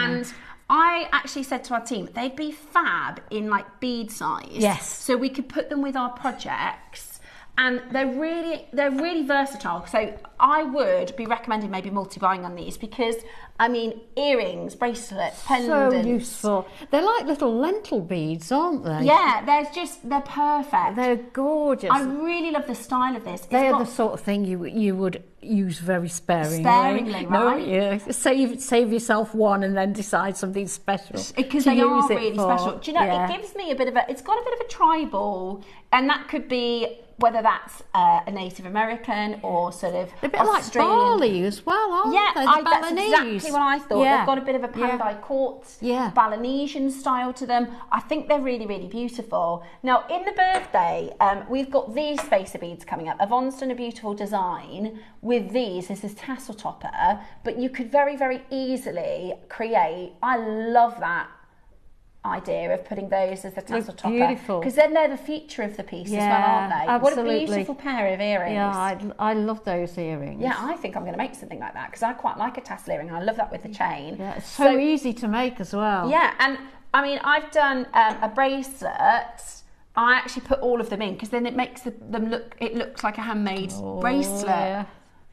And I actually said to our team, they'd be fab in like bead size. Yes. So we could put them with our projects. And they're really versatile. So I would be recommending maybe multi-buying on these because, I mean, earrings, bracelets, pendants. So useful. They're like little lentil beads, aren't they? Yeah, they're perfect. They're gorgeous. I really love the style of this. They're the sort of thing you would use very sparingly. Sparingly, right? No, yeah. Save yourself one and then decide something special. Because they are really special. Do you know, it gives me a bit of it's got a bit of a tribal, and that could be whether that's a Native American or sort of a bit Australian. Like Bali as well, aren't they? That's exactly what I thought. They've got a bit of a Pandai quartz, Balinesian style to them. I think they're really, really beautiful. Now, in the birthday, we've got these spacer beads coming up. Yvonne's done a beautiful design with these. This is tassel topper, but you could very, very easily create, I love that idea of putting those as the tassel topper. Beautiful. Because then they're the feature of the piece as well, aren't they? Absolutely. What a beautiful pair of earrings. Yeah, I love those earrings. Yeah, I think I'm going to make something like that because I quite like a tassel earring and I love that with the chain. Yeah, it's so easy to make as well. Yeah, and I mean, I've done a bracelet. I actually put all of them in because then it makes them look, it looks like a handmade bracelet. Yeah.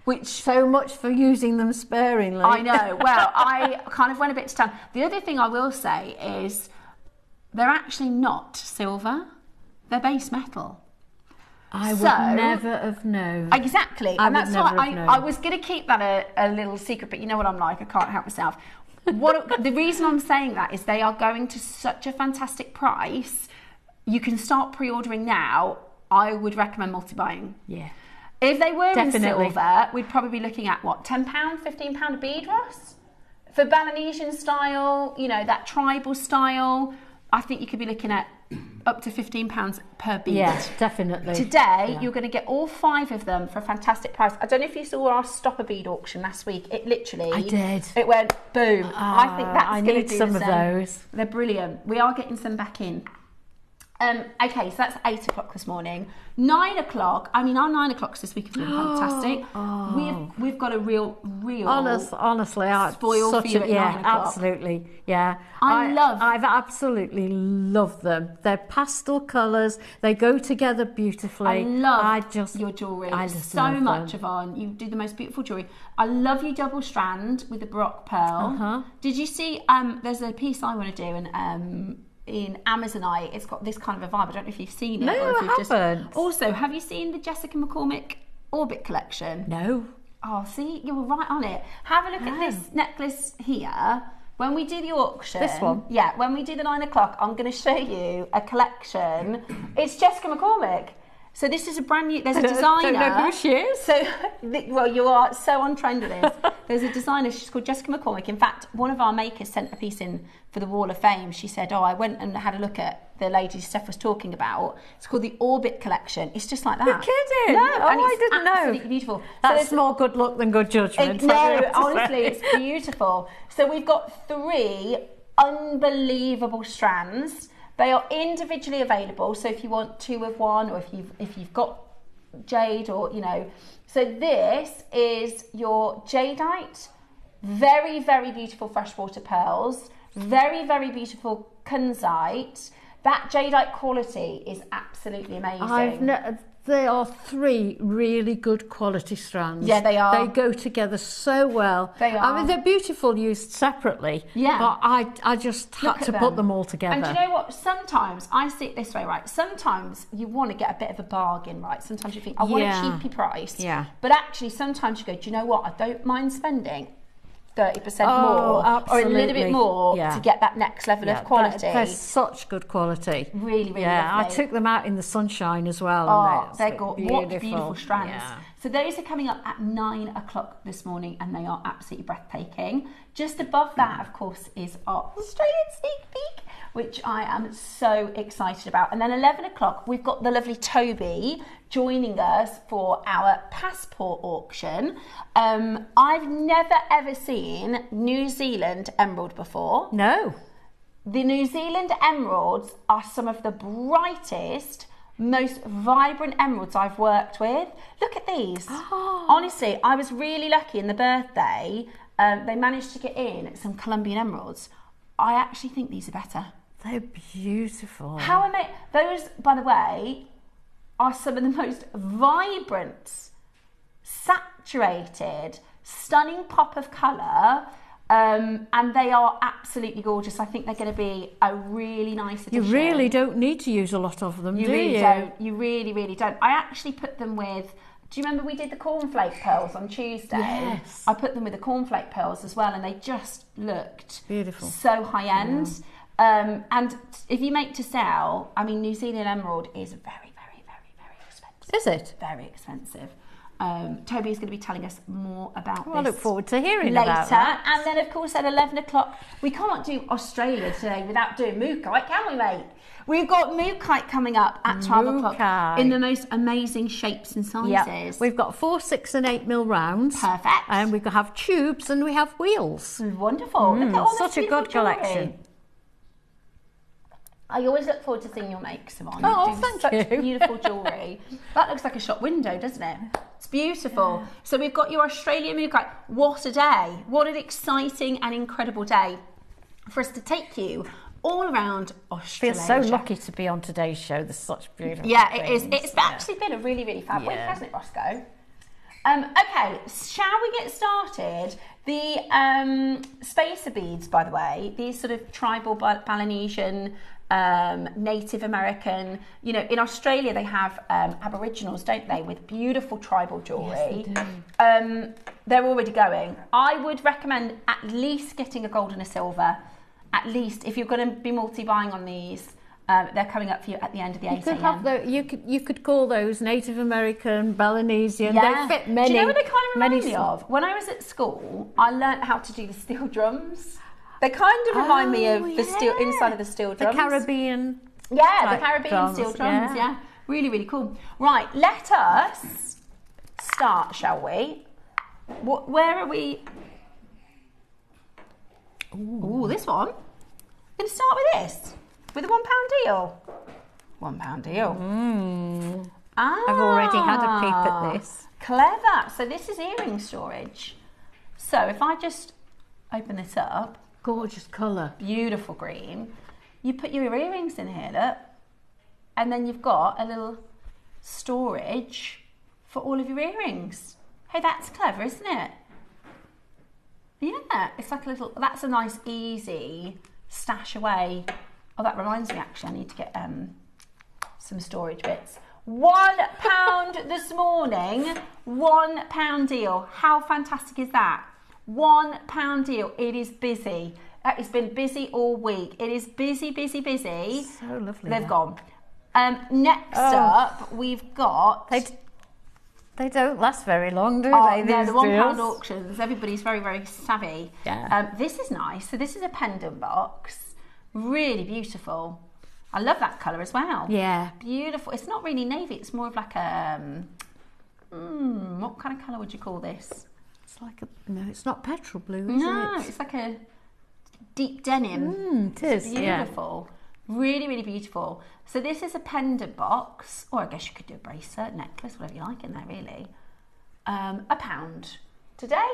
Which, so much for using them sparingly. I know. Well, I kind of went a bit to town. The other thing I will say is they're actually not silver. They're base metal. I would never have known. Exactly. And that's why I was going to keep that a little secret, but you know what I'm like, I can't help myself. The reason I'm saying that is they are going to such a fantastic price. You can start pre-ordering now. I would recommend multi-buying. Yeah. If they were in silver, we'd probably be looking at what, £10, £15 a bead, Ross? For Balinesian style, you know, that tribal style, I think you could be looking at up to £15 per bead. Yeah, definitely. Today, you're going to get all 5 of them for a fantastic price. I don't know if you saw our Stop a Bead auction last week. It literally... I did. It went boom. I think that's going to do the same. I need some of those. They're brilliant. We are getting some back in. Okay, so that's 8 o'clock this morning. 9 o'clock. I mean, our 9 o'clocks this week have been fantastic. We've got a real. Honestly, spoil for you at 9 o'clock. Absolutely, yeah. I've absolutely loved them. They're pastel colours. They go together beautifully. I love your jewellery. I so much, Yvonne. You do the most beautiful jewellery. I love your double strand with the Baroque pearl. Did you see? There's a piece I want to do, and in Amazonite, it's got this kind of a vibe. I don't know if you've seen it. No, I haven't. Also, have you seen the Jessica McCormack Orbit collection? No. Oh, see, you were right on it. Have a look at this necklace here. When we do the auction... This one? Yeah, when we do the 9 o'clock, I'm going to show you a collection. It's Jessica McCormack. So this is a brand new... There's a designer... I don't know who she is. So, well, you are so on trend with this. There's a designer, she's called Jessica McCormack. In fact, one of our makers sent a piece in for the Wall of Fame. She said, I went and had a look at the lady Steph was talking about. It's called the Orbit Collection. It's just like that. You're kidding? No, I didn't know. Absolutely beautiful. That's more good luck than good judgment. No, honestly, it's beautiful. So we've got 3 unbelievable strands. They are individually available, so if you want 2 of one, or if you've got jade, or you know. So this is your jadeite, very, very beautiful freshwater pearls, very, very beautiful kunzite. That jadeite quality is absolutely amazing. They are 3 really good quality strands. Yeah, they are. They go together so well. They are. I mean, they're beautiful used separately. Yeah. But I just had to put them all together. And do you know what? Sometimes, I see it this way, right? Sometimes you want to get a bit of a bargain, right? Sometimes you think, I want a cheapy price. Yeah. But actually, sometimes you go, do you know what? I don't mind spending 30% more absolutely. Or a little bit more to get that next level of quality. They're such good quality. Really, really lovely. I took them out in the sunshine as well. And they're what beautiful strands. Yeah. So those are coming up at 9 o'clock this morning, and they are absolutely breathtaking. Just above that, of course, is our Australian sneak peek, which I am so excited about. And then 11 o'clock, we've got the lovely Toby joining us for our passport auction. I've never ever seen New Zealand emerald before. No. The New Zealand emeralds are some of the brightest, most vibrant emeralds I've worked with. Look at these. Honestly, I was really lucky in the birthday. They managed to get in some Colombian emeralds. I actually think these are better. They're beautiful. How amazing. Those, by the way, are some of the most vibrant, saturated, stunning pop of colour. And they are absolutely gorgeous. I think they're going to be a really nice addition. You really don't need to use a lot of them, do you? You really don't. You really, really don't. I actually put them with... Do you remember we did the cornflake pearls on Tuesday? Yes. I put them with the cornflake pearls as well, and they just looked beautiful, so high end. Yeah. And if you make to sell, I mean, New Zealand emerald is very, very, very, very expensive. Is it? Very expensive. Toby is going to be telling us more about this. I look forward to hearing later. About that. And then, of course, at 11 o'clock, we can't do Australia today without doing Mookite, can we, mate? We've got Mookite coming up at 12 o'clock in the most amazing shapes and sizes. Yep. We've got 4, 6 and 8 mil rounds. Perfect. And we have tubes and we have wheels. Wonderful. Look at all such a good collection. I always look forward to seeing your makes, Simone. Oh, thank you. Beautiful jewellery. That looks like a shop window, doesn't it? It's beautiful. Yeah. So we've got your Australian Mookite. What a day. What an exciting and incredible day for us to take you all around Australia. I feel so lucky to be on today's show. There's such beautiful things. It's actually been a really, really fab week, hasn't it, Roscoe? Okay, shall we get started? The spacer beads, by the way, these sort of tribal Balinesian, Native American, you know, in Australia they have Aboriginals, don't they, with beautiful tribal jewellery. Yes, they do. They're already going. I would recommend at least getting a gold and a silver. At least, if you're going to be multi-buying on these, they're coming up for you at the end of the 8 a.m. You could call those Native American, Balinesian. Yeah. They fit many. Do you know what they kind of remind me of? When I was at school, I learnt how to do the steel drums. They kind of remind me of the steel inside of the steel drums. The Caribbean. Yeah, the Caribbean steel drums. Yeah, really, really cool. Right, let us start, shall we? Where are we? Ooh, this one. We're going to start with this, with a £1 deal. £1 deal. I've already had a peep at this. Clever. So this is earring storage. So if I just open this up. Gorgeous colour. Beautiful green. You put your earrings in here, look. And then you've got a little storage for all of your earrings. Hey, that's clever, isn't it? Yeah, it's like a little, that's a nice, easy stash away. Oh, that reminds me, actually, I need to get some storage bits. £1 this morning, £1 deal. How fantastic is that? £1 deal. It is busy. It's been busy all week. It is busy, busy, busy. So lovely. They've gone. Next up, we've got... They don't last very long, do they? These the £1 auctions. Everybody's very, very savvy. Yeah. This is nice. So this is a pendant box. Really beautiful. I love that colour as well. Yeah. Beautiful. It's not really navy. It's more of like a... what kind of colour would you call this? It's like a... No, it's not petrol blue, is it? No, it's like a deep denim. It is, beautiful. Yeah. Really, really beautiful. So this is a pendant box, or I guess you could do a bracelet, necklace, whatever you like in there, really. £1 today.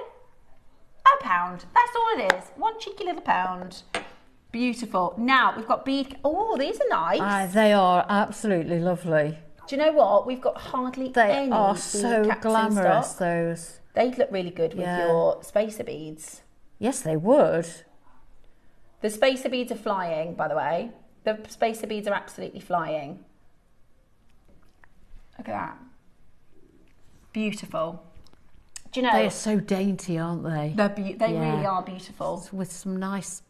£1. That's all it is. One cheeky little £1. Beautiful. Now we've got bead. Oh, these are nice. They are absolutely lovely. Do you know what? We've got hardly any. They are so glamorous. Those. They'd look really good with your spacer beads. Yes, they would. The spacer beads are flying, by the way. The spacer beads are absolutely flying. Look at that. Beautiful. Do you know? They are so dainty, aren't they? They really are beautiful. With some nice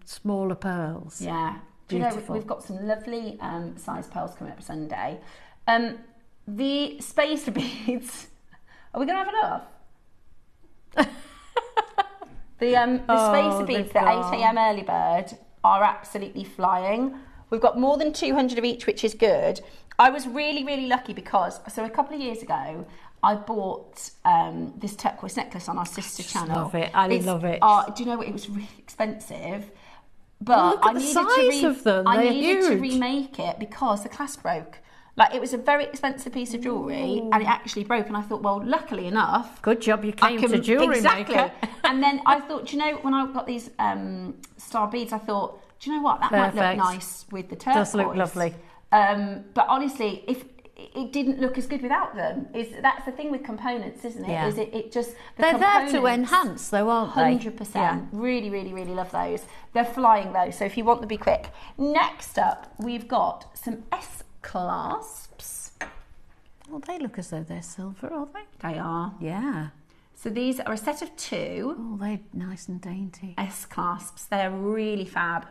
smaller pearls. Yeah. Do you know, we've got some lovely size pearls coming up Sunday. The spacer beads, are we going to have enough? The spacer beads, the 8 a.m. early bird, are absolutely flying. We've got more than 200 of each, which is good. I was really, really lucky because, so a couple of years ago, I bought this turquoise necklace on our sister channel. Love it. I love it. Do you know what? It was really expensive. But look at the size of them. I needed to remake it because the clasp broke. Like, it was a very expensive piece of jewellery and it actually broke, and I thought, well, luckily enough, good job you came to JewelleryMaker. Exactly. And then I thought, do you know, when I got these star beads, I thought, do you know what, that might look nice with the turquoise. Does look lovely. But honestly, if it didn't look as good without them, that's the thing with components, isn't it? Yeah. Is it just they're there to enhance, though, aren't they? 100%. Yeah. Really, really, really love those. They're flying though, so if you want to be quick. Next up, we've got some s-clasps. Well, they look as though they're silver, are they? They are. Yeah. So these are a set of 2. Oh, they're nice and dainty. S-clasps. They're really fab.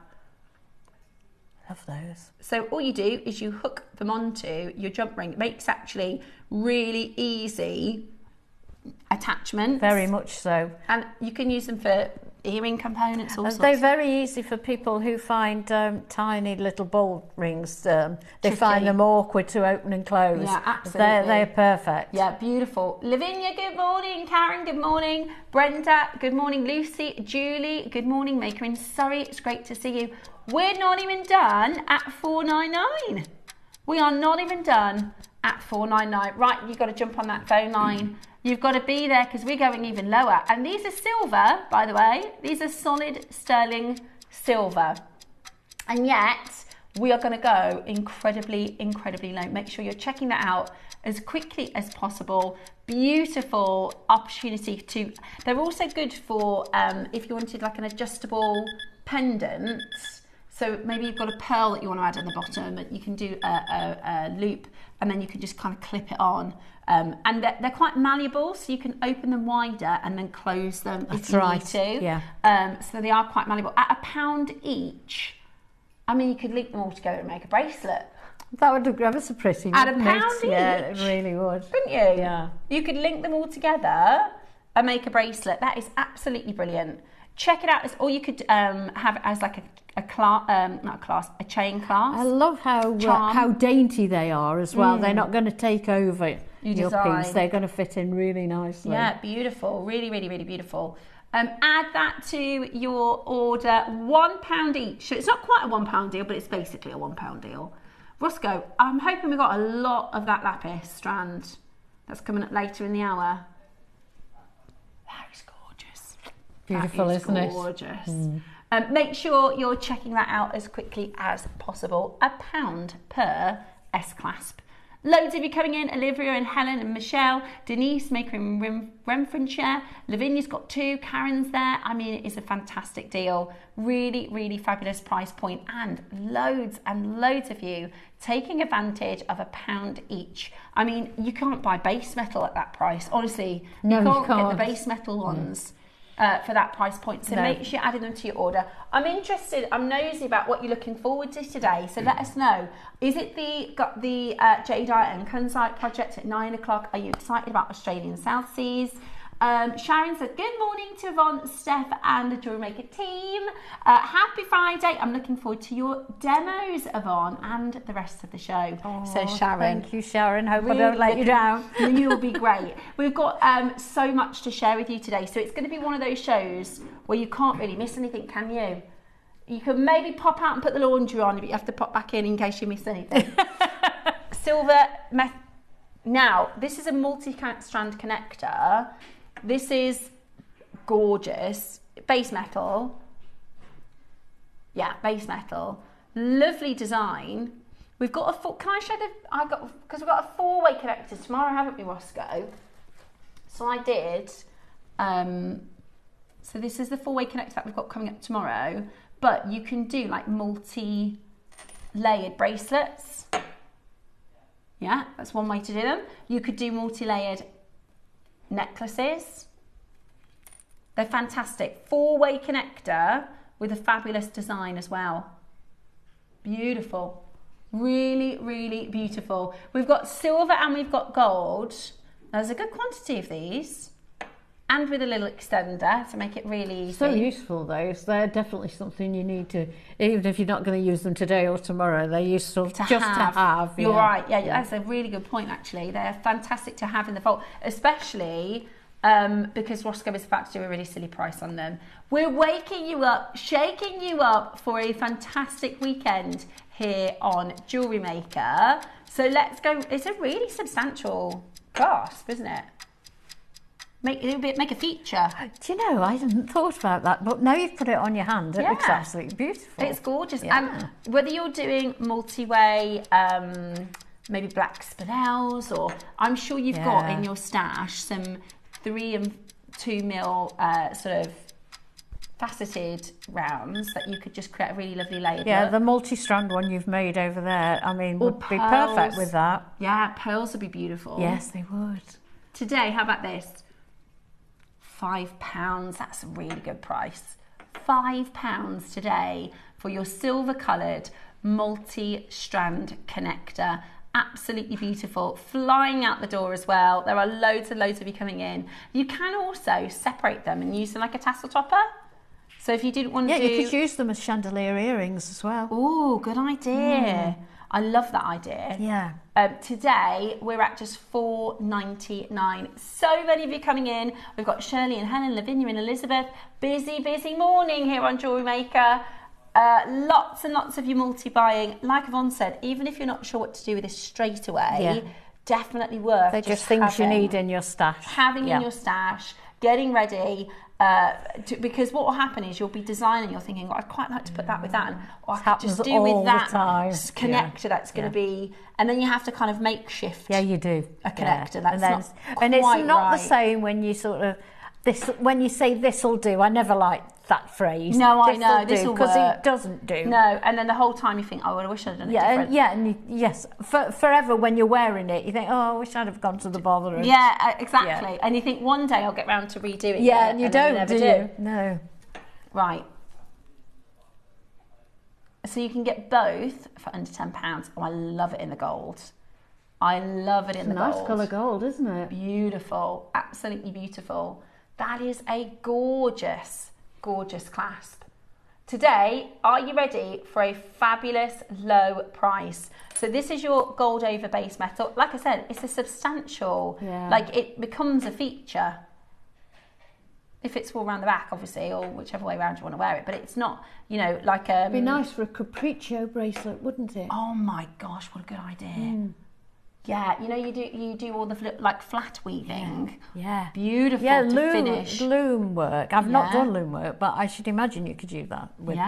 Love those. So all you do is you hook them onto your jump ring. It makes actually really easy attachments. Very much so. And you can use them for earring components also. They're very easy for people who find tiny little ball rings. They find them awkward to open and close. Yeah, absolutely. They're perfect. Yeah, beautiful. Lavinia, good morning. Karen, good morning. Brenda, good morning. Lucy, Julie, good morning. Maker in Surrey, it's great to see you. We're not even done at $4.99. We are not even done at $4.99. Right, you've got to jump on that phone line. You've got to be there because we're going even lower. And these are silver, by the way. These are solid sterling silver. And yet, we are going to go incredibly, incredibly low. Make sure you're checking that out as quickly as possible. Beautiful opportunity to... They're also good for if you wanted like an adjustable pendant. So maybe you've got a pearl that you want to add at the bottom, and you can do a loop, and then you can just kind of clip it on. And they're quite malleable, so you can open them wider and then close them if you need to. Yeah. So they are quite malleable. At £1 each, I mean, you could link them all together and make a bracelet. That would look ever so pretty. At £1 each. Yeah, it really would. Wouldn't you? Yeah. You could link them all together and make a bracelet. That is absolutely brilliant. Check it out, or you could have it as like a chain clasp. I love how dainty they are as well. They're not going to take over your piece. They're going to fit in really nicely. Yeah, beautiful. Really, really, really beautiful. Add that to your order. £1 each. So it's not quite a £1 deal, but it's basically a £1 deal. Roscoe, I'm hoping we got a lot of that lapis strand that's coming up later in the hour. That is gorgeous. Beautiful, isn't it? Gorgeous. Make sure you're checking that out as quickly as possible. £1 per S-clasp. Loads of you coming in. Olivia and Helen and Michelle. Denise, Maker in Renfrewshire. Lavinia's got 2. Karen's there. I mean, it is a fantastic deal. Really, really fabulous price point. And loads of you taking advantage of £1 each. I mean, you can't buy base metal at that price. Honestly, no, you can't get the base metal ones. For that price point, so make sure you're adding them to your order. I'm interested, I'm nosy about what you're looking forward to today, so let us know. Is it the Jadeite and Kunzite project at 9 o'clock? Are you excited about Australian South Seas? Sharon said, good morning to Yvonne, Steph and the JewelleryMaker team. Happy Friday. I'm looking forward to your demos, Yvonne, and the rest of the show. So Sharon. Thank you, Sharon. Hope I don't let you down. You'll be great. We've got so much to share with you today. So it's going to be one of those shows where you can't really miss anything, can you? You can maybe pop out and put the laundry on, but you have to pop back in case you miss anything. Silver Now, this is a multi-strand connector. This is gorgeous. Base metal. Yeah, base metal. Lovely design. We've got a four. Can I show the? Because we've got a 4-way connector tomorrow, haven't we, Roscoe? So I did. So this is the 4-way connector that we've got coming up tomorrow. But you can do like multi-layered bracelets. Yeah, that's one way to do them. You could do multi-layered necklaces. They're fantastic. 4-way connector with a fabulous design as well. Beautiful. Really, really beautiful. We've got silver and we've got gold. There's a good quantity of these. And with a little extender to make it really easy. So useful those. They're definitely something you need to, even if you're not going to use them today or tomorrow, they're useful to have. You're right. Yeah, that's a really good point actually. They're fantastic to have in the vault, especially because Roscoe is about to do a really silly price on them. We're waking you up, shaking you up for a fantastic weekend here on JewelleryMaker. So let's go. It's a really substantial clasp, isn't it? Make a feature. Do you know, I hadn't thought about that, but now you've put it on your hand, it looks absolutely beautiful. It's gorgeous. Yeah. And whether you're doing multi-way, maybe black spinels, or I'm sure you've got in your stash some 3 and 2 mil sort of faceted rounds that you could just create a really lovely layer. Yeah, the multi-strand one you've made over there, I mean, would be perfect with that. Yeah, pearls would be beautiful. Yes, they would. Today, how about this? £5, that's a really good price. £5 today for your silver coloured multi-strand connector. Absolutely beautiful, flying out the door as well. There are loads and loads of you coming in. You can also separate them and use them like a tassel topper. So if you didn't want to do... Yeah, you could use them as chandelier earrings as well. Oh, good idea. I love that idea. Yeah. Today, we're at just £4.99. So many of you coming in. We've got Shirley and Helen, Lavinia and Elizabeth. Busy, busy morning here on Jewellery Maker. Lots and lots of you multi-buying. Like Yvonne said, even if you're not sure what to do with this straight away, definitely worth They're just things you need in your stash. Having in your stash, getting ready. Because what will happen is you'll be designing, you're thinking, I'd quite like to put that with that, or I could just do with that connector that's going to be, and then you have to kind of makeshift. Yeah, you do. A connector. That's and it's not the same when you sort of when you say this'll do. I never liked that phrase. No, I know this'll because it doesn't do. No, and then the whole time you think, oh, I wish I'd done it different. Yes. Forever when you're wearing it, you think, oh, I wish I'd have gone to the bother. And, exactly. And you think one day I'll get round to redoing it. Yeah, and you don't, do you? No. Right. So you can get both for under £10. Oh, I love it in the gold. I love it in the gold. Nice colour gold, isn't it? Beautiful, absolutely beautiful. That is a gorgeous, gorgeous clasp. Today, are you ready for a fabulous low price? So this is your gold over base metal. Like I said, it's a substantial, like it becomes a feature. If it's all around the back, obviously, or whichever way around you want to wear it, but it's not, you know, like a... It'd be nice for a capriccio bracelet, wouldn't it? Oh my gosh, what a good idea. Yeah, you know, you do all the like flat weaving. Yeah. Beautiful to finish. Loom work. I've not done loom work, but I should imagine you could do that with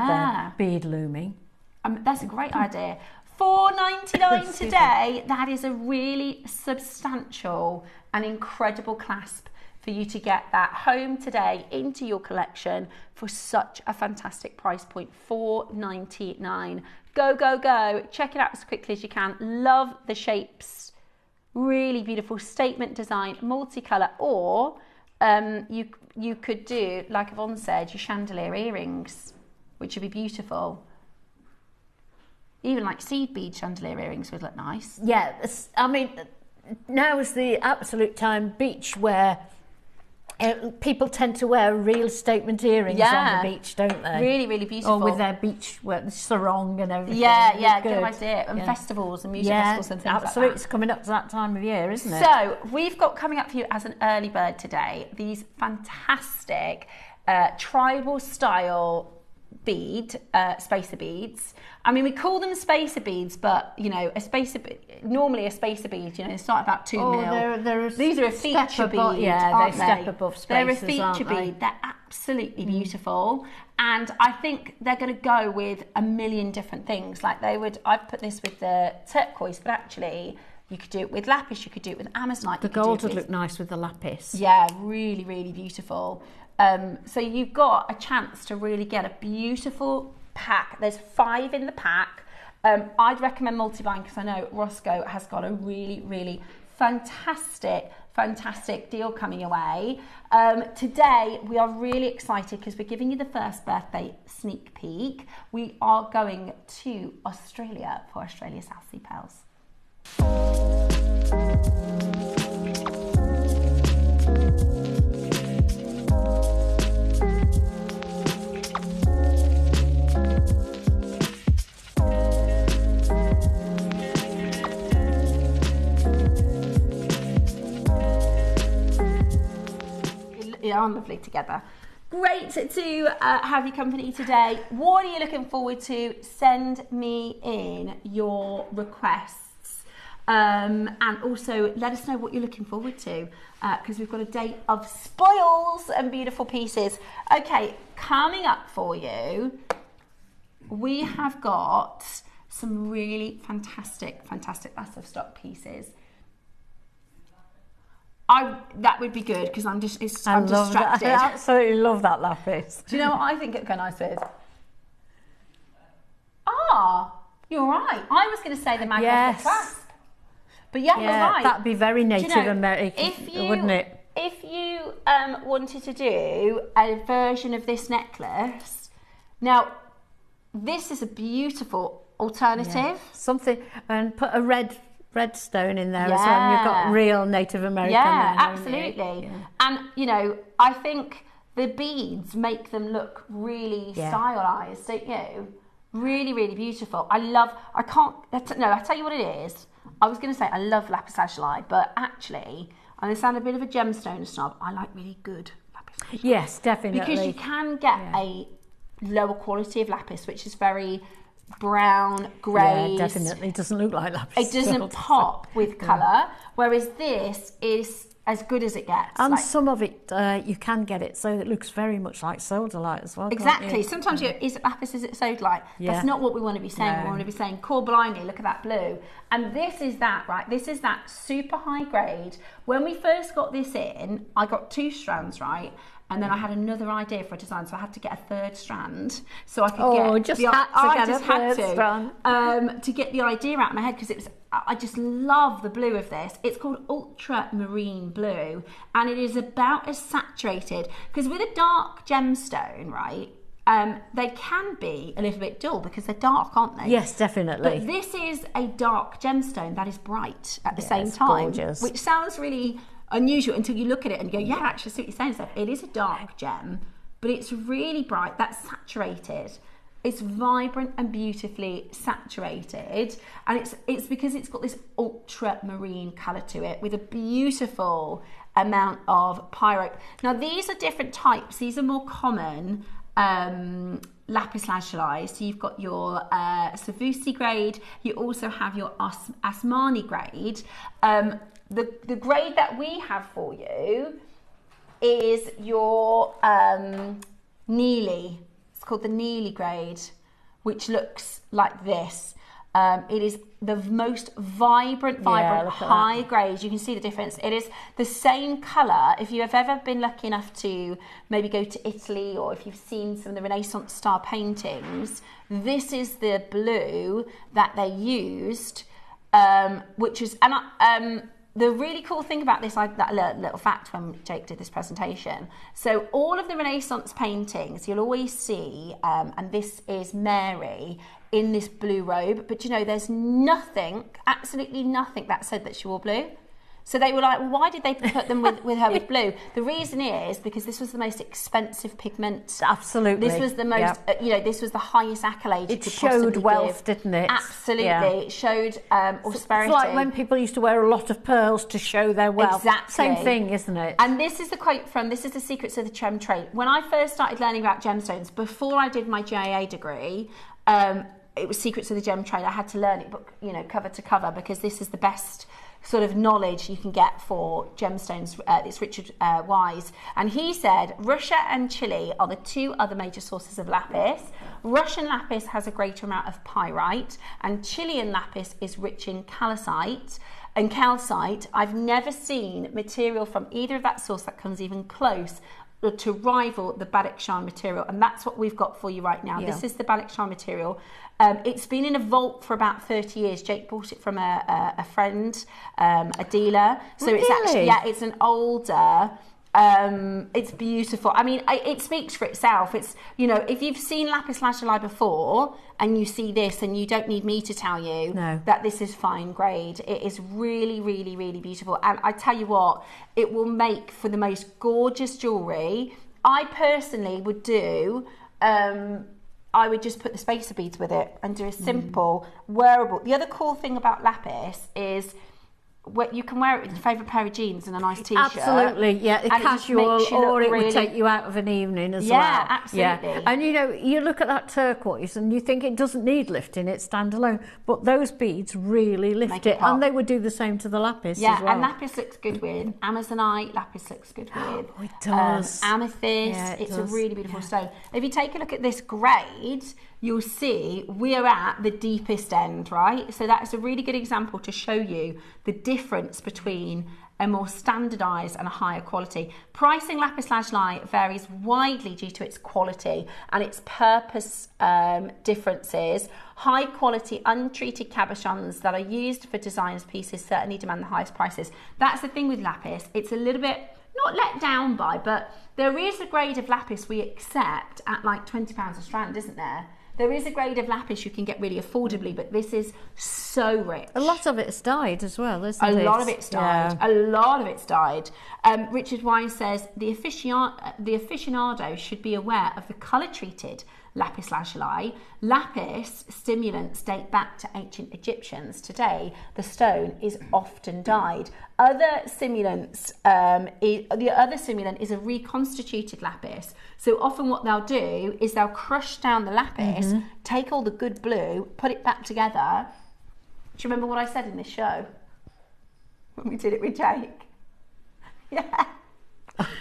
bead looming. That's a great idea. £4.99 today. That is a really substantial and incredible clasp for you to get that home today into your collection for such a fantastic price point. £4.99. Go, go, go. Check it out as quickly as you can. Love the shapes. Really beautiful statement design, multicolour, or you could do, like Yvonne said, your chandelier earrings, which would be beautiful. Even like seed bead chandelier earrings would look nice. Yeah, I mean, now is the absolute time beach wear. People tend to wear real statement earrings on the beach, don't they? Really, really beautiful. Or with their beach sarong and everything. Yeah, good idea. And festivals and music festivals and things absolutely. Like that. It's coming up to that time of year, isn't it? So we've got coming up for you as an early bird today, these fantastic tribal style bead, spacer beads. I mean, we call them spacer beads, but you know, normally a spacer bead, you know, it's not about 2 mil. These are a feature bead. Yeah, they step above spacers. They're a feature bead. They're absolutely beautiful, and I think they're going to go with a million different things. Like I've put this with the turquoise, but actually you could do it with lapis. You could do it with amazonite. The gold would look nice with the lapis. Yeah, really, really beautiful. So you've got a chance to really get a beautiful pack. There's 5 in the pack. I'd recommend multi-buying because I know Roscoe has got a really, really fantastic deal coming away. Today we are really excited because we're giving you the first birthday sneak peek. We are going to Australia for Australia South Sea Pearls. Are lovely together. Great to have your company today. What are you looking forward to? Send me in your requests. And also let us know what you're looking forward to, because we've got a day of spoils and beautiful pieces. Okay, coming up for you, we have got some really fantastic last of stock pieces. That would be good because I'm distracted. I absolutely love that lapis. Do you know what I think it would go nice with? Ah, you're right. I was going to say the magnetic clasp. But yeah, you're right. That'd be very Native American, wouldn't it? If you wanted to do a version of this necklace, now this is a beautiful alternative. Yeah. Something, and put a red stone in there as well. And you've got real Native American. Yeah, absolutely. Yeah. And you know, I think the beads make them look really stylized, don't you? Really, really beautiful. I tell you what it is. I was going to say I love lapis lazuli, but actually, I'm going to sound a bit of a gemstone snob. I like really good lapis lazuli. Yes, definitely. Because you can get a lower quality of lapis, which is very brown, grey. Yeah, definitely. It doesn't look like lapis. It doesn't pop with colour, whereas this is as good as it gets. And some of it, you can get it so it looks very much like sodalite as well. Exactly. Sometimes is it lapis, is it sodalite? Yeah. That's not what we want to be saying. No. We want to be saying, core blindly, look at that blue. And this is that, right? This is that super high grade. When we first got this in, I got 2 strands, right? And then I had another idea for a design, so I had to get a 3rd strand, so I could to get the idea out of my head, because I just love the blue of this. It's called ultramarine blue, and it is about as saturated, because with a dark gemstone, right, they can be a little bit dull because they're dark, aren't they? Yes, definitely. But this is a dark gemstone that is bright at the same time, gorgeous. Which sounds really unusual until you look at it and go, yeah, actually, I see what you're saying. So it is a dark gem, but it's really bright. That's saturated. It's vibrant and beautifully saturated, and it's because it's got this ultramarine colour to it with a beautiful amount of pyrite. Now these are different types. These are more common lapis lazuli. So you've got your Savusi grade. You also have your Asmani grade. The grade that we have for you is your Neely. It's called the Neely grade, which looks like this. It is the most vibrant high grade. You can see the difference. It is the same colour. If you have ever been lucky enough to maybe go to Italy, or if you've seen some of the Renaissance style paintings, this is the blue that they used, which is, the really cool thing about this, that little fact when Jake did this presentation, so all of the Renaissance paintings, you'll always see, and this is Mary in this blue robe, but you know, there's nothing, absolutely nothing that said that she wore blue. So they were like, well, why did they put them with her with blue? The reason is because this was the most expensive pigment. Absolutely. This was the most, this was the highest accolade you could possibly showed wealth, give. Didn't it? Absolutely. Yeah. It showed austerity. It's like when people used to wear a lot of pearls to show their wealth. Exactly. Same thing, isn't it? And this is the quote from, this is the Secrets of the Gem Trade. When I first started learning about gemstones, before I did my JA degree, it was Secrets of the Gem Trade. I had to learn it, cover to cover, because this is the best sort of knowledge you can get for gemstones. It's Richard Wise, and he said Russia and Chile are the 2 other major sources of lapis. Russian lapis has a greater amount of pyrite, and Chilean lapis is rich in calcite and calcite. I've never seen material from either of that source that comes even close to rival the Badakhshan material, and that's what we've got for you right now. This is the Badakhshan material. It's been in a vault for about 30 years. Jake bought it from a friend, a dealer. So it's actually, it's an older, it's beautiful. I mean, it speaks for itself. It's, if you've seen lapis lazuli before and you see this, and you don't need me to tell you that this is fine grade. It is really, really, really beautiful. And I tell you what, it will make for the most gorgeous jewellery. I personally would do, I would just put the spacer beads with it and do a simple wearable. The other cool thing about lapis is you can wear it with your favourite pair of jeans and a nice t-shirt. Absolutely, yeah, casual, or it would take you out of an evening as well. Yeah, absolutely. Yeah. And you know, you look at that turquoise and you think it doesn't need lifting, it's standalone, but those beads really lift it, and they would do the same to the lapis as well. Yeah, and lapis looks good with Amazonite, lapis looks good with it does. Amethyst, it's a really beautiful stone. If you take a look at this grade, you'll see we're at the deepest end, right? So that's a really good example to show you the difference between a more standardised and a higher quality. Pricing lapis lazuli varies widely due to its quality and its purpose differences. High quality untreated cabochons that are used for designs pieces certainly demand the highest prices. That's the thing with lapis. It's a little bit not let down by, but there is a grade of lapis we accept at like £20 a strand, isn't there? There is a grade of lapis you can get really affordably, but this is so rich. A lot of it's dyed as well, isn't it? A lot of it's dyed. Yeah. A lot of it's dyed. Richard Wine says, the aficionado should be aware of the colour-treated lapis lazuli. Lapis stimulants date back to ancient Egyptians. Today, the stone is often dyed. The other stimulant is a reconstituted lapis. So often what they'll do is they'll crush down the lapis, take all the good blue, put it back together. Do you remember what I said in this show? When we did it with Jake? Yeah.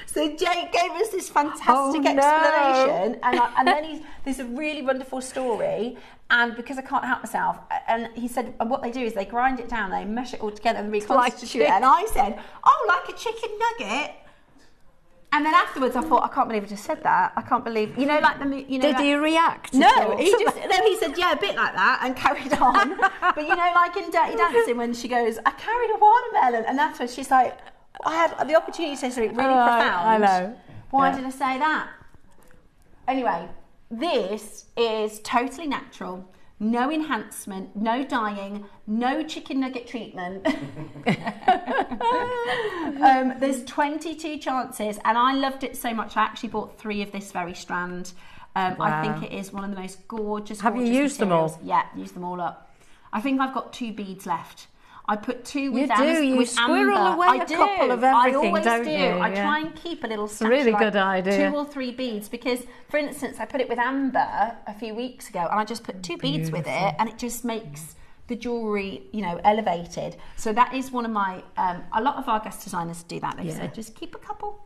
So Jake gave us this fantastic explanation, and then there's a really wonderful story, and because I can't help myself, and he said, and what they do is they grind it down, they mesh it all together and reconstitute it, and I said, oh, like a chicken nugget. And then afterwards I thought, I can't believe I just said that. I can't believe, you know, like the, you know. Did he react? No, he said, yeah, a bit like that, and carried on. But you know, like in Dirty Dancing, when she goes, I carried a watermelon, and afterwards she's like, I had the opportunity to say something really profound. I know. Why did I say that? Anyway, this is totally natural. No enhancement, no dyeing, no chicken nugget treatment. There's 22 chances, and I loved it so much I actually bought 3 of this very strand. Wow. I think it is one of the most gorgeous. Have you used materials. Them all? Yeah, used them all up. I think I've got 2 beads left. I put 2 with You squirrel away a couple of everything, I always don't do. You? I try and keep a little stash. It's a really good idea. 2 or 3 beads, because, for instance, I put it with amber a few weeks ago, and I just put 2 beads with it, and it just makes the jewellery, you know, elevated. So that is one of my. A lot of our guest designers do that. They said just keep a couple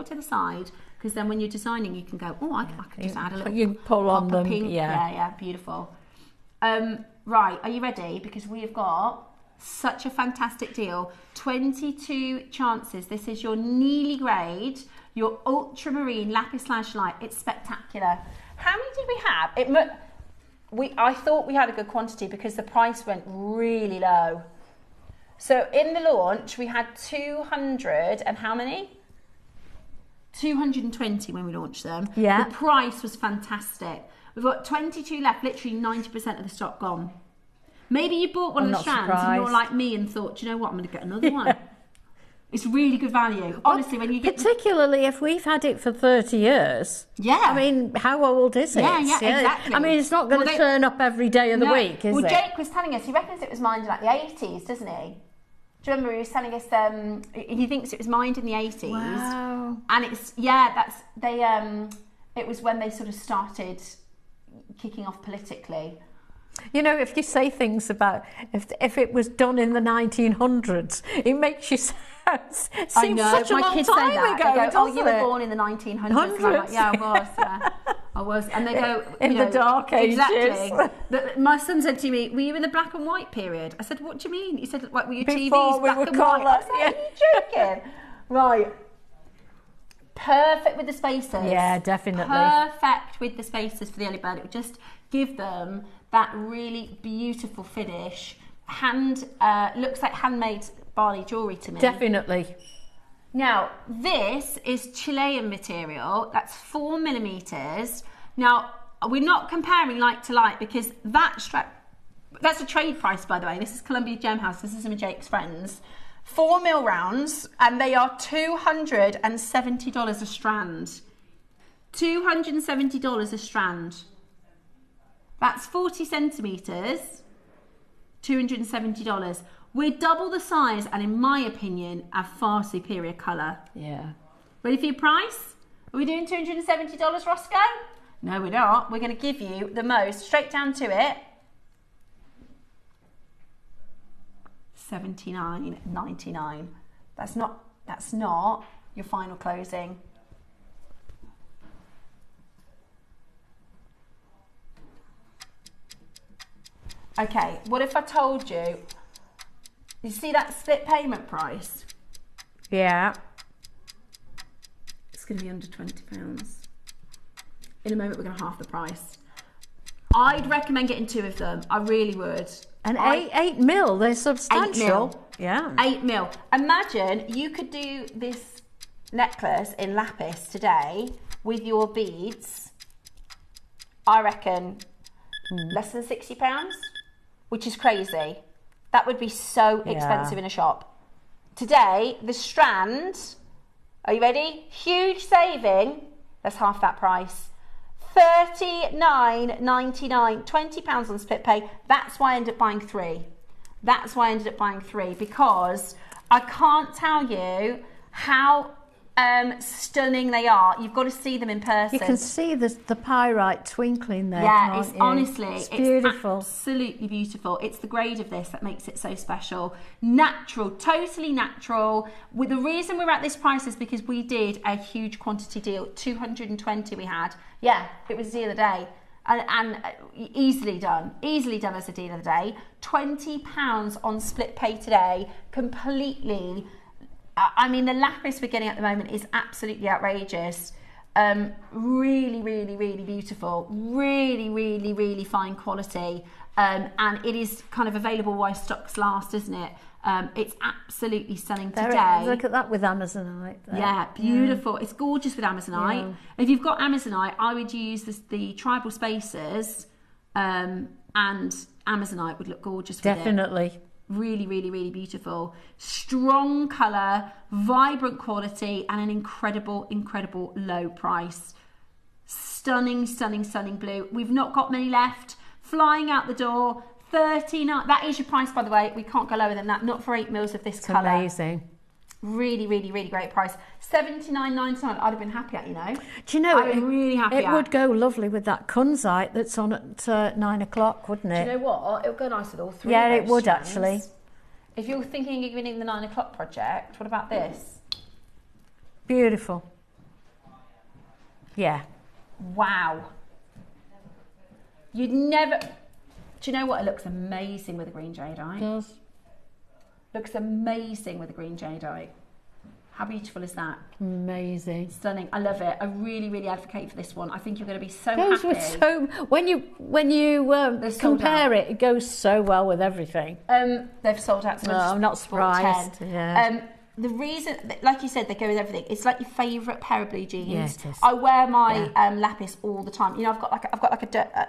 to the side, because then when you're designing, you can go, oh, I can just add a little. You can pull on them. Pink. Yeah, beautiful. Right, are you ready? Because we have got such a fantastic deal. 22 chances. This is your Neely grade, your ultramarine lapis lazuli. It's spectacular. How many did we have? I thought we had a good quantity because the price went really low. So in the launch we had 200 and how many? 220 when we launched them. Yeah. The price was fantastic. We've got 22 left, literally 90% of the stock gone. Maybe you bought one of the strands and you're like me and thought, do you know what, I'm going to get another one. It's really good value. Honestly, when you get... Particularly if we've had it for 30 years. Yeah. I mean, how old is it? Yeah, exactly. I mean, it's not going to turn up every day of the week, is it? Well, Jake was telling us, he reckons it was mined in like the 80s, doesn't he? Do you remember he was telling us, he thinks it was mined in the 80s. Wow. And it's, it was when they sort of started kicking off politically. You know, if you say things about if it was done in the 1900s, it makes you seem such a long kids time say that. ago. They go, oh, you were born in the 1900s. And I'm like, yeah, I was. Yeah, I was. And they go, in the dark ages. Exactly. My son said to me, "Were you in the black and white period?" I said, "What do you mean?" He said, "What were your TVs black and white?" I said, "Are you joking?" Right. Perfect with the spacers. Yeah, definitely. Perfect with the spacers for the early bird. It would just give them that really beautiful finish. Looks like handmade barley jewellery to me. Definitely. Now, this is Chilean material. That's 4mm. Now, we're not comparing like to like because that's a trade price, by the way. This is Columbia Gem House. This is some of Jake's friends. 4mm rounds, and they are $270 a strand. $270 a strand. That's 40 centimetres. $270. We're double the size and in my opinion, a far superior colour. Yeah. Ready for your price? Are we doing $270, Roscoe? No, we're not. We're going to give you the most, straight down to it, $79.99. That's not your final closing. Okay, what if I told you, you see that split payment price? Yeah. It's going to be under £20. In a moment, we're going to half the price. I'd recommend getting 2 of them. I really would. And 8 mil, they're substantial. 8 mil. Yeah. 8 mil. Imagine you could do this necklace in Lapis today with your beads. I reckon less than £60, which is crazy. That would be so expensive in a shop. Today, the strand, are you ready? Huge saving. That's half that price. $39.99, £20 on split pay. That's why I ended up buying 3. That's why I ended up buying 3, because I can't tell you how stunning they are. You've got to see them in person. You can see the pyrite twinkling there. Yeah, it's honestly, it's beautiful. It's absolutely beautiful. It's the grade of this that makes it so special. Natural, totally natural. With the reason we're at this price is because we did a huge quantity deal. 220 we had. Yeah, it was the deal of the day. And easily done as a deal of the day. £20 on split pay today, completely. I mean, the Lapis we're getting at the moment is absolutely outrageous. Really, really, really beautiful. Really, really, really fine quality. And it is kind of available while stocks last, isn't it? It's absolutely stunning today. Look at that with Amazonite. There. Yeah, beautiful. It's gorgeous with Amazonite. Yeah. If you've got Amazonite, I would use the tribal spacers, and Amazonite would look gorgeous with it. Definitely. Really, really, really beautiful. Strong colour, vibrant quality, and an incredible, incredible low price. Stunning, stunning, stunning blue. We've not got many left. Flying out the door. 39. That is your price, by the way. We can't go lower than that. Not for 8 mils of this colour. Amazing. Really, really, really great price. $79.99. I'd have been happy at, you know. Do you know, I'm really happy it would go lovely with that Kunzite that's on at 9 o'clock, wouldn't it? Do you know what? It would go nice with all 3 Yeah, of it those would strands. actually. If you're thinking of doing the 9 o'clock project, what about this? Beautiful. Yeah. Wow. You'd never... Do you know what? It looks amazing with a green jadeite. It does. Looks amazing with a green jadeite. How beautiful is that? Amazing. Stunning. I love it. I really, really advocate for this one. I think you're going to be so Goes happy. with so when you compare it, it goes so well with everything. They've sold out. So No, I'm not surprised. Yeah. The reason, like you said, they go with everything. It's like your favourite pair of blue jeans. Yeah, it is. I wear my Lapis all the time. You know, I've got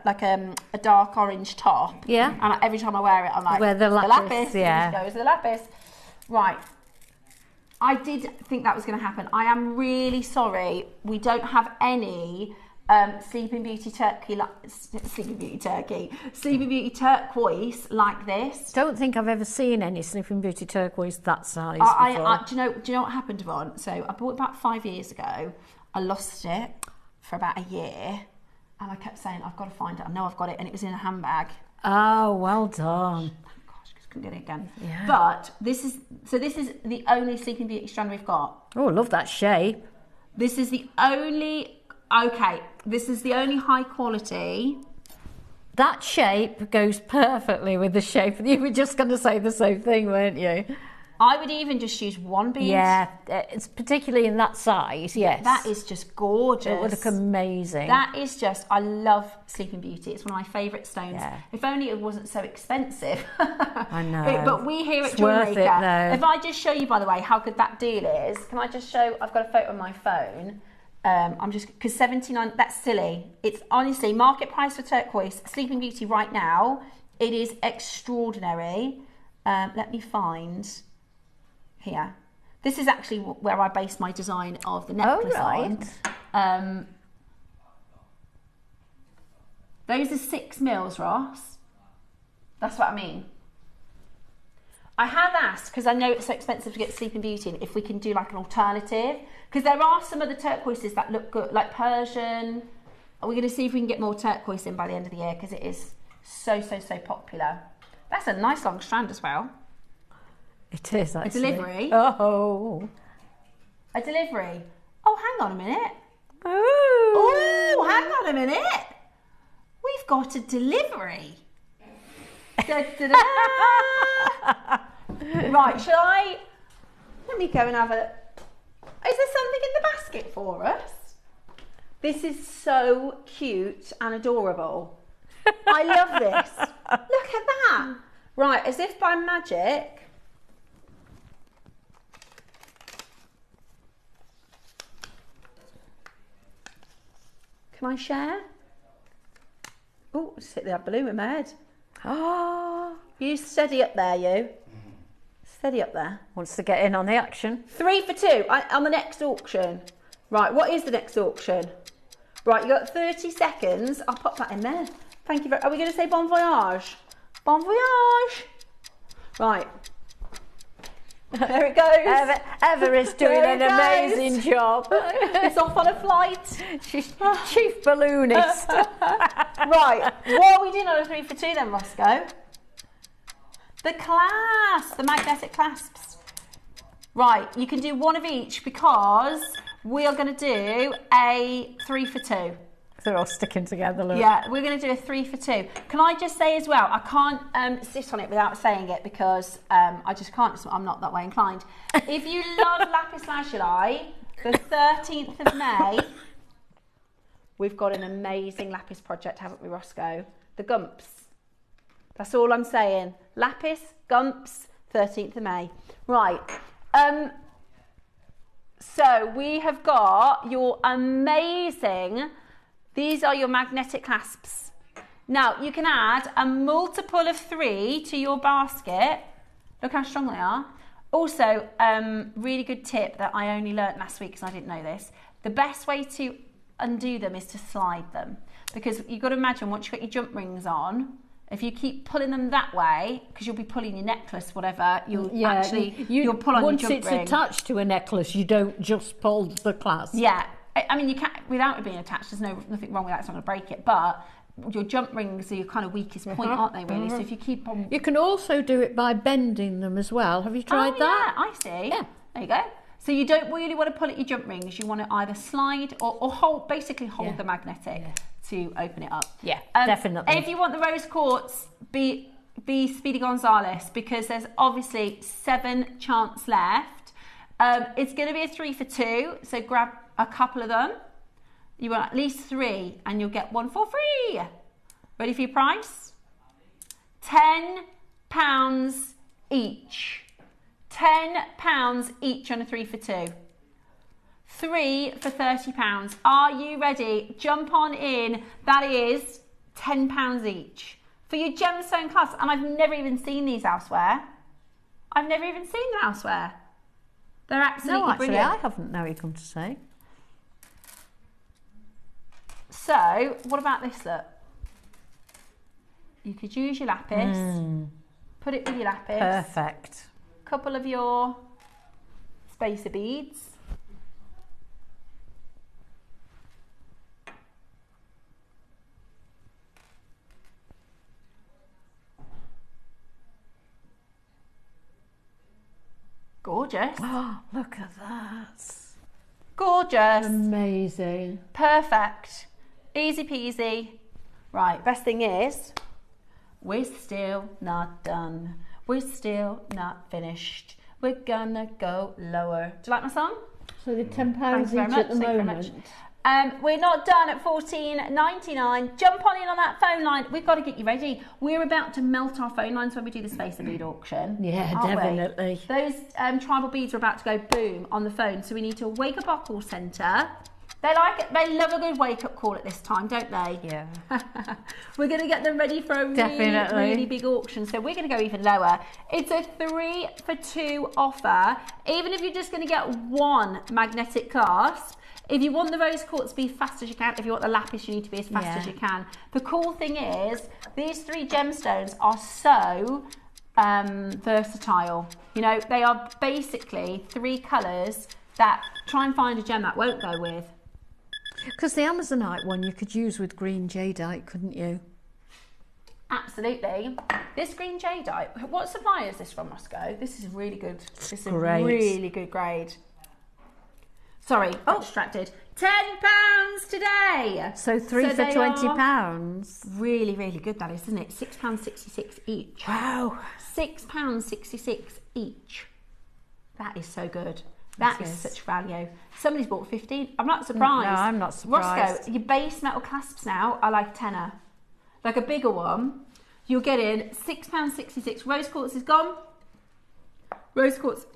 like a dark orange top. Yeah. And every time I wear it, I'm like, wear the Lapis. Yeah. It goes the Lapis. Right. I did think that was going to happen. I am really sorry. We don't have any Sleeping Beauty turquoise like this. Don't think I've ever seen any Sleeping Beauty turquoise that size before. Do you know what happened, Yvonne? So I bought it about 5 years ago. I lost it for about a year, and I kept saying, I've got to find it. I know I've got it, and it was in a handbag. Oh, well done. Couldn't get it again. Yeah. But this is the only Sleeping Beauty strand we've got. Oh, I love that shape. This is the only high quality. That shape goes perfectly with the shape. You were just going to say the same thing, weren't you? I would even just use one bead. Yeah, it's particularly in that size, yes. That is just gorgeous. It would look amazing. That is just, I love Sleeping Beauty. It's one of my favourite stones. Yeah. If only it wasn't so expensive. I know. But we here at It's worth it, JewelleryMaker, though. if I just show you, by the way, how good that deal is, can I just show, I've got a photo on my phone. Because 79, that's silly. It's honestly, market price for turquoise, Sleeping Beauty right now, it is extraordinary. Let me find... Here. This is actually where I based my design of the necklace on. Those are 6 mils, Ross. That's what I mean. I have asked, because I know it's so expensive to get Sleeping Beauty in, if we can do like an alternative, because there are some other turquoises that look good, like Persian. We're going to see if we can get more turquoise in by the end of the year, because it is so popular. That's a nice long strand as well. It is, actually. A delivery. Oh. A delivery. Oh, hang on a minute. Oh, hang on a minute. We've got a delivery. Da, da, da. Right, shall I? Let me go and have a. Is there something in the basket for us? This is so cute and adorable. I love this. Look at that. Right, as if by magic. Can I share? Oh, just hit the balloon with my head. Oh, you steady up there, you. Steady up there. Wants to get in on the action. 3 for 2 on the next auction. Right, what is the next auction? Right, you got 30 seconds. I'll pop that in there. Thank you very. Are we going to say bon voyage? Bon voyage. Right. There it goes. Eva is doing an amazing job. It's off on a flight. She's chief balloonist. Right, what are we doing on a 3 for 2 then, Roscoe? The clasp, the magnetic clasps. Right, you can do one of each because we are going to do a 3 for 2. They're all sticking together, look. Yeah, we're going to do a 3 for 2. Can I just say as well, I can't sit on it without saying it because I just can't, I'm not that way inclined. If you love Lapis Lazuli, the 13th of May, we've got an amazing Lapis project, haven't we, Roscoe? The Gumps. That's all I'm saying. Lapis, Gumps, 13th of May. Right. So we have got your amazing... These are your magnetic clasps. Now, you can add a multiple of 3 to your basket. Look how strong they are. Also, really good tip that I only learnt last week because I didn't know this. The best way to undo them is to slide them. Because you've got to imagine, once you've got your jump rings on, if you keep pulling them that way, because you'll be pulling your necklace, whatever, you'll you'll pull on your jump ring. Once it's attached to a necklace, you don't just pull the clasp. Yeah. I mean, you can't, without it being attached, there's nothing wrong with that, it's not going to break it, but your jump rings are your kind of weakest point, aren't they, really? So if you keep on... You can also do it by bending them as well. Have you tried that? Yeah, I see. Yeah. There you go. So you don't really want to pull at your jump rings, you want to either slide or hold, basically hold the magnetic to open it up. Yeah, definitely. If you want the rose quartz, be Speedy Gonzales, because there's obviously 7 chance left. It's going to be a 3 for 2, so grab a couple of them. You want at least 3 and you'll get 1 for free. Ready for your price? £10 each. £10 each on a 3 for 2. 3 for £30. Are you ready? Jump on in. That is £10 each. For your gemstone clasps, and I've never even seen these elsewhere. I've never even seen them elsewhere. They're absolutely brilliant. I haven't, now you come to say. So, what about this look? You could use your lapis, put it with your lapis. Perfect. Couple of your spacer beads. Gorgeous. Oh, look at that. Gorgeous. Amazing. Perfect. Easy peasy. Right, best thing is, we're still not done. We're still not finished. We're gonna go lower. Do you like my song? So the £10 each at the moment. We're not done at $14.99. Jump on in on that phone line. We've got to get you ready. We're about to melt our phone lines when we do the spacer bead auction. Yeah, definitely. Those tribal beads are about to go boom on the phone, so we need to wake up our call centre. They like it. They love a good wake-up call at this time, don't they? Yeah. We're going to get them ready for a really big auction, so we're going to go even lower. It's a 3 for 2 offer. Even if you're just going to get 1 magnetic clasp, if you want the rose quartz, be fast as you can. If you want the lapis, you need to be as fast as you can. The cool thing is, these 3 gemstones are so versatile. You know, they are basically 3 colours that try and find a gem that won't go with. Because the Amazonite one you could use with green jadeite, couldn't you? Absolutely. This green jadeite, what supplier is this from, Roscoe? This is really good. This is Great. a really good grade. Sorry, got distracted. £10 today. So 3 for £20. Really, really good that is, isn't it? £6.66 each. Wow. £6.66 each. That is so good. That is such value. Somebody's bought 15. I'm not surprised. No, I'm not surprised. Roscoe, your base metal clasps now are like tenner. Like a bigger one, you'll get in £6.66. Rose quartz is gone. Rose quartz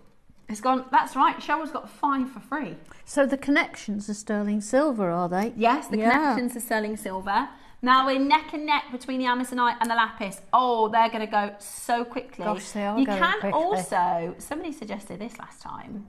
is gone. That's right. Cheryl's got 5 for free. So the connections are sterling silver, are they? Yes, the connections are sterling silver. Now we're neck and neck between the Amazonite and the Lapis. Oh, they're going to go so quickly. Gosh, they are You going can quickly. also, somebody suggested this last time.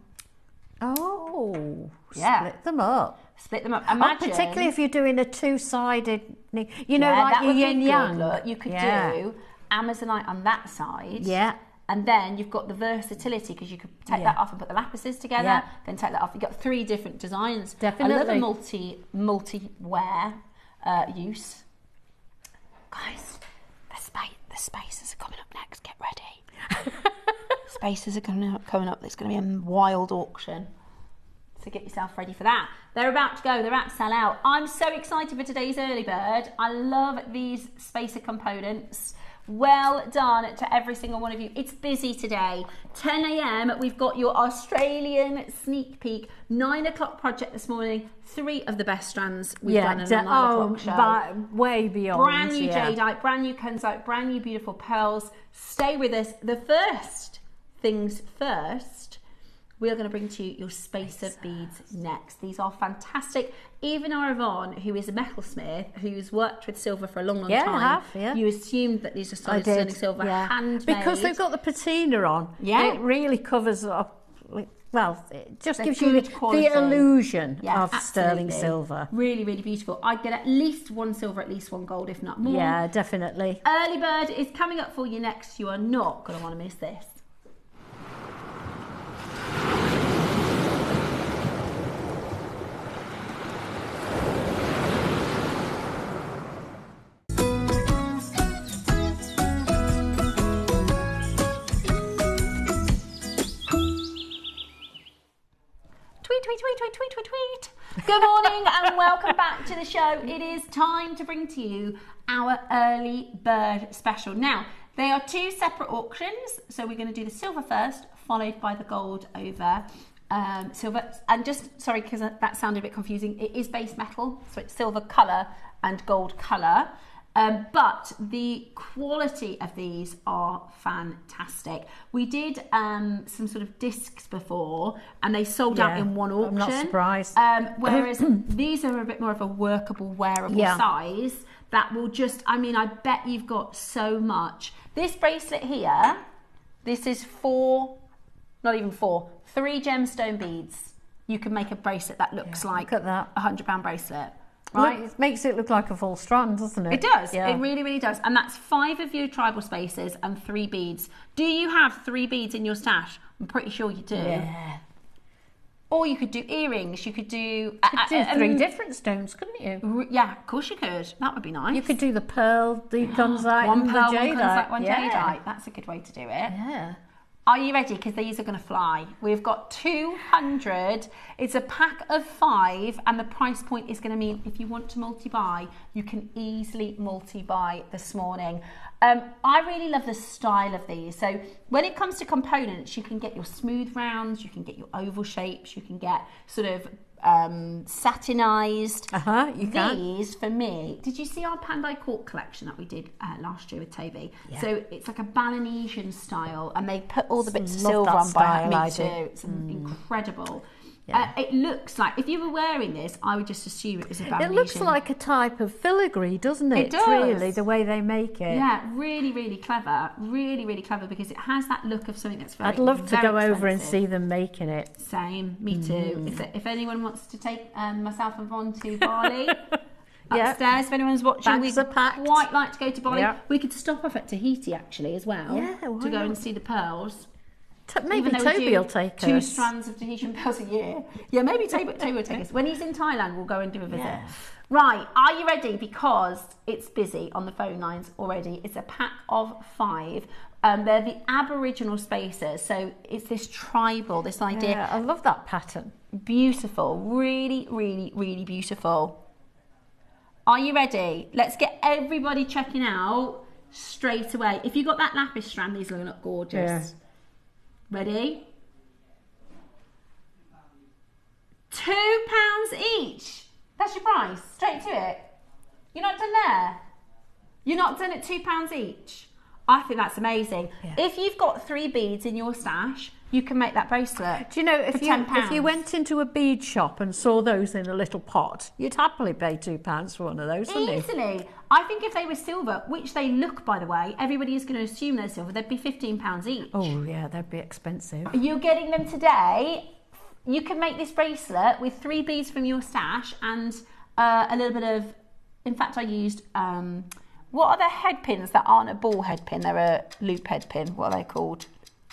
Oh, Yeah. split them up. Split them up. Imagine, particularly if you're doing a 2-sided, you know, yeah, like that your would be yin good, yang. look. You could do Amazonite on that side. Yeah. And then you've got the versatility because you could take that off and put the lapises together, then take that off. You've got 3 different designs. Definitely. I love a multi-wear use. Guys, the spaces are coming up next. Get ready. Spaces are coming up. There's going to be a wild auction. So get yourself ready for that. They're about to go. They're about to sell out. I'm so excited for today's early bird. I love these spacer components. Well done to every single one of you. It's busy today. 10 a.m. we've got your Australian sneak peek. 9 o'clock project this morning. 3 of the best strands we've done in the 9 o'clock show. Way beyond. Brand new Jadeite, brand new Kunzite, brand new beautiful pearls. Stay with us. The first things first, we're going to bring to you your spacer beads next. These are fantastic. Even Yvonne, who is a metalsmith, who's worked with silver for a long time, I have, you assumed that these are solid sterling silver, handmade. Because they've got the patina on. Yeah. It really covers up. Well, it just gives good you quality. the illusion of absolutely. sterling silver. Really, really beautiful. I'd get at least 1 silver, at least 1 gold, if not more. Yeah, definitely. Early bird is coming up for you next. You are not going to want to miss this. Tweet. Good morning and welcome back to the show. It is time to bring to you our early bird special. Now, they are 2 separate auctions. So we're going to do the silver first, followed by the gold over silver. And just, sorry, because that sounded a bit confusing. It is base metal, so it's silver colour and gold colour. But the quality of these are fantastic. We did some sort of discs before and they sold out in one auction. I'm not surprised. Whereas these are a bit more of a workable, wearable size that will just, I mean, I bet you've got so much. This bracelet here, this is 3 gemstone beads. You can make a bracelet that looks like look at that. a £100 bracelet. Right, it makes it look like a full strand, doesn't it? It does. Yeah. It really, really does. And that's 5 of your tribal spaces and 3 beads. Do you have 3 beads in your stash? I'm pretty sure you do. Yeah. Or you could do earrings. You could do... You could do 3 different stones, couldn't you? Yeah, of course you could. That would be nice. You could do the pearl, the Kunzite, one and pearl, the Jadeite. one Kunzite, one Jadeite. That's a good way to do it. Yeah. Are you ready? Because these are going to fly. We've got 200. It's a pack of 5, and the price point is going to mean if you want to multi-buy, you can easily multi-buy this morning. I really love the style of these. So when it comes to components, you can get your smooth rounds, you can get your oval shapes, you can get sort of satinized. You can. These, for me, did you see our Pandai Court collection that we did last year with Toby? Yeah. So it's like a Balinesian style, and they put all the bits of silver on by me too. It's incredible. Yeah. It looks like, if you were wearing this, I would just assume it was a Balinesian. It looks like a type of filigree, doesn't it? It does. Really, the way they make it. Yeah, really, really clever. Really, really clever, because it has that look of something that's very I'd love to go expensive. over and see them making it. Same, me too. If anyone wants to take myself and Von to Bali, upstairs if anyone's watching. Bags are packed. We'd quite like to go to Bali. Yeah. We could stop off at Tahiti actually as well to go and see the pearls. Maybe Toby will take us. 2 strands of Tahitian pearls a year. Yeah, maybe Toby will take us. When he's in Thailand, we'll go and do a visit. Yeah. Right, are you ready? Because it's busy on the phone lines already. It's a pack of 5. They're the Aboriginal spacers. So it's this tribal, this idea. Yeah, I love that pattern. Beautiful. Really, really, really beautiful. Are you ready? Let's get everybody checking out straight away. If you've got that lapis strand, these are going to look gorgeous. Yeah. Ready? £2 each. That's your price. Straight to it. You're not done there. You're not done at £2 each. I think that's amazing. Yeah. If you've got 3 beads in your stash, you can make that bracelet. Do you know, if you went into a bead shop and saw those in a little pot, you'd happily pay £2 for one of those, wouldn't you? Easily. I think if they were silver, which they look, by the way, everybody is going to assume they're silver, they'd be £15 each. Oh yeah, they'd be expensive. You're getting them today. You can make this bracelet with 3 beads from your stash and a little bit of, in fact I used, what are the head pins that aren't a ball head pin, they're a loop head pin, what are they called?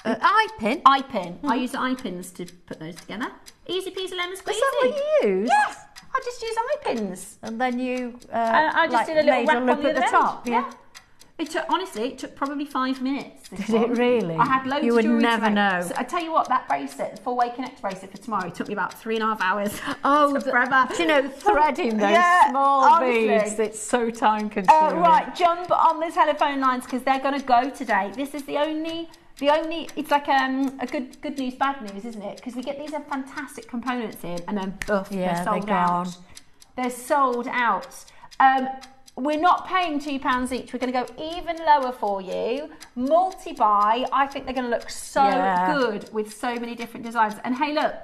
Eye pin? Eye pin. I use eye pins to put those together. Easy peasy lemon squeezy. Is that what you use? Yes, I just use eye pins. And then you I just did a little wrap on at the top, yeah. It took, honestly, it took probably 5 minutes. Did it really? I had loads you of jewellery. You would never know. So I tell you what, that bracelet, the 4-way connect bracelet for tomorrow, it took me about 3.5 hours. Oh, forever. Do you know, threading those small beads, it's so time consuming. Right, jump on the telephone lines because they're going to go today. This is the only, it's like a good news, bad news, isn't it? Because we get these fantastic components in and then they're sold out. They're sold out. We're not paying £2 each. We're going to go even lower for you. Multi-buy. I think they're going to look so good with so many different designs. And hey, look,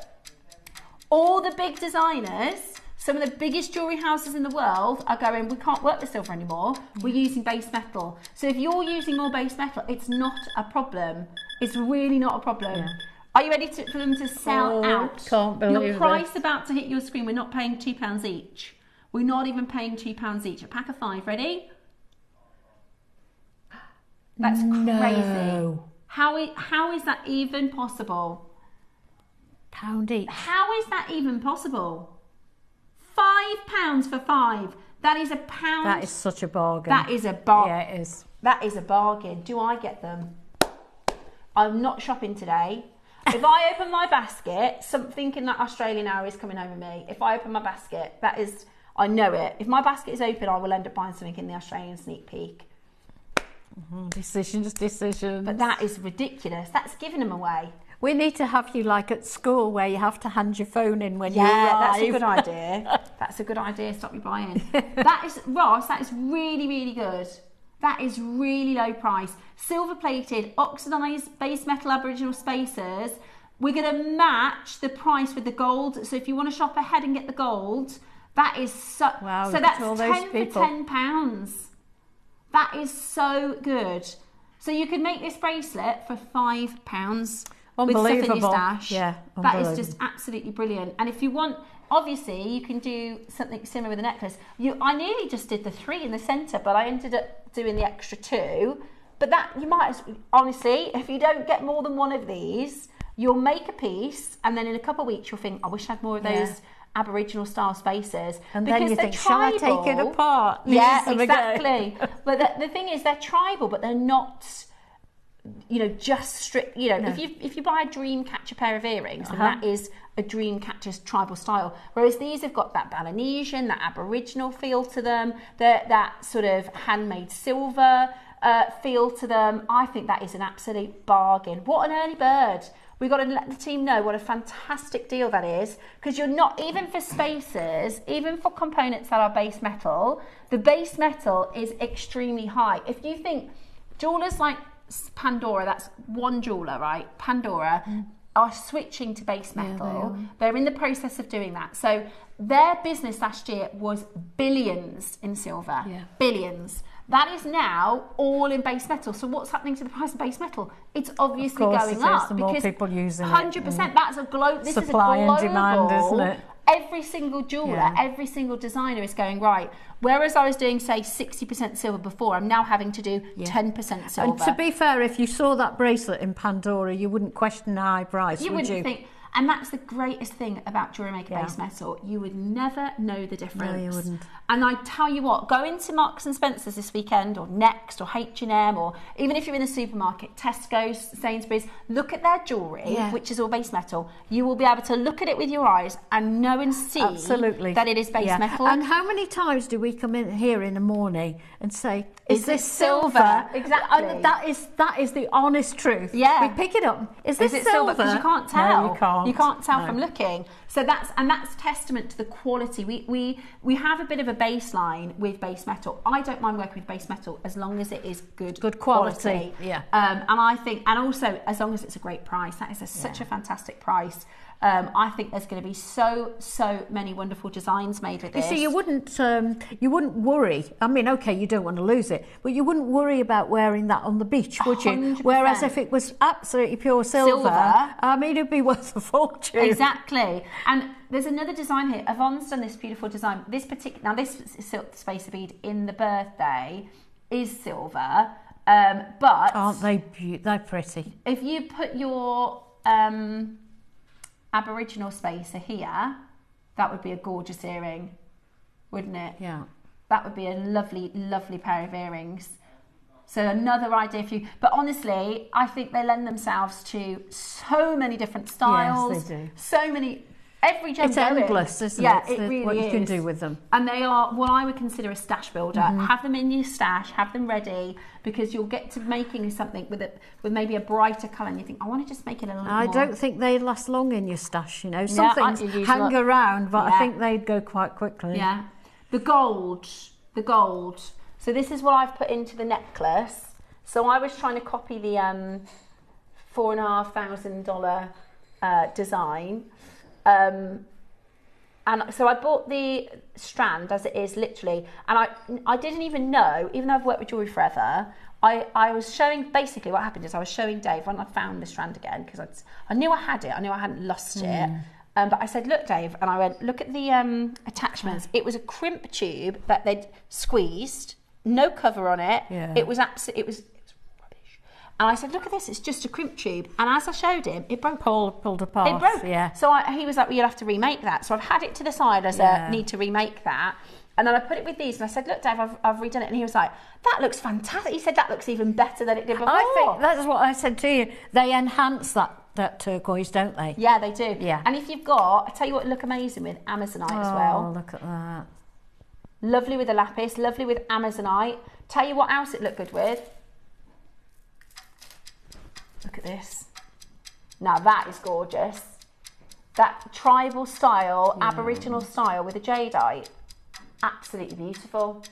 all the big designers, some of the biggest jewellery houses in the world are going, we can't work with silver anymore. We're using base metal. So if you're using more base metal, it's not a problem. It's really not a problem. Yeah. Are you ready for them to sell out? Can't believe your price about to hit your screen. We're not paying £2 each. We're not even paying £2 each. A pack of 5, ready? That's crazy. How is that even possible? £1 each. How is that even possible? £5 for 5. That is £1. That is such a bargain. That is a bargain. Yeah, it is. That is a bargain. Do I get them? I'm not shopping today. If I open my basket, something in that Australian hour is coming over me. If I open my basket, that is... I know it. If my basket is open, I will end up buying something in the Australian sneak peek. Decisions. But that is ridiculous. That's giving them away. We need to have you like at school where you have to hand your phone in when you arrive. Yeah, that's a good idea. That's a good idea. Stop you buying. That is, Ross, that is really, really good. That is really low price. Silver plated, oxidized base metal Aboriginal spacers. We're going to match the price with the gold. So if you want to shop ahead and get the gold... That is so. Wow, so that's 10 for £10. That is so good. So you could make this bracelet for £5 with stuff in your stash. Yeah, that is just absolutely brilliant. And if you want, obviously, you can do something similar with a necklace. I nearly just did the 3 in the centre, but I ended up doing the extra 2. But that you might, honestly, if you don't get more than one of these, you'll make a piece, and then in a couple of weeks you'll think, I wish I had more of those. Aboriginal style spacers, and because then you think, tribal, shall I take it apart? Yeah, exactly. But the thing is, they're tribal, but they're not, just strict. No. if you buy a Dreamcatcher pair of earrings, then that is a Dreamcatcher's tribal style. Whereas these have got that Balinesian, that Aboriginal feel to them, that sort of handmade silver feel to them. I think that is an absolute bargain. What an early bird. We've got to let the team know what a fantastic deal that is, because you're not, even for spacers, even for components that are base metal, the base metal is extremely high. If you think jewellers like Pandora, that's one jeweller, right? Pandora are switching to base metal. Yeah, they're in the process of doing that. So their business last year was billions in silver, billions. That is now all in base metal. So what's happening to the price of base metal? It's obviously going up. The more people using 100%. That's a global. Supply and demand, isn't it? every single jeweler, every single designer is going, right, whereas I was doing, say, 60% silver before, I'm now having to do 10% silver. And to be fair, if you saw that bracelet in Pandora, you wouldn't question the high price, would you? Wouldn't think. And that's the greatest thing about JewelleryMaker base metal. You would never know the difference. No, you wouldn't. And I tell you what, go into Marks and Spencer's this weekend, or Next, or H&M, or even if you're in the supermarket, Tesco's, Sainsbury's, look at their jewellery, which is all base metal. You will be able to look at it with your eyes and know and see that it is base metal. And how many times do we come in here in the morning and say, is this silver? Exactly. And that is the honest truth. Yeah. We pick it up. Is this silver? Because you can't tell. No, you can't. You can't tell from looking. So that's testament to the quality. We have a bit of a baseline with base metal. I don't mind working with base metal as long as it is good quality. Yeah. And I think, and also as long as it's a great price. That is such a fantastic price. I think there's going to be so many wonderful designs made with this. You see, you wouldn't worry. I mean, okay, you don't want to lose it, but you wouldn't worry about wearing that on the beach, would you? 100%. Whereas if it was absolutely pure silver, I mean, it'd be worth a fortune. Exactly. And there's another design here. Yvonne's done this beautiful design. This silk spacer bead in the birthday is silver, but aren't they they're pretty? If you put your Aboriginal spacer here, that would be a gorgeous earring, wouldn't it? Yeah. That would be a lovely, lovely pair of earrings. So another idea for you. But honestly, I think they lend themselves to so many different styles. Yes, they do. So many. Every gem It's endless, isn't it? Yeah, it really what is. You can do with them. And they are what I would consider a stash builder. Have them in your stash, have them ready, because you'll get to making something with maybe a brighter colour and you think, I want to just make it a little more. I don't think they last long in your stash, you know. Some things hang around, but I think they'd go quite quickly. Yeah. The gold. So this is what I've put into the necklace. So I was trying to copy the $4,500 design. And so I bought the strand as it is, literally, and I didn't even know, even though I've worked with jewellery forever, I was showing, basically what happened is I was showing Dave when I found the strand again, because I knew I had it, I knew I hadn't lost it, but I said, look Dave, and I went, look at the attachments. It was a crimp tube that they'd squeezed, no cover on it, it was rubbish. And I said, look at this, it's just a crimp tube. And as I showed him, it broke. Pulled apart. It broke. Yeah. So he was like, well, you'll have to remake that. So I've had it to the side as a need to remake that. And then I put it with these and I said, look, Dave, I've redone it. And he was like, that looks fantastic. He said, that looks even better than it did before. I think that's what I said to you. They enhance that turquoise, don't they? Yeah, they do. Yeah. And if you've got, I tell you what, look amazing with Amazonite as well. Oh, look at that. Lovely with the lapis, lovely with Amazonite. Tell you what else it looked good with. Look at this. Now that is gorgeous. That tribal style, Aboriginal style with a jadeite. Absolutely beautiful.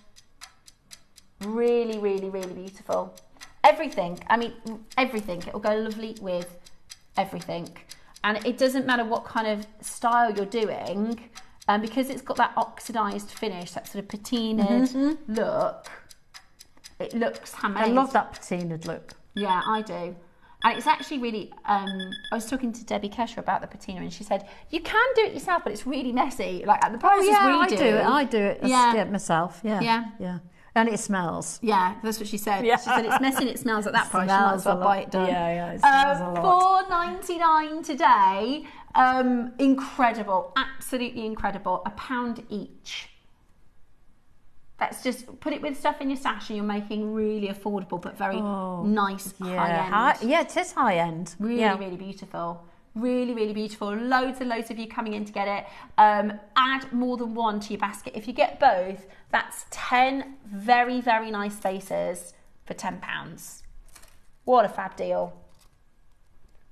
Really, really, really beautiful. Everything. I mean, everything. It will go lovely with everything. And it doesn't matter what kind of style you're doing, because it's got that oxidized finish, that sort of patinaed look. It looks handmade. I love that patinaed look. Yeah, I do. And it's actually really, I was talking to Debbie Kesher about the patina and she said, you can do it yourself, but it's really messy. Like at the prices I do it myself. Yeah. And it smells. Yeah, that's what she said. Yeah. She said it's messy and it smells at that price. You might as well buy it done. Yeah, it smells a lot. $4.99 today. Incredible, absolutely incredible. £1 each. That's just, put it with stuff in your stash and you're making really affordable but very nice high end. Yeah, it is high end. Really, really beautiful. Really, really beautiful. Loads and loads of you coming in to get it. Add more than one to your basket. If you get both, that's 10 very, very nice spacers for £10. What a fab deal.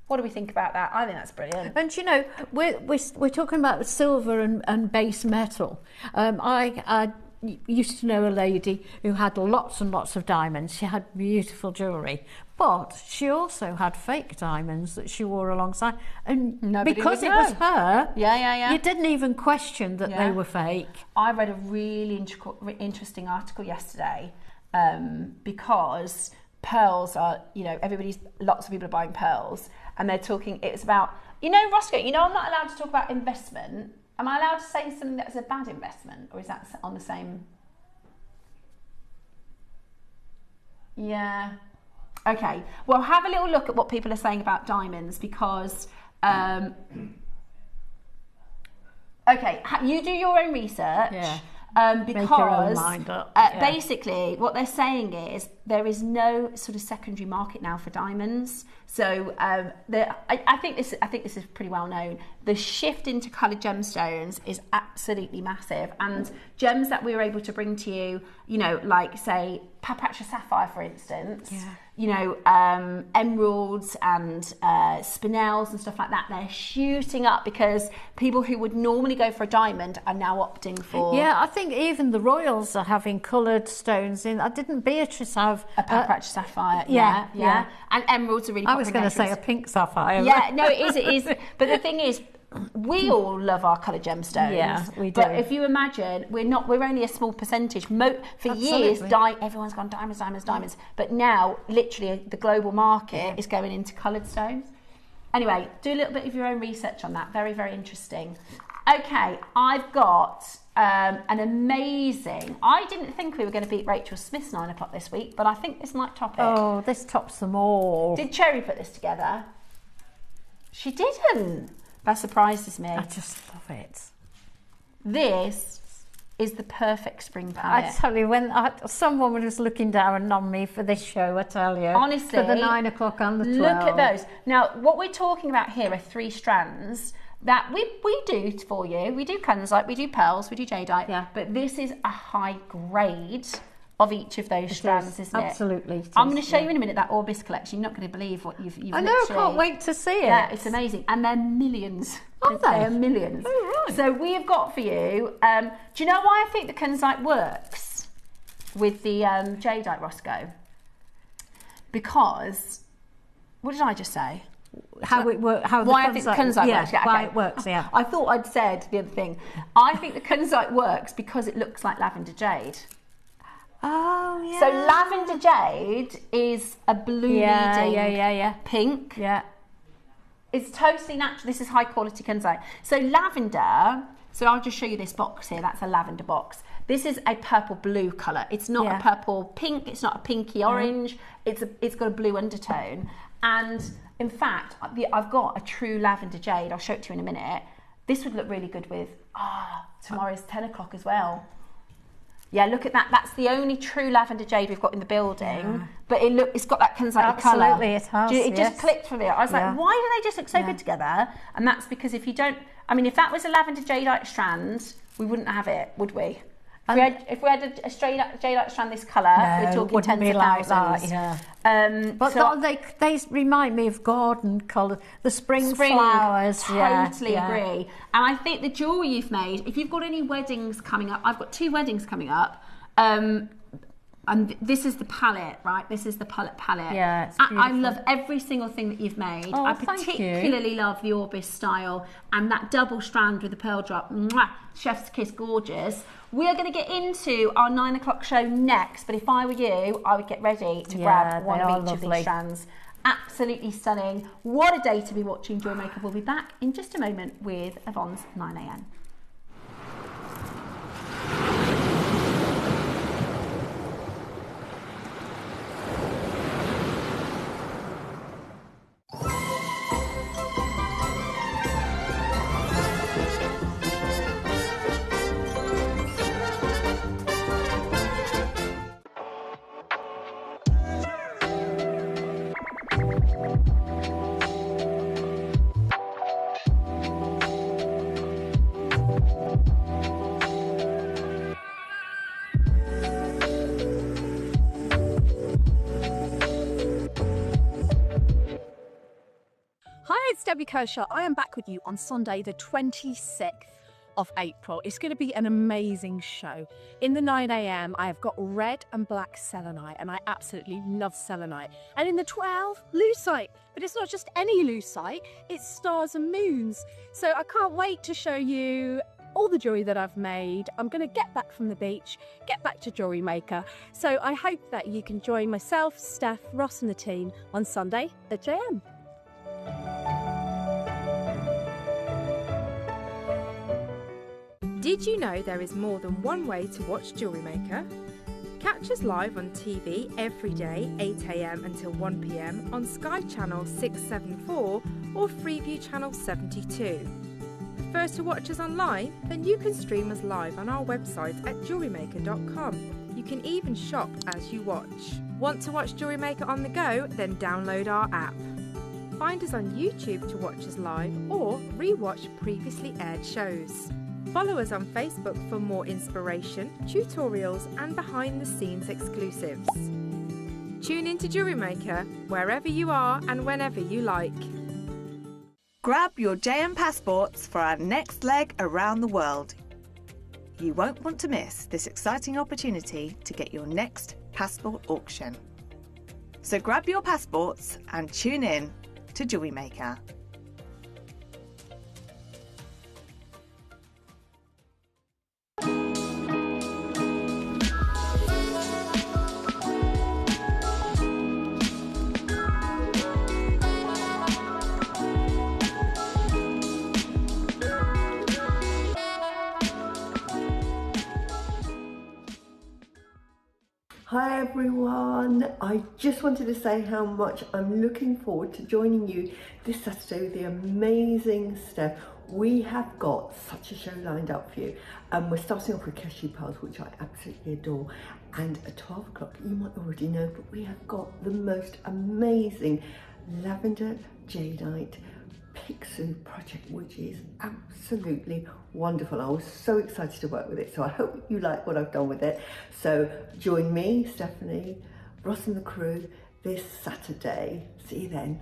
What do we think about that? I think that's brilliant. And you know, we're talking about silver and base metal. I used to know a lady who had lots and lots of diamonds. She had beautiful jewellery, but she also had fake diamonds that she wore alongside. And because it was her, you didn't even question that they were fake. I read a really interesting article yesterday because pearls are, you know, lots of people are buying pearls, and they're talking. It's about, you know, Roscoe. You know, I'm not allowed to talk about investment Am I allowed to say something that's a bad investment, or is that on the same? Yeah. Okay. Well, have a little look at what people are saying about diamonds, because okay, you do your own research. Yeah. Because mind up. basically what they're saying is there is no sort of secondary market now for diamonds. So I think this is pretty well known. The shift into coloured gemstones is absolutely massive, and gems that we were able to bring to you, you know, like say Papatra sapphire, for instance. Yeah. You know, emeralds and spinels and stuff like that, they're shooting up because people who would normally go for a diamond are now opting for... Yeah, I think even the royals are having coloured stones in. Didn't Beatrice have... A Papatra sapphire, yeah. And emeralds are really popular. I was going to say a pink sapphire. Yeah, no, it is. But the thing is, we all love our coloured gemstones. Yeah, we do. But if you imagine, we're only a small percentage. For years, everyone's gone diamonds. But now, literally, the global market is going into coloured stones. Anyway, do a little bit of your own research on that. Very, very interesting. Okay, I've got an amazing... I didn't think we were going to beat Rachel Smith's 9 o'clock this week, but I think this might top it. Oh, this tops them all. Did Cherry put this together? She didn't. That surprises me. I just love it. This is the perfect spring palette. I tell you, when someone was looking down on me for this show, I tell you. Honestly. For the 9 o'clock and the 12. Look at those. Now, what we're talking about here are 3 strands that we do for you. We do Kunzite, we do pearls, we do Jadeite. Yeah. But this is a high grade of each of those strands, isn't it? Absolutely. I'm going to show you in a minute that Orbis collection. You're not going to believe what you've I know, I can't wait to see it. Yeah, it's amazing. And they're millions. Are they? They're millions. Oh, right. So we have got for you, do you know why I think the Kunzite works with the Jadeite Roscoe? Because, what did I just say? How it works? Why I think the Kunzite works? Yeah, why okay. it works, yeah. I thought I'd said the other thing. I think the Kunzite works because it looks like lavender jade. Oh, yeah. So lavender jade is a blue leading pink. Yeah. It's totally natural. This is high quality Kunzite. So lavender, so I'll just show you this box here. That's a lavender box. This is a purple blue colour. It's not a purple pink. It's not a pinky orange. It's got a blue undertone. And in fact, I've got a true lavender jade. I'll show it to you in a minute. This would look really good with tomorrow's 10 o'clock as well. Yeah, look at that. That's the only true lavender jade we've got in the building. But it's got that Kunzite colour. Absolutely, it has. It just clicked for me. I was like, why do they just look so good together? And that's because if you don't... I mean, if that was a lavender jadeite strand, we wouldn't have it, would we? If we had a straight jadeite strand this colour, we're talking tens of thousands. But so, they remind me of garden colour, the spring flowers. Totally agree. And I think the jewellery you've made, if you've got any weddings coming up, I've got 2 weddings coming up. And this is the palette, right? This is the palette. Yeah, it's beautiful. I love every single thing that you've made. Oh, I particularly love the Orbis style and that double strand with the pearl drop. Mwah, chef's kiss, gorgeous. We are going to get into our 9 o'clock show next, but if I were you, I would get ready to grab one of each of these strands. Absolutely stunning. What a day to be watching JewelleryMaker. We'll be back in just a moment with Yvonne's 9 a.m. Debbie Kershaw. I am back with you on Sunday the 26th of April. It's going to be an amazing show. In the 9 a.m. I have got red and black selenite, and I absolutely love selenite. And in the 12, lucite. But it's not just any lucite, it's stars and moons. So I can't wait to show you all the jewellery that I've made. I'm going to get back from the beach, get back to JewelleryMaker. So I hope that you can join myself, Steph, Ross and the team on Sunday at JM. Did you know there is more than one way to watch JewelleryMaker? Catch us live on TV every day, 8 AM until 1 PM on Sky Channel 674 or Freeview Channel 72. Prefer to watch us online? Then you can stream us live on our website at JewelleryMaker.com. You can even shop as you watch. Want to watch JewelleryMaker on the go? Then download our app. Find us on YouTube to watch us live or re-watch previously aired shows. Follow us on Facebook for more inspiration, tutorials and behind-the-scenes exclusives. Tune in to JewelleryMaker wherever you are and whenever you like. Grab your JM passports for our next leg around the world. You won't want to miss this exciting opportunity to get your next passport auction. So grab your passports and tune in to JewelleryMaker. Hi everyone, I just wanted to say how much I'm looking forward to joining you this Saturday with the amazing Steph. We have got such a show lined up for you, and we're starting off with cashew pearls, which I absolutely adore, and at 12 o'clock, you might already know, but we have got the most amazing lavender jadeite Pixie project, which is absolutely wonderful. I was so excited to work with it, so I hope you like what I've done with it. So join me, Stephanie, Ross and the crew this Saturday. See you then.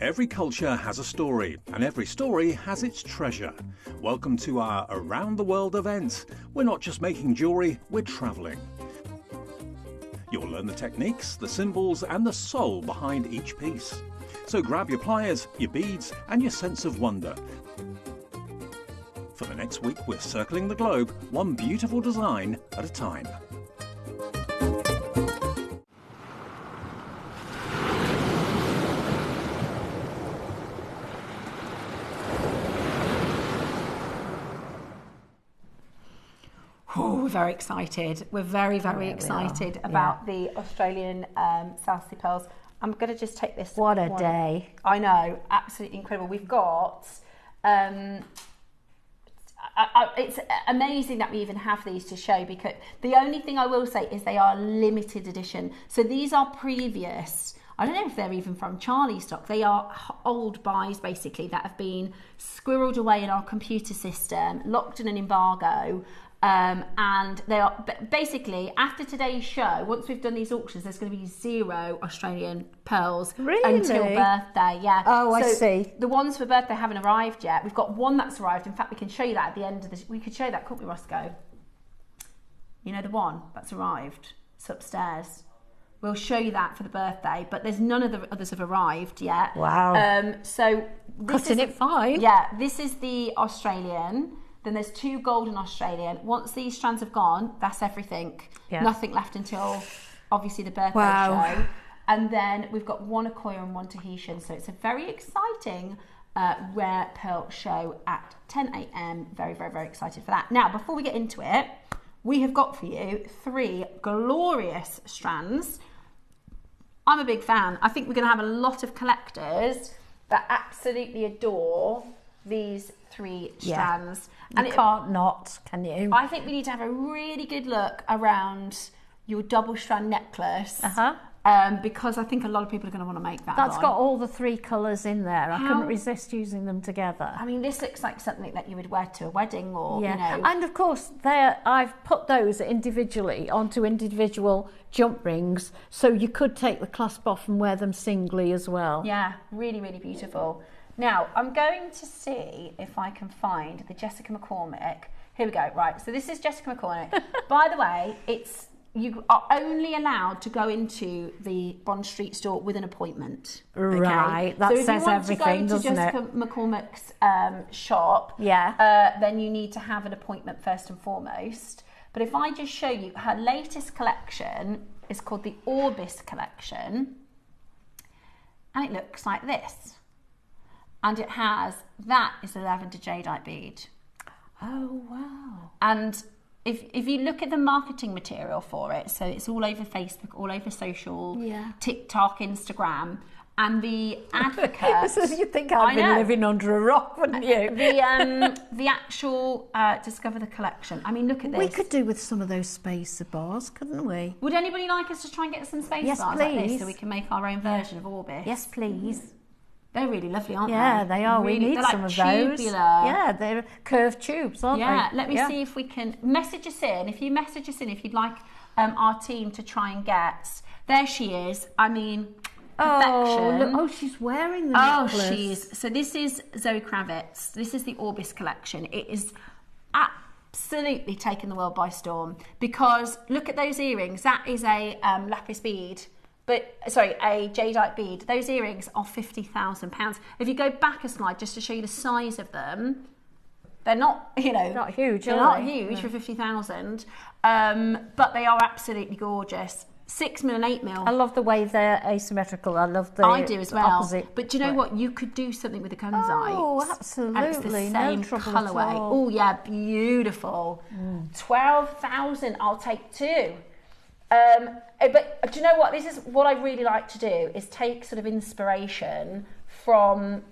Every culture has a story, and every story has its treasure. Welcome to our Around the World event. We're not just making jewellery, we're travelling. You'll learn the techniques, the symbols, and the soul behind each piece. So grab your pliers, your beads, and your sense of wonder. For the next week, we're circling the globe, one beautiful design at a time. Oh, we're very excited. We're very, very excited about the Australian South Pearls. I'm going to just take this. What a day. I know, absolutely incredible. We've got, it's amazing that we even have these to show, because the only thing I will say is they are limited edition. So these are previous. I don't know if they're even from Charlie stock. They are old buys basically that have been squirreled away in our computer system, locked in an embargo. And they are basically, after today's show, once we've done these auctions, there's going to be 0 Australian pearls until birthday. Yeah. Oh, I see. The ones for birthday haven't arrived yet. We've got one that's arrived. In fact, we can show you that at the end of this. We could show that, couldn't we, Roscoe? You know the one that's arrived. It's upstairs. We'll show you that for the birthday, but there's none of the others have arrived yet. Wow. So cutting it fine. Yeah, this is the Australian. Then there's 2 golden Australian. Once these strands have gone, that's everything. Yeah. Nothing left until obviously the birthday show. And then we've got 1 Akoya and 1 Tahitian. So it's a very exciting rare pearl show at 10 AM. Very, very, very excited for that. Now, before we get into it, we have got for you 3 glorious strands. I'm a big fan. I think we're going to have a lot of collectors that absolutely adore these 3 strands. And you can't not, can you? I think we need to have a really good look around your double strand necklace. Because I think a lot of people are going to want to make that. That's got all the 3 colours in there. I couldn't resist using them together. I mean, this looks like something that you would wear to a wedding, or you know. And of course, I've put those individually onto individual jump rings, so you could take the clasp off and wear them singly as well. Yeah, really, really beautiful. Now, I'm going to see if I can find the Jessica McCormack. Here we go. Right, so this is Jessica McCormack. By the way, it's you are only allowed to go into the Bond Street store with an appointment. Okay? Right, that says everything, doesn't it? So if you want to go to Jessica McCormack's shop, then you need to have an appointment first and foremost. But if I just show you, her latest collection is called the Orbis collection, and it looks like this. And it has, that is a lavender jadeite bead. Oh, wow. And if you look at the marketing material for it, so it's all over Facebook, all over social, TikTok, Instagram, and the advocate. You'd think I'd been living under a rock, wouldn't you? The actual Discover the Collection. I mean, look at this. We could do with some of those spacer bars, couldn't we? Would anybody like us to try and get some spacer bars like this so we can make our own version of Orbis? Yes, please. They're really lovely, aren't they? Yeah, they are. Really, we need some of those. Yeah, they're curved tubes, aren't they? Yeah, let me see if we can message us in. If you message us in, if you'd like our team to try and get. There she is. I mean, perfection. Oh, she's wearing the necklace. So this is Zoe Kravitz. This is the Orbis collection. It is absolutely taken the world by storm because look at those earrings. That is a Lapis bead. A jadeite bead. Those earrings are £50,000. If you go back a slide just to show you the size of them, they're not, not huge. They're not huge for 50,000, but they are absolutely gorgeous. 6mm and 8mm. I love the way they're asymmetrical. I love the I do as well. Opposite. But do you know what? You could do something with the Kunzite. Oh, absolutely. And it's the same colourway. Oh, yeah, beautiful. 12,000. I'll take 2. But do you know what? This is what I really like to do is take sort of inspiration from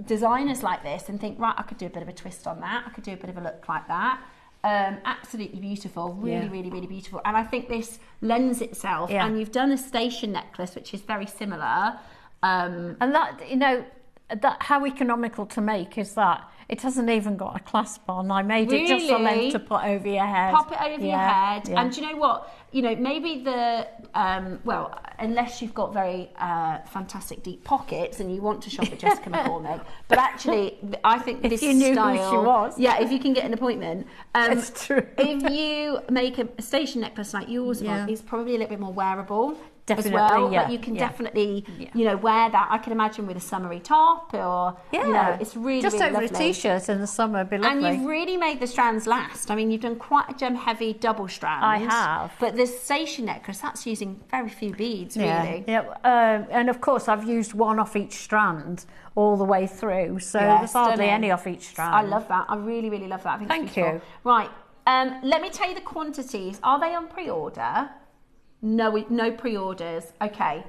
designers like this and think, right, I could do a bit of a twist on that. I could do a bit of a look like that. Absolutely beautiful, really, really, really beautiful. And I think this lends itself. And you've done a station necklace, which is very similar. And that, that how economical to make is that it hasn't even got a clasp on. I made it just a length to put over your head. Pop it over your head. And do you know what? Maybe the, unless you've got very fantastic deep pockets and you want to shop at Jessica McCormack, but actually, I think this if you knew style, who she was. Yeah, if you can get an appointment. That's true. If you make a station necklace like yours one, it's probably a little bit more wearable. Definitely, as well, but you can definitely, wear that. I can imagine with a summery top, or it's really just really over lovely. a t-shirt in the summer, would be lovely. And you've really made the strands last. I mean, you've done quite a gem-heavy double strand. I have, but this station necklace, that's using very few beads, really. And of course, I've used one off each strand all the way through, so there's hardly any off each strand. I love that. I really, really love that. I think Thank you. Right, let me tell you the quantities. Are they on pre-order? No pre-orders. Okay.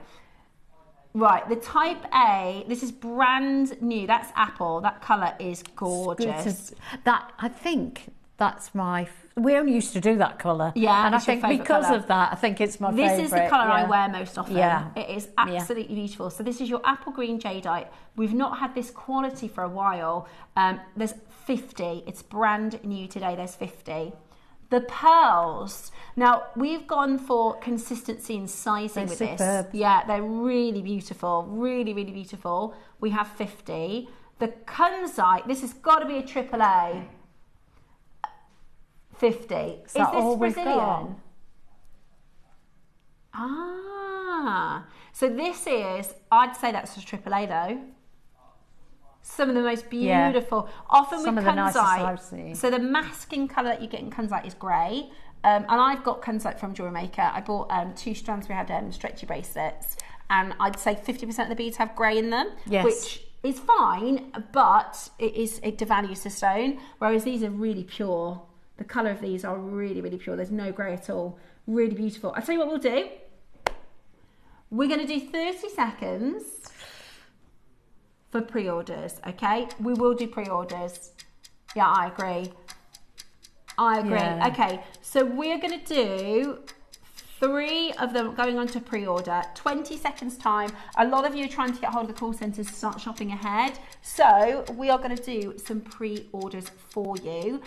Right, the type A, this is brand new. That's apple. That colour is gorgeous. I think that's we only used to do that colour. Yeah, and I think because of that, I think it's my favourite. This is the colour I wear most often. Yeah. It is absolutely beautiful. So this is your apple green jadeite. We've not had this quality for a while. There's 50. It's brand new today. There's 50. The pearls. Now, we've gone for consistency and sizing with this. Yeah, they're really beautiful. Really, really beautiful. We have 50. The Kunzite, this has got to be a AAA. 50. Is this Brazilian? So this is, I'd say that's a AAA though. Some of the most beautiful, often some with of the nicest Kunzite. I've seen. So the masking colour that you get in Kunzite is grey, and I've got Kunzite from JewelleryMaker. I bought 2 strands. We had stretchy bracelets, and I'd say 50% of the beads have grey in them, which is fine, but it devalues the stone. Whereas these are really pure. The colour of these are really, really pure. There's no grey at all. Really beautiful. I'll tell you what we'll do. We're going to do 30 seconds. For pre-orders, okay? We will do pre-orders. Yeah, I agree. Yeah. Okay, so we're going to do 3 of them going on to pre-order. 20 seconds time. A lot of you are trying to get hold of the call centres to start shopping ahead. So we are going to do some pre-orders for you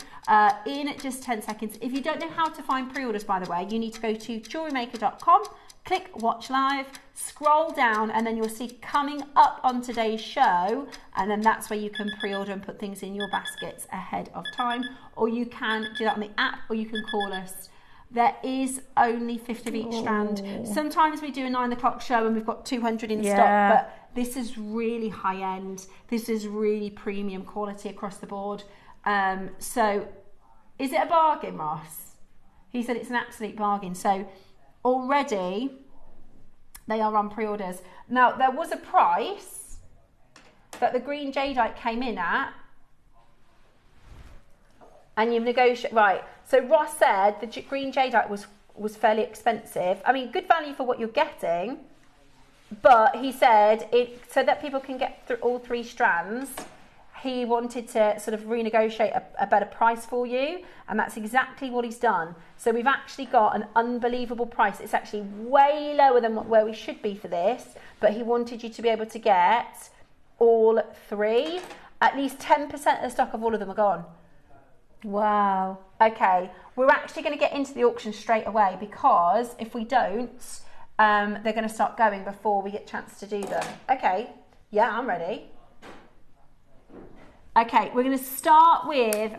in just 10 seconds. If you don't know how to find pre-orders, by the way, you need to go to JewelleryMaker.com. Click watch live, scroll down, and then you'll see coming up on today's show, and then that's where you can pre-order and put things in your baskets ahead of time, or you can do that on the app, or you can call us There is only 50 of each strand. Sometimes we do a 9 o'clock show and we've got 200 in stock, but this is really high end. This is really premium quality across the board. So is it a bargain, Ross? He said it's an absolute bargain. So already they are on pre-orders. Now, there was a price that the green jadeite came in at, and you've negotiated, right. So Ross said the green jadeite was fairly expensive. I mean, good value for what you're getting, but he said it so that people can get through all 3 strands. He wanted to sort of renegotiate a better price for you, and that's exactly what he's done. So we've actually got an unbelievable price. It's actually way lower than where we should be for this, but he wanted you to be able to get all 3. At least 10% of the stock of all of them are gone. Wow. Okay, we're actually going to get into the auction straight away, because if we don't, they're going to start going before we get a chance to do them. Okay, yeah, I'm ready. Okay, we're going to start with,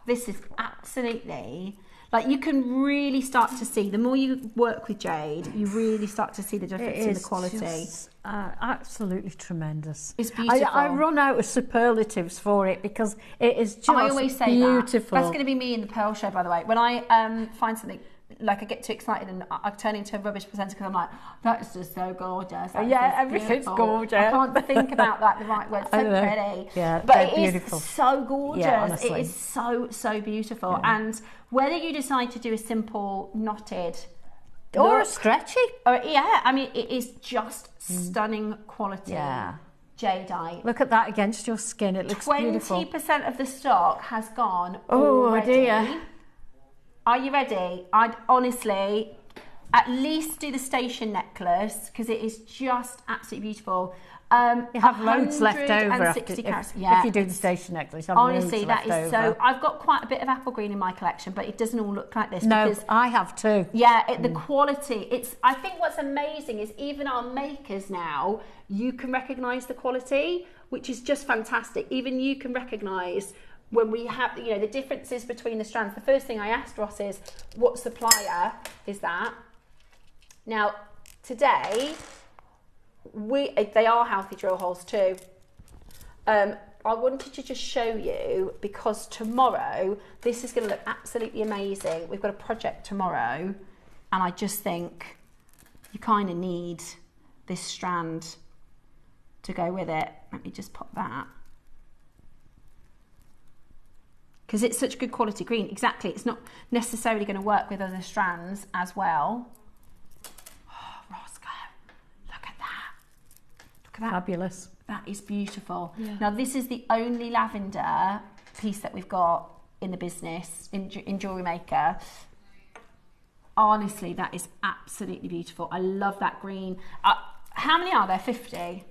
this is absolutely, like, you can really start to see, the more you work with jade, you really start to see the difference in the quality. Just, absolutely tremendous. It's beautiful. I run out of superlatives for it because it is just I always say beautiful. That's going to be me in the Pearl Show, by the way. When I find something, like, I get too excited and I turn into a rubbish presenter because I'm like, that's just so gorgeous. Everything's gorgeous. I can't think about that the right word. So pretty. Yeah, but it beautiful. is so gorgeous. Yeah, honestly. It is so beautiful. Yeah. And whether you decide to do a simple knotted or a stretchy, I mean, it is just stunning quality. Yeah. Jadeite. Look at that against your skin. It looks beautiful. 20% of the stock has gone already. Dear. Are you ready? I'd honestly at least do the station necklace because it is just absolutely beautiful. You have loads left over if you do the station necklace. Honestly, that is so. I've got quite a bit of apple green in my collection, but it doesn't all look like this. No, because, I have too. Yeah, the quality. I think what's amazing is even our makers now, you can recognise the quality, which is just fantastic. Even you can recognise when we have, the differences between the strands. The first thing I asked Ross is, what supplier is that? Now, today, they are healthy drill holes too. I wanted to just show you because tomorrow, this is going to look absolutely amazing. We've got a project tomorrow, and I just think you kind of need this strand to go with it. Let me just pop that. Because it's such good quality green. Exactly, it's not necessarily going to work with other strands as well. Oh, Roscoe, look at that. Look at that. Fabulous. That is beautiful. Yeah. Now, this is the only lavender piece that we've got in the business, in JewelleryMaker. Honestly, that is absolutely beautiful. I love that green. How many are there? 50?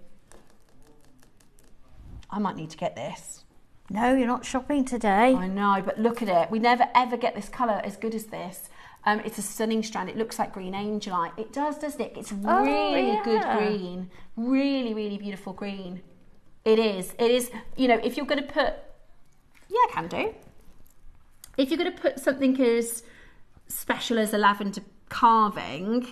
I might need to get this. No, you're not shopping today. I know, but look at it. We never ever get this colour as good as this. It's a stunning strand. It looks like green angelite. It does, doesn't it? It's really good green. Really, really beautiful green. It is. It is, if you're going to put... Yeah, I can do. If you're going to put something as special as a lavender carving...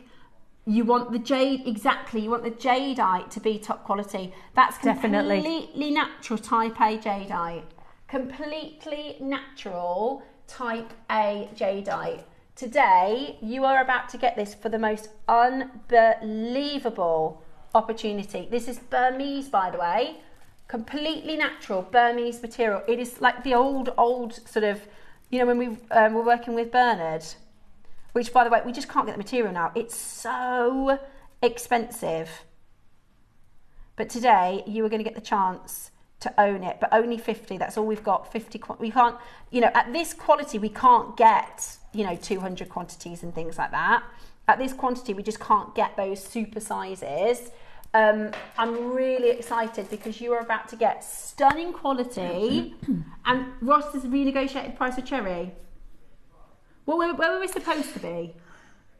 You want the jade, exactly, you want the jadeite to be top quality. That's completely natural type A jadeite. Completely natural type A jadeite. Today, you are about to get this for the most unbelievable opportunity. This is Burmese, by the way. Completely natural Burmese material. It is like the old sort of, when we were working with Bernard. Which, by the way, we just can't get the material now. It's so expensive. But today, you are going to get the chance to own it. But only 50, that's all we've got. 50, we can't, at this quality, we can't get, 200 quantities and things like that. At this quantity, we just can't get those super sizes. I'm really excited because you are about to get stunning quality. And Ross has renegotiated price of cherry. Well, where were we supposed to be?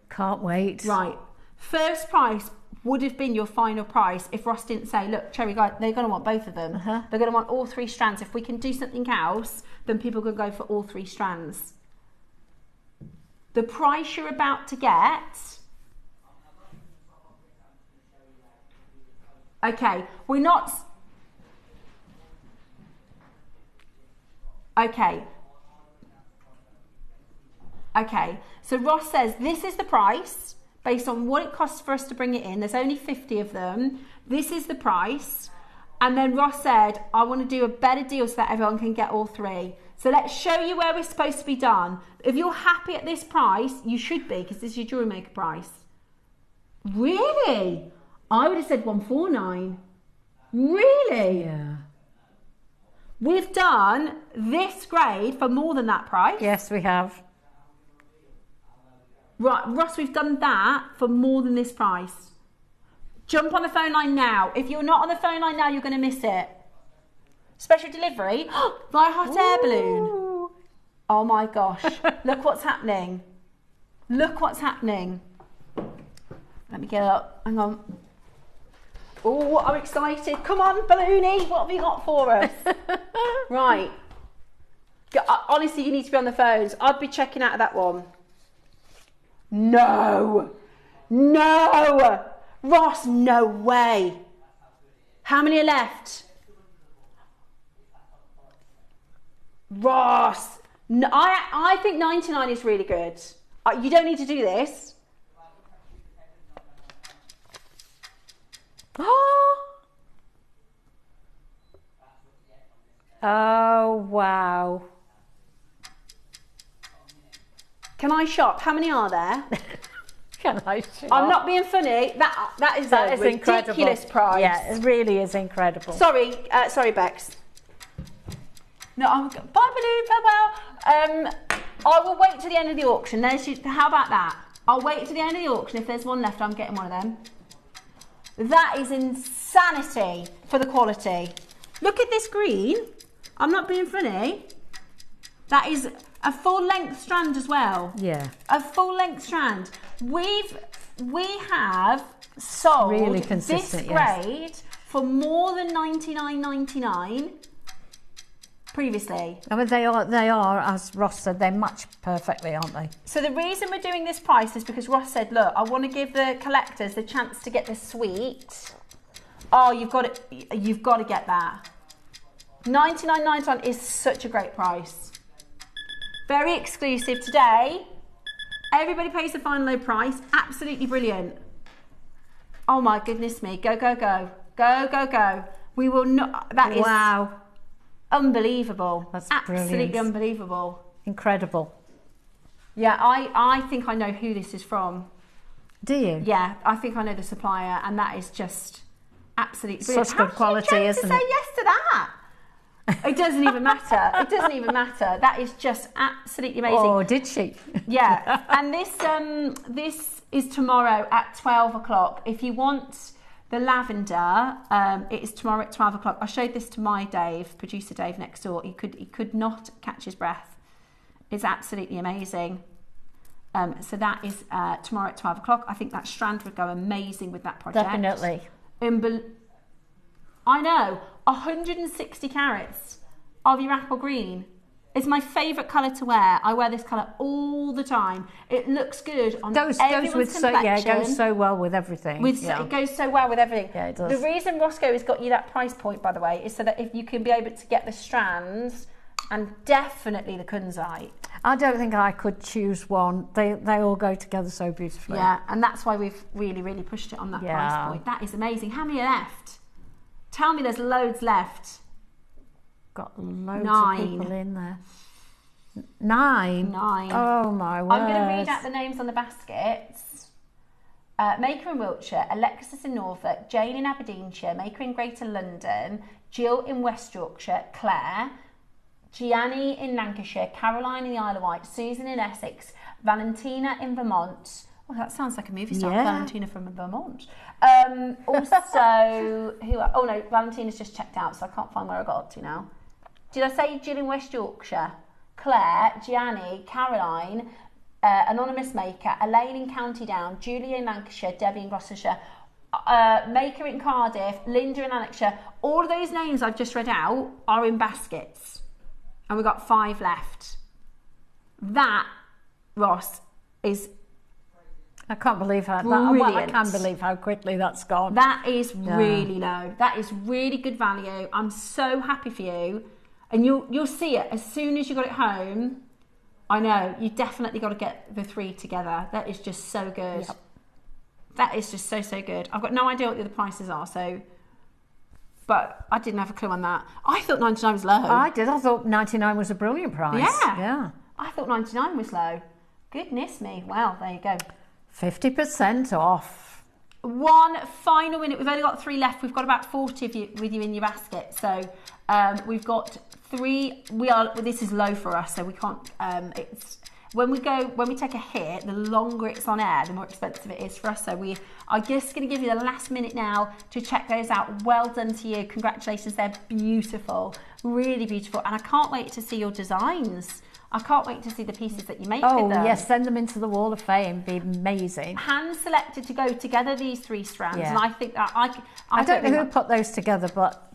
Can't wait. Right. First price would have been your final price if Ross didn't say, look, Cherry, guys, they're going to want both of them. They're going to want all 3 strands. If we can do something else, then people can go for all 3 strands. The price you're about to get. Okay, we're not. Okay. Okay, so Ross says this is the price based on what it costs for us to bring it in. There's only 50 of them. This is the price. And then Ross said, I want to do a better deal so that everyone can get all 3. So let's show you where we're supposed to be done. If you're happy at this price, you should be, because this is your Jewellery Maker price. Really? I would have said 149. Really? Yeah. We've done this grade for more than that price. Yes, we have. Right, Ross, we've done that for more than this price. Jump on the phone line now. If you're not on the phone line now, you're going to miss it. Special delivery via hot air balloon. Oh my gosh. Look what's happening. Look what's happening. Let me get up. Hang on. Oh, I'm excited. Come on, Balloony. What have you got for us? Right. Honestly, you need to be on the phones. I'd be checking out of that one. No. No. Ross, no way. How many are left? Ross. No, I think 99 is really good. You don't need to do this. Oh, wow. Can I shop? How many are there? Can I shop? I'm not being funny. That is a ridiculous price. Yeah, it really is incredible. Sorry, sorry, Bex. No, bye, Balloon, farewell. I will wait to the end of the auction. How about that? I'll wait to the end of the auction. If there's one left, I'm getting one of them. That is insanity for the quality. Look at this green. I'm not being funny. That is a full length strand as well. Yeah. A full length strand. We have sold really consistent, this grade for more than $99.99 previously. I mean, they are, as Ross said, they match perfectly, aren't they? So the reason we're doing this price is because Ross said, look, I want to give the collectors the chance to get the suite. Oh, you've got to get that. $99.99 is such a great price. Very exclusive today. Everybody pays the final low price. Absolutely brilliant. Oh my goodness me. Go, go, go. Go, go, go. We will not. That is wow. Unbelievable. That's absolutely brilliant. Unbelievable. Incredible. Yeah, I think I know who this is from. Do you? Yeah, I think I know the supplier, and that is just absolutely brilliant. Such good quality, isn't it? How did you say yes to that? It doesn't even matter. It doesn't even matter. That is just absolutely amazing. Oh, did she? Yeah. And this is tomorrow at 12 o'clock. If you want the lavender, it is tomorrow at 12 o'clock. I showed this to my Dave, producer Dave next door. He could not catch his breath. It's absolutely amazing. So that is tomorrow at 12 o'clock. I think that strand would go amazing with that project. Definitely. I know, 160 carats of your apple green. It's my favourite colour to wear. I wear this colour all the time. It looks good on everyone's complexion. It goes so well with everything. It goes so well with everything. Yeah, it does. The reason Roscoe has got you that price point, by the way, is so that if you can be able to get the strands and definitely the Kunzite. I don't think I could choose one. They all go together so beautifully. Yeah, and that's why we've really, really pushed it on that price point. That is amazing. How many are left? Tell me there's loads left. Got loads of people in there. 9? 9. Oh my word. I'm going to read out the names on the baskets. Maker in Wiltshire, Alexis in Norfolk, Jane in Aberdeenshire, Maker in Greater London, Jill in West Yorkshire, Claire, Gianni in Lancashire, Caroline in the Isle of Wight, Susan in Essex, Valentina in Vermont. Oh, that sounds like a movie star. Yeah. Valentina from Vermont. Also, oh no, Valentina's just checked out, so I can't find where I got up to now. Did I say Jill in West Yorkshire? Claire, Gianni, Caroline, Anonymous Maker, Elaine in County Down, Julie in Lancashire, Debbie in Gloucestershire, Maker in Cardiff, Linda in Lanarkshire. All of those names I've just read out are in baskets. And we've got 5 left. That, Ross, is I can't believe how I can believe how quickly that's gone. That is really low. That is really good value. I'm so happy for you. And you'll see it as soon as you got it home. I know, you definitely got to get the 3 together. That is just so good. Yep. That is just so good. I've got no idea what the other prices are, but I didn't have a clue on that. I thought 99 was low. I did. I thought 99 was a brilliant price. Yeah. I thought 99 was low. Goodness me. Well, there you go. 50% off. One final minute. We've only got 3 left. We've got about 40 of you with you in your basket. So we've got 3. This is low for us, so we can't. It's when we take a hit. The longer it's on air, the more expensive it is for us. So we are just going to give you the last minute now to check those out. Well done to you. Congratulations. They're beautiful, really beautiful, and I can't wait to see your designs. I can't wait to see the pieces that you make with them. Oh, yes, send them into the Wall of Fame. Be amazing. Hand selected to go together, these 3 strands. Yeah. And I think that I don't know who put those together, but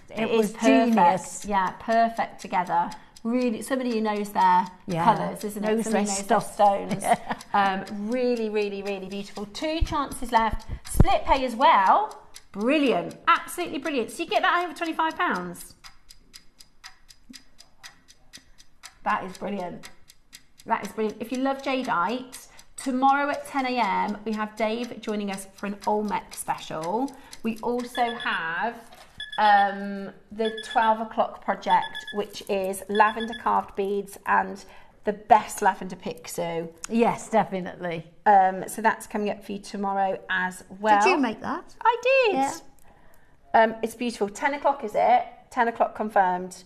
it was genius. Yeah, perfect together. Really, somebody who knows their colours, isn't it? Somebody who knows their stones. Really, really, really beautiful. 2 chances left. Split pay as well. Brilliant. Absolutely brilliant. So you get that over £25. That is brilliant. That is brilliant. If you love Jadeite, tomorrow at 10 a.m. we have Dave joining us for an Olmec special. We also have the 12 o'clock project, which is lavender carved beads and the best lavender pixie. Yes, definitely. So that's coming up for you tomorrow as well. Did you make that? I did. Yeah. It's beautiful. 10 o'clock is it? 10 o'clock confirmed.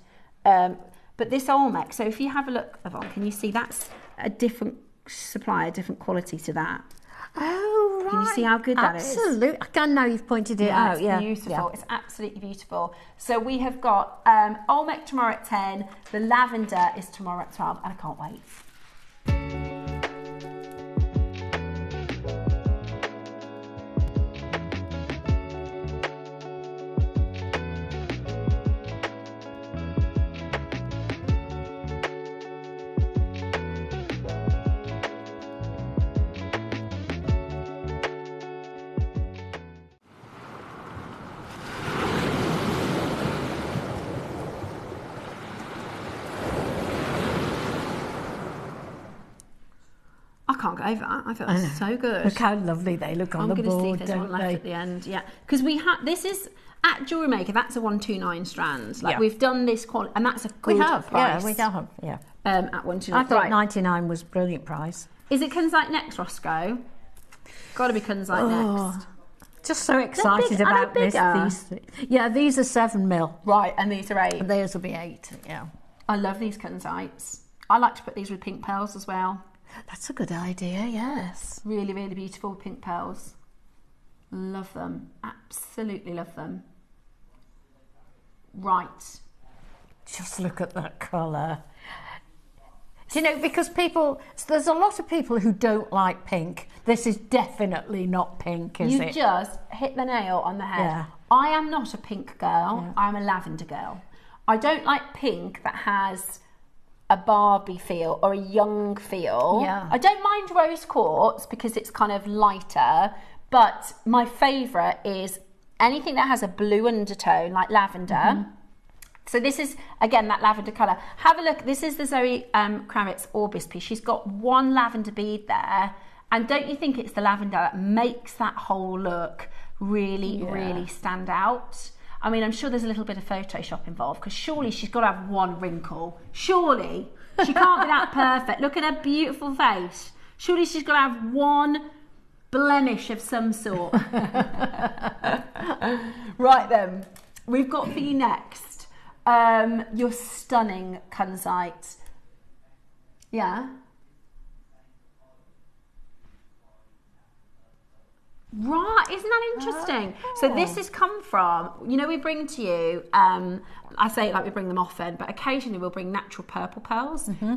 But this Olmec, so if you have a look, Yvonne, can you see that's a different supplier, different quality to that? Oh, right. Can you see how good that is? Absolutely. I can now you've pointed it out. It's beautiful. Yeah. It's absolutely beautiful. So we have got Olmec tomorrow at 10. The lavender is tomorrow at 12, and I can't wait. I can't get over that. I feel that's so good. Look how lovely they look on the board. I'm going to see if there's one left at the end. Yeah, because we have. This is at JewelleryMaker. That's a 129 strands. Like we've done this quality, and that's a good price. Yeah, we have. Yeah. At 129. I thought 99 was a brilliant price. Is it Kunzite next, Roscoe? Got to be Kunzite next. Just so excited about this. These are 7 mil. Right, and these are 8. And these will be 8. Yeah. I love these Kunzites. I like to put these with pink pearls as well. That's a good idea, yes. Really, really beautiful pink pearls. Love them. Absolutely love them. Right. Just look at that colour. Do you know, because there's a lot of people who don't like pink. This is definitely not pink, is it? You just hit the nail on the head. Yeah. I am not a pink girl. Yeah. I'm a lavender girl. I don't like pink that has a Barbie feel or a young feel. Yeah. I don't mind rose quartz because it's kind of lighter, but my favourite is anything that has a blue undertone, like lavender. Mm-hmm. So this is, again, that lavender colour. Have a look. This is the Zoe Kravitz Orbis piece. She's got 1 lavender bead there. And don't you think it's the lavender that makes that whole look really, really stand out? I mean, I'm sure there's a little bit of Photoshop involved because surely she's got to have 1 wrinkle. Surely. She can't be that perfect. Look at her beautiful face. Surely she's got to have 1 blemish of some sort. Right then. We've got for you next your stunning Kunzite. Yeah. Right, isn't that interesting? Oh. So this has come from, you know, we bring to you, I say it like we bring them often, but occasionally we'll bring natural purple pearls. Mm-hmm.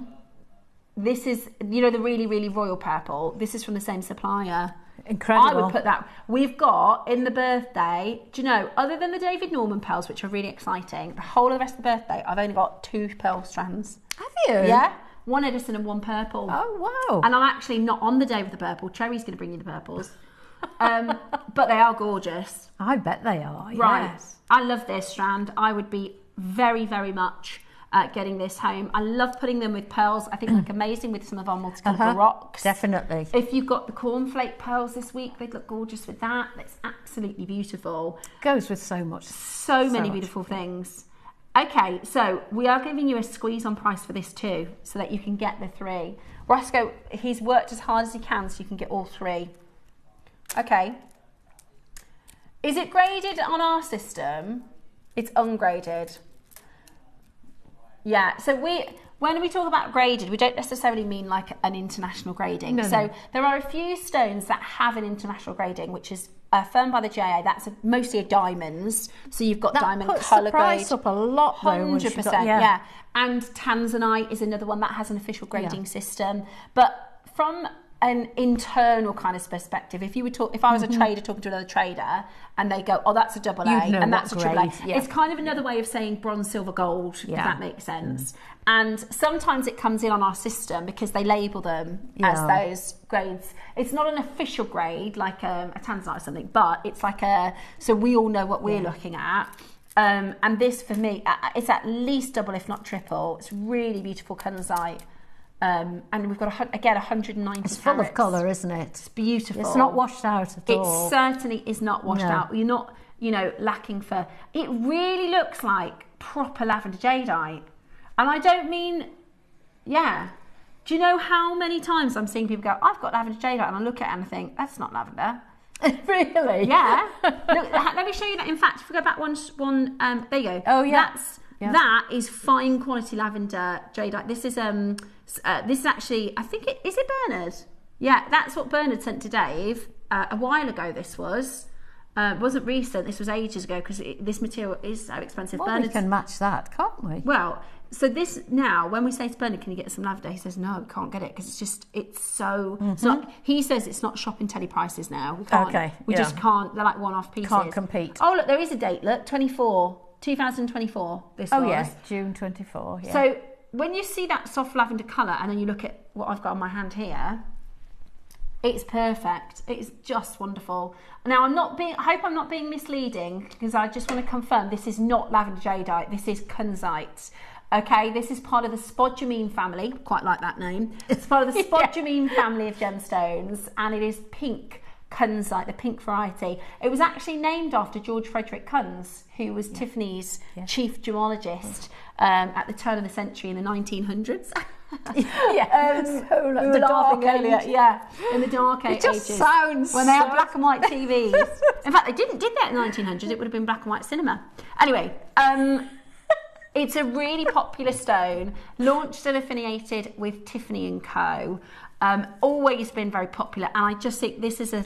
This is, you know, the really, really royal purple. This is from the same supplier. Incredible. I would put that. We've got in the birthday, do you know, other than the David Norman pearls, which are really exciting, the whole of the rest of the birthday, I've only got 2 pearl strands. Have you? Yeah. one Edison and one purple. Oh, wow. And I'm actually not on the day with the purple. Cherry's going to bring you the purples. But they are gorgeous. I bet they are, Right. yes. I love this strand. I would be very, very much getting this home. I love putting them with pearls. I think they look amazing with some of our multicolour rocks. Definitely. If you've got the cornflake pearls this week, they'd look gorgeous with that. It's absolutely beautiful. Goes with so much. So many beautiful things. Okay, so we are giving you a squeeze on price for this too, so that you can get the 3. Roscoe, he's worked as hard as he can so you can get all 3. Okay. Is it graded on our system? It's ungraded. Yeah, so when we talk about graded, we don't necessarily mean like an international grading. So there are a few stones that have an international grading, which is affirmed by the JA. That's mostly a diamonds. So you've got diamond colour grade. That puts the price up a lot though. 100%, yeah. And tanzanite is another one that has an official grading system. But from an internal kind of perspective, if I was a trader talking to another trader and they go, oh, that's a double A and that's a triple A, it's kind of another way of saying bronze, silver, gold, if that makes sense. And sometimes it comes in on our system because they label them as those grades. It's not an official grade like a tanzanite or something, but it's like so we all know what we're looking at. And this for me, it's at least double if not triple. It's really beautiful Kunzite. And we've got, again, 190 It's full of colour, isn't it? It's beautiful. It's not washed out at all. It certainly is not washed out. You're not, lacking for... It really looks like proper lavender jadeite. And I don't mean... Yeah. Do you know how many times I'm seeing people go, I've got lavender jadeite, and I look at it and I think, that's not lavender. Really? Yeah. Look, let me show you that. In fact, if we go back one there you go. Oh, yeah. That is fine quality lavender jadeite. This is actually, I think is it Bernard? Yeah, that's what Bernard sent to Dave a while ago. This was it wasn't recent. This was ages ago because this material is so expensive. Well, we can match that, can't we? Well, so this now, when we say to Bernard, can you get some lavender? He says no, can't get it because it's so. It's not, he says it's not shop and telly prices now. We can't. Okay, we just can't. They're like one-off pieces. Can't compete. Oh look, there is a date. Look, 2024. This was. Oh yes, June 24. Yeah. So when you see that soft lavender colour and then you look at what I've got on my hand here, it's perfect. It's just wonderful. Now I hope I'm not being misleading because I just want to confirm this is not lavender jadeite. This is Kunzite. Okay, this is part of the spodumene family. Quite like that name. It's part of the spodumene family of gemstones, and it is pink Kunzite, the pink variety. It was actually named after George Frederick Kunz, who was Tiffany's chief gemologist at the turn of the century in the 1900s. The dark age. In the dark ages. It just sounds when they had black and white TVs. In fact, they did that in the 1900s. It would have been black and white cinema. Anyway, it's a really popular stone, launched and affiliated with Tiffany & Co. Always been very popular, and I just think this is a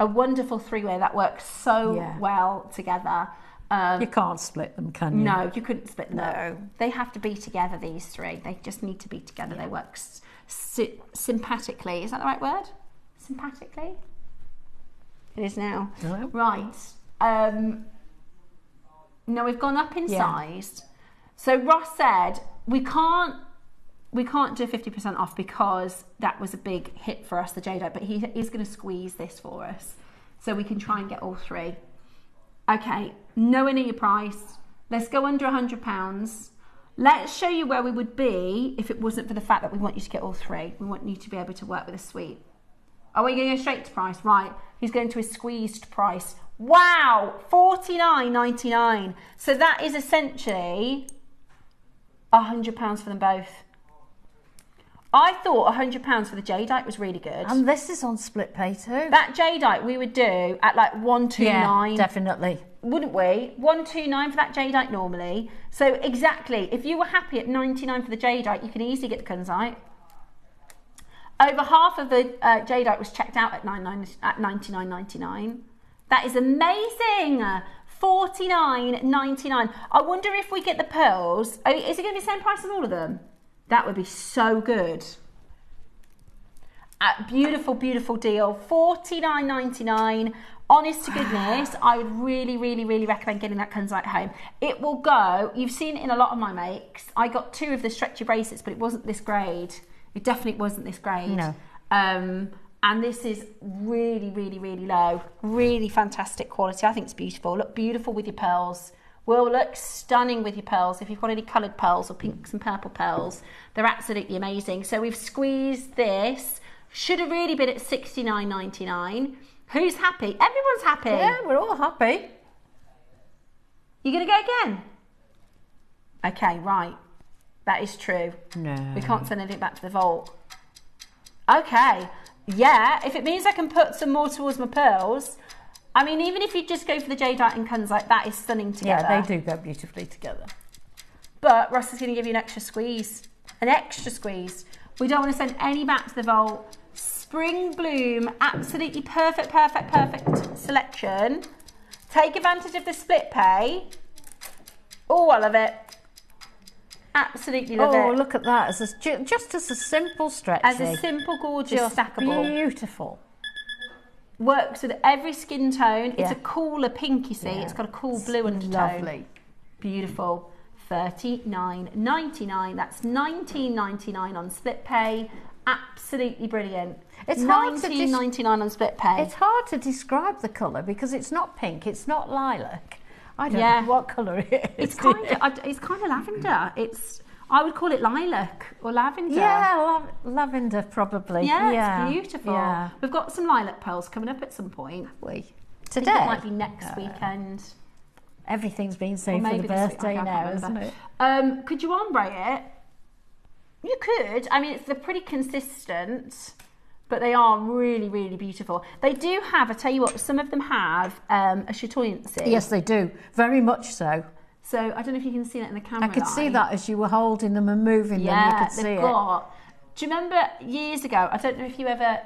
wonderful three-way that works so well together. You can't split them, can you? No, you couldn't split them. No. They have to be together, these three. They just need to be together. They work sympathetically. Is that the right word? Sympathetically? It is now. No. Right. Now we've gone up in size. So Ross said we can't do 50% off because that was a big hit for us, the jadeite, but he is going to squeeze this for us so we can try and get all three. Okay, nowhere near your price. Let's go under £100. Let's show you where we would be if it wasn't for the fact that we want you to get all three. We want you to be able to work with a suite. Are we going to go straight to price? Right, he's going to a squeezed price. Wow, $49.99. So that is essentially £100 for them both. I thought £100 for the jadeite was really good. And this is on split pay too. That jadeite we would do at like $129. Yeah, definitely. Wouldn't we? $129 for that jadeite normally. So exactly, if you were happy at $99 for the jadeite, you can easily get the Kunzite. Over half of the jadeite was checked out at $99.99. That is amazing. $49.99. I wonder if we get the pearls. Is it going to be the same price as all of them? That would be so good. Beautiful, beautiful deal. $49.99. Honest to goodness, I would really, really, really recommend getting that Kunzite home. It will go, you've seen it in a lot of my makes. I got 2 of the stretchy bracelets, but it wasn't this grade. It definitely wasn't this grade. No. And this is really, really, really low. Really fantastic quality. I think it's beautiful. Look beautiful with your pearls. Will look stunning with your pearls. If you've got any coloured pearls or pinks and purple pearls, they're absolutely amazing. So we've squeezed this. Should have really been at $69.99. Who's happy? Everyone's happy. Yeah, we're all happy. You going to go again? Okay, right. That is true. No. We can't send anything back to the vault. Okay. Yeah, if it means I can put some more towards my pearls. I mean, even if you just go for the Jadeite and Kunzite, that is stunning together. Yeah, they do go beautifully together. But Ross is going to give you an extra squeeze. An extra squeeze. We don't want to send any back to the vault. Spring Bloom, absolutely perfect, perfect, perfect selection. Take advantage of the split pay. Oh, I love it. Absolutely love it. Oh, look at that. Just as a simple stretchy. As a simple, gorgeous, just stackable. Beautiful. Works with every skin tone. It's a cooler pink, you see. Yeah. It's got a cool blue undertone. Lovely. Beautiful. $39.99. That's $19.99 on split pay. Absolutely brilliant. It's hard to $19.99 on split pay. It's hard to describe the colour because it's not pink, it's not lilac. I don't know what colour it is. It's kind of lavender. I would call it lilac or lavender. Yeah, lavender probably. Yeah, it's beautiful. Yeah. We've got some lilac pearls coming up at some point. Today? I think it might be next weekend. Everything's been saved for the birthday now, isn't it? Could you ombre it? You could. I mean, they're pretty consistent, but they are really, really beautiful. They do have, I tell you what, some of them have a chatoyancy. Yes, they do. Very much so. So I don't know if you can see that in the camera. I could see that as you were holding them and moving them. You could see it. Do you remember years ago, I don't know if you ever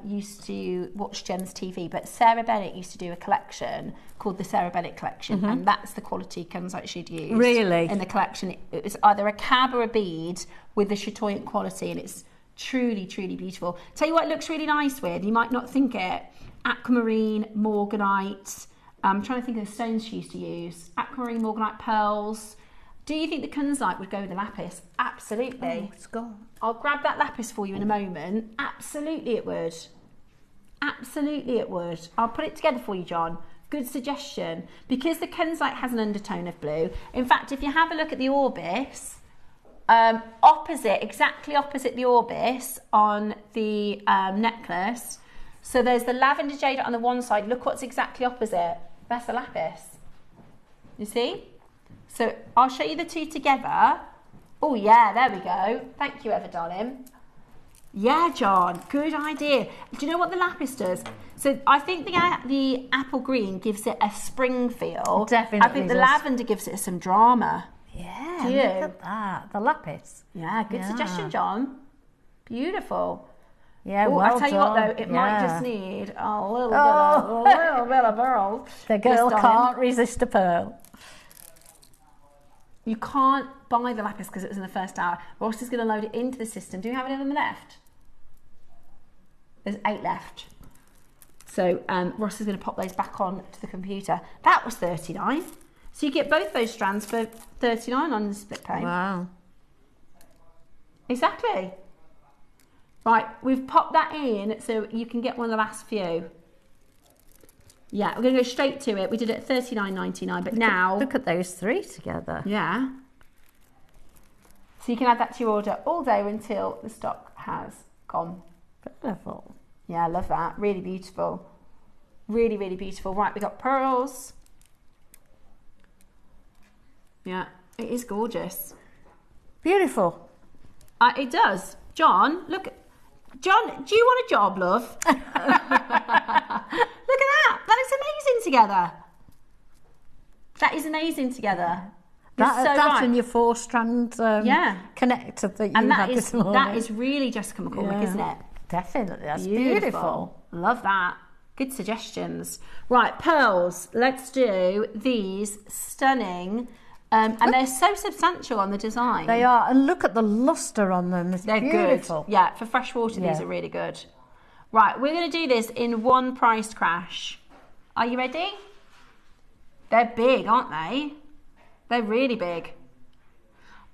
used to watch Gems TV, but Sarah Bennett used to do a collection called the Sarah Bennett collection, and that's the quality Kunzite she'd used. Really? In the collection. It was either a cab or a bead with the chatoyant quality, and it's truly, truly beautiful. Tell you what it looks really nice with, you might not think it, aquamarine, morganite. I'm trying to think of the stones she used to use. Aquamarine, morganite, pearls. Do you think the Kunzite would go with the lapis? Absolutely. Oh, it's gone. I'll grab that lapis for you in a moment. Absolutely it would. Absolutely it would. I'll put it together for you, John. Good suggestion. Because the Kunzite has an undertone of blue. In fact, if you have a look at the orbis, exactly opposite the orbis on the necklace, so there's the lavender jade on the one side. Look what's exactly opposite. That's the lapis. You see? So I'll show you the two together. Oh yeah, there we go. Thank you, Eva, darling. Yeah, John, good idea. Do you know what the lapis does? So I think the apple green gives it a spring feel. Definitely. I think the lavender gives it some drama. Yeah, Do look you? at that. The lapis. Yeah, good suggestion, John. Beautiful. Yeah, Ooh, well I tell you done. what though, it might just need a little bit of pearl. The girl Just can't resist a pearl. You can't buy the lapis because it was in the first hour. Ross is going to load it into the system. Do we have any of them left? There's 8 left. So Ross is going to pop those back on to the computer. That was $39. So you get both those strands for $39 on the split pay. Wow. Exactly. Right, we've popped that in so you can get one of the last few. Yeah, we're going to go straight to it. We did it at $39.99, but now... Look at those 3 together. Yeah. So you can add that to your order all day until the stock has gone. Beautiful. Yeah, I love that. Really beautiful. Really, really beautiful. Right, we got pearls. Yeah, it is gorgeous. Beautiful. It does. John, look. John, do you want a job, love? Look at that. That is amazing together. That is amazing together. That and your 4-strand connector that you had this morning. That is really Jessica McCormack, isn't it? Definitely. That's beautiful. Love that. Good suggestions. Right, pearls. Let's do these stunning And they're so substantial on the design. They are, and look at the luster on them. They're beautiful. Good. Yeah, for freshwater, these are really good. Right, we're going to do this in one price crash. Are you ready? They're big, aren't they? They're really big.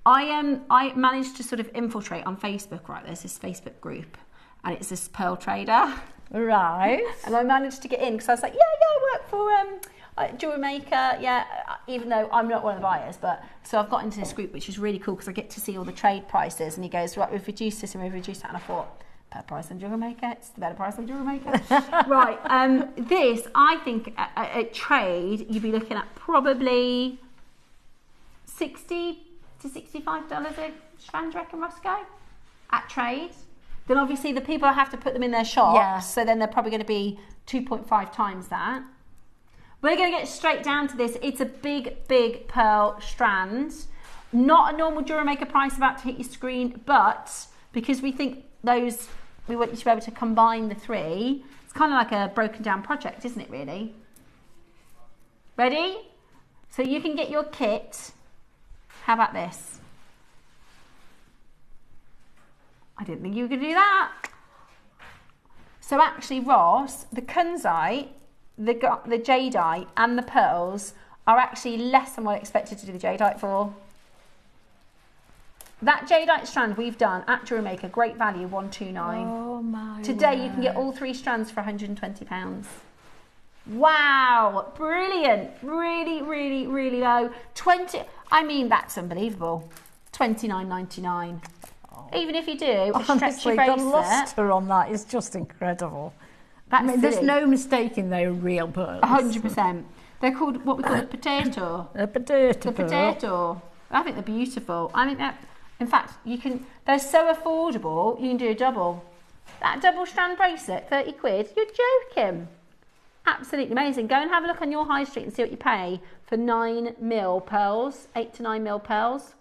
I managed to sort of infiltrate on Facebook, right? There's this Facebook group, and it's this pearl trader. Right. And I managed to get in because I was like, I work for JewelleryMaker, even though I'm not one of the buyers, but so I've got into this group, which is really cool because I get to see all the trade prices. And he goes, right, we've reduced this and we've reduced that. And I thought, better price than JewelleryMaker, it's the better price than JewelleryMaker. Right, this, I think, at trade, you'd be looking at probably $60 to $65 a strand, do you reckon, Roscoe? At trade. Then obviously the people have to put them in their shops, so then they're probably going to be 2.5 times that. We're going to get straight down to this. It's a big, big pearl strand. Not a normal JewelleryMaker price about to hit your screen, but because we think those, we want you to be able to combine the three. It's kind of like a broken down project, isn't it, really? Ready? So you can get your kit. How about this? I didn't think you were going to do that. So actually, Ross, the Kunzite, the Jadeite and the pearls are actually less than what I expected to do the Jadeite for. That Jadeite strand we've done at JewelleryMaker, great value, $129. Oh my Today you can get all three strands for £120. Wow, brilliant. Really, really, really low. I mean, that's unbelievable. $29.99. Even if you do a stretchy bracelet. The luster on that is just incredible. There's no mistaking they're real pearls. 100%. They're called what we call a potato. A potato. The potato. I think they're beautiful. I think that, in fact, they're so affordable, you can do a double. That double strand bracelet, 30 quid, you're joking. Absolutely amazing. Go and have a look on your high street and see what you pay for 9mm pearls, 8 to 9mm pearls.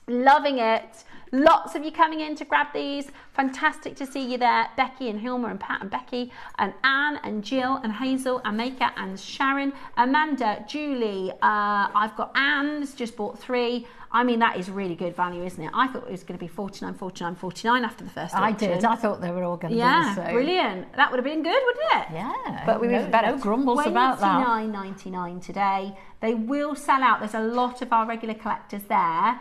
Loving it. Lots of you coming in to grab these. Fantastic to see you there. Becky and Hilma and Pat and Becky and Anne and Jill and Hazel and Maker and Sharon, Amanda, Julie. I've got Anne's just bought 3. I mean, that is really good value, isn't it? I thought it was going to be $49, $49, $49 after the first auction. I did. I thought they were all going to be the same. Brilliant. That would have been good, wouldn't it? Yeah. But we were better. No grumbles about that. $29.99 today. They will sell out. There's a lot of our regular collectors there.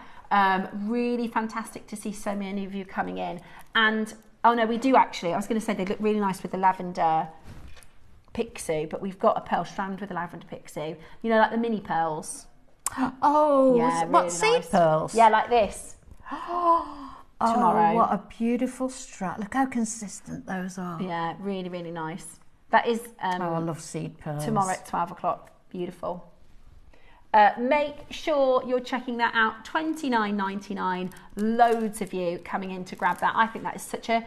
Really fantastic to see so many of you coming in. And oh no, we do actually, I was going to say they look really nice with the lavender pixie, but we've got a pearl strand with the lavender pixie, you know, like the mini pearls. Oh, yeah, what, really seed nice. pearls? Yeah, like this. Tomorrow. Oh, what a beautiful strap. Look how consistent those are. Yeah, really, really nice. That is I love seed pearls. Tomorrow at 12 o'clock. Beautiful. Make sure you're checking that out. $29.99. Loads of you coming in to grab that. I think that is such a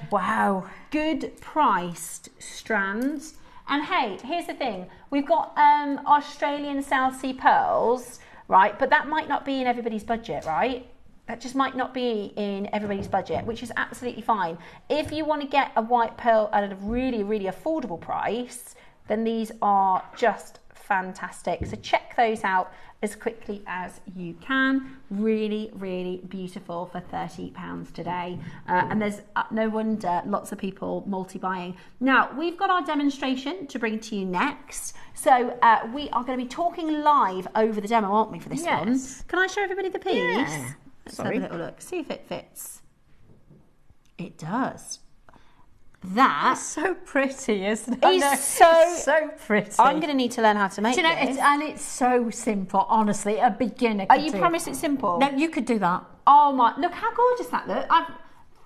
good priced strand. And hey, here's the thing. We've got Australian South Sea pearls, right? But that might not be in everybody's budget, right? That just might not be in everybody's budget, which is absolutely fine. If you want to get a white pearl at a really, really affordable price, then these are just fantastic. So check those out as quickly as you can. Really, really beautiful for £30 today. And there's no wonder lots of people multi-buying. Now, we've got our demonstration to bring to you next. So we are going to be talking live over the demo, aren't we, for this one? Can I show everybody the piece? Yeah. Let's have a little look. See if it fits. It does. That's so pretty, isn't it? It's so pretty. I'm going to need to learn how to make Do you know, this. it's so simple, honestly. A beginner Are could you do. promised it's simple? No, you could do that. Oh my, look how gorgeous that looks. I've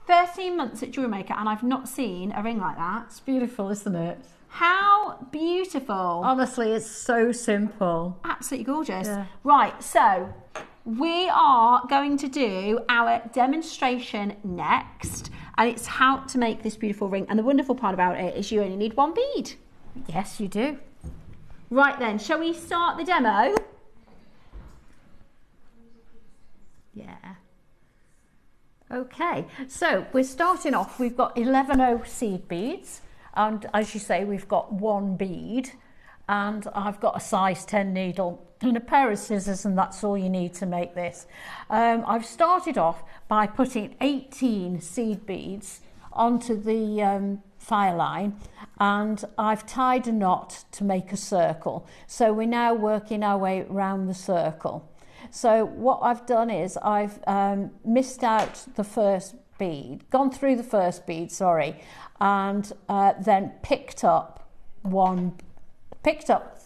13 months at JewelleryMaker and I've not seen a ring like that. It's beautiful, isn't it? How beautiful. Honestly, it's so simple. Absolutely gorgeous. Yeah. Right, so we are going to do our demonstration next, and it's how to make this beautiful ring. And the wonderful part about it is you only need one bead. Yes, you do. Right then, shall we start the demo? Yeah. Okay, so we're starting off. We've got 11 seed beads, and as you say, we've got one bead. and I've got a size 10 needle and a pair of scissors, and that's all you need to make this. I've started off by putting 18 seed beads onto the fire line, and I've tied a knot to make a circle. So we're now working our way around the circle. So what I've done is I've missed out the first bead, gone through the first bead, sorry, and then picked up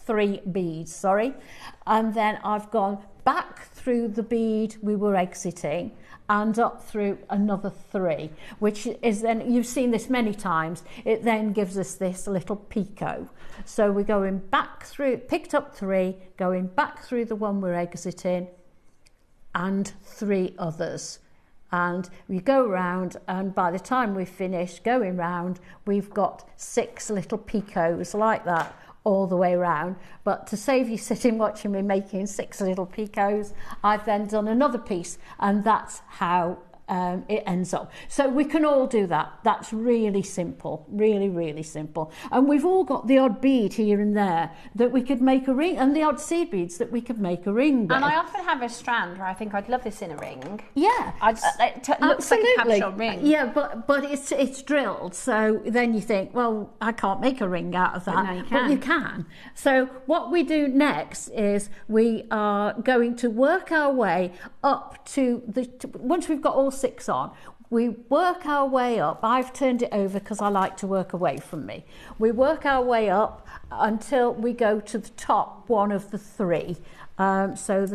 3 beads, sorry, and then I've gone back through the bead we were exiting and up through another 3, which is then, you've seen this many times, it then gives us this little picot. So we're going back through, picked up 3, going back through the one we're exiting, and 3 others. And we go round, and by the time we've finished going round, we've got 6 little picots like that all the way around. But to save you sitting watching me making 6 little picots, I've then done another piece, and that's how it ends up. So we can all do that. That's really simple, really, really simple. And we've all got the odd bead here and there that we could make a ring, and the odd seed beads that we could make a ring with. And I often have a strand where I think I'd love this in a ring. Yeah, it looks like a cabochon ring. Yeah, but it's drilled, so then you think, well, I can't make a ring out of that. But now you can. But you can. So what we do next is we are going to work our way up to once we've got all 6 on, we work our way up. I've turned it over because I like to work away from me. We work our way up until we go to the top one of the 3. So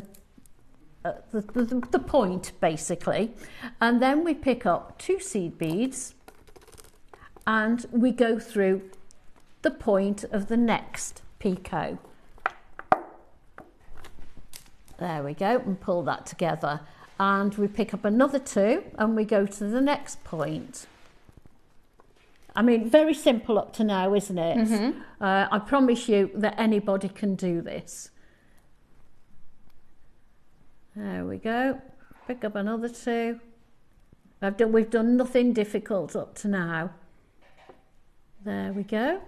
the point, basically. And then we pick up 2 seed beads and we go through the point of the next picot. There we go, and pull that together. And we pick up another 2 and we go to the next point. I mean, very simple up to now, isn't it? Mm-hmm. I promise you that anybody can do this. There we go. Pick up another 2. We've done nothing difficult up to now. There we go.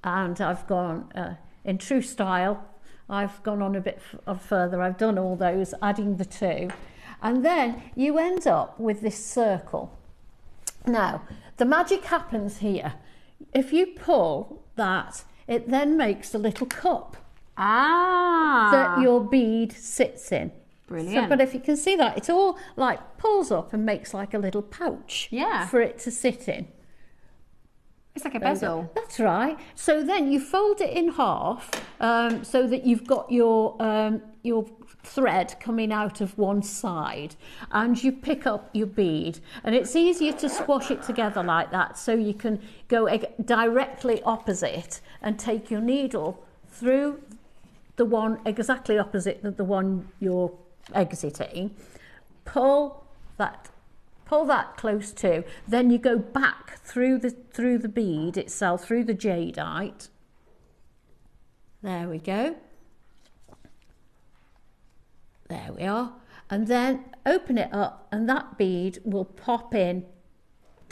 And I've gone in true style. I've gone on a bit further. I've done all those, adding the 2. And then you end up with this circle. Now, the magic happens here. If you pull that, it then makes a little cup that your bead sits in. Brilliant. So, but if you can see that, it's all like pulls up and makes like a little pouch for it to sit in. It's like a bezel. That's right. So then you fold it in half so that you've got your thread coming out of one side, and you pick up your bead, and it's easier to squash it together like that, so you can go directly opposite and take your needle through the one exactly opposite the one you're exiting, pull that close to, then you go back through the bead itself, through the jadeite. There we go. There we are. And then open it up, and that bead will pop in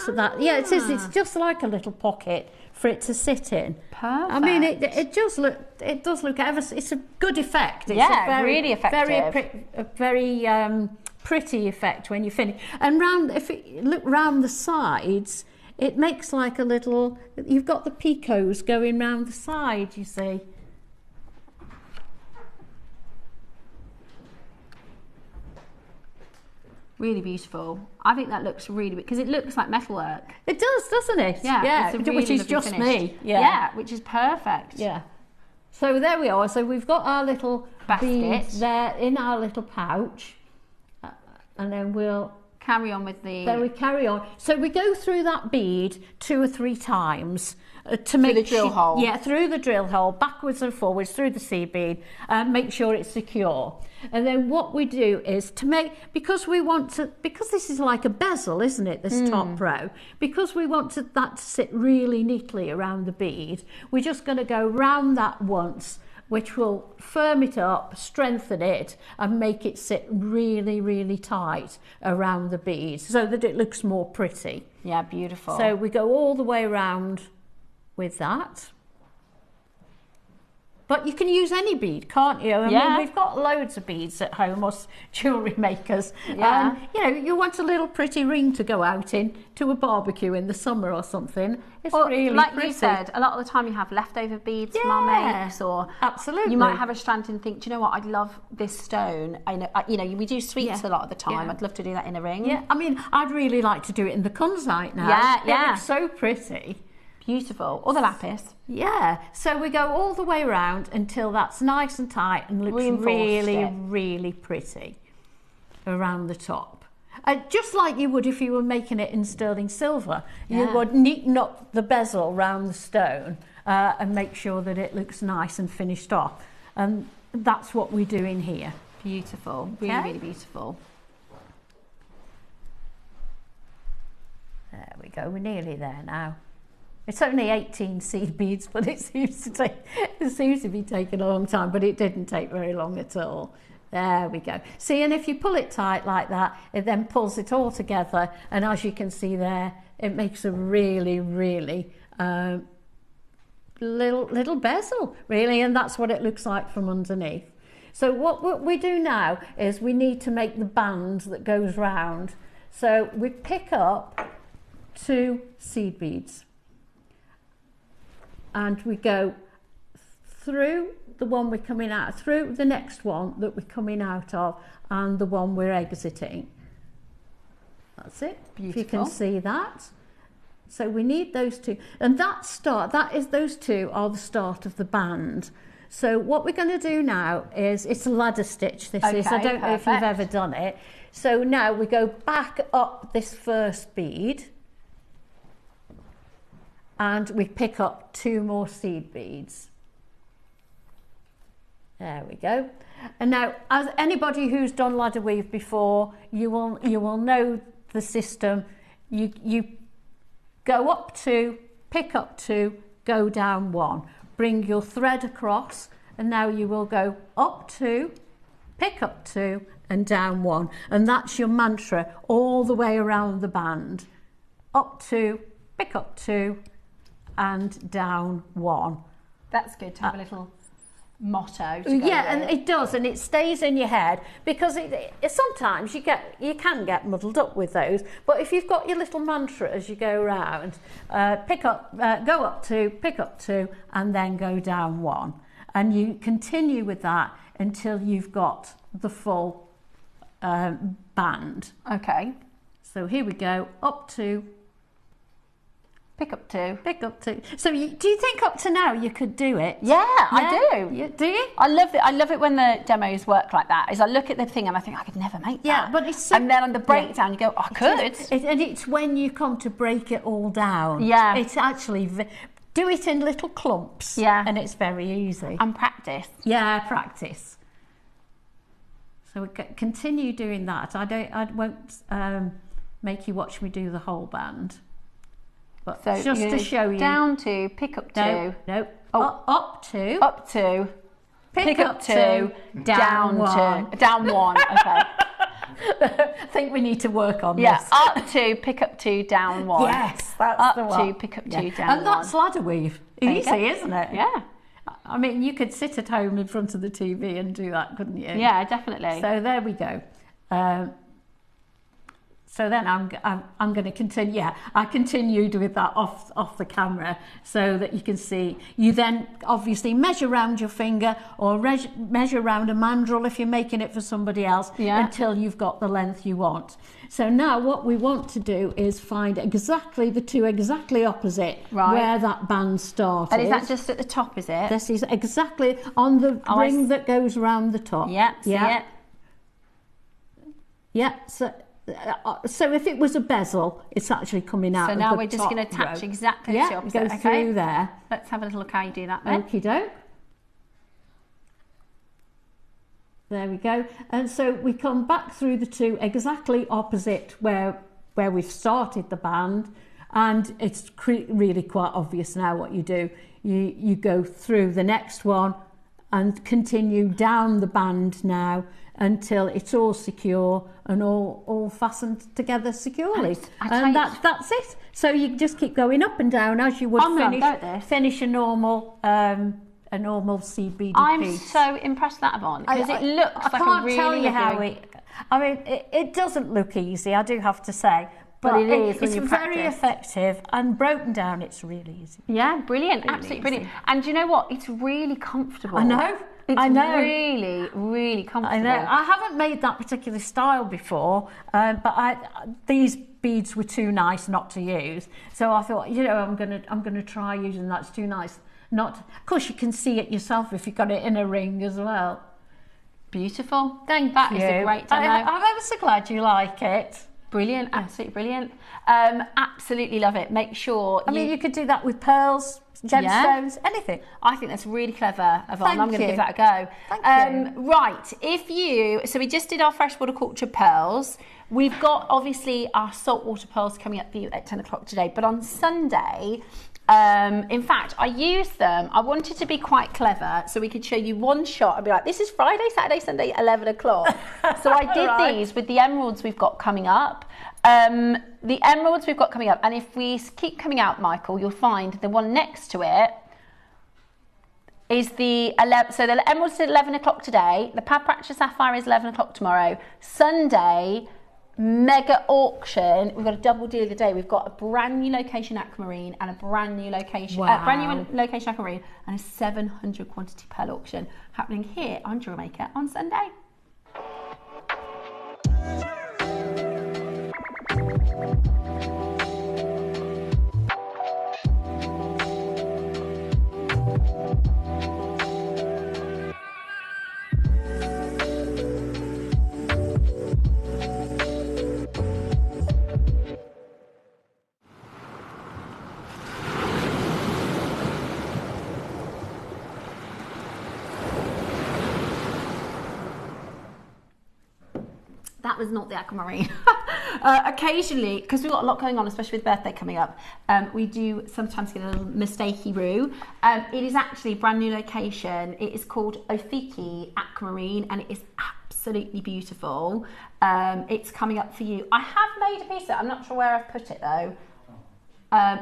to that. Yeah, it is. It's just like a little pocket for it to sit in. Perfect. I mean, it does look it's a good effect. It's really effective. Very pretty effect when you finish. And if you look round the sides, it makes like a little, you've got the picots going round the side, you see. Really beautiful. I think that looks really, because it looks like metalwork. It does, doesn't it? Yeah, it's which is just finished. me. Yeah, which is perfect. Yeah. So there we are. So we've got our little basket beads there in our little pouch. And then we'll carry on with the... Then we carry on. So we go through that bead 2 or 3 times to make the drill hole. Yeah, through the drill hole, backwards and forwards through the seed bead, and make sure it's secure. And then what we do is to make, because this is like a bezel, isn't it, this top row, because we want that to sit really neatly around the bead, we're just going to go round that once which will firm it up, strengthen it, and make it sit really, really tight around the beads so that it looks more pretty. Yeah, beautiful. So we go all the way around with that. But you can use any bead, can't you? I mean, we've got loads of beads at home, us jewellery makers. Yeah. You know, you want a little pretty ring to go out in to a barbecue in the summer or something. It's really like pretty. you said, a lot of the time you have leftover beads from our makes, or absolutely. You might have a strand and think, do you know what? I'd love this stone. I know, you know, we do sweets a lot of the time. I'd love to do that in a ring. Yeah, I mean, I'd really like to do it in the Kunzite now. Yeah. It looks so pretty. Beautiful. Or the lapis. Yeah, so we go all the way around until that's nice and tight and looks really pretty around the top. Just like you would if you were making it in sterling silver. You would neaten up the bezel around the stone and make sure that it looks nice and finished off. And that's what we're doing here. Beautiful. Really beautiful. There we go, we're nearly there now. It's only 18 seed beads, but it seems to be taking a long time, but it didn't take very long at all. There we go. See, and if you pull it tight like that, it then pulls it all together, and as you can see there, it makes a really little bezel, really, and that's what it looks like from underneath. So what we do now is we need to make the band that goes round. So we pick up 2 seed beads, and we go through the one we're coming out, through the next one that we're coming out of, and the one we're exiting. That's it. Beautiful. If you can see that. So we need those 2, and those 2 are the start of the band. So what we're going to do now is, it's a ladder stitch, this is, I don't know if you've ever done it. So now we go back up this first bead, and we pick up 2 more seed beads. There we go. And now, as anybody who's done ladder weave before, you will know the system. You go up 2, pick up 2, go down 1. Bring your thread across, and now you will go up 2, pick up 2, and down 1. And that's your mantra all the way around the band. Up 2, pick up 2, and down 1. That's good to have a little motto. And it does, and it stays in your head, because it sometimes you can get muddled up with those. But if you've got your little mantra as you go around, go up 2, pick up 2, and then go down 1, and you continue with that until you've got the full band. Okay. So here we go. Up 2. Pick up 2. Pick up 2. So do you think up to now you could do it? Yeah, I do. Do you? I love it. I love it when the demos work like that. Is I look at the thing and I think I could never make that. Yeah, but it's so, and then on the breakdown you go, I could. And it's when you come to break it all down. Yeah. It's actually do it in little clumps. Yeah. And it's very easy. And practice. Yeah, practice. So we continue doing that. I won't make you watch me do the whole band. But so just to show you. Down 2, pick up 2. No. Oh. Up 2. Up 2. Pick up 2. Down 1. Down 1. Okay. I think we need to work on this. Yeah. Up 2, pick up 2, down 1. Yes, that's the one. Up 2, pick up 2, down 1. And that's ladder weave. Easy, isn't it? Yeah. I mean, you could sit at home in front of the TV and do that, couldn't you? Yeah, definitely. So there we go. So then I'm going to continue. Yeah, I continued with that off the camera so that you can see. You then obviously measure around your finger or measure around a mandrel if you're making it for somebody else until you've got the length you want. So now what we want to do is find exactly the 2 exactly opposite where that band started. And is that just at the top, is it? This is exactly on the ring that goes round the top. Yeah, see it. Yeah, so if it was a bezel, it's actually coming out. So now we're just going to attach exactly the opposite. It goes through there. Let's have a little look how you do that then. Okie doke. There we go. And so we come back through the 2 exactly opposite where we've started the band, and it's really quite obvious now what you do. You go through the next one and continue down the band now until it's all secure and all fastened together securely. And that's it. So you just keep going up and down as you would finish a normal seed beaded piece. I'm so impressed with that, Yvonne, because it looks like a really... I can't tell you how it doesn't look easy, I do have to say. But it's very effective, and broken down it's really easy. Yeah, brilliant, really absolutely brilliant. And do you know what? It's really comfortable. I know. It's really, really comfortable. I know. I haven't made that particular style before, but these beads were too nice not to use. So I thought, you know, I'm gonna try using that. It's too nice not. Of course, you can see it yourself if you got it in a ring as well. Beautiful. That is a great demo. I'm ever so glad you like it. Brilliant, absolutely brilliant. Absolutely love it. Make sure I mean, you could do that with pearls, gemstones, anything. I think that's really clever, Yvonne. I'm going to give that a go. Thank you. Right, so we just did our freshwater cultured pearls. We've got, obviously, our saltwater pearls coming up for you at 10 o'clock today. But on Sunday, in fact, I used them. I wanted to be quite clever so we could show you one shot and be like, this is Friday, Saturday, Sunday, 11 o'clock. So I did these with the emeralds we've got coming up. The emeralds we've got coming up, and if we keep coming out, Michael, you'll find the one next to it is the 11. So the emeralds is 11 o'clock today. The Papracha Sapphire is 11 o'clock tomorrow. Sunday, mega auction. We've got a double deal of the day. We've got a brand new location aquamarine and a brand new location, aquamarine and a 700 quantity pearl auction happening here on JewelleryMaker on Sunday. That was not the aquamarine. Occasionally, because we've got a lot going on, especially with birthday coming up, we do sometimes get a little mistakey-roo. It is actually a brand new location. It is called Ophiki Aquamarine, and it is absolutely beautiful. It's coming up for you. I have made a piece of it. I'm not sure where I've put it though.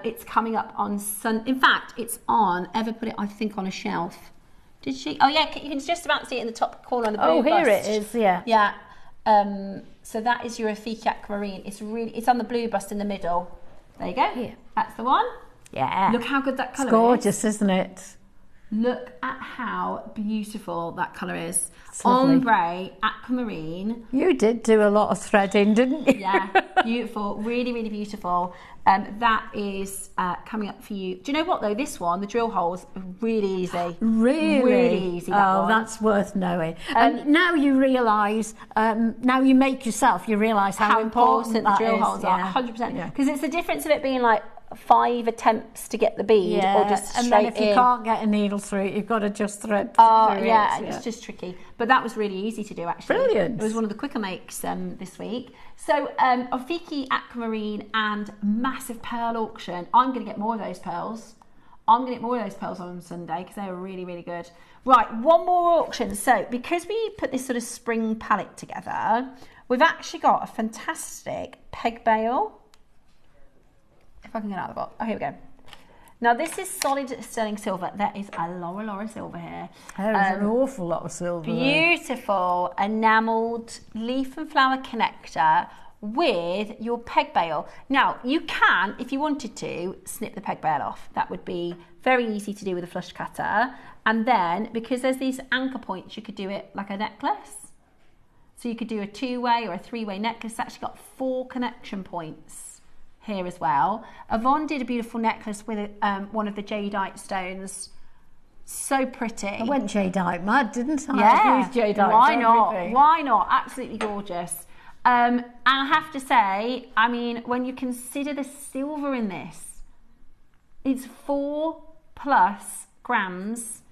It's coming up on in fact, it's on, Eva put it, I think, on a shelf. Did she? Oh yeah, you can just about see it in the top corner on the blue here bust. It is, yeah. Yeah. So that is your Ophiki Aquamarine. It's on the blue bust in the middle. There you go. Yeah. That's the one. Yeah. Look how good that colour is. It's gorgeous, isn't it? Look at how beautiful that colour is. Ombre aquamarine. You did do a lot of threading, didn't you? Yeah, beautiful. Really, really beautiful. That is coming up for you. Do you know what though? This one, the drill holes, really easy. Really? Really easy, that one. That's worth knowing. And now you realise, now you make yourself, you realise how important the drill holes are. 100%. Because it's the difference of it being like 5 attempts to get the bead, or just straight in. And then if you can't get a needle through it, you've got to just thread through it. It's just tricky. But that was really easy to do, actually. Brilliant. It was one of the quicker makes this week. So Ophiki Aquamarine and massive pearl auction. I'm going to get more of those pearls. I'm going to get more of those pearls on Sunday because they were really, really good. Right, one more auction. So because we put this sort of spring palette together, we've actually got a fantastic peg bail. If I can get out of the box. Oh, here we go. Now this is solid sterling silver. There is a Laura silver here. There is an awful lot of silver. Beautiful enamelled leaf and flower connector with your peg bail. Now you can, if you wanted to, snip the peg bail off. That would be very easy to do with a flush cutter. And then, because there's these anchor points, you could do it like a necklace. So you could do a 2-way or a 3-way necklace. It's actually got 4 connection points here as well. Yvonne did a beautiful necklace with one of the Jadeite stones. So pretty. I went Jadeite mad, didn't I? Yeah. I used Jadeite. Why not? Why not? Absolutely gorgeous. And I have to say, I mean, when you consider the silver in this, it's 4+ grams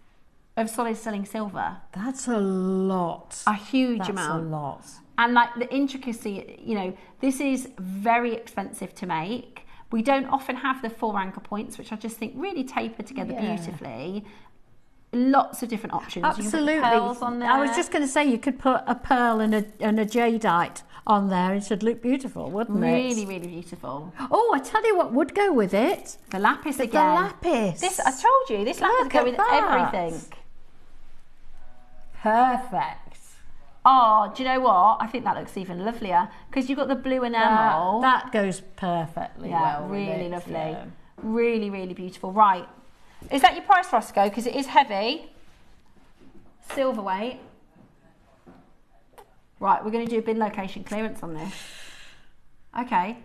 of solid sterling silver. That's a lot. A huge amount. That's a lot. And like the intricacy, you know, this is very expensive to make. We don't often have the 4 anchor points, which I just think really taper together beautifully. lots of different options. Absolutely. You can put pearls on there. I was just going to say you could put a pearl and a jadeite on there. It should look beautiful, wouldn't it? Really, really beautiful. Oh, I tell you what would go with it. The lapis again. The lapis. This, I told you, this lapis Look go at with that. everything. Perfect. Oh, do you know what? I think that looks even lovelier because you've got the blue enamel. That goes perfectly well with really it, lovely. yeah. Really, really beautiful. Right. Is that your price, Roscoe? Because it is heavy. Silver weight. Right, we're going to do a bin location clearance on this. Okay.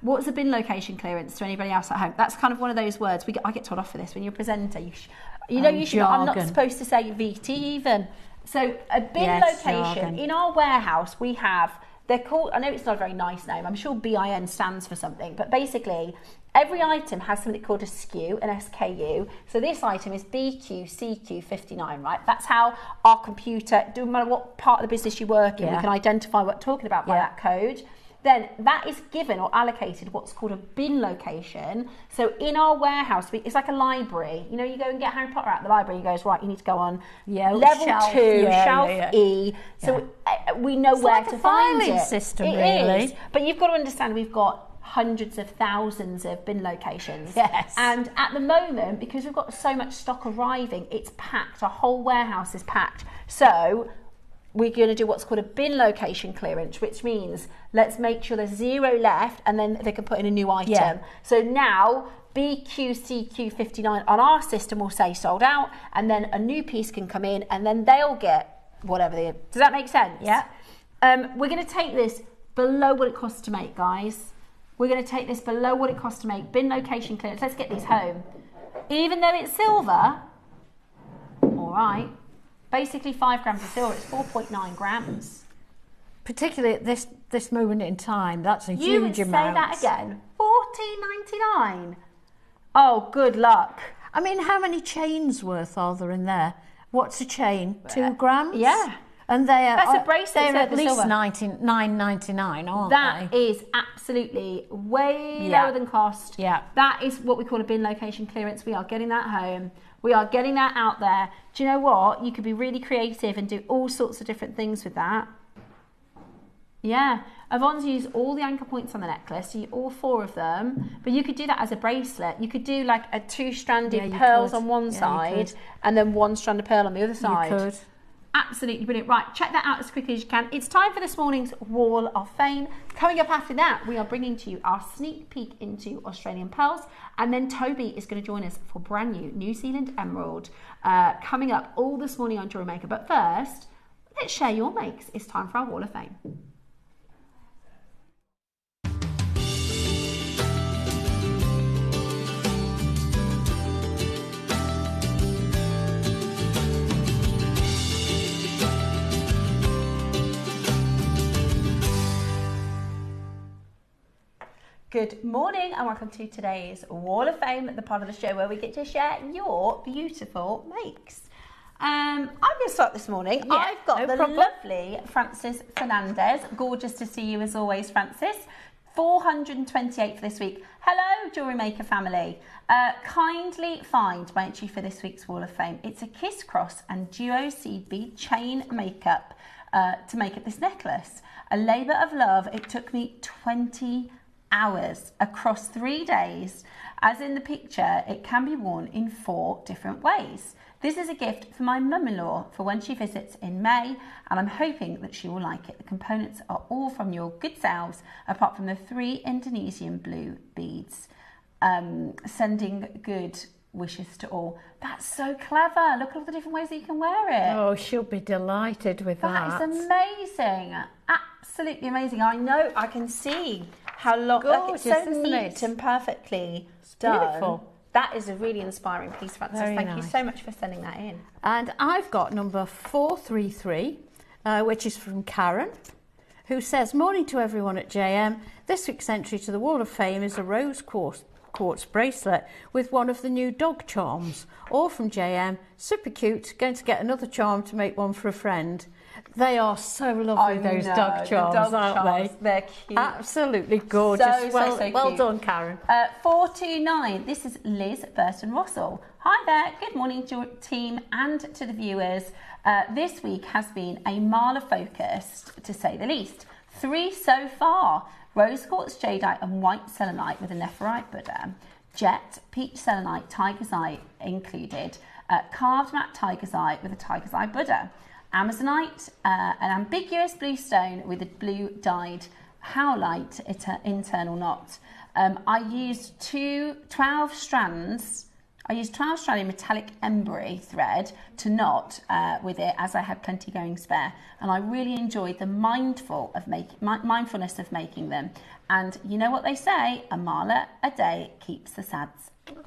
What's a bin location clearance to anybody else at home? That's kind of one of those words. I get told off for this when you're a presenter. You should. I'm not supposed to say VT even. So a bin location, jargon. in our warehouse we have, they're called, I know it's not a very nice name, I'm sure BIN stands for something, but basically every item has something called a SKU, an SKU. So this item is BQCQ59, right? That's how our computer, no matter what part of the business you work in, we can identify what we're talking about by that code. Then that is given or allocated what's called a bin location. So in our warehouse, it's like a library. You know, you go and get Harry Potter out of the library, he goes, right, you need to go on level shelf, 2, shelf E. So we know where to find it. It's like a filing system, really. Is. But you've got to understand, we've got hundreds of thousands of bin locations. Yes. And at the moment, because we've got so much stock arriving, it's packed. Our whole warehouse is packed. So we're going to do what's called a bin location clearance, which means let's make sure there's 0 left and then they can put in a new item. Yeah. So now BQCQ59 on our system will say sold out, and then a new piece can come in and then they'll get whatever they... Does that make sense? Yeah. We're going to take this below what it costs to make, guys. We're going to take this below what it costs to make. Bin location clearance. Let's get these home. Even though it's silver, all right, basically 5 grams of silver, it's 4.9 grams. Particularly at this moment in time, that's a huge amount. You would say that again? $14.99. Oh, good luck. I mean, how many chains worth are there in there? What's a chain? 2 grams? Yeah. And that's a bracelet. They're at least $9.99, aren't they? That is absolutely way lower than cost. Yeah. That is what we call a bin location clearance. We are getting that home. We are getting that out there. Do you know what? You could be really creative and do all sorts of different things with that. Yeah. Yvonne's used all the anchor points on the necklace, all 4 of them, but you could do that as a bracelet. You could do like a 2-stranded pearls on one side and then 1 strand of pearl on the other side. You could. Absolutely brilliant. Right, check that out as quickly as you can. It's time for this morning's Wall of Fame. Coming up after that, we are bringing to you our sneak peek into Australian pearls, and then Toby is going to join us for brand new New Zealand Emerald coming up all this morning on JewelleryMaker. But first, let's share your makes. It's time for our Wall of Fame. Good morning and welcome to today's Wall of Fame, the part of the show where we get to share your beautiful makes. I'm going to start this morning. Yeah, I've got no problem. lovely Frances Fernandez. Gorgeous to see you as always, Frances. 428 for this week. Hello, JewelleryMaker family. Kindly find my entry for this week's Wall of Fame. It's a kiss cross and duo seed bead chain makeup to make up this necklace. A labour of love. It took me 20 hours across 3 days. As in the picture, it can be worn in 4 different ways. This is a gift for my mum-in-law for when she visits in May, and I'm hoping that she will like it. The components are all from your good selves, apart from the 3 Indonesian blue beads. Sending good wishes to all. That's so clever. Look at all the different ways that you can wear it. Oh, she'll be delighted with that. That is amazing. Absolutely amazing. I know, I can see how long, Gorgeous, like it's so isn't neat it? and perfectly done. Beautiful. That is a really inspiring piece, Frances. Very Thank you nice. so much for sending that in. And I've got number 433, which is from Karen, who says, morning to everyone at JM. This week's entry to the Wall of Fame is a rose quartz quartz bracelet with one of the new dog charms, all from JM. Super cute. Going to get another charm to make one for a friend. They are so lovely, those dog charms, aren't they? They're cute. Absolutely gorgeous. So well cute. done, Karen. 429. This is Liz Burton Russell. Hi there. Good morning, team, and to the viewers. This week has been a Marla focused, to say the least. 3 so far. Rose quartz jadeite and white selenite with a nephrite Buddha. Jet, peach selenite, tiger's eye included. Carved matte tiger's eye with a tiger's eye Buddha. Amazonite, an ambiguous blue stone with a blue dyed howlite internal knot. I used 12 strands. I used 12 strand metallic embry thread to knot with it, as I had plenty going spare, and I really enjoyed the mindfulness of making them. And you know what they say, a marla a day keeps the sad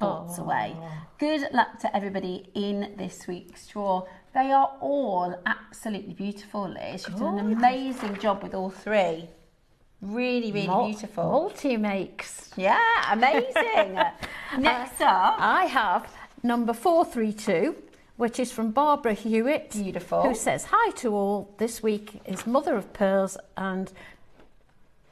thoughts away. Good luck to everybody in this week's draw. They are all absolutely beautiful, Liz. You've done an amazing job with all 3. Really, really beautiful. Multi-makes. Yeah, amazing. Next up, I have number 432, which is from Barbara Hewitt. Beautiful. Who says, hi to all. This week is Mother of Pearls and,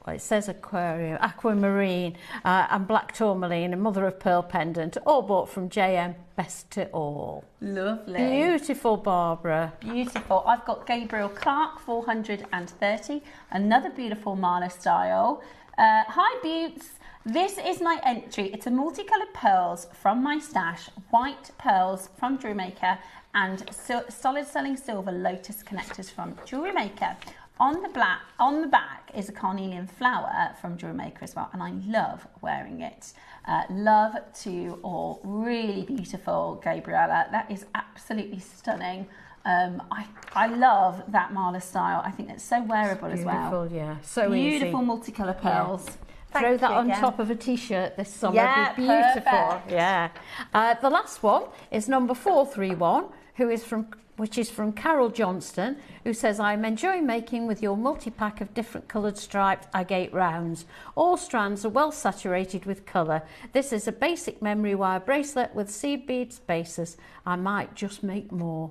well, it says aquamarine and black tourmaline and Mother of Pearl pendant, all bought from JM. Best to all. Lovely. Beautiful, Barbara. Beautiful. I've got Gabriel Clark, 430. Another beautiful Marla style. Hi, Buttes. This is my entry. It's a multicoloured pearls from my stash, white pearls from JewelleryMaker, and solid selling silver lotus connectors from JewelleryMaker. On the back is a carnelian flower from JewelleryMaker as well, and I love wearing it. Love to all. Really beautiful, Gabriella. That is absolutely stunning. I love that Marla style. I think it's so wearable as well. Beautiful, yeah. So beautiful easy. Multicolour pearls. Yeah. Throw that on top of a t-shirt this summer. Yeah, be beautiful. perfect. Yeah. The last one is number 431, which is from Carol Johnston, who says, I'm enjoying making with your multi-pack of different coloured striped agate rounds. All strands are well saturated with colour. This is a basic memory wire bracelet with seed beads bases. I might just make more.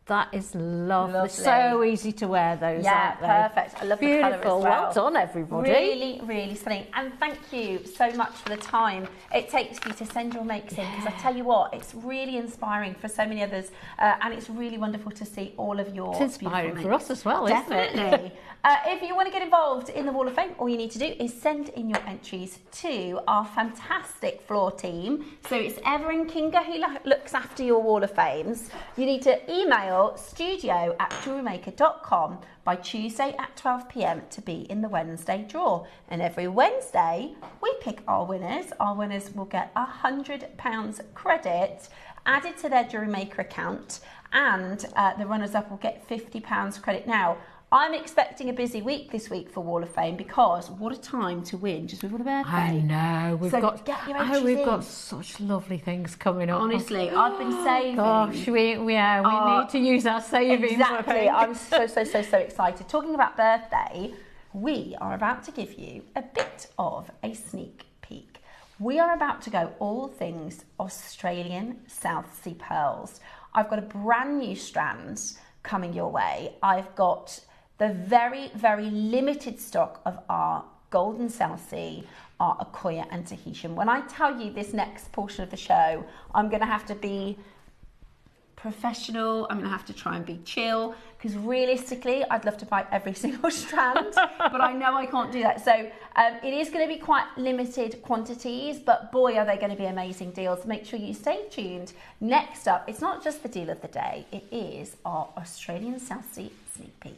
That is lovely. So easy to wear those, aren't they? Perfect. I love the colour as well. Well done, everybody. Really, really stunning. And thank you so much for the time it takes for you to send your makes in, because I tell you what, it's really inspiring for so many others, and it's really wonderful to see all of your It's inspiring beautiful for makes. us as well, Definitely. isn't it? If you want to get involved in the Wall of Fame, all you need to do is send in your entries to our fantastic floor team. So it's Ever and Kinga who looks after your Wall of Fames. You need to email studio@jewellerymaker.com by Tuesday at 12 p.m. to be in the Wednesday draw. And every Wednesday, we pick our winners. Our winners will get £100 credit added to their JewelleryMaker account, and the runners-up will get £50 credit. Now, I'm expecting a busy week this week for Wall of Fame, because what a time to win just before the birthday. I know. We've got such lovely things coming up. Honestly, I've been saving. Gosh, we need to use our savings. Exactly. I'm so excited. Talking about birthday, we are about to give you a bit of a sneak peek. We are about to go all things Australian South Sea pearls. I've got a brand new strands coming your way. I've got the very, very limited stock of our golden South Sea, our Akoya and Tahitian. When I tell you this next portion of the show, I'm going to have to be professional. I'm going to have to try and be chill, because realistically, I'd love to buy every single strand, but I know I can't do that. So it is going to be quite limited quantities, but boy, are they going to be amazing deals. Make sure you stay tuned. Next up, it's not just the deal of the day, it is our Australian South Sea sneak peek.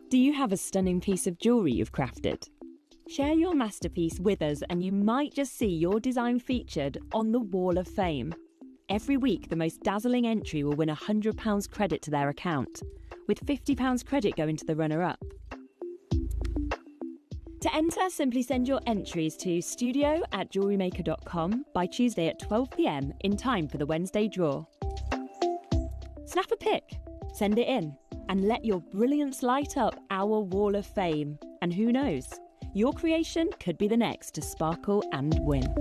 Do you have a stunning piece of jewellery you've crafted? Share your masterpiece with us and you might just see your design featured on the Wall of Fame. Every week, the most dazzling entry will win £100 credit to their account. with £50 credit going to the runner-up. To enter, simply send your entries to studio@jewellerymaker.com by Tuesday at 12 p.m. in time for the Wednesday draw. Snap a pic, send it in, and let your brilliance light up our wall of fame. And who knows, your creation could be the next to sparkle and win.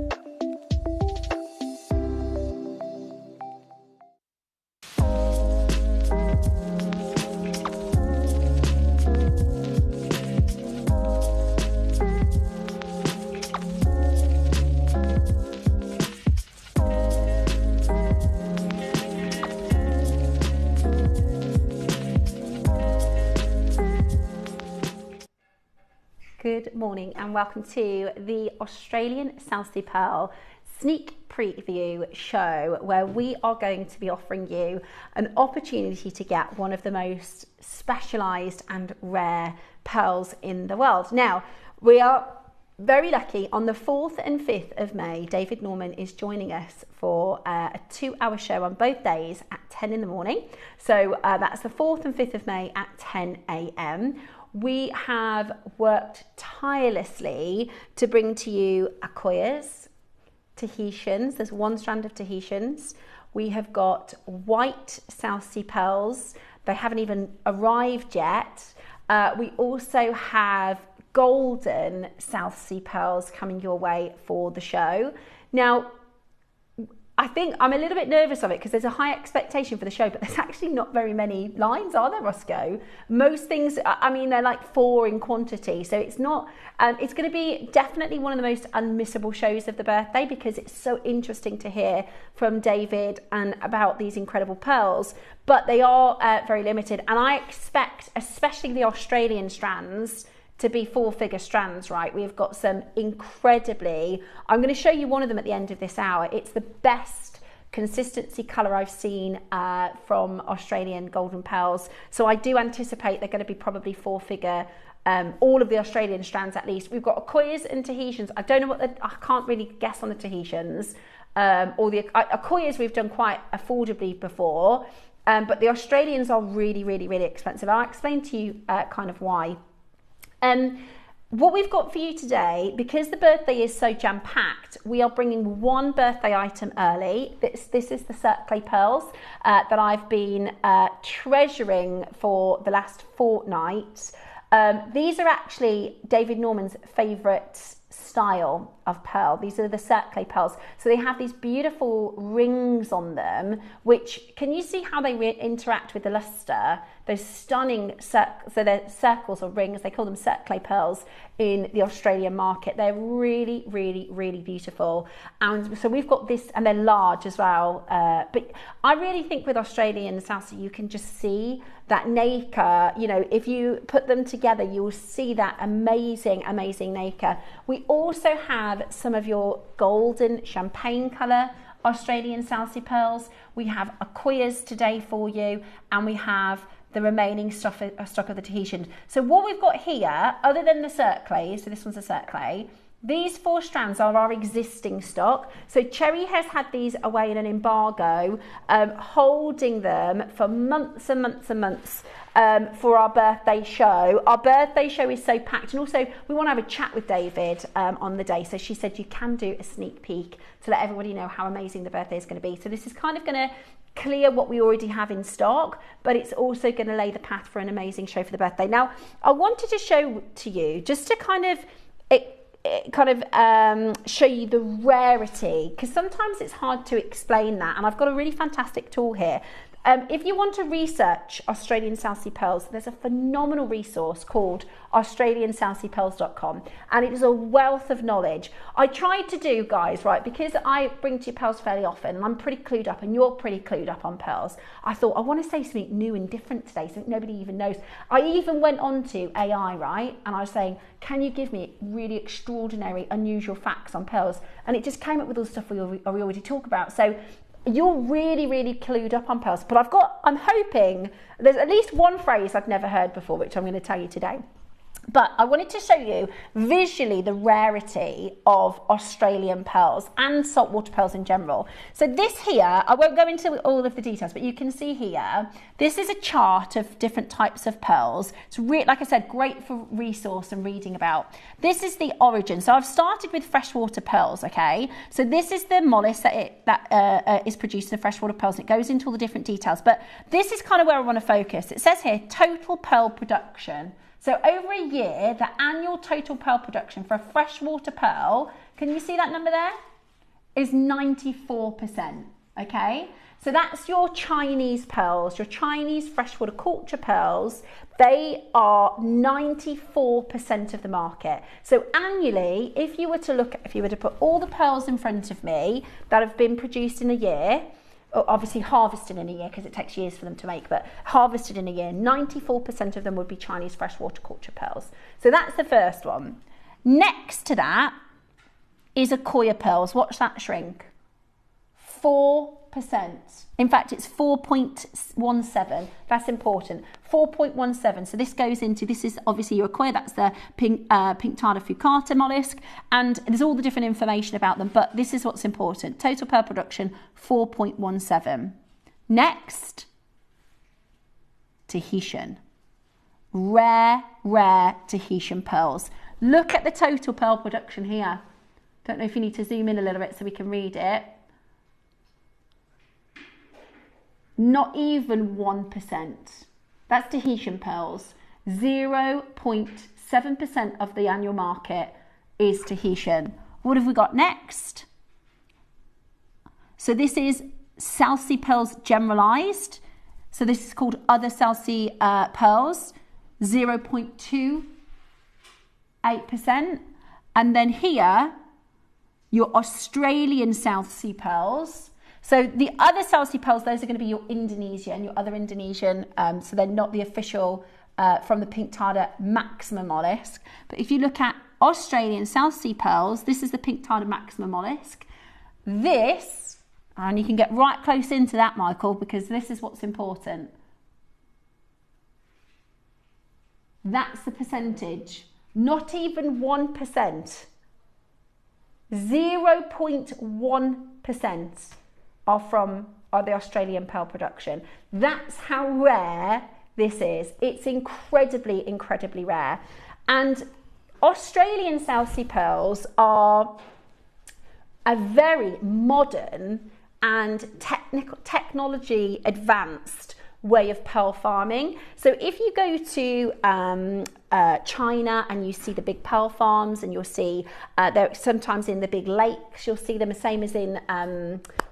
Good morning and welcome to the Australian South Sea Pearl sneak preview show, where we are going to be offering you an opportunity to get one of the most specialised and rare pearls in the world. Now, we are very lucky. On the 4th and 5th of May, David Norman is joining us for a 2-hour show on both days at 10 in the morning. So that's the 4th and 5th of May at 10 a.m. We have worked tirelessly to bring to you Akoyas, Tahitians. There's one strand of Tahitians. We have got white South Sea pearls. They haven't even arrived yet. We also have golden South Sea pearls coming your way for the show. Now, I think I'm a little bit nervous of it because there's a high expectation for the show, but there's actually not very many lines, are there, Roscoe? Most things, I mean, they're like 4 in quantity. So it's not, it's going to be definitely one of the most unmissable shows of the birthday, because it's so interesting to hear from David and about these incredible pearls, but they are very limited. And I expect, especially the Australian strands, to be 4-figure strands, right? We've got some incredibly, I'm going to show you one of them at the end of this hour. It's the best consistency colour I've seen from Australian golden pearls. So I do anticipate they're going to be probably 4-figure, all of the Australian strands at least. We've got Akoyas and Tahitians. I don't know what I can't really guess on the Tahitians. Or the Akoyas we've done quite affordably before, but the Australians are really, really, really expensive. I'll explain to you kind of why. What we've got for you today, because the birthday is so jam-packed, we are bringing one birthday item early. This is the Cercle pearls that I've been treasuring for the last fortnight. These are actually David Norman's favourite style of pearl. These are the Cercle pearls. So they have these beautiful rings on them, which, can you see how they interact with the luster? Those stunning, so they're circles or rings, they call them Cercle pearls in the Australian market. They're really, really, really beautiful. And so we've got this, and they're large as well. But I really think with Australian South Sea, you can just see that nacre. You know, if you put them together, you will see that amazing, amazing nacre. We also have some of your golden champagne colour Australian South Sea pearls. We have Akoyas today for you, and we have the remaining stock of the Tahitians. So what we've got here, other than the Cercle, so this one's a Cercle, these 4 strands are our existing stock. So Cherry has had these away in an embargo, holding them for months and months and months for our birthday show. Our birthday show is so packed, and also we want to have a chat with David on the day. So she said you can do a sneak peek to let everybody know how amazing the birthday is going to be. So this is kind of going to clear what we already have in stock, but it's also going to lay the path for an amazing show for the birthday. Now, I wanted to show to you, just to kind of show you the rarity, because sometimes it's hard to explain that, and I've got a really fantastic tool here. If you want to research Australian South Sea pearls, there's a phenomenal resource called AustralianSouthSeaPearls.com, and it is a wealth of knowledge. I tried to do, guys, right, because I bring to you pearls fairly often, and I'm pretty clued up, and you're pretty clued up on pearls. I thought, I want to say something new and different today, something nobody even knows. I even went on to AI, right, and I was saying, can you give me really extraordinary, unusual facts on pearls? And it just came up with all the stuff we already talk about. So you're really, really clued up on pearls, but I'm hoping there's at least one phrase I've never heard before, which I'm going to tell you today. But I wanted to show you visually the rarity of Australian pearls and saltwater pearls in general. So this here, I won't go into all of the details, but you can see here, this is a chart of different types of pearls. It's like I said, great for resource and reading about. This is the origin. So I've started with freshwater pearls, okay? So this is the mollusk that is produced in freshwater pearls. It goes into all the different details, but this is kind of where I want to focus. It says here, total pearl production. So over a year, the annual total pearl production for a freshwater pearl, can you see that number there? Is 94%, okay? So that's your Chinese pearls, your Chinese freshwater culture pearls. They are 94% of the market. So annually, if you were to put all the pearls in front of me that have been produced in a year, obviously harvested in a year because it takes years for them to make, but harvested in a year, 94% of them would be Chinese freshwater culture pearls. So that's the first one. Next to that is Akoya pearls. Watch that shrink. 4%. In fact, it's 4.17. That's important. 4.17. So this goes into, this is obviously your Akoya, that's the Pinctada fucata mollusk, and there's all the different information about them, but this is what's important. Total pearl production, 4.17. Next, Tahitian. Rare Tahitian pearls. Look at the total pearl production here. Don't know if you need to zoom in a little bit so we can read it. Not even 1%. That's Tahitian pearls. 0.7% of the annual market is Tahitian. What have we got next? So this is South Sea pearls generalized. So this is called other South Sea pearls. 0.28%. And then here, your Australian South Sea pearls. So the other South Sea pearls, those are going to be your Indonesia and your other Indonesian, so they're not the official from the Pinctada maxima mollusk. But if you look at Australian South Sea pearls, this is the Pinctada maxima mollusk. This, and you can get right close into that, Michael, because this is what's important. That's the percentage. Not even 1%. 0.1%. are the Australian pearl production. That's how rare this is. It's incredibly, incredibly rare. And Australian South Sea pearls are a very modern and technology advanced way of pearl farming. So if you go to China and you see the big pearl farms, and you'll see they're sometimes in the big lakes, you'll see them the same as in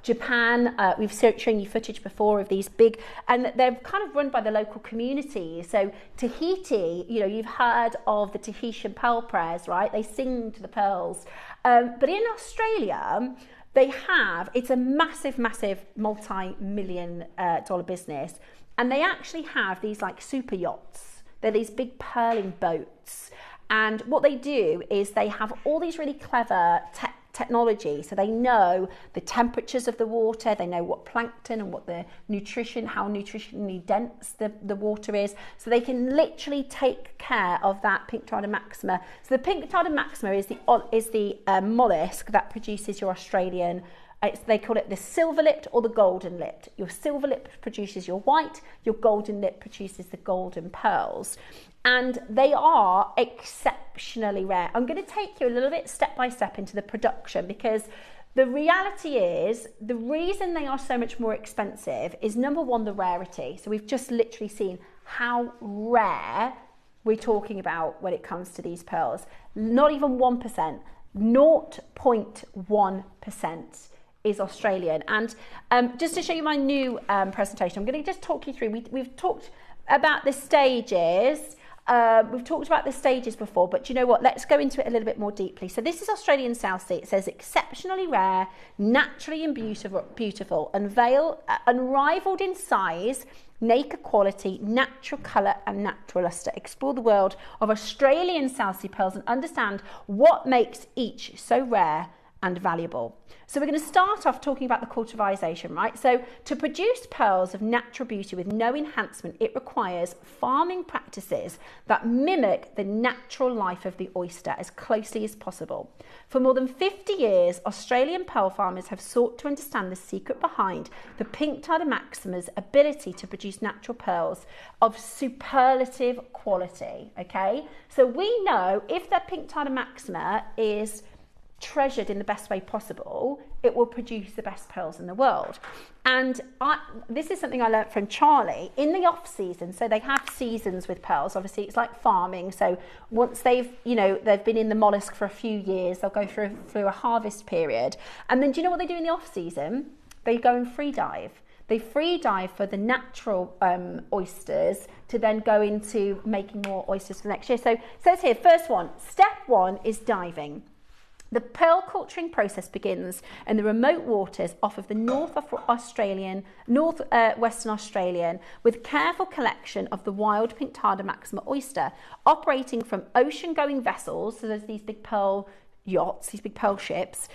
Japan. We've shown you footage before of these big, and they're kind of run by the local community. So Tahiti, you know, you've heard of the Tahitian pearl prayers, right? They sing to the pearls. But in Australia, it's a massive, massive multi-million dollar business. And they actually have these like super yachts. They're these big pearling boats. And what they do is they have all these really clever technology. So they know the temperatures of the water, they know what plankton and what the nutrition, how nutritionally dense the water is. So they can literally take care of that Pinctada maxima. So the Pinctada maxima is the mollusk that produces your Australian, they call it the silver lipped or the golden lipped. Your silver lipped produces your white, your golden lipped produces the golden pearls. And they are exceptionally rare. I'm going to take you a little bit step by step into the production, because the reality is the reason they are so much more expensive is, number one, the rarity. So we've just literally seen how rare we're talking about when it comes to these pearls. Not even 1%, 0.1% is Australian. And just to show you my new presentation, I'm going to just talk you through, we've talked about the stages. We've talked about the stages before, but you know what? Let's go into it a little bit more deeply. So this is Australian South Sea. It says exceptionally rare, naturally and beautiful, unrivaled in size, nacre quality, natural colour and natural lustre. Explore the world of Australian South Sea pearls and understand what makes each so rare and valuable. So we're going to start off talking about the cultivization, right? So to produce pearls of natural beauty with no enhancement, it requires farming practices that mimic the natural life of the oyster as closely as possible. For more than 50 years, Australian pearl farmers have sought to understand the secret behind the Pink Tartar Maxima's ability to produce natural pearls of superlative quality, okay? So we know if the Pink Tartar Maxima is treasured in the best way possible, it will produce the best pearls in the world. And this is something I learned from Charlie in the off season. So they have seasons with pearls. Obviously it's like farming. So once they've been in the mollusk for a few years, they'll go through a harvest period. And then do you know what they do in the off season? They go and free dive. They free dive for the natural oysters to then go into making more oysters for next year. So it says here, first one, step one is diving. The pearl culturing process begins in the remote waters off of the northwestern Australian with careful collection of the wild Pink Tartar Maxima oyster, operating from ocean-going vessels. So there's these big pearl yachts, these big pearl ships.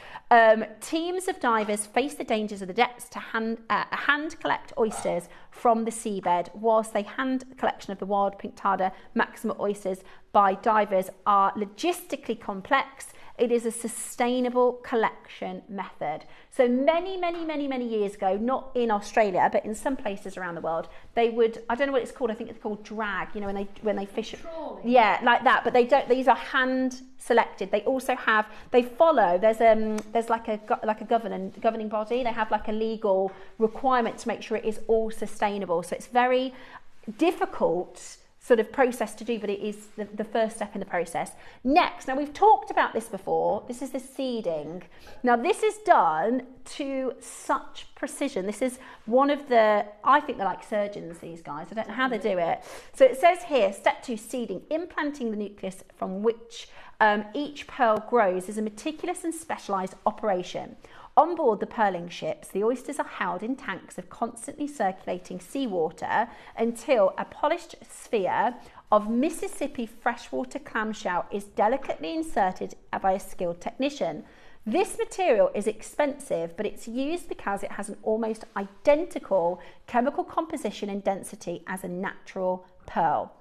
Teams of divers face the dangers of the depths to hand collect oysters from the seabed, whilst they hand collection of the wild Pink Tartar Maxima oysters by divers are logistically complex. It is a sustainable collection method. So many years ago, not in Australia, but in some places around the world, they would, I don't know what it's called, I think it's called drag, you know, when they fish. Trawling. Yeah, like that, but they don't, these are hand selected. They also have, they follow, there's like a governing body, they have like a legal requirement to make sure it is all sustainable. So it's very difficult sort of process to do, but it is the first step in the process. Next, now we've talked about this before, this is the seeding. Now this is done to such precision. This is one of the, I think they're like surgeons, these guys. I don't know how they do it. So it says here, step 2, seeding. Implanting the nucleus from which each pearl grows is a meticulous and specialised operation. On board the pearling ships, the oysters are held in tanks of constantly circulating seawater until a polished sphere of Mississippi freshwater clamshell is delicately inserted by a skilled technician. This material is expensive, but it's used because it has an almost identical chemical composition and density as a natural pearl.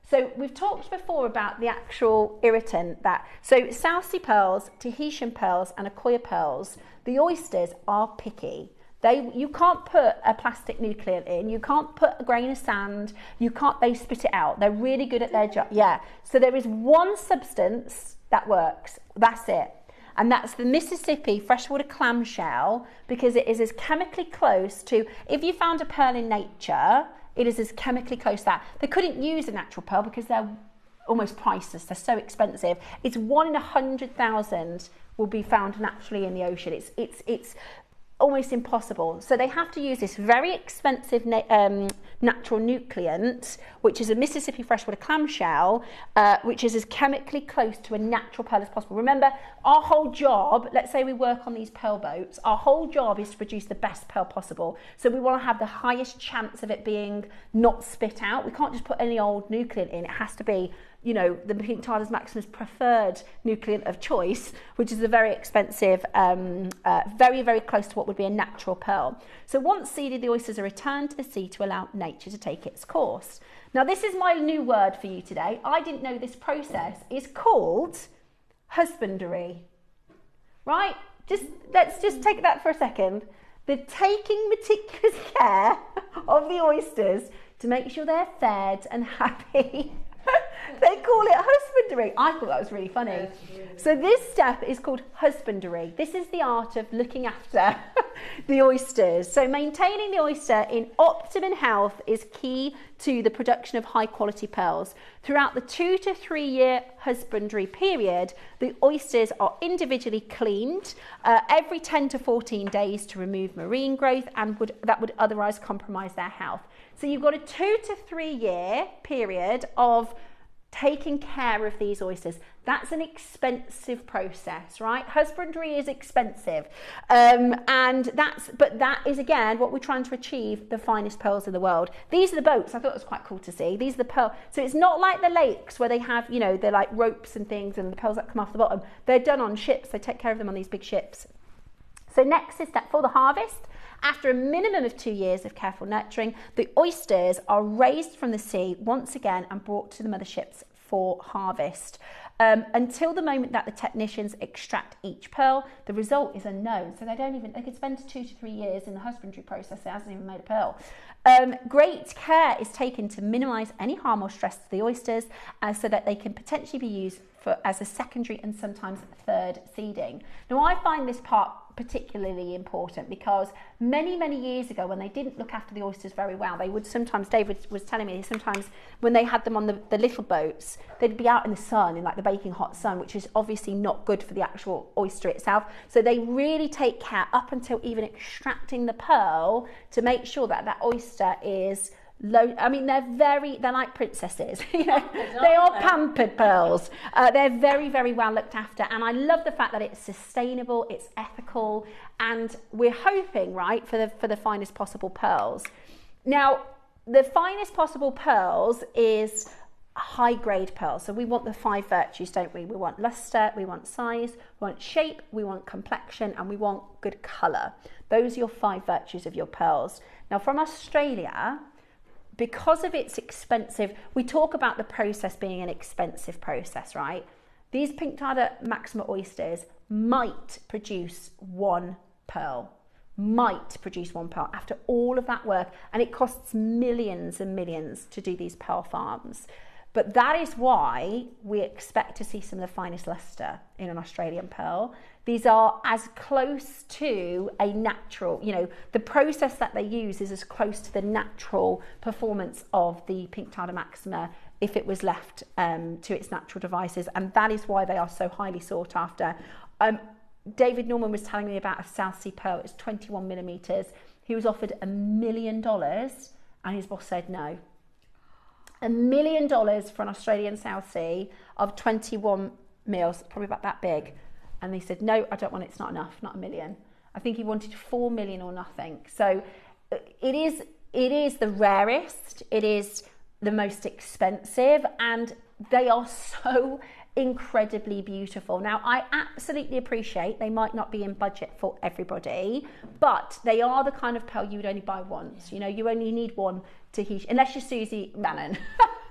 So we've talked before about the actual irritant so South Sea pearls, Tahitian pearls and Akoya pearls, the oysters are picky. You can't put a plastic nucleate in, you can't put a grain of sand, they spit it out. They're really good at their job. Yeah, so there is one substance that works, that's it. And that's the Mississippi freshwater clamshell, because it is as chemically close to, if you found a pearl in nature, it is as chemically close to that. They couldn't use a natural pearl because they're almost priceless. They're so expensive. It's 1 in 100,000 will be found naturally in the ocean. It's almost impossible. So they have to use this very expensive natural nucleant, which is a Mississippi freshwater clamshell, which is as chemically close to a natural pearl as possible. Remember, our whole job, let's say we work on these pearl boats, our whole job is to produce the best pearl possible. So we want to have the highest chance of it being not spit out. We can't just put any old nucleant in. It has to be, you know, the Pink Tartar Maxima's preferred nucleant of choice, which is a very expensive, very, very close to what would be a natural pearl. So once seeded, the oysters are returned to the sea to allow nature to take its course. Now this is my new word for you today. I didn't know this process is called husbandry, right? Let's just take that for a second. The taking meticulous care of the oysters to make sure they're fed and happy. They call it husbandry. I thought that was really funny. So this step is called husbandry. This is the art of looking after the oysters. So maintaining the oyster in optimum health is key to the production of high quality pearls. Throughout the 2 to 3 year husbandry period, the oysters are individually cleaned every 10 to 14 days to remove marine growth and that would otherwise compromise their health. So you've got a 2 to 3 year period of taking care of these oysters. That's an expensive process, right? Husbandry is expensive. But that is, again, what we're trying to achieve, the finest pearls in the world. These are the boats. I thought it was quite cool to see. These are the pearls. So it's not like the lakes where they have, you know, they're like ropes and things and the pearls that come off the bottom. They're done on ships. They take care of them on these big ships. So next is step 4, the harvest. After a minimum of 2 years of careful nurturing, the oysters are raised from the sea once again and brought to the motherships for harvest. Until the moment that the technicians extract each pearl, the result is unknown. So they could spend 2 to 3 years in the husbandry process. It hasn't even made a pearl. Great care is taken to minimise any harm or stress to the oysters so that they can potentially be used as a secondary and sometimes third seeding. Now, I find this part particularly important because many years ago, when they didn't look after the oysters very well, they would sometimes, David was telling me, sometimes when they had them on the little boats, they'd be out in the sun, in like the baking hot sun, which is obviously not good for the actual oyster itself. So they really take care up until even extracting the pearl to make sure that that oyster is low. I mean, they're like princesses. You know, they are pampered pearls. They're very well looked after, and I love the fact that it's sustainable, it's ethical, and we're hoping, right, for the finest possible pearls. Now, the finest possible pearls is high grade pearls. So we want the 5 virtues, don't we? We want luster, we want size, we want shape, we want complexion, and we want good colour. Those are your 5 virtues of your pearls. Now, from Australia, because of its expensive, we talk about the process being an expensive process, right? These Pinctada Maxima oysters might produce 1 pearl, after all of that work, and it costs millions and millions to do these pearl farms. But that is why we expect to see some of the finest luster in an Australian pearl. These are as close to a natural, you know, the process that they use is as close to the natural performance of the Pinctada Maxima if it was left to its natural devices. And that is why they are so highly sought after. David Norman was telling me about a South Sea pearl. It's 21 millimeters. He was offered $1 million and his boss said no. $1 million for an Australian South Sea of 21 mils, probably about that big. And they said, no, I don't want it, it's not enough, not $1 million. I think he wanted 4 million or nothing. So it is the rarest, it is the most expensive, and they are so incredibly beautiful. Now, I absolutely appreciate they might not be in budget for everybody, but they are the kind of pearl you would only buy once. You know, you only need one Tahitian, unless you're Susie Bannon,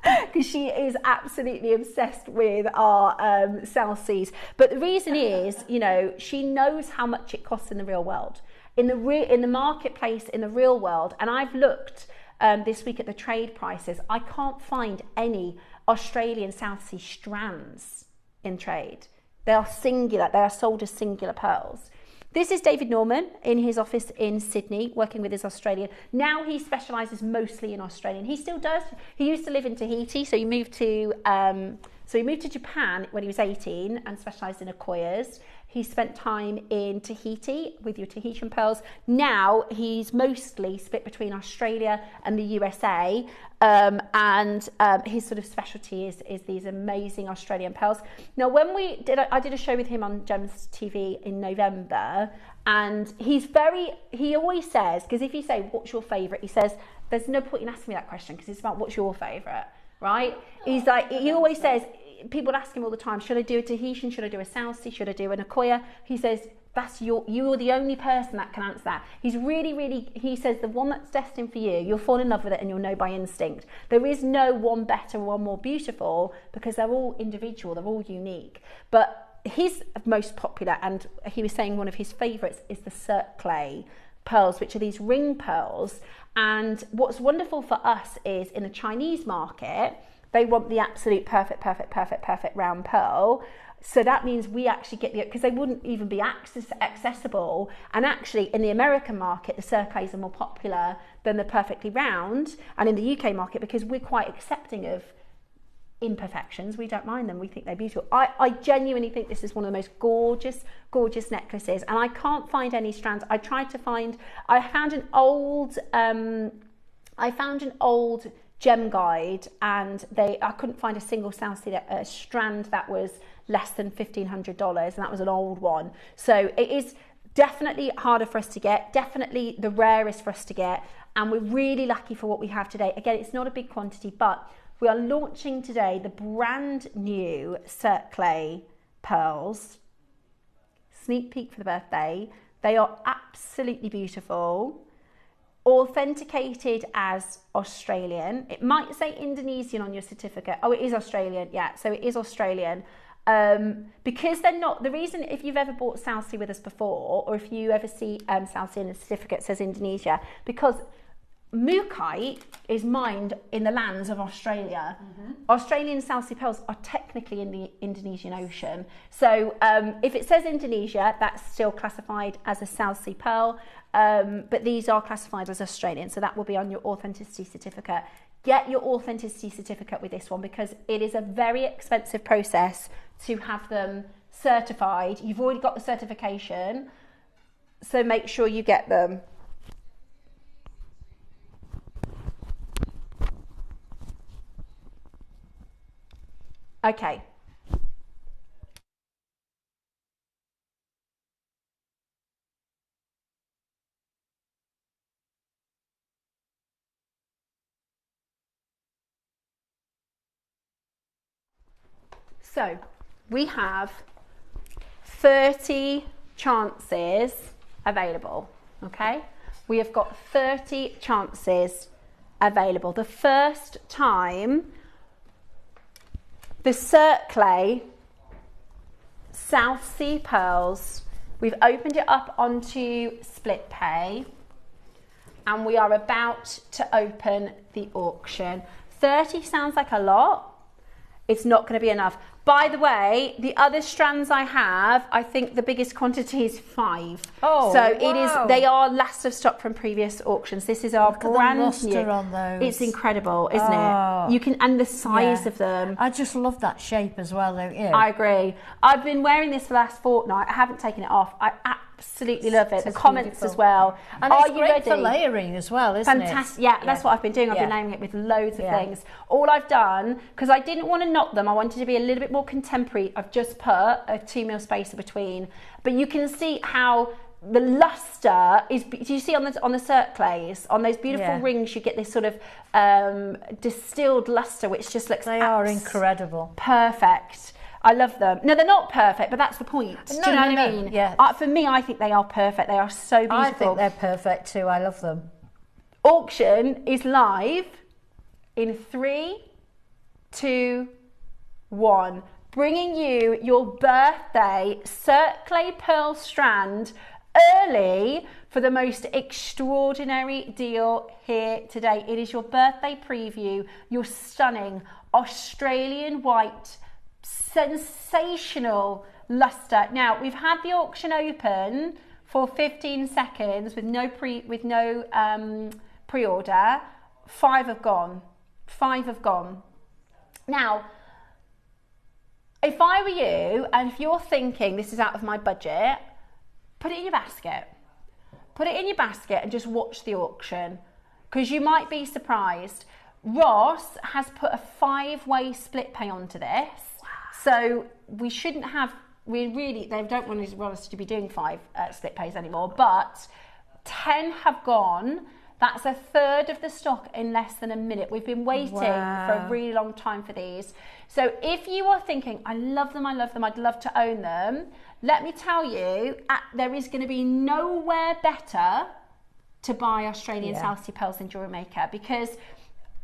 because she is absolutely obsessed with our South Seas. But the reason is, you know, she knows how much it costs in the real world, in the marketplace, in the real world. And I've looked this week at the trade prices. I can't find any Australian South Sea strands in trade. They are singular, they are sold as singular pearls. This is David Norman in his office in Sydney, working with his Australian. Now he specialises mostly in Australian. He still does. He used to live in Tahiti, so he moved to Japan when he was 18 and specialised in Akoyas. He spent time in Tahiti with your Tahitian pearls. Now he's mostly split between Australia and the USA, and his sort of specialty is these amazing Australian pearls. Now, when I did a show with him on Gems TV in November, and he always says, because if you say, what's your favourite? He says, there's no point in asking me that question because it's about what's your favourite, right? He's like, he always says, people ask him all the time, should I do a Tahitian, should I do a South Sea, should I do an Akoya? He says, you're the only person that can answer that. He's really, he says, the one that's destined for you, you'll fall in love with it and you'll know by instinct. There is no one better, one more beautiful, because they're all individual, they're all unique. But his most popular, and he was saying one of his favourites, is the Cirque clay pearls, which are these ring pearls. And what's wonderful for us is in the Chinese market, they want the absolute perfect round pearl. So that means we actually get because they wouldn't even be accessible. And actually in the American market, the Cirques are more popular than the perfectly round. And in the UK market, because we're quite accepting of imperfections, we don't mind them, we think they're beautiful. I genuinely think this is one of the most gorgeous necklaces, and I can't find any strands. I found an old gem guide, and I couldn't find a single South Sea strand that was less than $1,500, and that was an old one. So it is definitely harder for us to get, definitely the rarest for us to get, and we're really lucky for what we have today. Again, it's not a big quantity, but we are launching today the brand new Cercle pearls. Sneak peek for the birthday. They are absolutely beautiful. Authenticated as Australian. It might say Indonesian on your certificate. Oh, it is Australian. Yeah, so it is Australian. Because they're not, the reason, if you've ever bought South Sea with us before, or if you ever see South Sea in a certificate says Indonesia, because Mookite is mined in the lands of Australia. Australian South Sea pearls are technically in the Indonesian Ocean. So if it says Indonesia, that's still classified as a South Sea pearl, but these are classified as Australian, so that will be on your authenticity certificate. Get your authenticity certificate with this one, because it is a very expensive process to have them certified. You've already got the certification, so make sure you get them. Okay. So we have 30 chances available, okay? We have got 30 chances available. The first time the Cercle South Sea pearls, we've opened it up onto split pay, and we are about to open the auction. 30 sounds like a lot. It's not going to be enough. By the way, the other strands I have, I think the biggest quantity is 5. Oh, so wow. it is. They are last of stock from previous auctions. This is our brand new. On those. It's incredible, isn't it? You can, and the size of them. I just love that shape as well, don't you? I agree. I've been wearing this for the last fortnight. I haven't taken it off. I absolutely love it. The comments beautiful. As well. And are it's you great ready? For layering as well, isn't Fantastic. Yeah, that's what I've been doing. I've been layering it with loads of things. All I've done, because I didn't want to knot them, I wanted to be a little bit more contemporary. I've just put a 2mm spacer between. But you can see how the luster is. Do you see on the Cercles, on those beautiful rings, you get this sort of distilled luster, which just looks. They are incredible. Perfect. I love them. No, they're not perfect, but that's the point. Do you know what I mean? Yeah. For me, I think they are perfect. They are so beautiful. I think they're perfect too. I love them. Auction is live in 3, 2, 1. Bringing you your birthday Cercle pearl strand early for the most extraordinary deal here today. It is your birthday preview, your stunning Australian white, sensational luster. Now, we've had the auction open for 15 seconds with no pre-order. 5 have gone. 5 have gone. Now, if I were you, and if you're thinking this is out of my budget, put it in your basket. Put it in your basket and just watch the auction, because you might be surprised. Ross has put a 5-way split pay onto this. Wow. So we shouldn't have, they don't want us to be doing 5 split pays anymore, but 10 have gone. That's a third of the stock in less than a minute. We've been waiting for a really long time for these. So if you are thinking, I love them, I'd love to own them, let me tell you, there is going to be nowhere better to buy Australian South Sea pearls than JewelleryMaker, because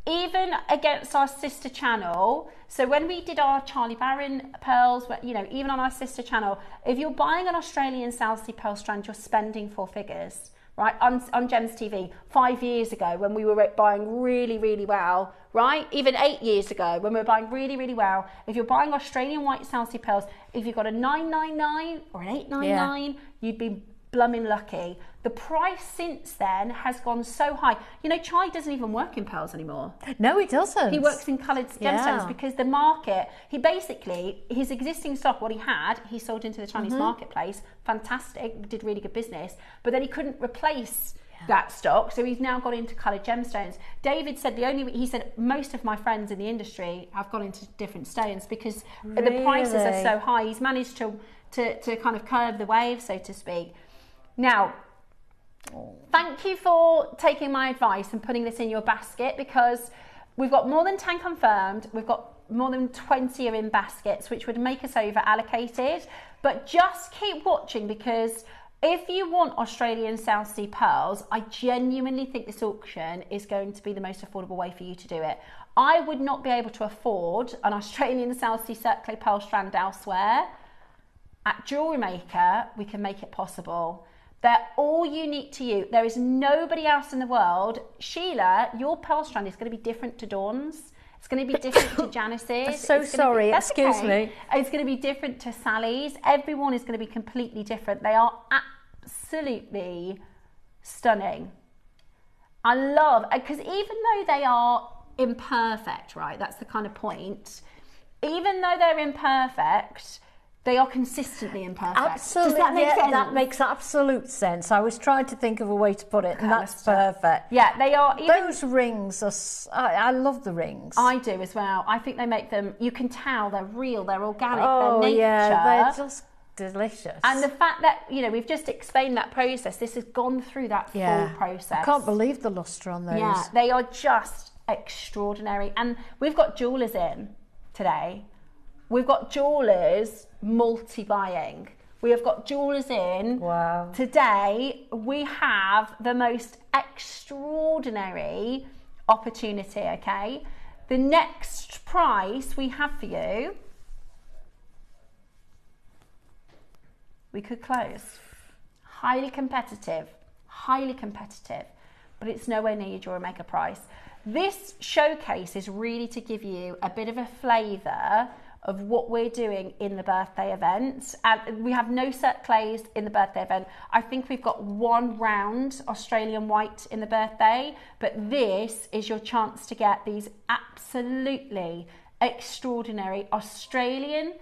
even against our sister channel, so when we did our Charlie Barron pearls, even on our sister channel, if you're buying an Australian South Sea pearl strand, you're spending 4 figures. Right, on Gems TV 5 years ago, when we were buying really, really well, right? Even 8 years ago, when we were buying really, really well, if you're buying Australian white South Sea pearls, if you've got a 999 or an 899, you'd be blooming lucky. The price since then has gone so high. Chai doesn't even work in pearls anymore. No, he doesn't. He works in coloured gemstones because the market, his existing stock, what he had, he sold into the Chinese marketplace. Fantastic, did really good business. But then he couldn't replace that stock. So he's now gone into coloured gemstones. David said he said most of my friends in the industry have gone into different stones because the prices are so high. He's managed to kind of curve the wave, so to speak. Now, thank you for taking my advice and putting this in your basket, because we've got more than 10 confirmed. We've got more than 20 are in baskets, which would make us over allocated. But just keep watching, because if you want Australian South Sea pearls, I genuinely think this auction is going to be the most affordable way for you to do it. I would not be able to afford an Australian South Sea Circle pearl strand elsewhere. At JewelleryMaker, we can make it possible. They're all unique to you. There is nobody else in the world. Sheila, your pearl strand is going to be different to Dawn's. It's going to be different to Janice's. So sorry, excuse me. It's going to be different to Sally's. Everyone is going to be completely different. They are absolutely stunning. I love, because even though they are imperfect, right? That's the kind of point. Even though they're imperfect, they are consistently imperfect. Absolutely. Does that make sense? That makes absolute sense. I was trying to think of a way to put it, and that's perfect. Yeah, they are. Those rings are. I love the rings. I do as well. I think they make them. You can tell they're real. They're organic. Oh, they're nature. Yeah, they're just delicious. And the fact that we've just explained that process. This has gone through that full process. I can't believe the lustre on those. Yeah, they are just extraordinary. And we've got jewellers in today. We've got jewellers multi-buying. We have got jewellers in. Wow. Today, we have the most extraordinary opportunity, okay? The next price we have for you, we could close. Highly competitive, but it's nowhere near your JewelleryMaker price. This showcase is really to give you a bit of a flavour of what we're doing in the birthday event. And we have no set clays in the birthday event. I think we've got one round Australian white in the birthday, but this is your chance to get these absolutely extraordinary Australian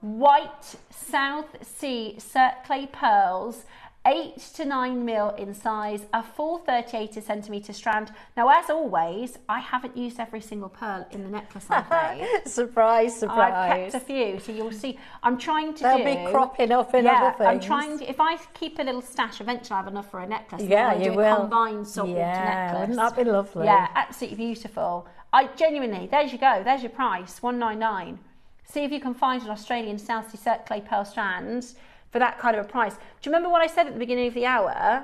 white South Sea cert clay pearls, 8 to 9 mil in size, a full 38 centimetre strand. Now, as always, I haven't used every single pearl in the necklace I've made. Surprise, surprise. I've kept a few, so you'll see. I'm trying to They'll be cropping up in other things. I'm trying to, if I keep a little stash, eventually I'll have enough for a necklace. Yeah, you will. A combined saltwater necklace. Wouldn't that be lovely? Yeah, absolutely beautiful. I genuinely, there's you go, there's your price, $199. See if you can find an Australian South Sea Circle clay pearl strands for that kind of a price. Do you remember what I said at the beginning of the hour?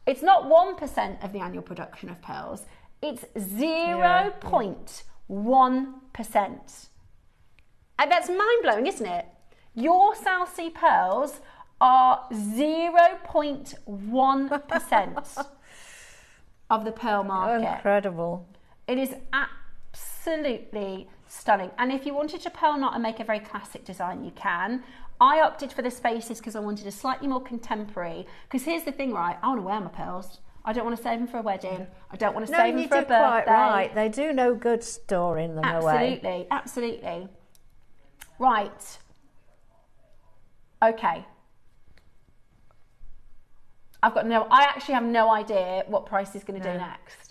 It's not 1% of the annual production of pearls. It's 0.1%. And that's mind-blowing, isn't it? Your South Sea pearls are 0.1% of the pearl market. Incredible. It is absolutely stunning. And if you wanted to pearl knot and make a very classic design, you can. I opted for the spaces because I wanted a slightly more contemporary. Because here's the thing, right? I want to wear my pearls. I don't want to save them for a wedding. I don't want to save them for a birthday. No, you do quite right. They do no good storing them away. Absolutely, absolutely. Right. Okay. I actually have no idea what price is going to do next.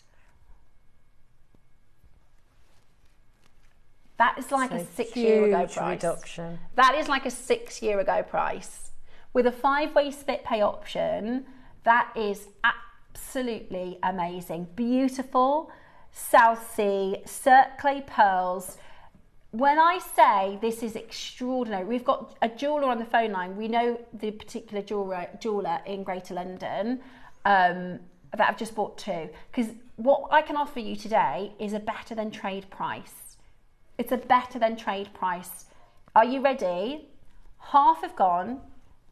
That is like a 6 year ago price. Reduction. That is like a 6 year ago price. With a 5-way split pay option, that is absolutely amazing. Beautiful South Sea cert clay pearls. When I say this is extraordinary, we've got a jeweller on the phone line. We know the particular jeweller in Greater London that I've just bought two. Because what I can offer you today is a better than trade price. It's a better than trade price. Are you ready? Half have gone.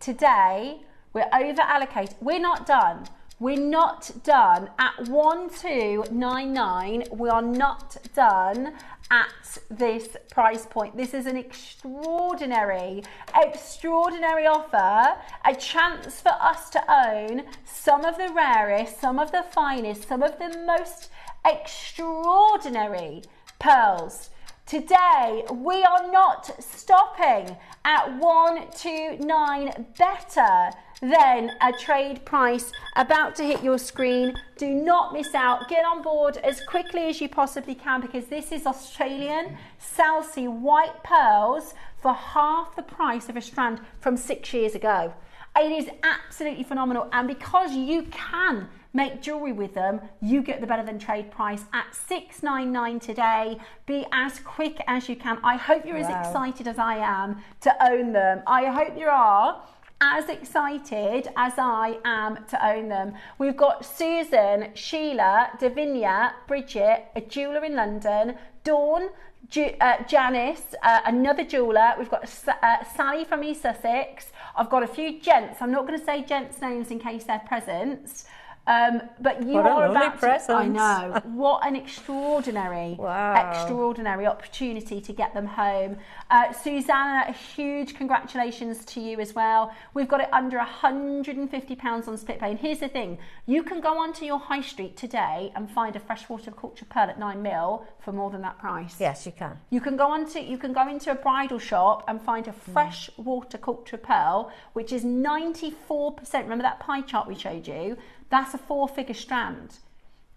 Today, we're over allocated. We're not done. We're not done at 1299. We are not done at this price point. This is an extraordinary offer. A chance for us to own some of the rarest, some of the finest, some of the most extraordinary pearls. Today, we are not stopping at 129, better then a trade price about to hit your screen. Do not miss out. Get on board as quickly as you possibly can, because this is Australian Salsi white pearls for half the price of a strand from 6 years ago. It is absolutely phenomenal, and because you can make jewellery with them, you get the better than trade price at $6.99 today. Be as quick as you can. I hope you're as excited as I am to own them. I hope you are as excited as I am to own them. We've got Susan, Sheila, Davinia, Bridget, a jeweller in London, Dawn, Janice, another jeweller. We've got Sally from East Sussex. I've got a few gents. I'm not going to say gents' names in case they're presents. But you are about to, I know, what an extraordinary opportunity to get them home. Susanna, a huge congratulations to you as well. We've got it under £150 on split pay. And here's the thing, you can go onto your high street today and find a freshwater culture pearl at 9mm for more than that price. Yes, you can. You can go into a bridal shop and find a freshwater culture pearl, which is 94%. Remember that pie chart we showed you? That's a 4-figure strand.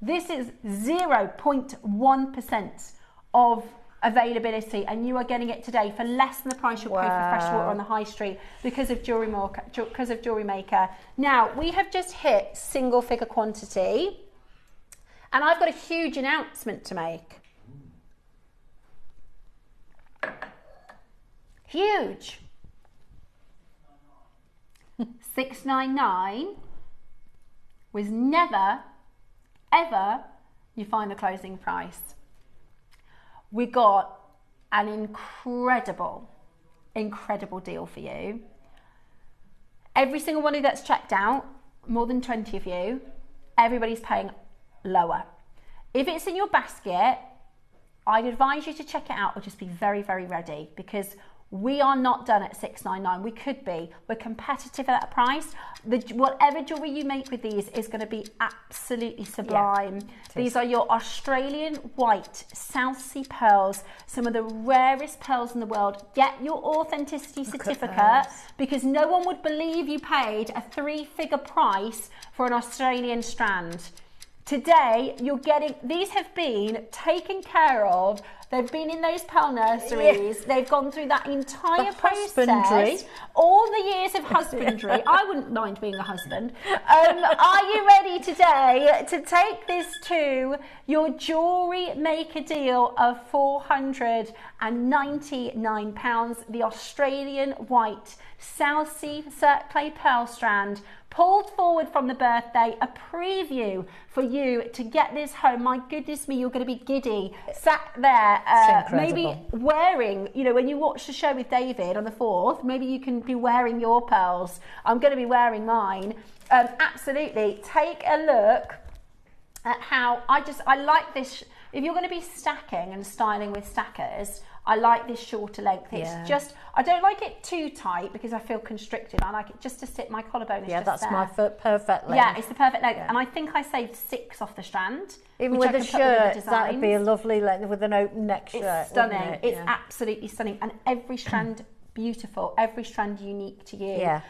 This is 0.1% of availability, and you are getting it today for less than the price you'll pay for freshwater on the high street because of JewelleryMaker. Now, we have just hit single figure quantity, and I've got a huge announcement to make. Huge. $6.99 was never, ever you find the closing price. We got an incredible deal for you. Every single one of you that's checked out, more than 20 of you, everybody's paying lower. If it's in your basket, I'd advise you to check it out or just be very, very ready, because we are not done at $6.99. We could be. We're competitive at that price. Whatever jewellery you make with these is going to be absolutely sublime. Yeah, these are your Australian white South Sea pearls, some of the rarest pearls in the world. Get your authenticity certificate, because no one would believe you paid a 3-figure price for an Australian strand. Today, you're getting, these have been taken care of. They've been in those pearl nurseries. Yeah. They've gone through that entire process. All the years of husbandry. I wouldn't mind being a husband. Are you ready today to take this to your JewelleryMaker deal of £499? The Australian white South Sea clay pearl strand, pulled forward from the birthday, a preview for you to get this home. My goodness me, you're going to be giddy, sat there, maybe wearing, you know, when you watch the show with David on the 4th, maybe you can be wearing your pearls. I'm going to be wearing mine. Absolutely. Take a look at how I like this. If you're going to be stacking and styling with stackers, I like this shorter length. It's just, I don't like it too tight because I feel constricted. I like it just to sit, my collarbone is just that's there. my perfect length. Yeah, it's the perfect length. Yeah. And I think I saved 6 off the strand. Even with the shirt, that would be a lovely length with an open neck shirt. It's stunning. It's absolutely stunning. And every strand beautiful, every strand unique to you. Yeah.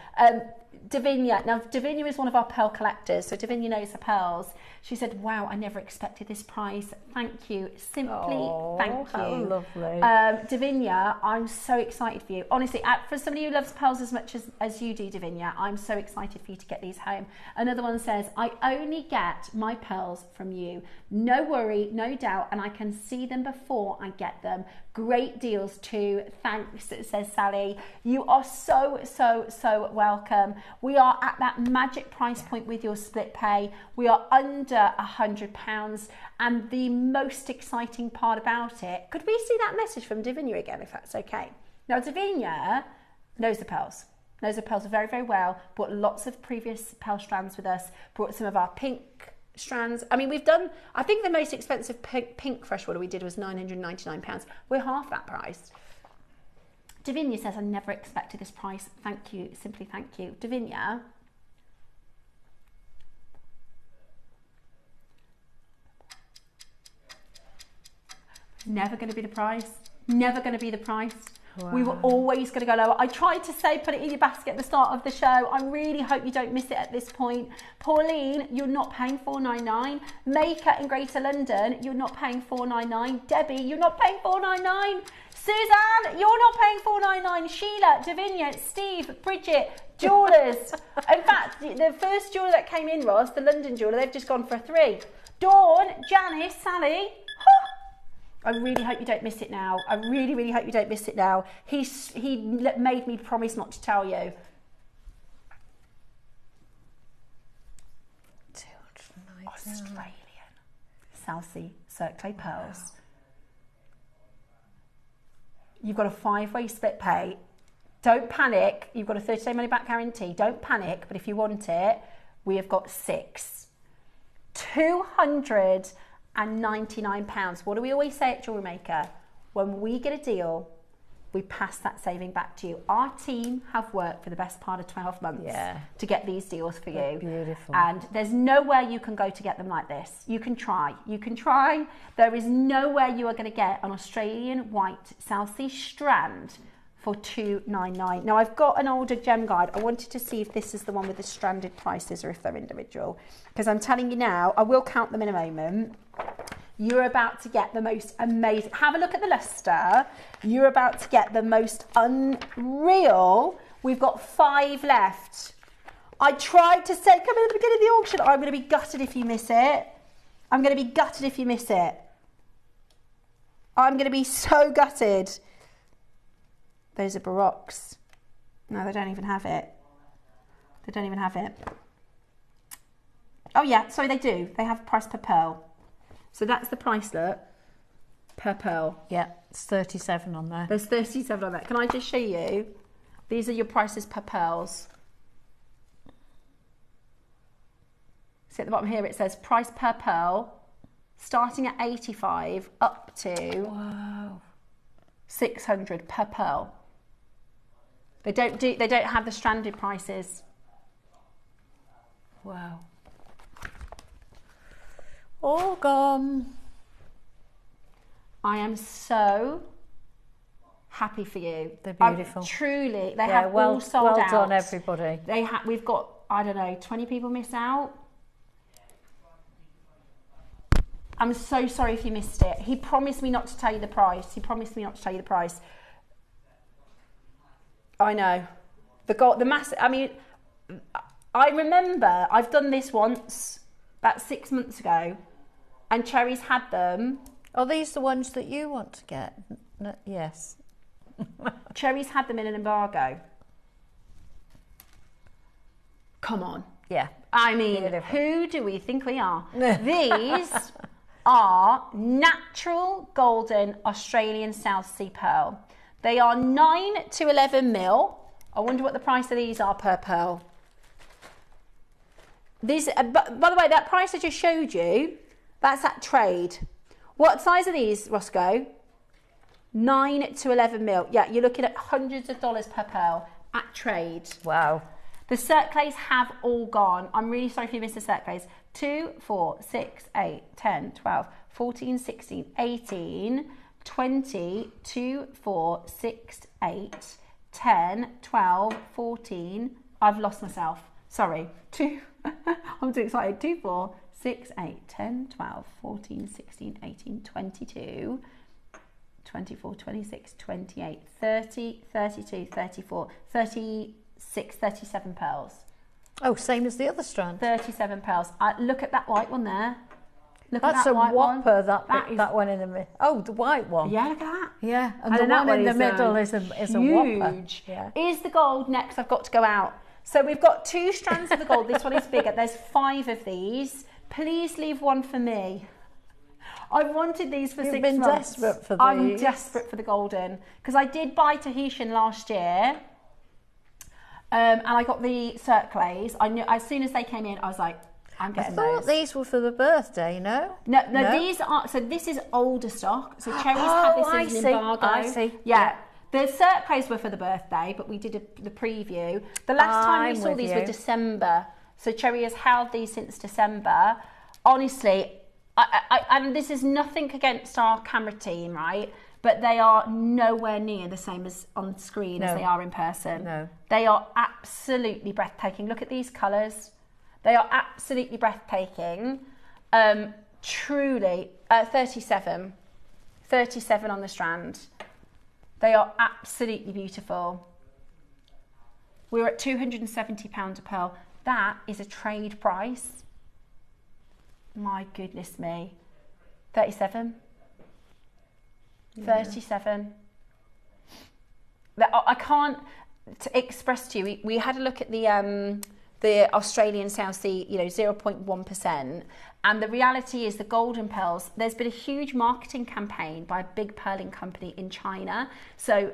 Davinia, now Davinia is one of our pearl collectors, so Davinia knows the pearls. She said, wow, I never expected this price. Thank you. Simply thank you. How lovely. Davinia, I'm so excited for you. Honestly, for somebody who loves pearls as much as you do, Davinia, I'm so excited for you to get these home. Another one says, I only get my pearls from you. No worry, no doubt, and I can see them before I get them. Great deals too. Thanks, says Sally. You are so, so, so welcome. We are at that magic price point with your split pay. We are under £100, and the most exciting part about it, could we see that message from Davinia again, if that's okay? Now, Davinia knows the pearls. Knows the pearls very, very well. Bought lots of previous pearl strands with us. Brought some of our pink strands. I mean, we've done, I think the most expensive pink freshwater we did was £999. We're half that price. Davinia says, I never expected this price. Thank you, simply thank you. Davinia, never going to be the price. Never going to be the price. We were always going to go lower. I tried to say put it in your basket at the start of the show. I really hope you don't miss it at this point. Pauline, you're not paying $4.99. Maker in Greater London, you're not paying $4.99. Debbie, you're not paying $4.99. Suzanne, you're not paying $4.99. Sheila, Davinia, Steve, Bridget, jewellers. In fact, the first jeweller that came in, Ross, the London jeweller, they've just gone for a 3. Dawn, Janice, Sally. I really hope you don't miss it now. I really, really hope you don't miss it now. He made me promise not to tell you. 290 Australian South Sea Circle pearls. You've got a 5-way split pay. Don't panic. You've got a 30-day money back guarantee. Don't panic. But if you want it, we have got 6. £299. What do we always say at JewelleryMaker? When we get a deal, we pass that saving back to you. Our team have worked for the best part of 12 months to get these deals for you. Beautiful. And there's nowhere you can go to get them like this. You can try. You can try. There is nowhere you are going to get an Australian white South Sea strand for $299. Now, I've got an older gem guide. I wanted to see if this is the one with the stranded prices or if they're individual. Because I'm telling you now, I will count them in a moment. You're about to get the most amazing, have a look at the luster. You're about to get the most unreal. We've got 5 left. I tried to say, come in at the beginning of the auction. I'm going to be gutted if you miss it. I'm going to be gutted if you miss it. I'm going to be so gutted. Those are Baroques. No, they don't even have it. They don't even have it. Oh yeah, sorry, they do. They have price per pearl. So that's the price, look, per pearl. Yeah, it's 37 on there. There's 37 on that. Can I just show you? These are your prices per pearls. See at the bottom here, it says price per pearl, starting at 85 up to 600 per pearl. They don't have the stranded prices. Wow. All gone. I am so happy for you. They're beautiful. Truly, they have all sold out. Well done, everybody. We've got, I don't know, 20 people miss out. I'm so sorry if you missed it. He promised me not to tell you the price. He promised me not to tell you the price. I know. The mass, I mean, I remember I've done this once, about 6 months ago, and Cherry's had them. Are these the ones that you want to get? No, yes. Cherry's had them in an embargo. Come on. Yeah. I mean, who do we think we are? These are natural golden Australian South Sea pearl. They are 9 to 11 mil. I wonder what the price of these are per pearl. These, by the way, that price I just showed you, that's at trade. What size are these, Roscoe? 9 to 11 mil. Yeah, you're looking at hundreds of dollars per pearl at trade. Wow. The circlays have all gone. I'm really sorry if you missed the circlays. 2, 4, 6, 8, 10, 12, 14, 16, 18, 20, 2, 4, 6, 8, 10, 12, 14. I've lost myself. Sorry. 2. I'm too excited. 2, 4, 6, 8, 10, 12, 14, 16, 18, 22, 24, 26, 28, 30, 32, 34, 36, 37 pearls. Oh, same as the other strand. 37 pearls. Look at that white one there. Look That's at that a white whopper, one. that one in the middle. Oh, the white one. Yeah, look at that. Yeah, and the one in the middle is a whopper. Yeah. Is the gold next? I've got to go out. So we've got 2 strands of the gold. This one is bigger. There's 5 of these. Please leave one for me. I've wanted these for 6 months. You've been desperate for these. I'm desperate for the golden. Because I did buy Tahitian last year. And I got the circlays. I knew as soon as they came in, I was like, I'm getting those. I thought these were for the birthday, no? No, these are, so this is older stock. So Cherry's had this as an embargo. I see. Yeah. The circlays were for the birthday, but we did the preview. The last time we saw these was December. So Cherry has held these since December. Honestly, and this is nothing against our camera team, right? but they are nowhere near the same as on screen as they are in person. No. They are absolutely breathtaking. Look at these colours. They are absolutely breathtaking. Truly, 37 on the strand. They are absolutely beautiful. We're at £270 a pearl. That is a trade price. My goodness me. 37. Yeah. 37. I can't express to you. We had a look at the Australian South Sea, 0.1%. And the reality is the golden pearls, there's been a huge marketing campaign by a big pearling company in China. So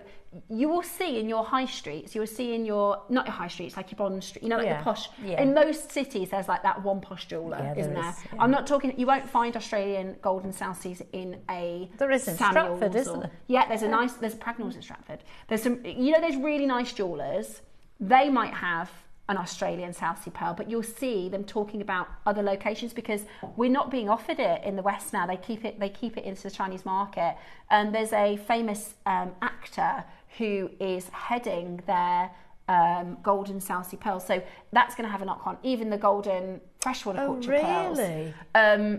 you will see in your high streets, you will see in your, not your high streets, like your Bond Street, the posh. Yeah. In most cities, there's like that one posh jeweller, isn't there? Yeah. I'm not talking, you won't find Australian golden South Seas in a There is in Stratford, isn't there? Yeah, there's a Pragnall's in Stratford. There's some, there's really nice jewellers. They might have an Australian South Sea pearl, but you'll see them talking about other locations because we're not being offered it in the West now. They keep it into the Chinese market. And there's a famous actor who is heading their golden South Sea pearls. So that's going to have a knock on. Even the golden freshwater culture pearls.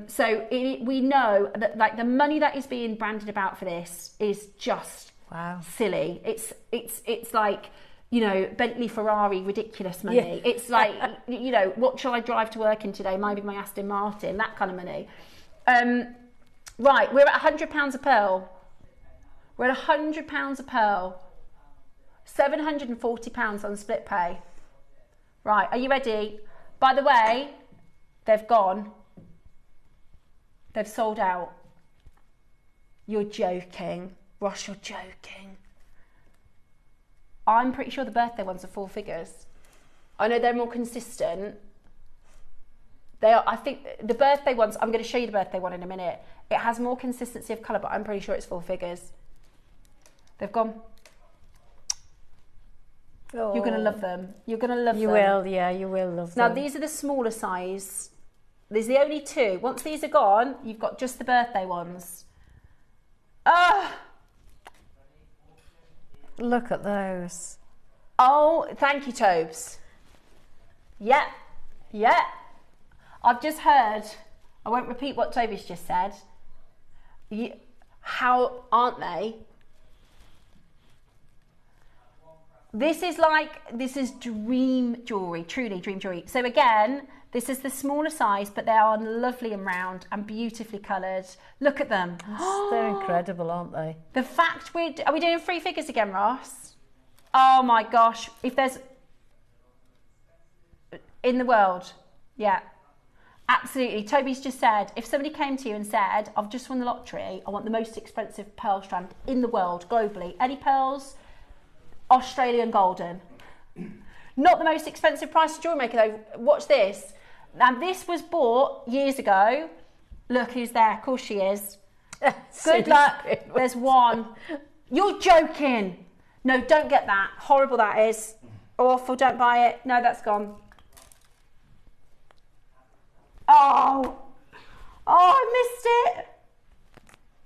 So we know that like the money that is being branded about for this is just silly. It's like, Bentley, Ferrari, ridiculous money. Yeah. It's like, what shall I drive to work in today? Maybe my Aston Martin, that kind of money. Right, we're at £100 a pearl. We're at £100 a pearl. £740 on split pay. Right, are you ready? By the way, they've gone. They've sold out. You're joking. Ross, you're joking. I'm pretty sure the birthday ones are 4 figures. I know they're more consistent. They are. I think the birthday ones, I'm going to show you the birthday one in a minute. It has more consistency of colour, but I'm pretty sure it's 4 figures. They've gone. Oh. You're going to love them. You're going to love them. You will, yeah, you will love them. Now, these are the smaller size. There's the only 2. Once these are gone, you've got just the birthday ones. Ah! Look at those. Oh, thank you, Tobes. Yeah. I've just heard, I won't repeat what Toby's just said. How aren't they? This is dream jewellery, truly dream jewellery. So again, this is the smaller size, but they are lovely and round and beautifully coloured. Look at them. They're incredible, aren't they? The fact are we doing 3 figures again, Ross? Oh my gosh. If there's, in the world, yeah, absolutely. Toby's just said, if somebody came to you and said, I've just won the lottery, I want the most expensive pearl strand in the world, globally. Any pearls? Australian golden. Not the most expensive price of JewelleryMaker though. Watch this. Now this was bought years ago. Look who's there. Of course she is. Good luck. There's one. You're joking. No, don't get that. Horrible that is. Awful. Don't buy it. No, that's gone. Oh, I missed it.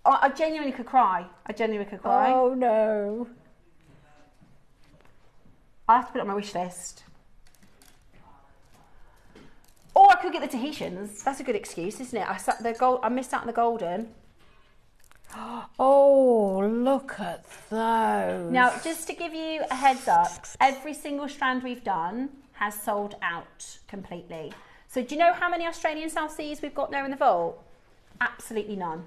Oh, I genuinely could cry. Oh no. I have to put it on my wish list. Or I could get the Tahitians. That's a good excuse, isn't it? I missed out on the golden. Oh, look at those. Now, just to give you a heads up, every single strand we've done has sold out completely. So do you know how many Australian South Seas we've got there in the vault? Absolutely none.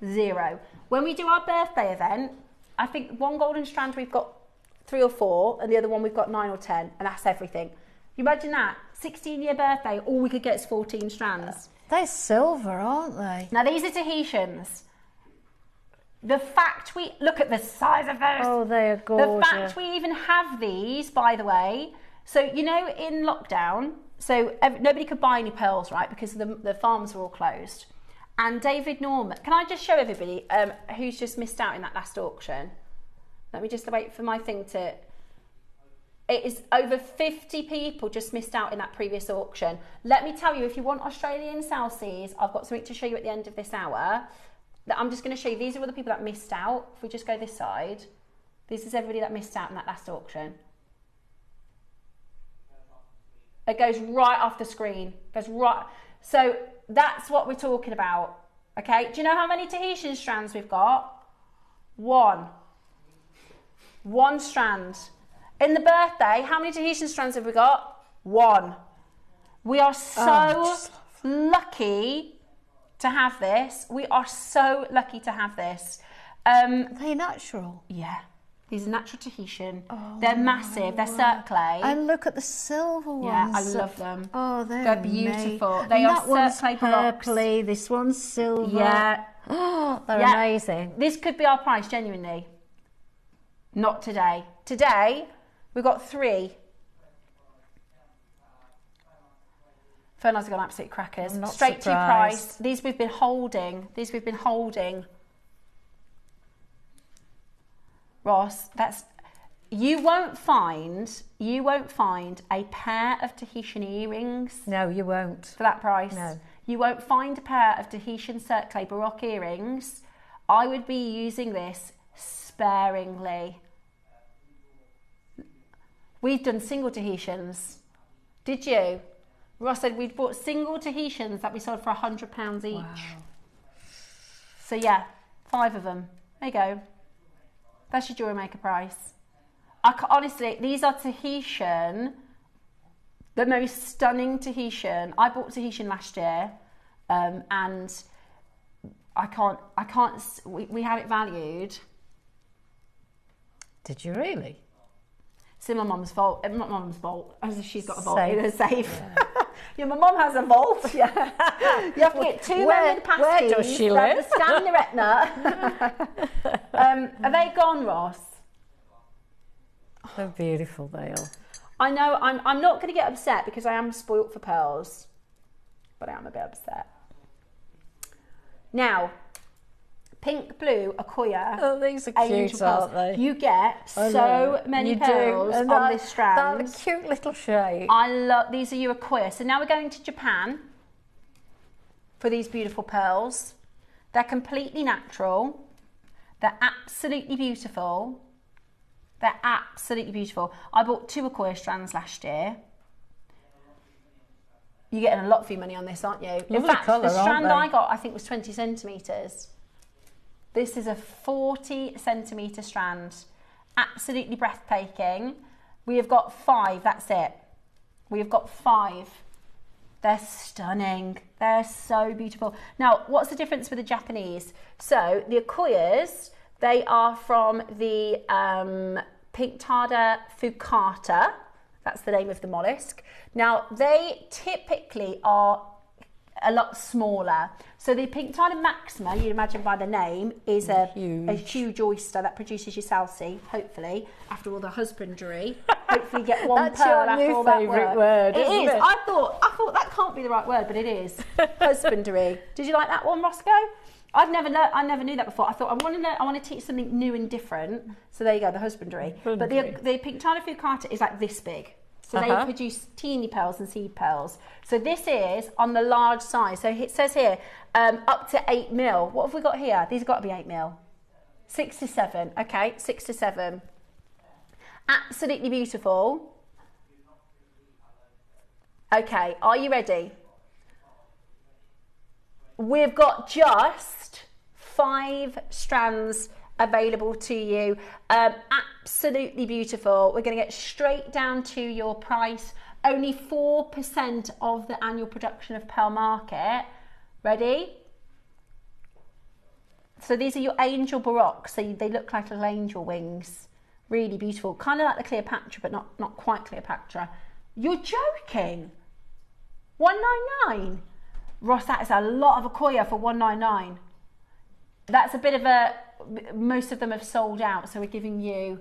0. When we do our birthday event, I think one golden strand we've got 3 or 4, and the other one we've got 9 or 10, and that's everything. You imagine that? 16-year birthday, all we could get is 14 strands. They're silver, aren't they? Now these are Tahitians. The fact look at the size of those. Oh, they are gorgeous. The fact we even have these, by the way. So, in lockdown, nobody could buy any pearls, right? Because the farms were all closed. And David Norman, can I just show everybody who's just missed out in that last auction? Let me just wait for my thing to... It is over 50 people just missed out in that previous auction. Let me tell you, if you want Australian South Seas, I've got something to show you at the end of this hour. I'm just going to show you, these are all the people that missed out. If we just go this side, this is everybody that missed out in that last auction. It goes right off the screen. It goes right. So that's what we're talking about. Okay. Do you know how many Tahitian strands we've got? One strand. In the birthday, how many Tahitian strands have we got? One. We are so lucky to have this. We are so lucky to have this. Are they natural? Yeah. These are natural Tahitian. They're massive. They're circlay. And look at the silver ones. Yeah, I love them. Oh, they're beautiful. Amazing. They are that one's circlay barocks. purpley, this one's silver. Yeah. Oh, they're amazing. This could be our price, genuinely. Not today. Today, we've got 3. Fernand's have gone absolute crackers. Straight to your price. These we've been holding. Ross, you won't find a pair of Tahitian earrings. No, you won't. For that price. No. You won't find a pair of Tahitian circlay baroque earrings. I would be using this sparingly. We've done single Tahitians. Did you? Ross said we'd bought single Tahitians that we sold for £100 each. Wow. So yeah, 5 of them. There you go. That's your JewelleryMaker price. Honestly, these are Tahitian, the most stunning Tahitian. I bought Tahitian last year, and we had it valued. Did you really? It's in my mum's vault. Not mum's vault, as if she's got a vault in her safe. Yeah, my mum has a vault. Yeah. You have to get 2 men with passkies. Where does she live? Scan the retina. Are they gone, Ross? They're beautiful, they are. I know, I'm not going to get upset because I am spoilt for pearls, but I am a bit upset. Now, pink, blue, Akoya. Oh, these are cute, aren't they? You get so many pearls on this strand. That cute little shape. I love, these are your Akoya. So now we're going to Japan for these beautiful pearls. They're completely natural. They're absolutely beautiful. They're absolutely beautiful. I bought 2 Akoya strands last year. You're getting a lot for your money on this, aren't you? In fact, the strand I got, I think, was 20 centimetres. This is a 40 centimetre strand. Absolutely breathtaking. We have got 5, that's it. We have got 5. They're stunning. They're so beautiful. Now, what's the difference with the Japanese? So, the Akoyas, they are from the Pinctada fucata. That's the name of the mollusk. Now, they typically are a lot smaller. So the Pinctada maxima, you'd imagine by the name, is a huge oyster that produces your salsi, hopefully, after all the husbandry. Hopefully get one pearl after all that work. Word, it is. I thought that can't be the right word, but it is. Husbandry. Did you like that one, Roscoe? I never knew that before. I thought I want to teach something new and different. So there you go, the husbandry. But the Pinctada fucata is like this big. So they produce teeny pearls and seed pearls. So this is on the large size. So it says here up to 8 mil. What have we got here? These have got to be 8 mil. 6 to 7. Okay, 6 to 7. Absolutely beautiful. Okay, are you ready? We've got just 5 strands available to you. Absolutely beautiful. We're going to get straight down to your price. Only 4% of the annual production of Pearl Market. Ready? So these are your angel baroques. So they look like little angel wings. Really beautiful. Kind of like the Cleopatra, but not quite Cleopatra. You're joking? 199. Ross, that is a lot of Akoya for 199. That's a bit of a, most of them have sold out, so we're giving you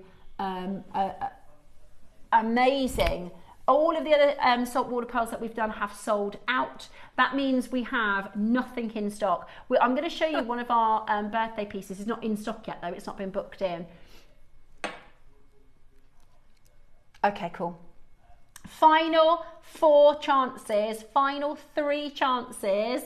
amazing. All of the other saltwater pearls that we've done have sold out. That means we have nothing in stock. I'm going to show you one of our birthday pieces. It's not in stock yet though, it's not been booked in. Okay, cool. Final 4 chances, final 3 chances.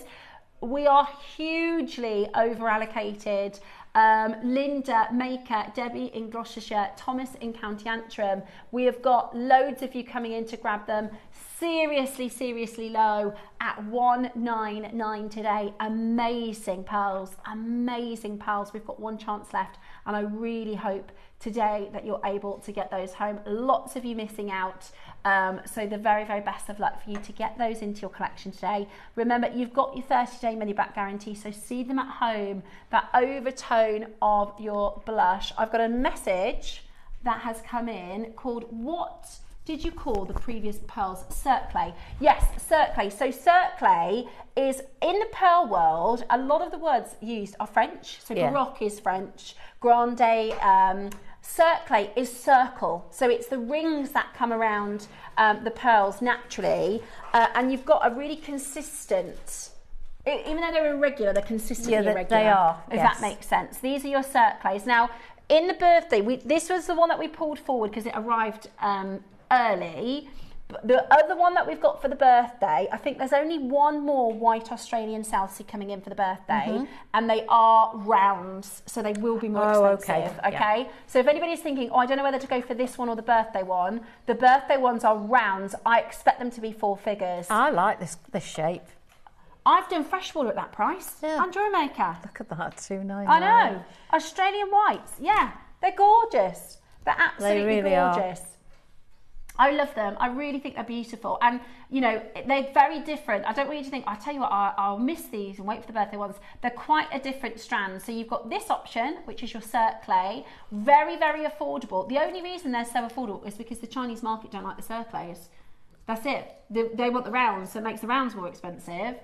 we are hugely over allocated. Linda, Maker, Debbie in Gloucestershire, Thomas in County Antrim. We have got loads of you coming in to grab them. Seriously low at 199 today. Amazing pearls, amazing pearls. We've got one chance left, and I really hope today that you're able to get those home. Lots of you missing out, so the very best of luck for you to get those into your collection today. Remember, you've got your 30-day money back guarantee, so see them at home. That overtone of your blush. I've got a message that has come in called, what did you call the previous pearls? Cerclay. Yes, cerclay. So cerclay is, in the pearl world, a lot of the words used are French. So baroque is French, grande, cerclay is circle. So it's the rings that come around the pearls naturally, and you've got a really consistent, even though they're irregular, they're consistently irregular. They are, if that makes sense. These are your cerclays. Now, in the birthday, this was the one that we pulled forward because it arrived early. But the other one that we've got for the birthday, I think there's only one more white Australian Southsea coming in for the birthday, and they are rounds, so they will be more expensive. Okay. So if anybody's thinking, oh, I don't know whether to go for this one or the birthday one, the birthday ones are rounds. I expect them to be 4 figures. I like this shape. I've done Freshwater at that price. Yeah. On JewelleryMaker. Look at that, 299. I know. Australian whites. Yeah, they're gorgeous. They're absolutely really gorgeous. I love them. I really think they're beautiful. And, you know, they're very different. I don't want you to think, I'll tell you what, I'll miss these and wait for the birthday ones. They're quite a different strand. So you've got this option, which is your cerclay. Very affordable. The only reason they're so affordable is because the Chinese market don't like the cerclays. That's it. They want the rounds, so it makes the rounds more expensive.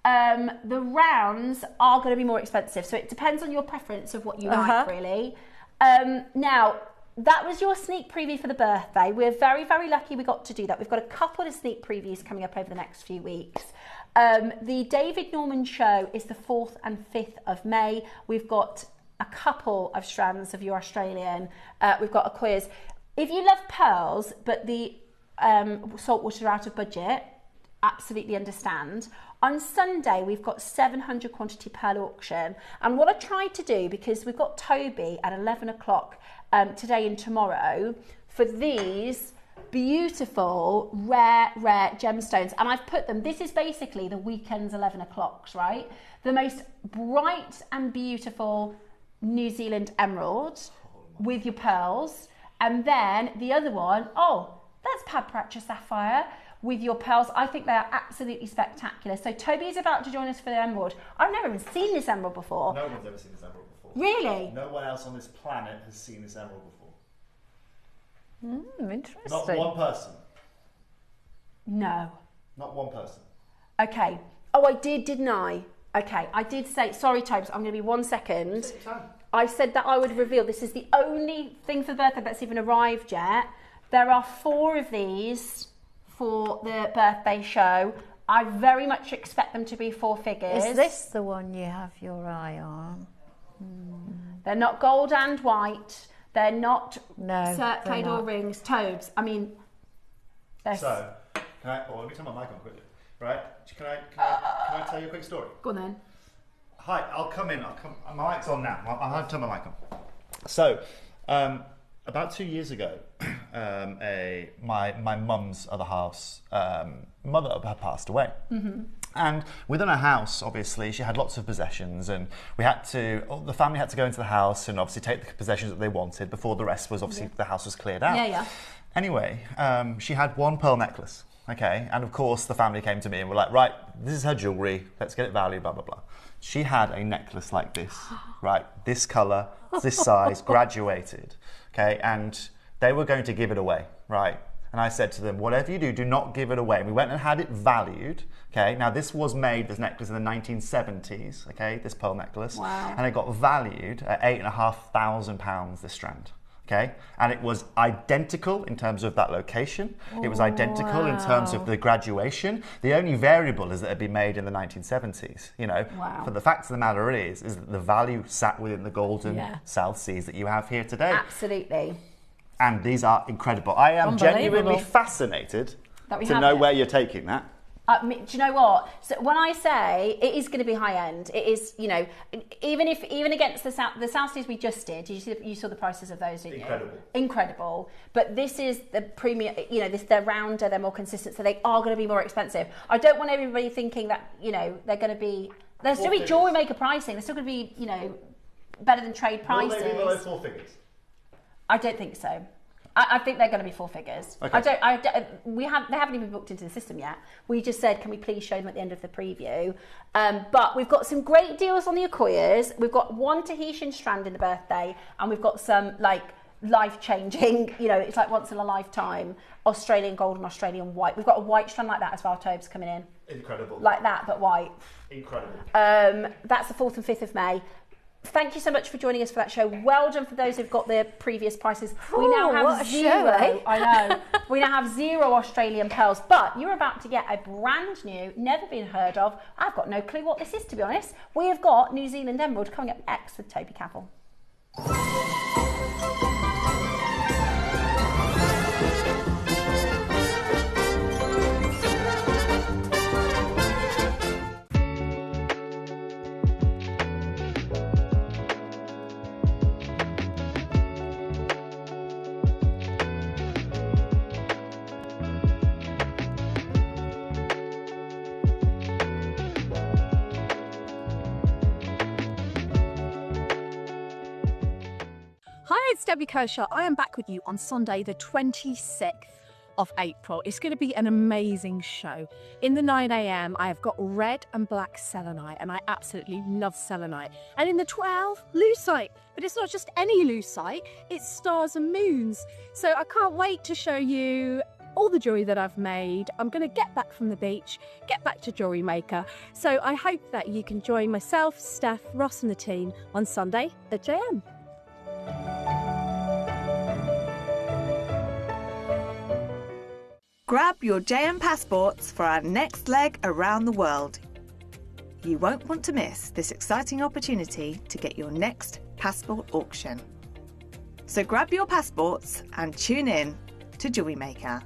The rounds are going to be more expensive. So it depends on your preference of what you like, really. Now, that was your sneak preview for the birthday. We're very lucky we got to do that. We've got a couple of sneak previews coming up over the next few weeks. The David Norman show is the 4th and 5th of May. We've got a couple of strands of your Australian. We've got a quiz. If you love pearls, but the saltwater are out of budget, absolutely understand. On Sunday, we've got 700 quantity pearl auction. And what I tried to do, because we've got Toby at 11 o'clock today and tomorrow, for these beautiful, rare gemstones. And I've put them, this is basically the weekend's 11 o'clocks, right? The most bright and beautiful New Zealand emerald with your pearls. And then the other one, oh, that's Padparacha sapphire with your pearls. I think they are absolutely spectacular. So Toby is about to join us for the emerald. I've never even seen this emerald before. No one's ever seen this emerald before. Really? No one else on this planet has seen this emerald before. Interesting. Not one person. No. Not one person. Okay. Oh, I did, didn't I? Okay, I did say, sorry Tobes, I'm going to be 1 second. Take your time. I said that I would reveal, this is the only thing for the birthday that's even arrived yet. There are 4 of these for the birthday show. I very much expect them to be 4 figures. Is this the one you have your eye on? They're not gold and white. They're not circlade not. or rings. Tobes, I mean, they're... So, let me turn my mic on quickly. Right? Can I tell you a quick story? Go on then. Hi, I'll come in. My mic's on now. I'll have to turn my mic on. So, about 2 years ago, my mum's other half's mother had passed away. And within her house, obviously, she had lots of possessions, and the family had to go into the house and obviously take the possessions that they wanted before the rest was obviously the house was cleared out. Anyway, she had one pearl necklace. Okay, and of course the family came to me and were like, right, this is her jewellery, let's get it valued, blah, blah, blah. She had a necklace like this, right, this colour, this size, graduated, okay, and they were going to give it away, right? And I said to them, whatever you do, do not give it away. And we went and had it valued, okay? Now this was made, this necklace, in the 1970s, okay, this pearl necklace. Wow. And it got valued at £8,500, this strand. Okay, and it was identical in terms of that location. It was identical in terms of the graduation. The only variable is that it had been made in the 1970s. You know, but the fact of the matter is that the value sat within the golden South Seas that you have here today. Absolutely. And these are incredible. I am genuinely fascinated to know where you're taking that. Do you know what? So when I say it is going to be high end, it is, you know, even against the Southseas we just did, you saw the prices of those, didn't you? Incredible. But this is the premium, you know, they're rounder, they're more consistent, so they are going to be more expensive. I don't want everybody thinking that, you know, they're still be jewellery maker pricing. They're still going to be, you know, better than trade prices. Will they be below 4 figures? I don't think so. I think they're going to be 4 figures. Okay. They haven't even booked into the system yet. We just said, can we please show them at the end of the preview? But we've got some great deals on the Akoyas. We've got one Tahitian strand in the birthday, and we've got some like life-changing, you know, it's like once in a lifetime, Australian gold and Australian white. We've got a white strand like that as well, Tobes, coming in. Incredible. Like that, but white. Incredible. That's the 4th and 5th of May. Thank you so much for joining us for that show. Well done for those who've got their previous prices. We now have zero. I know. We now have 0 Australian pearls, but you're about to get a brand new, never been heard of. I've got no clue what this is, to be honest. We have got New Zealand Emerald coming up next with Toby Cavill. It's Debbie Kershaw. I am back with you on Sunday, the 26th of April. It's going to be an amazing show. In the 9 a.m, I have got red and black selenite, and I absolutely love selenite. And in the 12, lucite. But it's not just any lucite, it's stars and moons. So I can't wait to show you all the jewellery that I've made. I'm going to get back from the beach, get back to JewelleryMaker. So I hope that you can join myself, Steph, Ross and the team on Sunday at JM. Grab your JM passports for our next leg around the world. You won't want to miss this exciting opportunity to get your next passport auction. So grab your passports and tune in to JewelleryMaker.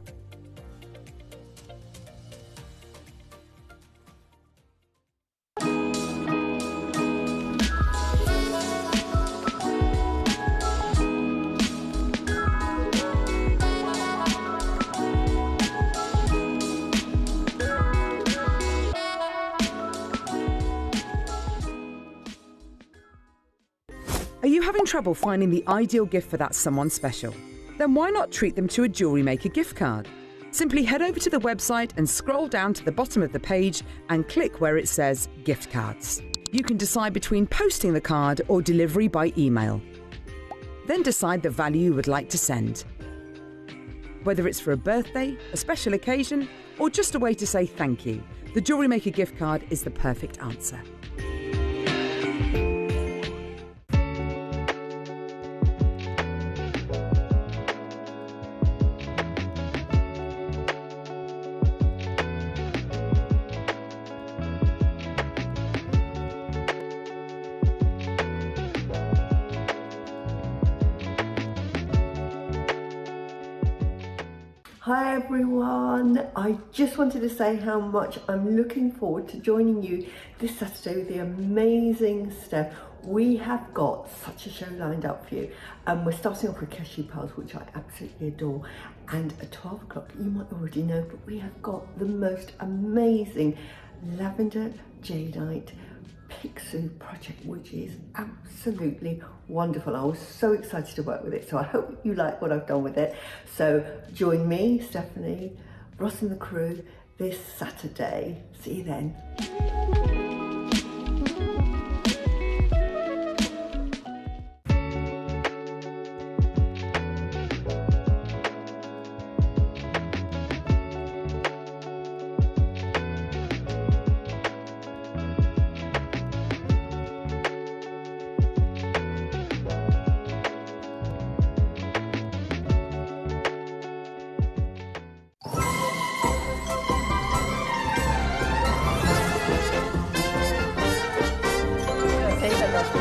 Are you having trouble finding the ideal gift for that someone special? Then why not treat them to a JewelleryMaker gift card? Simply head over to the website and scroll down to the bottom of the page and click where it says gift cards. You can decide between posting the card or delivery by email. Then decide the value you would like to send. Whether it's for a birthday, a special occasion, or just a way to say thank you, the JewelleryMaker gift card is the perfect answer. Hi everyone, I just wanted to say how much I'm looking forward to joining you this Saturday with the amazing Steph. We have got such a show lined up for you, and we're starting off with cashew pearls, which I absolutely adore, and at 12 o'clock, you might already know, but we have got the most amazing lavender jadeite Pixie project, which is absolutely wonderful. I was so excited to work with it, so I hope you like what I've done with it. So join me, Stephanie, Ross and the crew this Saturday. See you then.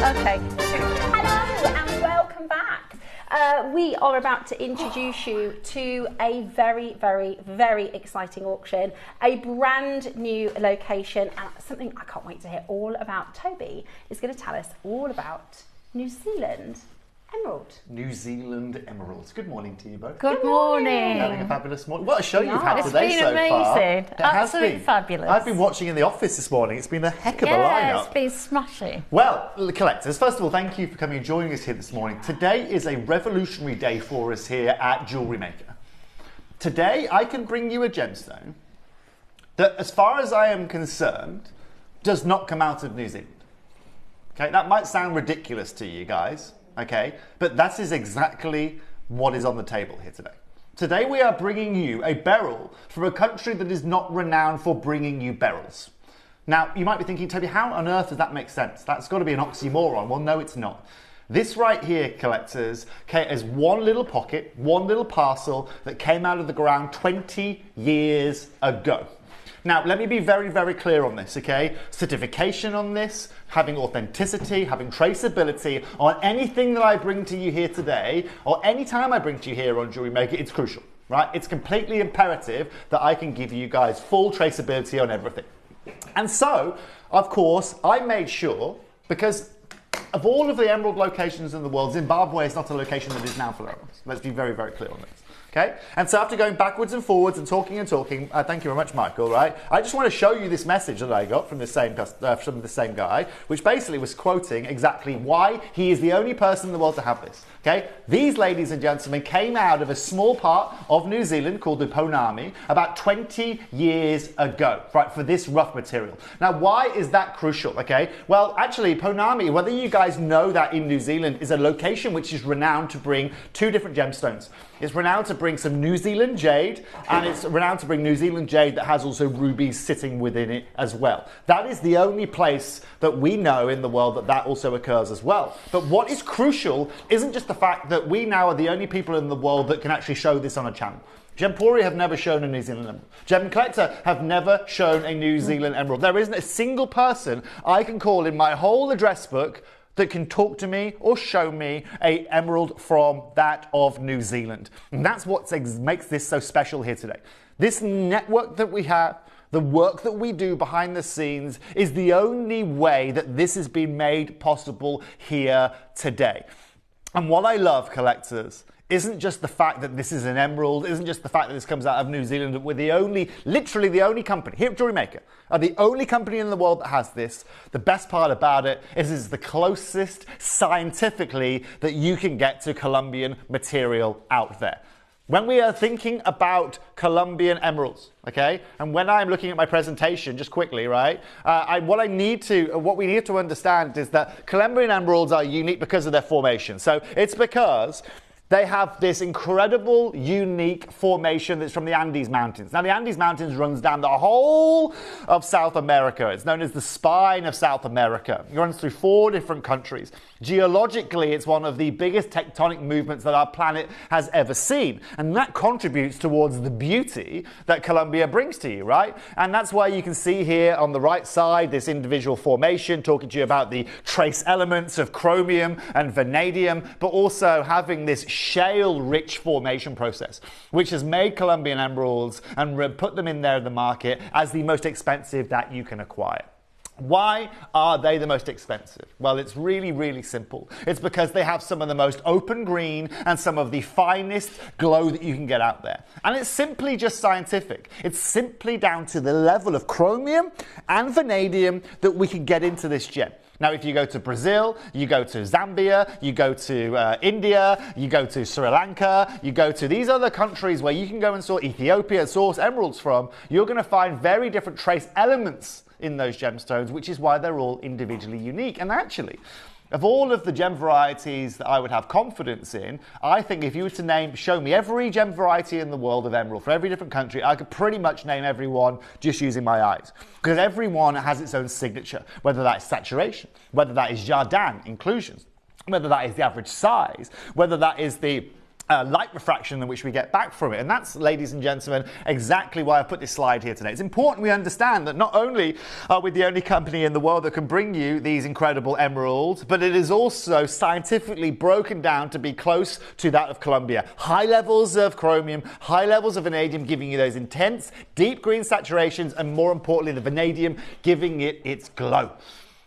Okay. Hello and welcome back. we are about to introduce you to a very, very, very exciting auction, a brand new location, and something I can't wait to hear all about. Toby is going to tell us all about New Zealand emerald. New Zealand emeralds. Good morning to you both. Good morning. Having a fabulous morning. What a show you've had It's today been so far. amazing. Absolutely fabulous. I've been watching in the office this morning. It's been a heck of a Yeah, lineup. it's been smashing. Well, collectors, first of all, thank you for coming and joining us here this morning. Today is a revolutionary day for us here at JewelleryMaker. Today, I can bring you a gemstone that, as far as I am concerned, does not come out of New Zealand. Okay, that might sound ridiculous to you guys, okay, but that is exactly what is on the table here today. Today we are bringing you a beryl from a country that is not renowned for bringing you beryls. Now, you might be thinking, Toby, how on earth does that make sense? That's got to be an oxymoron. Well, no, it's not. This right here, collectors, is one little pocket, one little parcel that came out of the ground 20 years ago. Now, let me be very, very clear on this, okay? Certification on this, having authenticity, having traceability on anything that I bring to you here today, or any time I bring to you here on JewelleryMaker, it's crucial, right? It's completely imperative that I can give you guys full traceability on everything. And so, of course, I made sure, because of all of the emerald locations in the world, Zimbabwe is not a location that is known for emeralds. Let's be very, very clear on this. Okay, and so after going backwards and forwards and talking, thank you very much, Michael. Right, I just want to show you this message that I got from the same guy, which basically was quoting exactly why he is the only person in the world to have this. Okay, these ladies and gentlemen came out of a small part of New Zealand called the Pounamu about 20 years ago, right, for this rough material. Now, why is that crucial? Okay, well, actually, Pounamu, whether you guys know that in New Zealand, is a location which is renowned to bring two different gemstones. It's renowned to bring some New Zealand jade, and it's renowned to bring New Zealand jade that has also rubies sitting within it as well. That is the only place that we know in the world that that also occurs as well. But what is crucial isn't just the fact that we now are the only people in the world that can actually show this on a channel. Gempori have never shown a New Zealand emerald. Gem Collector have never shown a New Zealand emerald. There isn't a single person I can call in my whole address book that can talk to me or show me a emerald from that of New Zealand. And that's what makes this so special here today. This network that we have, the work that we do behind the scenes, is the only way that this has been made possible here today. And what I love, collectors, isn't just the fact that this is an emerald, isn't just the fact that this comes out of New Zealand, that we're the only, literally the only company, here at JewelleryMaker, are the only company in the world that has this. The best part about it is it's the closest scientifically that you can get to Colombian material out there. When we are thinking about Colombian emeralds, okay, and when I'm looking at my presentation, just quickly, right, what we need to understand is that Colombian emeralds are unique because of their formation. So it's because they have this incredible, unique formation that's from the Andes Mountains. Now, the Andes Mountains runs down the whole of South America. It's known as the spine of South America. It runs through 4 different countries. Geologically, it's one of the biggest tectonic movements that our planet has ever seen. And that contributes towards the beauty that Colombia brings to you, right? And that's why you can see here on the right side, this individual formation, talking to you about the trace elements of chromium and vanadium, but also having this shale-rich formation process, which has made Colombian emeralds and put them in there in the market as the most expensive that you can acquire. Why are they the most expensive? Well, it's really, really simple. It's because they have some of the most open green and some of the finest glow that you can get out there. And it's simply just scientific. It's simply down to the level of chromium and vanadium that we can get into this gem. Now, if you go to Brazil, you go to Zambia, you go to India, you go to Sri Lanka, you go to these other countries where you can go and source Ethiopia, source emeralds from, you're going to find very different trace elements in those gemstones, which is why they're all individually unique. And actually, of all of the gem varieties that I would have confidence in, I think if you were to show me every gem variety in the world of emerald for every different country, I could pretty much name every one just using my eyes. Because every one has its own signature, whether that is saturation, whether that is Jardin inclusions, whether that is the average size, whether that is the light refraction in which we get back from it. And that's, ladies and gentlemen, exactly why I put this slide here today. It's important we understand that not only are we the only company in the world that can bring you these incredible emeralds, but it is also scientifically broken down to be close to that of Columbia. High levels of chromium, high levels of vanadium, giving you those intense, deep green saturations, and more importantly, the vanadium giving it its glow.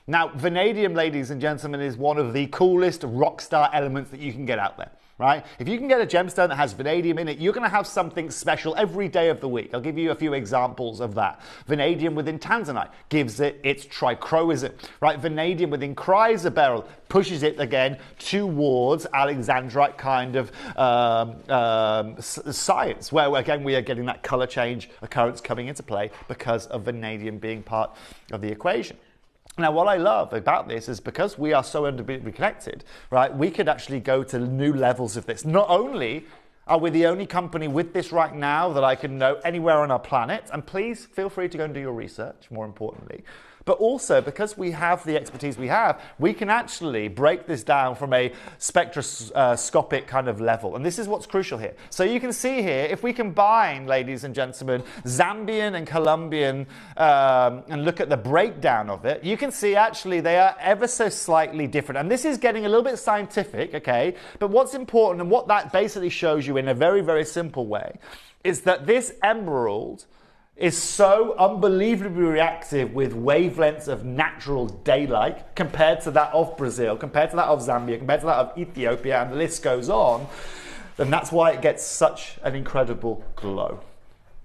Now, vanadium, ladies and gentlemen, is one of the coolest rock star elements that you can get out there. Right? If you can get a gemstone that has vanadium in it, you're going to have something special every day of the week. I'll give you a few examples of that. Vanadium within tanzanite gives it its trichroism, right? Vanadium within chrysoberyl pushes it again towards alexandrite kind of science, where again we are getting that color change occurrence coming into play because of vanadium being part of the equation. Now, what I love about this is because we are so connected, right, we could actually go to new levels of this. Not only are we the only company with this right now that I can know anywhere on our planet, and please feel free to go and do your research, more importantly, but also because we have the expertise we have, we can actually break this down from a spectroscopic kind of level. And this is what's crucial here. So you can see here, if we combine, ladies and gentlemen, Zambian and Colombian, and look at the breakdown of it, you can see actually they are ever so slightly different. And this is getting a little bit scientific, okay? But what's important, and what that basically shows you in a very, very simple way, is that this emerald is so unbelievably reactive with wavelengths of natural daylight compared to that of Brazil, compared to that of Zambia, compared to that of Ethiopia, and the list goes on, then that's why it gets such an incredible glow.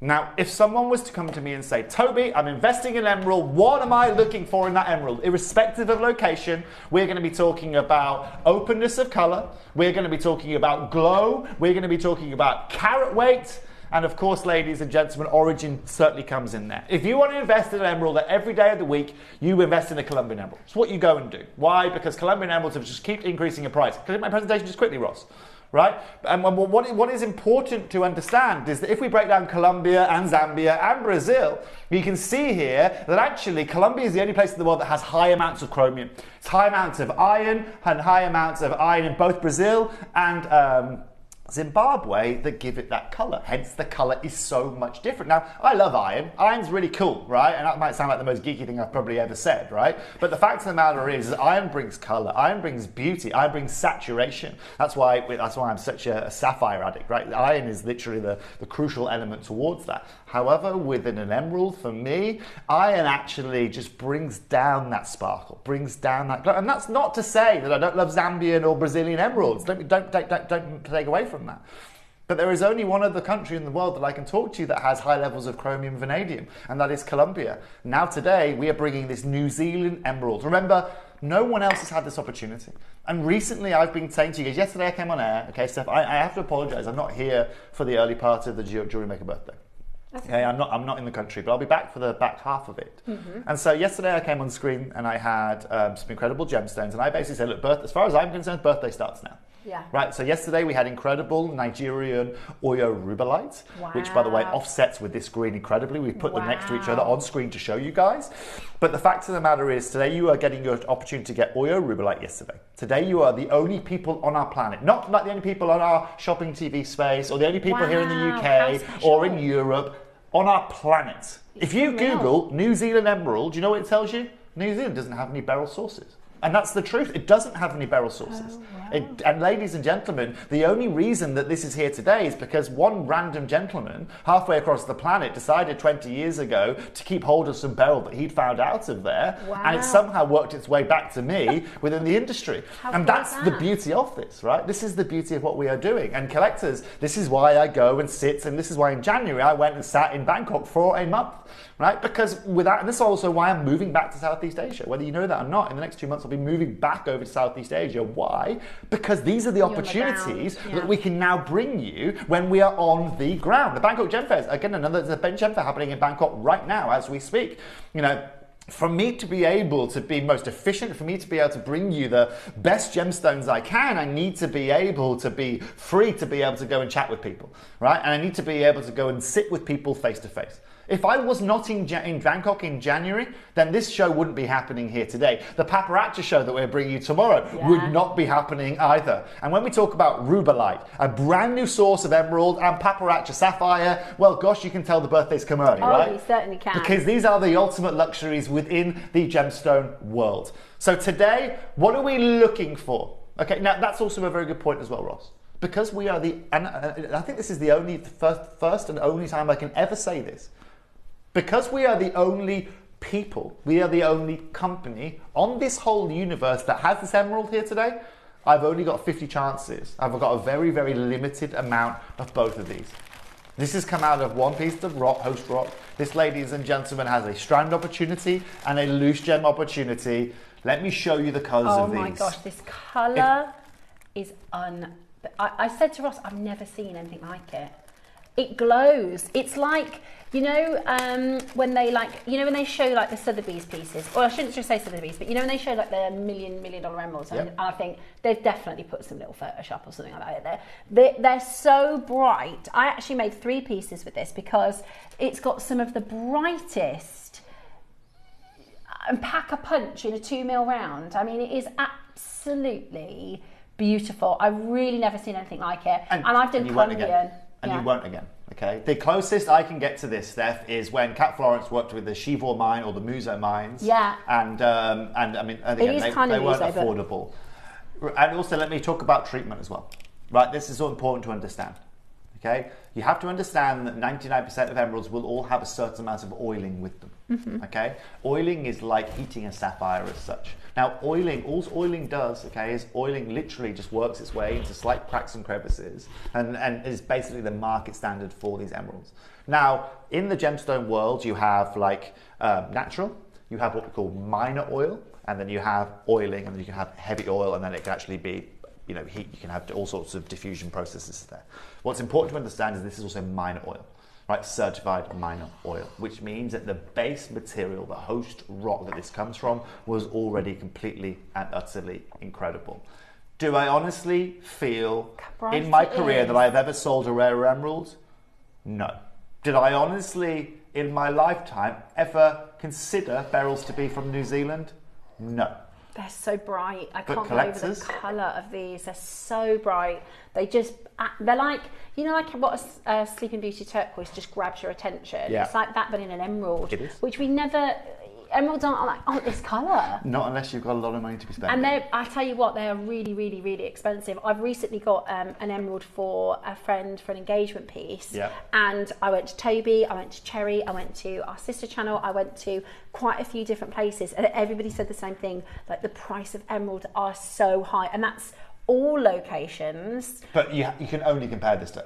Now, if someone was to come to me and say, Toby, I'm investing in emerald, what am I looking for in that emerald? Irrespective of location, we're going to be talking about openness of color, we're going to be talking about glow, we're going to be talking about carat weight, and of course, ladies and gentlemen, origin certainly comes in there. If you want to invest in an emerald that every day of the week, you invest in a Colombian emerald. It's what you go and do. Why? Because Colombian emeralds have just keep increasing in price. Can I do my presentation just quickly, Ross? Right? And what is important to understand is that if we break down Colombia and Zambia and Brazil, you can see here that actually Colombia is the only place in the world that has high amounts of chromium. It's high amounts of iron and high amounts of iron in both Brazil and Zimbabwe that give it that colour. Hence the colour is so much different. Now, I love iron. Iron's really cool, right? And that might sound like the most geeky thing I've probably ever said, right? But the fact of the matter is iron brings colour. Iron brings beauty. Iron brings saturation. That's why I'm such a sapphire addict, right? Iron is literally the crucial element towards that. However, within an emerald, for me, iron actually just brings down that sparkle, brings down that glow. And that's not to say that I don't love Zambian or Brazilian emeralds. Don't take away from that. But there is only one other country in the world that I can talk to that has high levels of chromium and vanadium, and that is Colombia. Now today, we are bringing this New Zealand emerald. Remember, no one else has had this opportunity. And recently I've been saying to you guys, yesterday I came on air, okay, Steph, I have to apologise, I'm not here for the early part of the JewelleryMaker birthday. Okay, I'm not in the country, but I'll be back for the back half of it. Mm-hmm. And so yesterday I came on screen and I had some incredible gemstones, and I basically said, look, as far as I'm concerned, birthday starts now. Yeah. Right, so yesterday we had incredible Nigerian Oyo Rubellite, which by the way offsets with this green incredibly. We put them next to each other on screen to show you guys. But the fact of the matter is, today you are getting your opportunity to get Oyo Rubellite yesterday. Today you are the only people on our planet, not like the only people on our shopping TV space, or the only people here in the UK or in Europe, on our planet. If you Google New Zealand emerald, do you know what it tells you? New Zealand doesn't have any beryl sources. And that's the truth. It doesn't have any beryl sources. And ladies and gentlemen, the only reason that this is here today is because one random gentleman halfway across the planet decided 20 years ago to keep hold of some beryl that he'd found out of there. And it somehow worked its way back to me within the industry. And that's the beauty of this, right? This is the beauty of what we are doing. And collectors, this is why I go and sit, and this is why in January I went and sat in Bangkok for a month. Right? Because without, and this is also why I'm moving back to Southeast Asia. Whether you know that or not, in the next 2 months I'll be moving back over to Southeast Asia. Why? Because these are the opportunities that we can now bring you when we are on the ground. The Bangkok Gem Fairs, again, there's a Gem Fair happening in Bangkok right now as we speak. You know, for me to be able to be most efficient, for me to be able to bring you the best gemstones I can, I need to be able to be free to be able to go and chat with people, right? And I need to be able to go and sit with people face to face. If I was not in Bangkok in January, then this show wouldn't be happening here today. The paparazzi show that we're bringing you tomorrow would not be happening either. And when we talk about rubellite, a brand new source of emerald, and paparazzi sapphire, well, gosh, you can tell the birthdays come early, right? Oh, you certainly can. Because these are the ultimate luxuries within the gemstone world. So today, what are we looking for? Okay, now that's also a very good point as well, Ross. Because we are and I think this is the first and only time I can ever say this. Because we are the only people, we are the only company on this whole universe that has this emerald here today, I've only got 50 chances. I've got a very, very limited amount of both of these. This has come out of one piece of rock, host rock. This, ladies and gentlemen, has a strand opportunity and a loose gem opportunity. Let me show you the colours of these. Oh my gosh, this colour is I said to Ross, I've never seen anything like it. It glows. It's like, you know, when they show like the Sotheby's pieces, or I shouldn't just say Sotheby's, but you know when they show like the $1 million emeralds, and I think they've definitely put some little Photoshop or something like that in there. They're so bright. I actually made 3 pieces with this because it's got some of the brightest and pack a punch in a 2 mil round. I mean, it is absolutely beautiful. I've really never seen anything like it. And I've done Colombian. And you won't again, okay? The closest I can get to this, Steph, is when Kat Florence worked with the Chivor mine or the Muso mines. Yeah. And I mean, again, they weren't affordable. And also, let me talk about treatment as well. Right, this is so important to understand, okay? You have to understand that 99% of emeralds will all have a certain amount of oiling with them, okay? Oiling is like heating a sapphire as such. Now, oiling, all oiling does, okay, is oiling literally just works its way into slight cracks and crevices and is basically the market standard for these emeralds. Now, in the gemstone world, you have like natural, you have what we call minor oil, and then you have oiling, and then you can have heavy oil, and then it can actually be, you know, heat. You can have all sorts of diffusion processes there. What's important to understand is this is also minor oil. Right, certified minor oil, which means that the base material, the host rock that this comes from, was already completely and utterly incredible. Do I honestly feel in my career that I've ever sold a rare emerald? No. Did I honestly, in my lifetime, ever consider beryls to be from New Zealand? No. They're so bright. I can't get over the colour of these. They're so bright. They're like, you know, like what a Sleeping Beauty turquoise just grabs your attention. Yeah. It's like that, but in an emerald. It is. Which emeralds aren't this colour. Not unless you've got a lot of money to be spending. And I tell you what, they are really, really, really expensive. I've recently got an emerald for a friend for an engagement piece. Yeah. And I went to Toby, I went to Cherry, I went to our sister channel, I went to quite a few different places, and everybody said the same thing, like the price of emeralds are so high, and that's all locations. But you can only compare this to,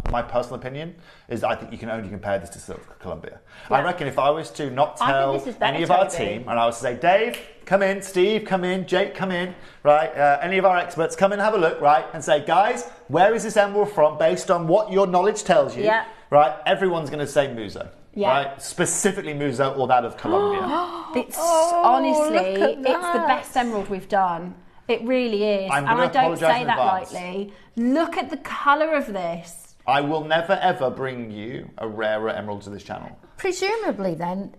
my personal opinion is I think you can only compare this to Columbia. Yeah. I reckon if I was to not tell any of our team, and I was to say, Dave, come in, Steve, come in, Jake, come in, right, any of our experts, come in and have a look, right, and say, guys, where is this emerald from based on what your knowledge tells you, right, everyone's going to say Muso. Yeah. Right? Specifically Muso or that of Columbia. Honestly, it's the best emerald we've done. It really is. And I don't say that lightly. Look at the colour of this. I will never ever bring you a rarer emerald to this channel. Presumably then,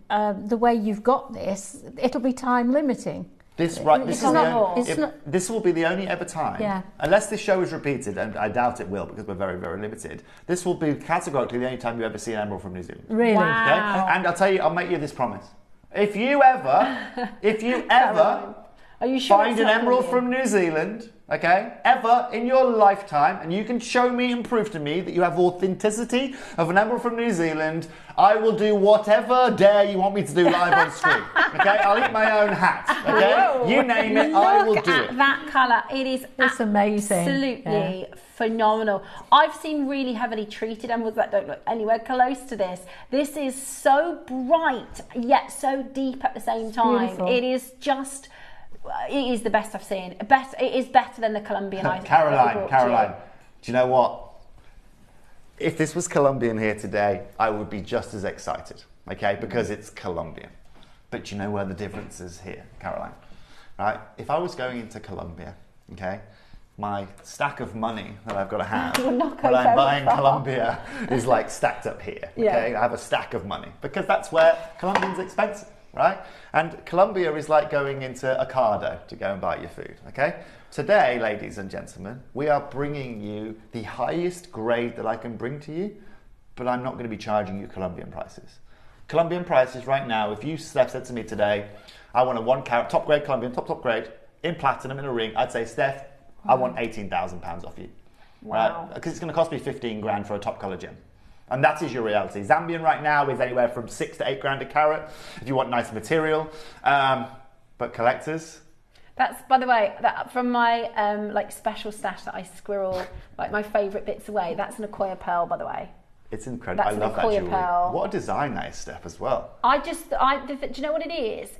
the way you've got this, it'll be time limiting. This will be the only ever time, unless this show is repeated, and I doubt it will because we're very, very limited. This will be categorically the only time you ever see an emerald from New Zealand. Really? Wow. Okay? And I'll tell you, I'll make you this promise. If you ever Are you sure find an emerald from New Zealand, okay, ever in your lifetime, and you can show me and prove to me that you have authenticity of an emerald from New Zealand, I will do whatever dare you want me to do live on screen. Okay, I'll eat my own hat. Okay, Whoa. You name it, I will do it. Look at that colour. It's amazing. Absolutely phenomenal. I've seen really heavily treated emeralds that don't look anywhere close to this. This is so bright yet so deep at the same time. Beautiful. It is just. It is the best I've seen. It is better than the Colombian. Caroline, do you know what? If this was Colombian here today, I would be just as excited, okay? Because it's Colombian. But do you know where the difference is here, Caroline? Right? If I was going into Colombia, okay, my stack of money that I've got to have You'll not go when I'm very buying far. Colombia is like stacked up here. Yeah. Okay, I have a stack of money because that's where Colombian's expensive, right? And Colombia is like going into Ocado to go and buy your food. Okay. Today, ladies and gentlemen, we are bringing you the highest grade that I can bring to you, but I'm not going to be charging you Colombian prices. Colombian prices right now, if you Steph said to me today, I want a 1 carat top grade Colombian, top grade in platinum in a ring, I'd say, Steph, I want £18,000 off you. Wow. Right? Because it's going to cost me 15 grand for a top colour gem. And that is your reality. Zambian right now is anywhere from 6 to 8 grand a carat if you want nice material. But collectors, That's, by the way, that from my like special stash that I squirrel like my favourite bits away. That's an Okoye pearl, by the way. it's incredible. That's I love an that Okoye jewellery. pearl. What a design that is, Steph, as well. Do you know what it is?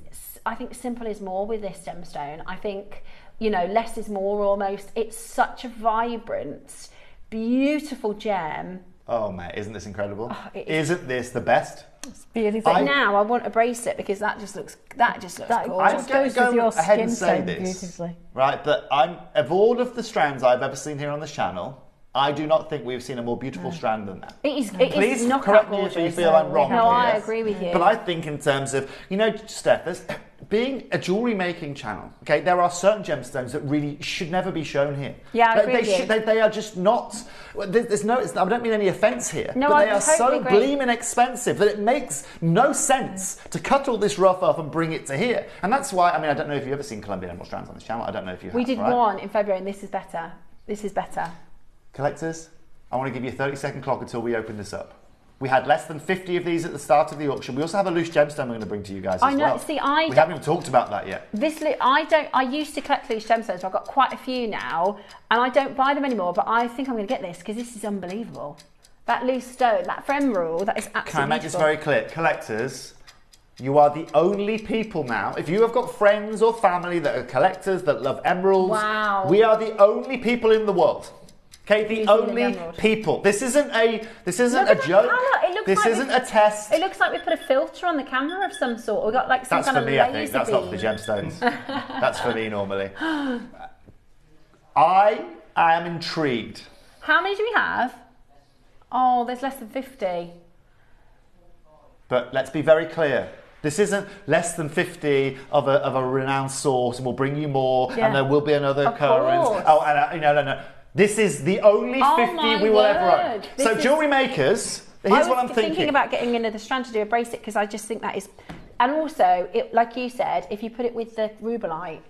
I think simple is more with this gemstone. I think, you know, less is more almost. It's such a vibrant, beautiful gem. Oh, mate, isn't this incredible? Oh, it is. Isn't this the best? It's beautiful. But now I want to brace it because that just looks gorgeous. I'm Just going to goes with your go ahead and skin say tone this, beautifully. right, that of all of the strands I've ever seen here on this channel, I do not think we've seen a more beautiful strand than that. It is Please knockout correct me gorgeous. if you feel I'm wrong No, I here. agree with you. But I think in terms of, you know, Steph, being a jewellery making channel, okay, there are certain gemstones that really should never be shown here. Yeah, I agree with you. They are just not, there's no, I don't mean any offence here, No, but I they are totally so agree. gleaming expensive that it makes no sense to cut all this rough off and bring it to here. And that's why, I mean, I don't know if you've ever seen Colombian emerald strands on this channel. I don't know if you have. We did right? one in February and this is better. This is better. Collectors, I want to give you a 30-second clock until we open this up. We had less than 50 of these at the start of the auction. We also have a loose gemstone we're going to bring to you guys as I know. well. See, we haven't even talked about that yet. I used to collect loose gemstones, so I've got quite a few now, and I don't buy them anymore, but I think I'm going to get this because this is unbelievable. That loose stone, that for emerald, that is absolutely Can I make this beautiful. very clear? Collectors, you are the only people now, if you have got friends or family that are collectors that love emeralds, Wow. we are the only people in the world. Okay, the New Zealand only emerald. people. This isn't a Look at joke. that colour. It looks This like isn't a test. It looks like we put a filter on the camera of some sort. We've got like some That's kind for of me, I think. laser That's not for the beam. gemstones. That's for me normally. I am intrigued. How many do we have? Oh, there's less than 50. But let's be very clear. This isn't less than 50 of a renowned source, and we'll bring you more, Yeah. and there will be another Of occurrence. course. Oh, and no. This is the only Oh 50 my we will ever own. word. This So, is- jewellery makers, I here's was what I'm thinking about getting another strand to do a bracelet because I just think that is, and also, like you said, if you put it with the rubellite,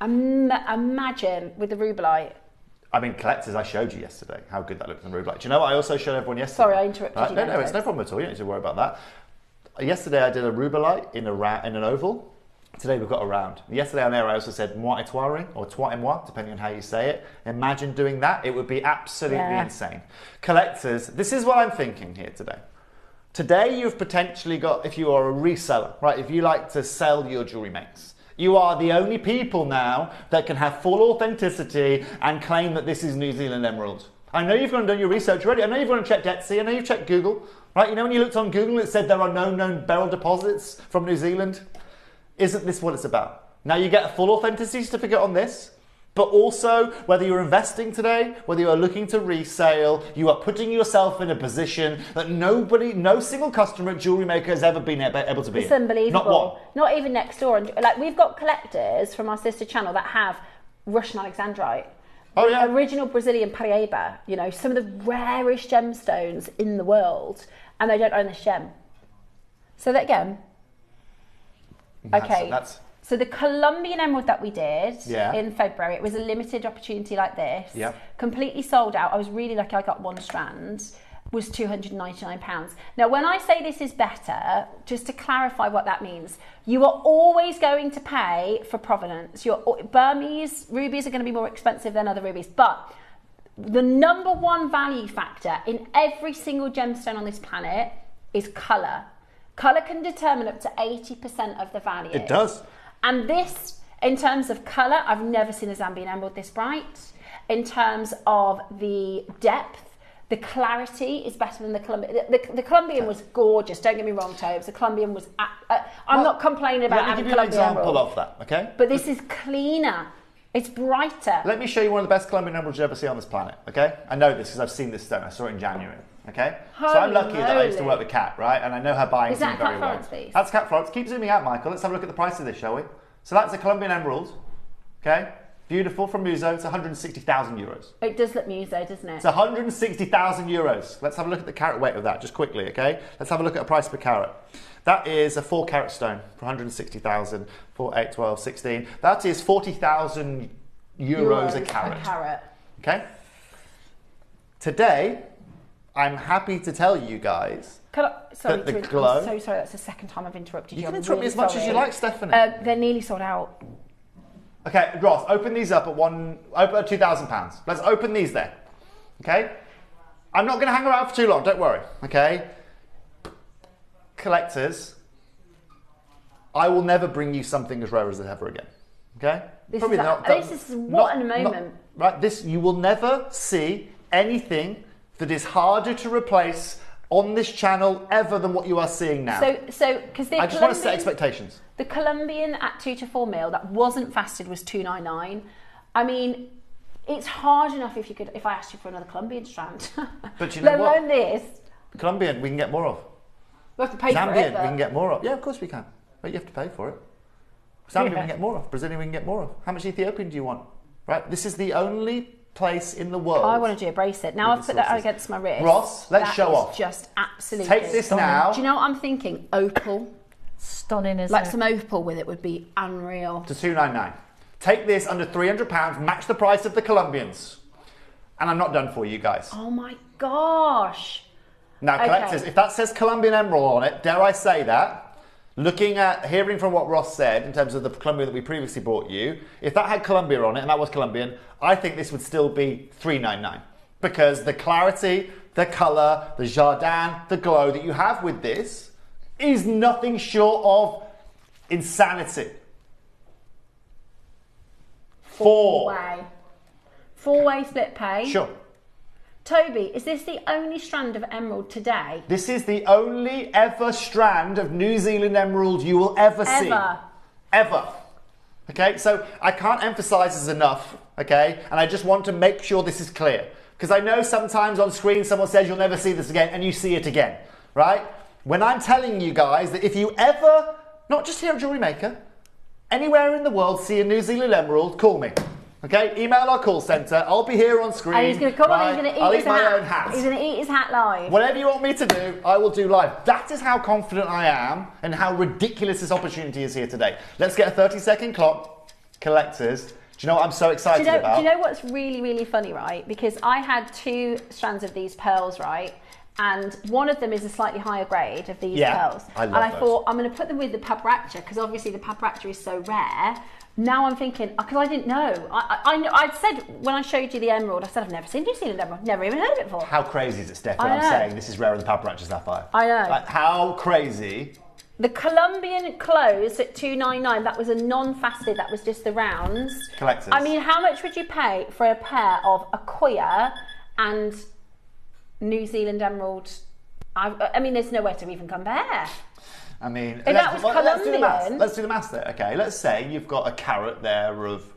imagine with the rubellite. I mean, collectors, I showed you yesterday how good that looked in the rubellite. Do you know what I also showed everyone yesterday? Sorry, I interrupted you No, there, it's no problem at all. You don't need to worry about that. Yesterday, I did a rubellite in an oval. Today, we've got a round. Yesterday on air, I also said moite étoilée or trois et moi, depending on how you say it. Imagine doing that. It would be absolutely insane. Collectors, this is what I'm thinking here today. Today, you've potentially got, if you are a reseller, right, if you like to sell your jewellery makes, you are the only people now that can have full authenticity and claim that this is New Zealand emerald. I know you've gone and done your research already. I know you've gone and checked Etsy. I know you've checked Google. Right? You know when you looked on Google, it said there are no known beryl deposits from New Zealand? Isn't this what it's about? Now you get a full authenticity certificate on this, but also whether you're investing today, whether you are looking to resale, you are putting yourself in a position that no single customer at JewelleryMaker has ever been able to be It's in. unbelievable. Not one. Not even next door. And like we've got collectors from our sister channel that have Russian Alexandrite. Oh yeah. Original Brazilian Paraíba, you know, some of the rarest gemstones in the world, and they don't own this gem. So that again, okay. So the Colombian emerald that we did in February, it was a limited opportunity like this. Yeah. Completely sold out. I was really lucky. I got one strand. Was £299. Now, when I say this is better, just to clarify what that means, you are always going to pay for provenance. Burmese rubies are going to be more expensive than other rubies, but the number one value factor in every single gemstone on this planet is colour. Colour can determine up to 80% of the value. It does. And this, in terms of colour, I've never seen a Zambian emerald this bright. In terms of the depth, the clarity is better than the Colombian. The Colombian was gorgeous. Don't get me wrong, Tobes. The Colombian was. I'm not complaining about having Let me give you an Colombian example emerald. of that, okay? But this is cleaner. It's brighter. Let me show you one of the best Colombian emeralds you ever see on this planet, okay? I know this because I've seen this stone. I saw it in January, okay? So I'm lucky that I used to work with Kat, right? And I know her buying scene very well. Is that Kat Florence? That's Kat Florence. Keep zooming out, Michael. Let's have a look at the price of this, shall we? So that's a Colombian emerald, okay? Beautiful from Muso. It's 160,000 euros. It does look Muso, doesn't it? It's 160,000 euros. Let's have a look at the carat weight of that, just quickly, okay? Let's have a look at a price per carat. That is a 4 carat stone for 160,000, 4, 8, 12, 16. That is 40,000 euros a carat. Okay? Today, I'm happy to tell you guys sorry, the glow... I'm so sorry, that's the second time I've interrupted you. You can interrupt me as much as you like, Stephanie. They're nearly sold out. Okay, Ross, open these up at £2,000. Let's open these there. Okay? I'm not going to hang around for too long, don't worry. Okay? Collectors, I will never bring you something as rare as this ever again. Okay? This is what a moment. Right? You will never see anything that is harder to replace on this channel ever than what you are seeing now. So because I just want to set expectations. The Colombian at 2 to 4 mil that wasn't fasted was 299. I mean, it's hard enough if I asked you for another Colombian strand. But you know what? Let alone this. Colombian, we can get more of. We have to pay for it. Zambian, we can get more of. Yeah, of course we can. But you have to pay for it. Zambian, we can get more of. Brazilian, we can get more of. How much Ethiopian do you want? Right? This is the only place in the world. I want to do a bracelet. Now I've put that against my wrist. Ross, let's show off. Just absolutely. Take this now. Do you know what I'm thinking? Opal. Stunning, isn't like it? some opal with it would be unreal. To 299. Take this under £300, match the price of the Colombians. And I'm not done for you guys. Oh my gosh. Now, collectors, if that says Colombian emerald on it, dare I say that, hearing from what Ross said in terms of the Colombian that we previously brought you, if that had Colombia on it, and that was Colombian, I think this would still be $399. Because the clarity, the colour, the jardin, the glow that you have with this is nothing short of insanity. Four-way split pay. Sure. Toby, is this the only strand of emerald today? This is the only ever strand of New Zealand emerald you will ever see. Ever. Okay, so I can't emphasize this enough, okay? And I just want to make sure this is clear. Because I know sometimes on screen someone says you'll never see this again, and you see it again, right? When I'm telling you guys that if you ever, not just here at JewelleryMaker, anywhere in the world see a New Zealand emerald, call me. Okay, email our call centre. I'll be here on screen. And he's going to come on, he's going to eat his hat. my own hat. He's going to eat his hat live. Whatever you want me to do, I will do live. That is how confident I am and how ridiculous this opportunity is here today. Let's get a 30-second clock. Collectors, do you know what I'm so excited about? Do you know what's really, really funny, right? Because I had 2 strands of these pearls, right? And one of them is a slightly higher grade of these pearls. I thought, I'm going to put them with the paparazzi because obviously the paparazzi is so rare. Now I'm thinking, because I didn't know. I said, when I showed you the emerald, I said, I've never seen New Zealand emerald. Never even heard of it before. How crazy is it, Steph, when I'm saying this is rarer than paparazzi sapphire? I know. Like, how crazy. The Colombian closed at $299. That was a non-faceted. That was just the rounds. Collectors. I mean, how much would you pay for a pair of Akoya and New Zealand emerald? I mean, there's nowhere to even compare. I mean, if that was Colombian. Let's do the maths there. Okay, let's say you've got a carat there of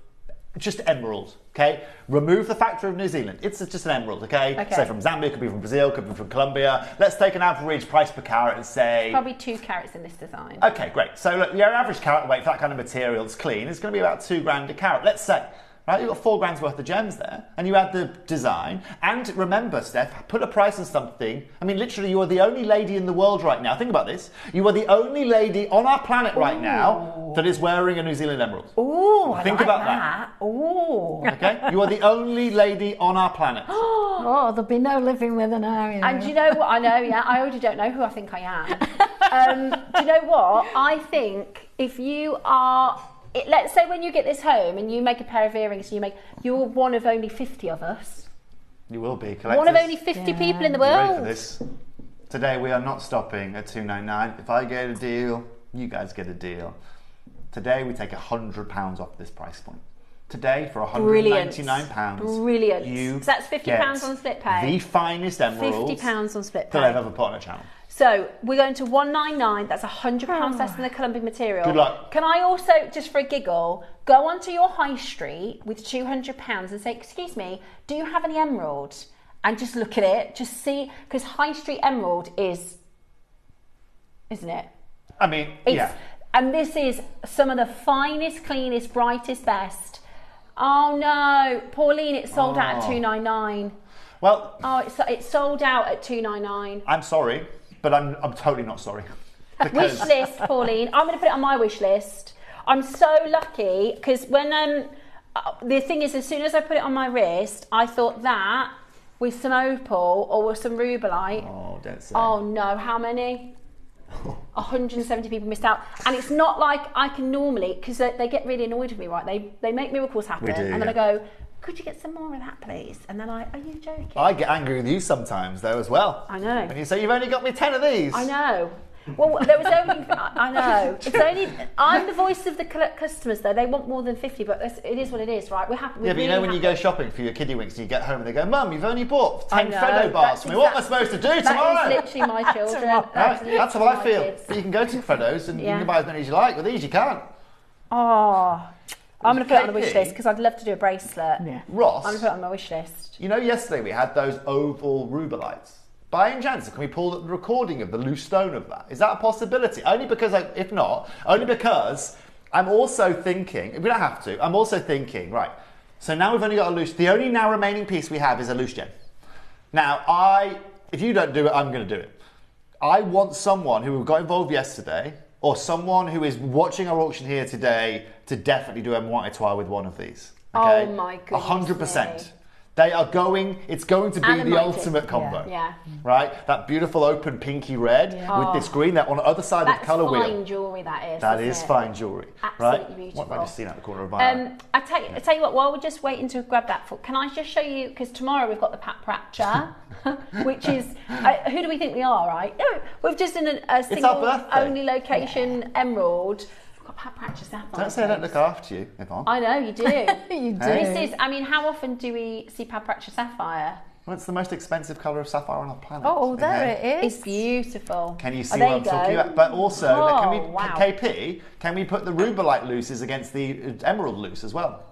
just emerald. Okay, remove the factor of New Zealand. It's just an emerald. Okay. So from Zambia, could be from Brazil, could be from Colombia. Let's take an average price per carat and say probably 2 carats in this design. Okay, great. So look, your average carat weight for that kind of material that's clean is going to be about £2,000 a carat. Let's say. Right, you've got 4 grand's worth of gems there, and you add the design. And remember, Steph, put a price on something. I mean, literally, you are the only lady in the world right now. Think about this. You are the only lady on our planet right now that is wearing a New Zealand emerald. Ooh, think about that. Ooh. Okay, you are the only lady on our planet. Oh, there'll be no living with an eye. And do you know what? I know, yeah. I already don't know who I think I am. Do you know what? I think if you are. Let's say when you get this home and you make a pair of earrings, you're one of only 50 of us. You will be, collectors. One of only 50 people in the world. Ready for this? Today we are not stopping at $299. If I get a deal, you guys get a deal. Today we take £100 off this price point. Today for £199. Brilliant. You so that's £50 on split pay. The finest emerald £50 on split pay that I've ever put on a channel. So we're going to 199. That's £100 less than the Colombian material. Good luck. Can I also, just for a giggle, go onto your high street with £200 and say, excuse me, do you have any emerald? And just look at it, just see, because high street emerald is, isn't it? I mean, And this is some of the finest, cleanest, brightest, best. Oh no, Pauline, it's sold out at £299. Well, it's sold out at £299. I'm sorry, but I'm totally not sorry. Wish list, Pauline. I'm going to put it on my wish list. I'm so lucky because when the thing is, as soon as I put it on my wrist, I thought that with some opal or with some rubellite. Oh, don't say. Oh no, how many? 170 people missed out, and it's not like I can normally, because they get really annoyed with me, right? They make miracles happen, and then I go, could you get some more of that, please? And then are you joking? I get angry with you sometimes, though, as well. I know. And you say, you've only got me 10 of these. I know. Well, there was only, I know. It's only, I'm the voice of the customers, though. They want more than 50, but it is what it is, right? We're happy. Yeah, but you know when you go shopping for your kiddie winks and you get home and they go, Mum, you've only bought 10 Freddo bars for me. What am I supposed to do tomorrow? That is literally my children. That's how I feel. But you can go to Freddo's and you can buy as many as you like. With these, you can't. Oh, I'm going to put it on the wish list because I'd love to do a bracelet. Yeah. Ross, I'm going to put it on my wish list. you know yesterday we had those oval rubellites. By any chance, can we pull the recording of the loose stone of that? Is that a possibility? Only because, if not, only because I'm also thinking, we don't have to, I'm also thinking, right, so now we've only got a loose, the only now remaining piece we have is a loose gem. Now, if you don't do it, I'm going to do it. I want someone who got involved yesterday, or someone who is watching our auction here today, to definitely do a moire étoile with one of these. Okay? Oh my goodness. 100%. They are going, it's going to be the ultimate combo. Yeah. Right? That beautiful open pinky red with this green there on the other side of the colour wheel. That's fine jewellery, that is. That is fine jewellery. Absolutely right? beautiful. What have I just seen out the corner of my eye? I tell you what, while we're just waiting to grab that, can I just show you, because tomorrow we've got the Papracha, which is, who do we think we are, right? No, we've just in a single only location emerald. Don't say I don't look after you, Yvonne. I know, you do. You do. This is, I mean, how often do we see Papracha sapphire? Well, it's the most expensive colour of sapphire on our planet. Oh, there it is. It's beautiful. Can you see what I'm talking about? But also, KP, can we put the rubellite looses against the emerald loose as well?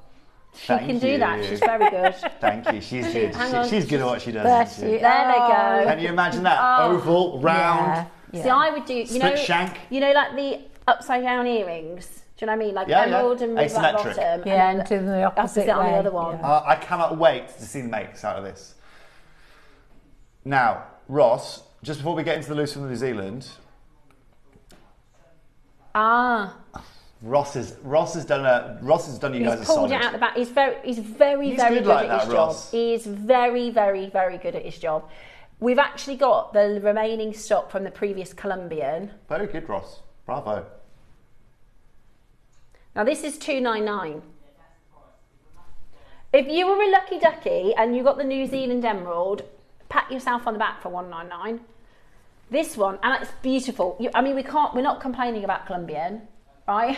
She can do that. She's very good. Thank you. She's good. She's good at what she does. There they go. Can you imagine that? Oval, round. See, I would do, split shank. You know, like the upside down earrings. Do you know what I mean? Like emerald and with that bottom. Yeah, and to the opposite on the other one. I cannot wait to see the makes out of this. Now, Ross, just before we get into the loose from New Zealand. Ross has done you guys a solid. He's pulled it out the back. He's very good at his job. He is very good at his job. We've actually got the remaining stock from the previous Colombian. Very good, Ross. Bravo. Now this is $299. If you were a lucky ducky and you got the New Zealand emerald, pat yourself on the back for $199. This one, and it's beautiful. I mean, we're not complaining about Colombian, right?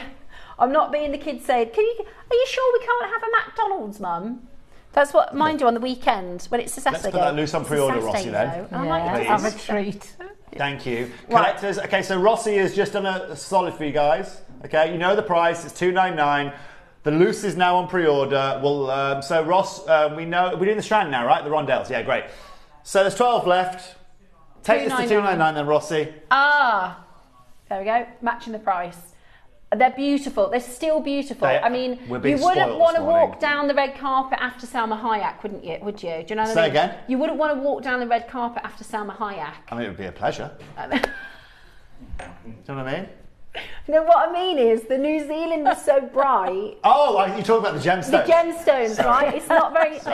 I'm not being the kids saying, are you sure we can't have a McDonald's, Mum? That's what, mind you, on the weekend, when it's a Saturday. Let's put that loose on pre-order, Rossi, then. Have a treat. Thank you. Collectors, okay, so Rossi has just done a solid for you guys. Okay, you know the price, it's $299. The loose is now on pre-order. Well, so Ross, we know, we're doing the strand now, right? The rondelles, yeah, great. So there's 12 left. Take this to $299 then, Rossi. There we go, matching the price. They're beautiful. They're still beautiful. I mean, you wouldn't want to walk down the red carpet after Salma Hayek, wouldn't you? Would you? Do you know what I mean? Say again? You wouldn't want to walk down the red carpet after Salma Hayek. I mean, it would be a pleasure. Do you know what I mean? You know what I mean is the New Zealand is so bright. Oh, you're talking about the gemstones. The gemstones, right? It's not very. It's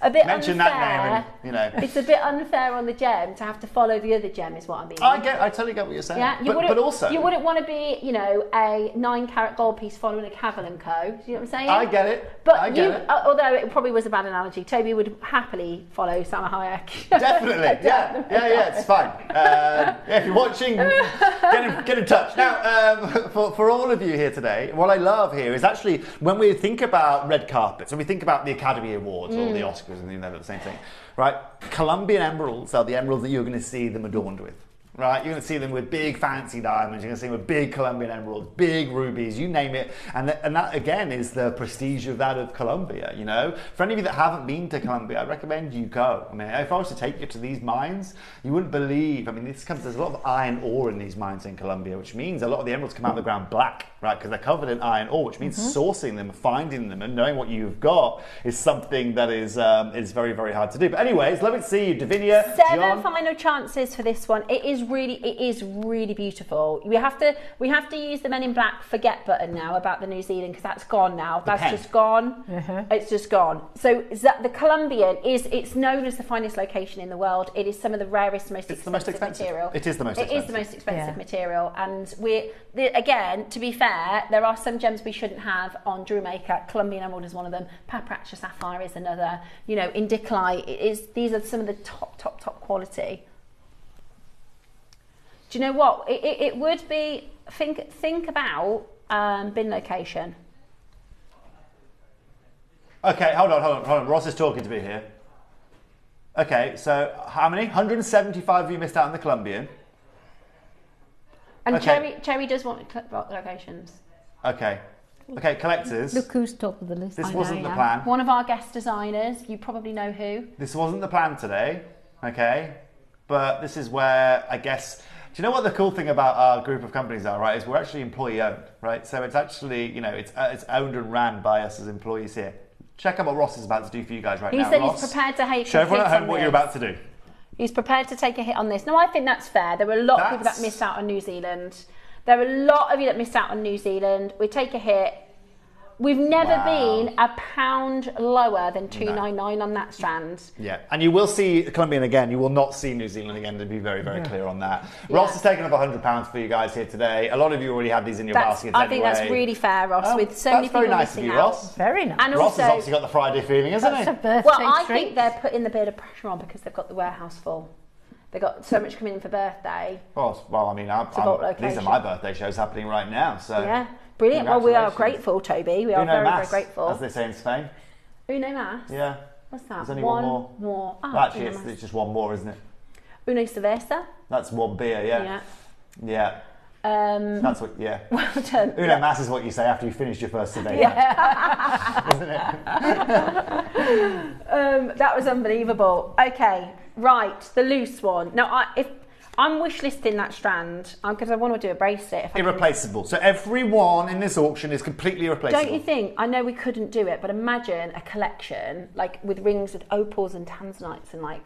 a bit Mention unfair. That name, you know. It's a bit unfair on the gem to have to follow the other gem, is what I mean. I totally get what you're saying. Yeah, but also you wouldn't want to be, you know, a 9-carat gold piece following a Cavell & Co. Do you know what I'm saying? I get it. But I get it. Although it probably was a bad analogy, Toby would happily follow Salma Hayek. Definitely, yeah, it's fine. If you're watching, get in touch. Now, for all of you here today, what I love here is actually when we think about red carpets, when we think about the Academy Awards or the Oscars, and they're the same thing, right? Colombian emeralds are the emeralds that you're going to see them adorned with. right? You're going to see them with big fancy diamonds, you're going to see them with big Colombian emeralds, big rubies, you name it. And that again is the prestige of that of Colombia, you know? For any of you that haven't been to Colombia, I recommend you go. I mean, if I was to take you to these mines, you wouldn't believe, I mean, there's a lot of iron ore in these mines in Colombia, which means a lot of the emeralds come out of the ground black, right? Because they're covered in iron ore, which means sourcing them, finding them, and knowing what you've got is something that is very, very hard to do. But anyways, lovely to see you, Davinia. 7 John. final chances for this one. It is really beautiful. We have to use the Men in Black forget button now about the New Zealand, because that's gone now. That's just gone. It's just gone. So the Colombian it's known as the finest location in the world. It is some of the rarest, most expensive material. It is the most expensive. It is the most expensive material, and again, to be fair, there are some gems we shouldn't have on JewelleryMaker. Colombian emerald is one of them. Papracha sapphire is another. You know, indicolite. These are some of the top quality. Do you know what? It would be, think about bin location. Okay, hold on. Ross is talking to me here. Okay, so how many? 175 of you missed out on the Colombian. And okay. Cherry does want locations. Okay, collectors. Look who's top of the list. This wasn't the plan. One of our guest designers, you probably know who. This wasn't the plan today, okay? But this is where, I guess, do you know what the cool thing about our group of companies are, right? Is we're actually employee owned, right? So it's actually, you know, it's owned and ran by us as employees here. Check out what Ross is about to do for you guys right now. He said Ross, he's prepared to hate. show everyone at home what you're about to do. He's prepared to take a hit on this. No, I think that's fair. There were a lot of people that missed out on New Zealand. There are a lot of you that missed out on New Zealand. We take a hit. We've never been a pound lower than 299 on that strand. Yeah, and you will see Colombian again. You will not see New Zealand again, to be very, very clear on that. Ross has taken up £100 for you guys here today. A lot of you already have these in your baskets I think that's really fair, Ross, with so many people missing out. Ross. Very nice. And Ross has obviously got the Friday feeling, isn't he? Well, I think they're putting the bit of pressure on because they've got the warehouse full. They've got so much coming in for birthday. Well, I mean, these are my birthday shows happening right now, so... Yeah. Brilliant. Well, we are grateful, Toby. We are very, very grateful. As they say in Spain. Uno más? Yeah. What's that? There's only one more. Oh, well, actually, it's just one more, isn't it? Uno cerveza? That's one beer, yeah. Yeah. That's what, yeah. Well done. Uno más is what you say after you finished your first cerveza. Yeah. Isn't it? That was unbelievable. Okay, right, the loose one. Now, I'm wish listing that strand because I want to do a bracelet. Irreplaceable. So everyone in this auction is completely irreplaceable. Don't you think? I know we couldn't do it, but imagine a collection like with rings with opals and tanzanites and like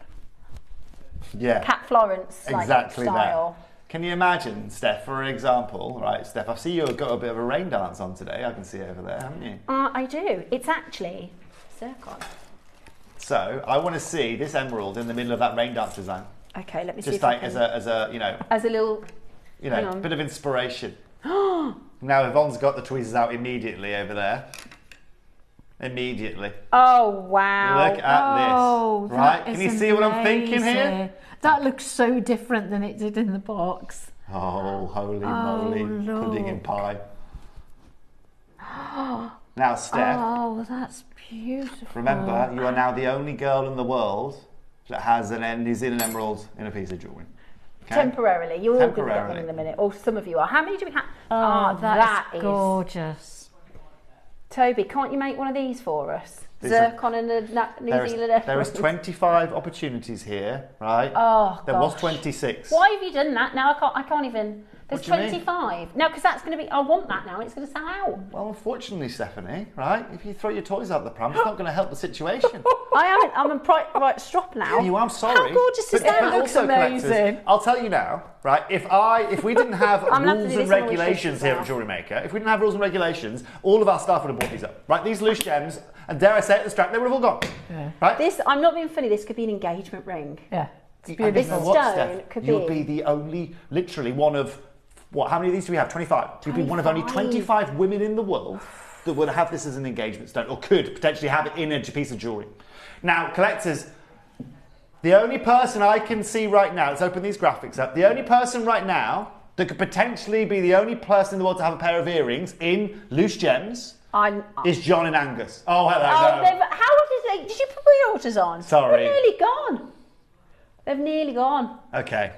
Cat Florence exactly style. That. Can you imagine, Steph, for example, right, Steph, I see you've got a bit of a rain dance on today. I can see over there, haven't you? I do. It's actually zircon. So I want to see this emerald in the middle of that rain dance design. Okay, let me see. Just like as a you know, as a little, you know, bit of inspiration. Now Yvonne's got the tweezers out immediately over there. Immediately. Oh wow! Look at this. Right? Can you see what I'm thinking here? That looks so different than it did in the box. Oh, holy moly! Look. Pudding and pie. Now, Steph. Oh, that's beautiful. Remember, you are now the only girl in the world that has a New Zealand emerald in a piece of jewellery. Okay? Temporarily. You're all going to get one in a minute. Or some of you are. How many do we have? Oh, that is gorgeous. Toby, can't you make one of these for us? Zircon and a New Zealand emerald. There is 25 opportunities here, right? Oh, There was 26. Why have you done that? Now I can't even... There's What do you 25. No, because that's going to be... I want that now and it's going to sell out. Well, unfortunately, Stephanie, right? If you throw your toys out the pram, it's not going to help the situation. I'm a right strop now. I'm sorry. How gorgeous is that? Looks amazing. I'll tell you now, right? If we didn't have rules and regulations here at JewelleryMaker, if we didn't have rules and regulations, all of our staff would have bought these up, right? These loose gems, and dare I say it, the strap, they would have all gone. Yeah. Right? I'm not being funny. This could be an engagement ring. Yeah. It's beautiful. This stone could be. You'll be the only, literally one of. What? How many of these do we have? 25. You'd be one of only 25 women in the world that would have this as an engagement stone, or could potentially have it in a piece of jewellery. Now, collectors, the only person I can see right now, let's open these graphics up, the only person right now that could potentially be the only person in the world to have a pair of earrings in loose gems is John and Angus. Oh, hello. How did you put pre-orders on? Sorry. They're nearly gone. They've nearly gone. Okay.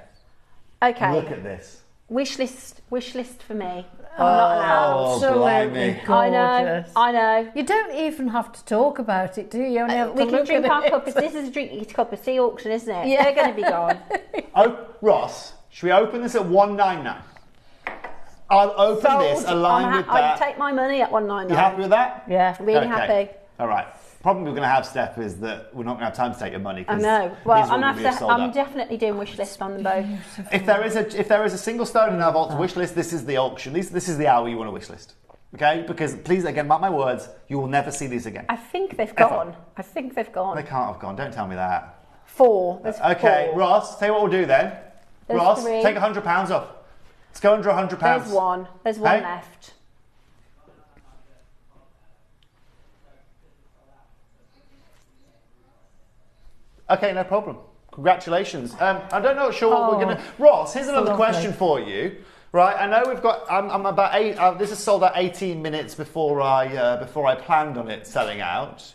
Okay. Look at this. Wish list for me. I'm not allowed. Absolutely gorgeous. I know. You don't even have to talk about it, do you? You only have We to can look drink at our it. cup. This is a drink cup of sea auction, isn't it? Yeah. They're going to be gone. Oh, Ross, should we open this at 199? I'll open this aligned with I'll that. take my money at 199. You happy with that? Yeah, really Okay. happy. All right. Problem we're going to have, Steph, is that we're not going to have time to take your money. I 'cause know. Well, these are all gonna be sold I'm out. definitely doing wish lists on them both. If there is a single stone in our vault to wish list, this is the auction. This is the hour you want to wish list. Okay? Because please, again, mark my words, you will never see these again. I think they've gone. I think they've gone. They can't have gone. Don't tell me that. 4. There's Okay, 4. Ross, tell you what we'll do then. There's Ross, 3. take £100 off. Let's go under £100. There's 1. There's 1 Hey? left. Okay, no problem. Congratulations. I don't know sure what we're going to... Ross, here's another question for you. Right, I know we've got... I'm about 8... this is sold out 18 minutes before I planned on it selling out.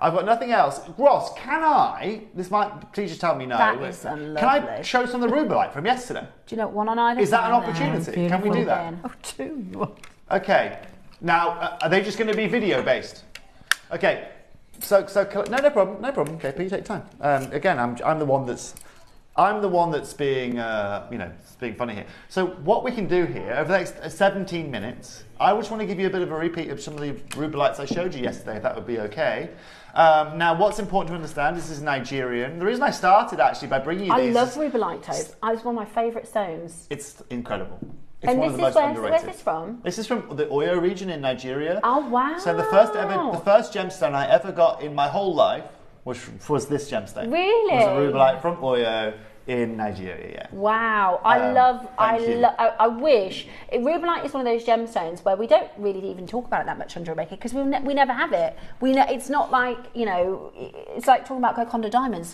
I've got nothing else. Ross, can I... This might... Please just tell me no. That is Can lovely. I show some of the rubelite from yesterday? Do you know, 1 on either Is that an side? opportunity? Can we do that? Oh, 2. Okay. Now, are they just going to be video based? Okay. So no problem. Okay, please take time. Again, I'm the one that's being being funny here. So what we can do here over the next 17 minutes, I just want to give you a bit of a repeat of some of the rubelites I showed you yesterday, if that would be okay. Now, what's important to understand, this is Nigerian. The reason I started actually by bringing you these. I love rubelite topes. It's one of my favourite stones. It's incredible. It's And one of this the is most where's underrated. this from? This is from the Oyo region in Nigeria. Oh wow! So the first gemstone I ever got in my whole life was this gemstone. Really? It was a rubelite from Oyo in Nigeria. Yeah. Wow, I wish rubelite is one of those gemstones where we don't really even talk about it that much on JewelleryMaker because we never have it. It's not like it's like talking about Golconda diamonds.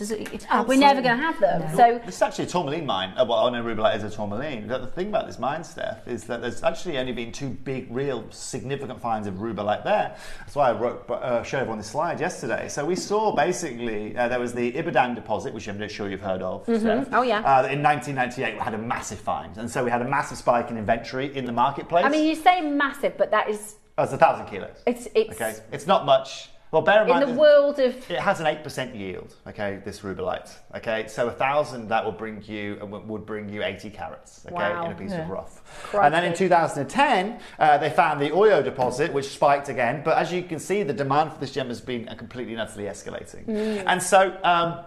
We're never going to have them. No. So this is actually a tourmaline mine. Well, I know rubelite is a tourmaline. The thing about this mine, Steph, is that there's actually only been 2 big, real significant finds of rubelite there. That's why I showed everyone this slide yesterday. So we saw basically there was the Ibadan deposit, which I'm sure you've heard of. Steph. Oh yeah. In 1998, we had a massive find, and so we had a massive spike in inventory in the marketplace. I mean, you say massive, but that is. That's 1,000 kilos. It's okay. It's not much. Well, bear in mind, in the world of it has an 8% yield. Okay, this rubelite. Okay, so 1,000 that would bring you 80 carats. Okay, wow. in a piece of rough. Crikey. And then in 2010, they found the Oyo deposit, which spiked again. But as you can see, the demand for this gem has been completely and utterly escalating. And so.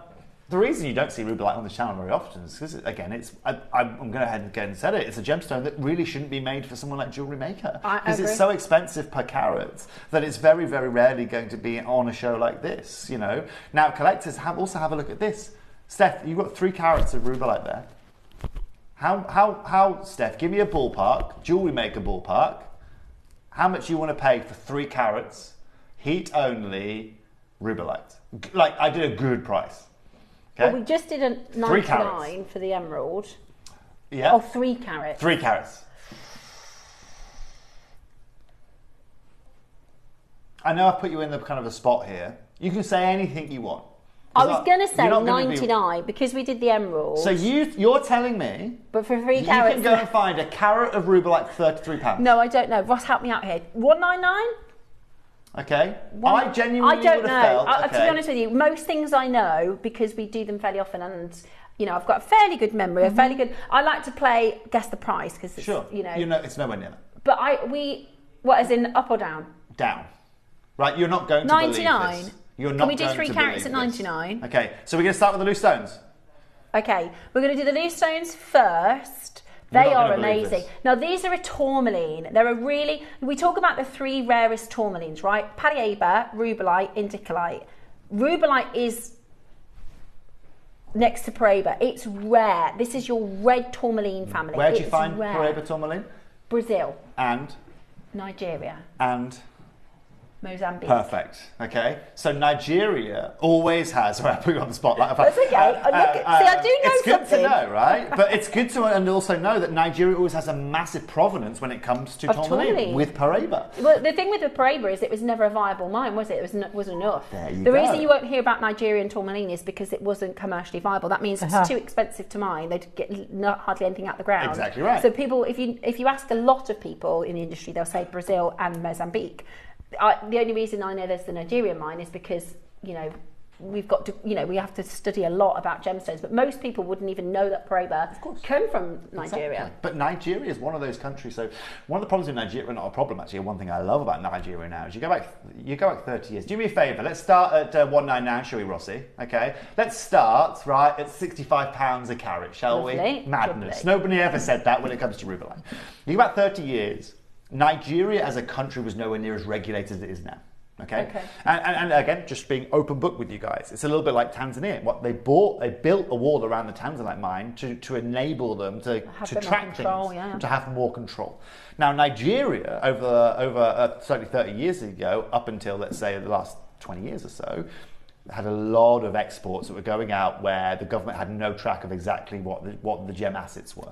The reason you don't see rubelite on the channel very often is because, again, I'm going to head and say it. It's a gemstone that really shouldn't be made for someone like JewelleryMaker because it's so expensive per carat that it's very, very rarely going to be on a show like this. Now collectors also have a look at this. Steph, you've got 3 carats of rubelite there. How Steph? Give me a ballpark, JewelleryMaker ballpark. How much you want to pay for 3 carats, heat only rubelite? Like I did a good price. Okay. Well, we just did a 99 for the emerald. Yeah. Oh, 3 carats. 3 carats. I know I've put you in the kind of a spot here. You can say anything you want. I was going to say 99 because we did the emerald. So you're telling me. But for 3 carats. You can go and find a carat of rubelite for £33. No, I don't know. Ross, help me out here. 199? Okay. I genuinely would have felt. To be honest with you, most things I know because we do them fairly often, and I've got a fairly good memory. A fairly good. I like to play guess the price because it's it's nowhere near that. But what as in up or down? Down. Right. You're not going to 99. believe this. You're not. Can we do going 3 to carats at believe this. 99? Okay. So we're going to start with the loose stones. Okay. We're going to do the loose stones first. They are amazing. Now, these are a tourmaline. We talk about the 3 rarest tourmalines, right? Paryeba, rubelite, indicolite. Rubelite is next to Paryeba. It's rare. This is your red tourmaline family. Where do you find Paryeba tourmaline? Brazil. And? Nigeria. And? Mozambique. Perfect. Okay. So Nigeria always has. Sorry, I put you on the spot. Like, That's okay. See, I do know it's good something. to know, right? But it's good to and also know that Nigeria always has a massive provenance when it comes to tourmaline with Paraiba. Well, the thing with the Paraiba is it was never a viable mine, was it? It wasn't enough. The reason you won't hear about Nigerian tourmaline is because it wasn't commercially viable. That means it's too expensive to mine. They'd get hardly anything out the ground. Exactly right. So people, if you ask a lot of people in the industry, they'll say Brazil and Mozambique. The only reason I know there's the Nigerian mine is because, you know, we've got to, you know, we have to study a lot about gemstones, but most people wouldn't even know that Paraiba come from Nigeria. Exactly. But Nigeria is one of those countries. So one of the problems in Nigeria, well, not a problem actually, one thing I love about Nigeria now is you go back 30 years. Do me a favour, let's start at 199, shall we, Rossi? Okay, let's start right at £65 a carat, shall we? Madness. Nobody ever said that when it comes to rubellite. You go back 30 years. Nigeria as a country was nowhere near as regulated as it is now. Okay. And again, just being open book with you guys, it's a little bit like Tanzania. What they built a wall around the Tanzanite mine to enable them to track things, to have more control. Now, Nigeria, over certainly 30 years ago, up until let's say the last 20 years or so, had a lot of exports that were going out where the government had no track of exactly what the gem assets were.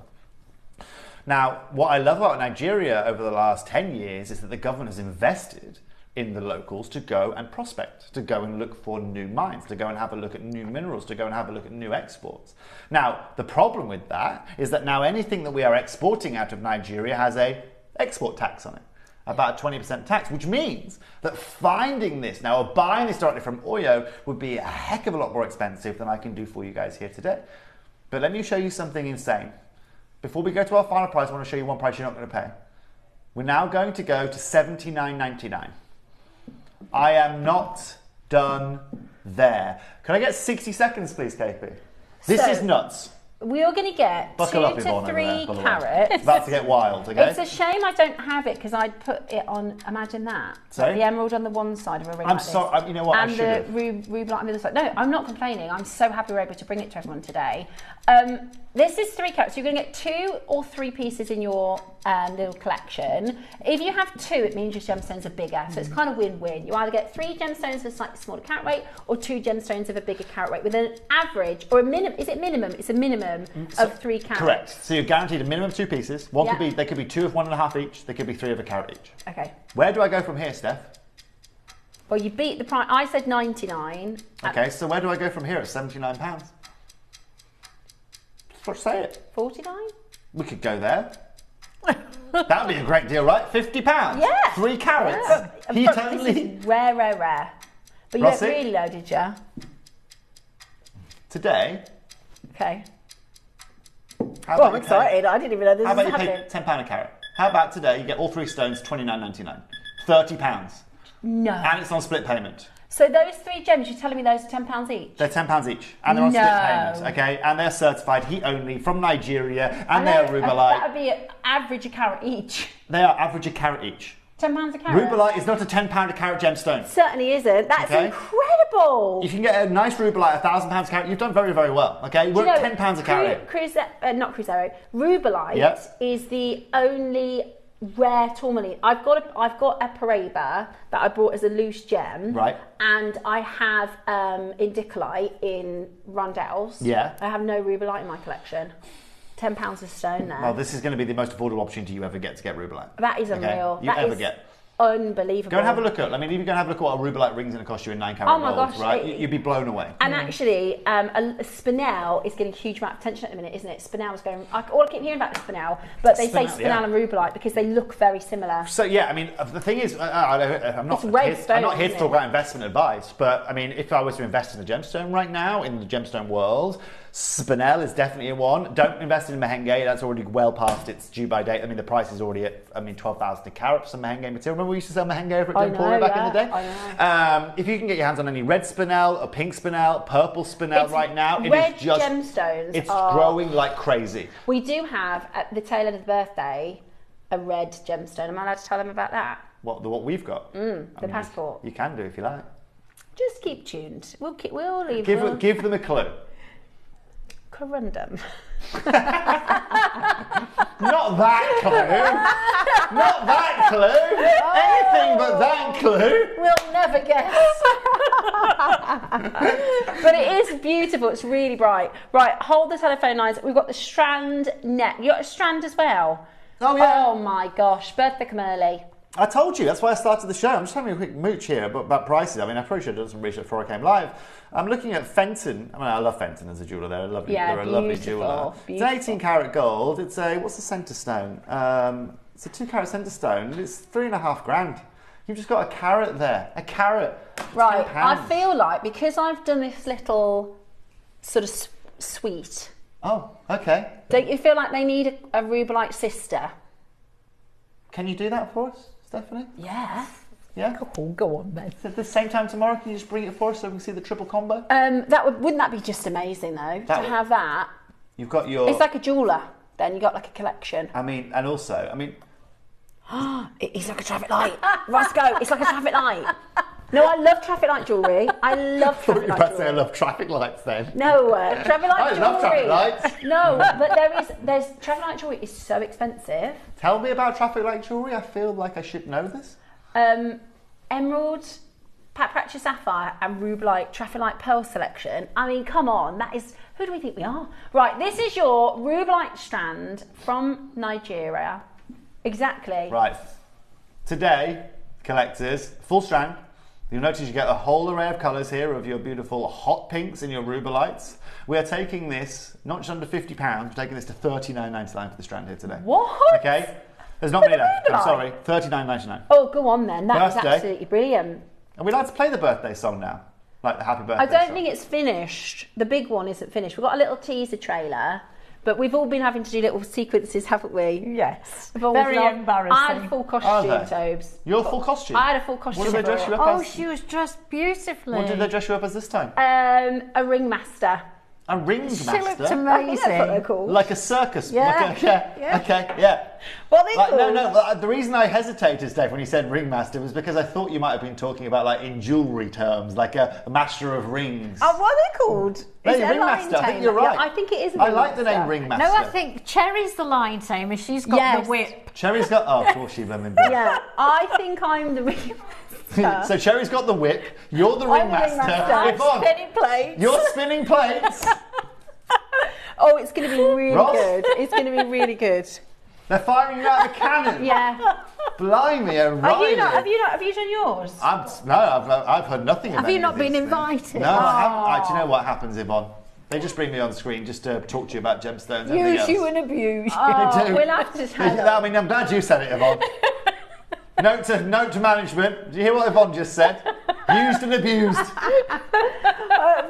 Now, what I love about Nigeria over the last 10 years is that the government has invested in the locals to go and prospect, to go and look for new mines, to go and have a look at new minerals, to go and have a look at new exports. Now, the problem with that is that now anything that we are exporting out of Nigeria has a export tax on it, about a 20% tax, which means that finding this now, or buying this directly from Oyo, would be a heck of a lot more expensive than I can do for you guys here today. But let me show you something insane. Before we go to our final price, I want to show you one price you're not going to pay. We're now going to go to $79.99. I am not done there. Can I get 60 seconds, please, KP? This is nuts. We are going to get Buckle 2 to 3 carats. It's about to get wild, okay? It's a shame I don't have it because I'd put it on, imagine that. Sorry? The emerald on the one side of a ring I'm like sorry, this. you know what, and I should have. And the rubellite on the other side. No, I'm not complaining. I'm so happy we're able to bring it to everyone today. This is 3 carats. You're going to get 2 or 3 pieces in your little collection. If you have 2, it means your gemstones are bigger. So it's kind of win-win. You either get 3 gemstones of a slightly smaller carat weight or 2 gemstones of a bigger carat weight with an average or a minimum. Is it minimum? It's a minimum of 3 carats. Correct. So you're guaranteed a minimum of 2 pieces. They could be 2 of 1.5 each. They could be 3 of a carat each. Okay. Where do I go from here, Steph? Well, you beat the price. I said 99. Okay, so where do I go from here at £79? Let's say it. 49? We could go there. That would be a great deal, right? £50? Yeah. 3 carats. Yeah. Heat only. This is rare. But you Rossi? don't really know, did you? Today. Okay. Well, I'm excited. I didn't even know this was happening. How about you pay £10 a carat? How about today you get all 3 stones, £29.99. £30. No. And it's on split payment. So those 3 gems, you're telling me those are £10 each? They're £10 each, and they're on split payment, okay? And they're certified heat only from Nigeria, and they're rubellite. That would be average a carat each. They are average a carat each. £10 a carat? Rubellite is not a £10 a carat gemstone. Certainly isn't. That's incredible. If you can get a nice rubellite, £1,000 a carat, you've done very, very well, okay? We're at £10 a carat. Not Cruzeiro. Rubellite is the only rare tourmaline. I've got a Paraiba that I bought as a loose gem, right? And I have indicolite in rondelles. Yeah. I have no rubellite in my collection. £10 a stone there. Well, this is going to be the most affordable opportunity you ever get to get rubellite. That is unreal. You ever get. Unbelievable. Go and have a look at. I mean, if you go and have a look at what a rubellite ring's going to cost you in 9 carat gold, gosh, right? You'd be blown away. And actually, a spinel is getting a huge amount of attention at the minute, isn't it? Spinel's going. All I keep hearing about is spinel, but they say spinel and rubellite because they look very similar. So yeah, I mean, the thing is, I'm not here to talk about investment advice, but I mean, if I was to invest in a gemstone right now in the gemstone world, spinel is definitely one. Don't invest in Mahenge. That's already well past its due by date. I mean, the price is already at 12,000 a carat for some Mahenge material. Remember we used to sell Mahenge over at Emporia back in the day? I know. If you can get your hands on any red spinel, a pink spinel, purple spinel right now, it is just gemstones. It's growing like crazy. We do have at the tail end of the birthday a red gemstone. Am I allowed to tell them about that? What we've got? The passport. You can do if you like. Just keep tuned. We'll leave. Give them a clue. Corundum. Not that clue. Not that clue. Anything but that clue. We'll never guess. But it is beautiful. It's really bright. Right, hold the telephone lines. We've got the strand net. You got a strand as well? Oh, yeah. Oh, my gosh. Birthday come early. I told you, that's why I started the show. I'm just having a quick mooch here about prices. I mean, I probably should have done some research before I came live. I'm looking at Fenton. I mean, I love Fenton as a jeweller. They're a lovely jeweller. It's an 18 carat gold. It's a, what's the centre stone? It's a 2 carat centre stone. It's $3,500. You've just got a carat there. A carat. Right, I feel like because I've done this little sort of suite. Oh, okay. Don't you feel like they need a rubelite sister? Can you do that for us, Stephanie? Yeah. Yeah? Oh, go on then. So at the same time tomorrow, can you just bring it for us so we can see the triple combo? Wouldn't that be just amazing though, have that? You've got your... It's like a jeweller then, you got like a collection. I mean, and also, I mean... It's like a traffic light. Roscoe, it's like a traffic light. No, I love traffic light jewellery. I love traffic light jewellery. I love traffic lights then. No, traffic light jewellery. I love traffic lights. No, but there's traffic light jewellery is so expensive. Tell me about traffic light jewellery. I feel like I should know this. Emerald, Pat Pratchett Sapphire and Rubelite Traffic Light Pearl selection. I mean, come on, that is, who do we think we are? Right, this is your Rubelite strand from Nigeria. Exactly. Right. Today, collectors, full strand. You'll notice you get a whole array of colours here of your beautiful hot pinks and your Rubelites. We are taking this, not just under £50, we're taking this to $39.99 for the strand here today. What? Okay. There's not many left. I'm sorry. $39.99. Oh, go on then. That is absolutely brilliant. And we'd like to play the birthday song now. Like the happy birthday I don't song. think it's finished. The big one isn't finished. We've got a little teaser trailer, but we've all been having to do little sequences, haven't we? Yes. Very embarrassing. I had a full costume, Tobes. Your full costume? I had a full costume. What did they dress you up as? Oh, she was dressed beautifully. What did they dress you up as this time? A ringmaster. A ringmaster? She looked amazing. I think that's what they're called. Like a circus? Yeah. Okay, yeah. What are they called? No, the reason I hesitated, Steph, when you said ringmaster was because I thought you might have been talking about, like, in jewellery terms, like a master of rings. Oh, what are they called? No, Is it a ringmaster. line I think you're right. Yeah, I think it is a I ringmaster. like the name ringmaster. No, I think Cherry's the line tamer. She's got the whip. Cherry's got... Oh, of course she blooming did. Yeah, I think I'm the ringmaster. So Cherry's got the whip, you're the ringmaster. I'm spinning plates. You're spinning plates. Oh, it's going to be really good. It's going to be really good. They're firing you out of a cannon. Yeah. Blimey, O'Reilly. Have you done yours? I've heard nothing about it. Have you not been invited? No, I haven't. Do you know what happens, Yvonne? They just bring me on screen just to talk to you about gemstones. Use you and abuse. They do. We'll have to tell them. I mean, I'm glad you said it, Yvonne. Note to management. Do you hear what Yvonne just said? Used and abused.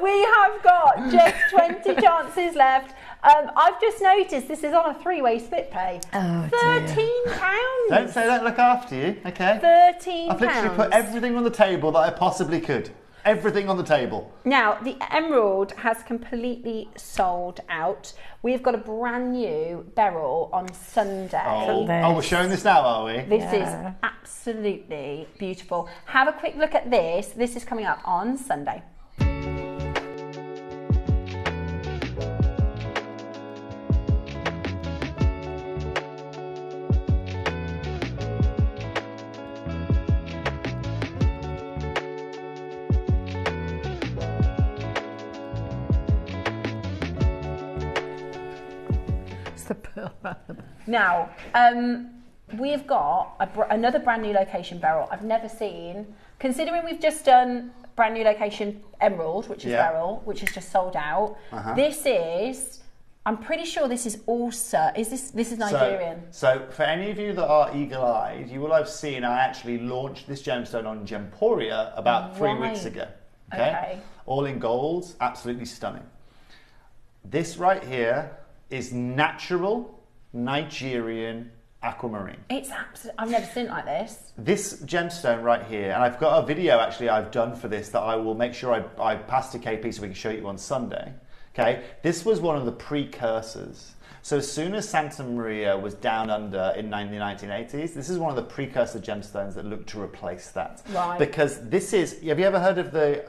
We have got just 20 chances left. I've just noticed this is on a 3-way split pay. Oh, £13. Don't say that. Look after you, okay? £13. I've literally put everything on the table that I possibly could. Everything on the table. Now, the emerald has completely sold out. We've got a brand new beryl on Sunday. Oh, we're showing this now, are we? This is absolutely beautiful. Have a quick look at this. This is coming up on Sunday. Now, we've got another brand new location beryl I've never seen. Considering we've just done brand new location emerald, which is beryl, which is just sold out. This is, I'm pretty sure this is also, this is Nigerian. So for any of you that are eagle-eyed, you will have seen I actually launched this gemstone on Gemporia about 3 weeks ago. Okay? All in gold, absolutely stunning. This right here is natural Nigerian aquamarine. It's absolutely, I've never seen it like this. This gemstone right here, and I've got a video actually I've done for this that I will make sure I pass to KP so we can show you on Sunday. Okay, this was one of the precursors. So as soon as Santa Maria was down under in the 1980s, this is one of the precursor gemstones that looked to replace that. Right. Because this is, have you ever heard of the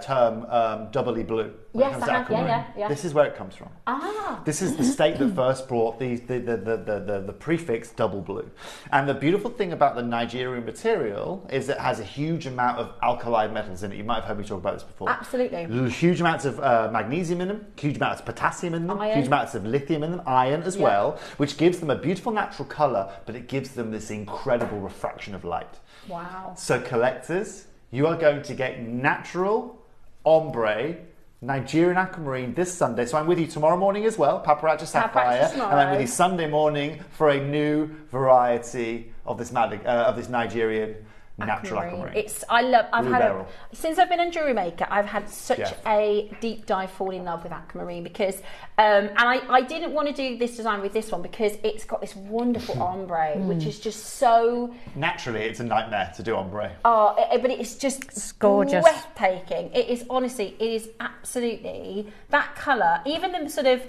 term doubly blue? when it Yes, comes to I have. aquamarine. Yeah. This is where it comes from. Ah. This is the state that first brought the prefix double blue. And the beautiful thing about the Nigerian material is it has a huge amount of alkali metals in it. You might have heard me talk about this before. Absolutely. Huge amounts of magnesium in them, huge amounts of potassium in them, Iron. huge amounts of lithium in them, iron as well, which gives them a beautiful natural colour, but it gives them this incredible refraction of light. Wow. So collectors, you are going to get natural ombre Nigerian aquamarine this Sunday. So I'm with you tomorrow morning as well, Paparazzi Sapphire, and I'm with you Sunday morning for a new variety of this Nigerian natural aquamarine. Since I've been on JewelleryMaker, I've had such a deep dive fall in love with aquamarine because, and I didn't want to do this design with this one because it's got this wonderful ombre, which is just so... Naturally, it's a nightmare to do ombre. Oh, but it's just gorgeous, breathtaking. It is honestly, it is absolutely, that colour, even the sort of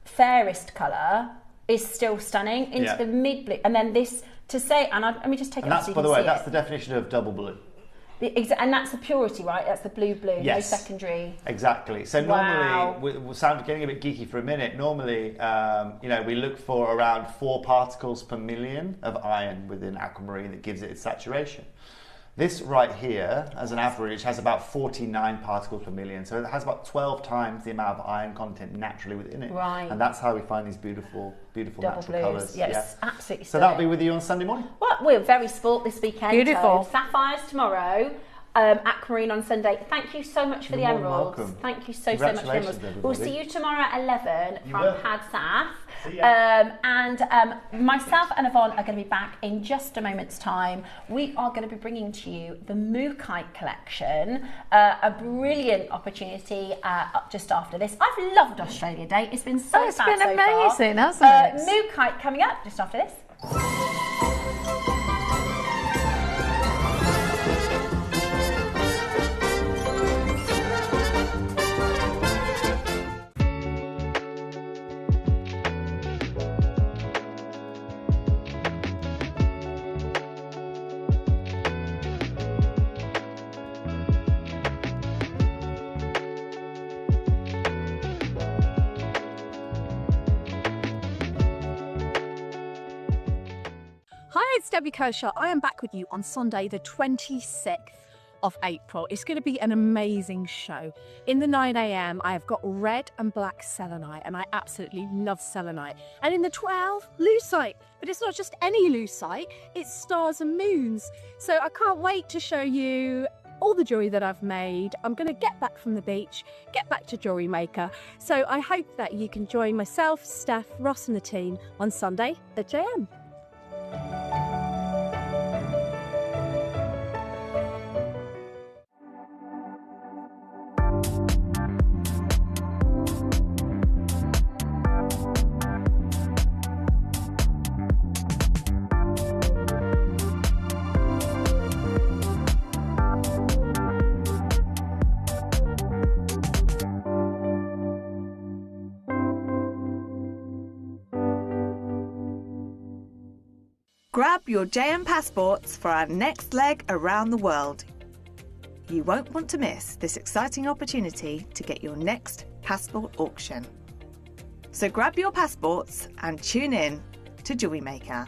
fairest colour is still stunning into the mid blue, and then this. To say, and let me just take it off so you can see it. By the way, that's the definition of double blue. And that's the purity, right? That's the blue, no secondary. Exactly. So normally, we'll sound getting a bit geeky for a minute. Normally, we look for around 4 particles per million of iron within aquamarine that gives it its saturation. This right here, as an average, has about 49 particles per million. So it has about 12 times the amount of iron content naturally within it. Right. And that's how we find these beautiful natural colours. Yes, absolutely. So that'll be with you on Sunday morning. Well, we're very sport this weekend. Beautiful. So sapphires tomorrow. Aquamarine on Sunday. Thank you so much for the emeralds. Welcome. Thank you so much for the emeralds. Everybody. We'll see you tomorrow at 11 from Pad Saf. And myself and Yvonne are going to be back in just a moment's time. We are going to be bringing to you the Mookite collection, a brilliant opportunity just after this. I've loved Australia Day. It's been so It's fab been so amazing, far. hasn't it? Mookite coming up just after this. Hi, it's Debbie Kershaw. I am back with you on Sunday, the 26th of April. It's going to be an amazing show. In the 9 a.m, I have got red and black selenite, and I absolutely love selenite. And in the 12, lucite. But it's not just any lucite, it's stars and moons. So I can't wait to show you all the jewellery that I've made. I'm going to get back from the beach, get back to JewelleryMaker. So I hope that you can join myself, Steph, Ross and the team on Sunday at JM. Grab your JM passports for our next leg around the world. You won't want to miss this exciting opportunity to get your next passport auction. So grab your passports and tune in to JewelleryMaker.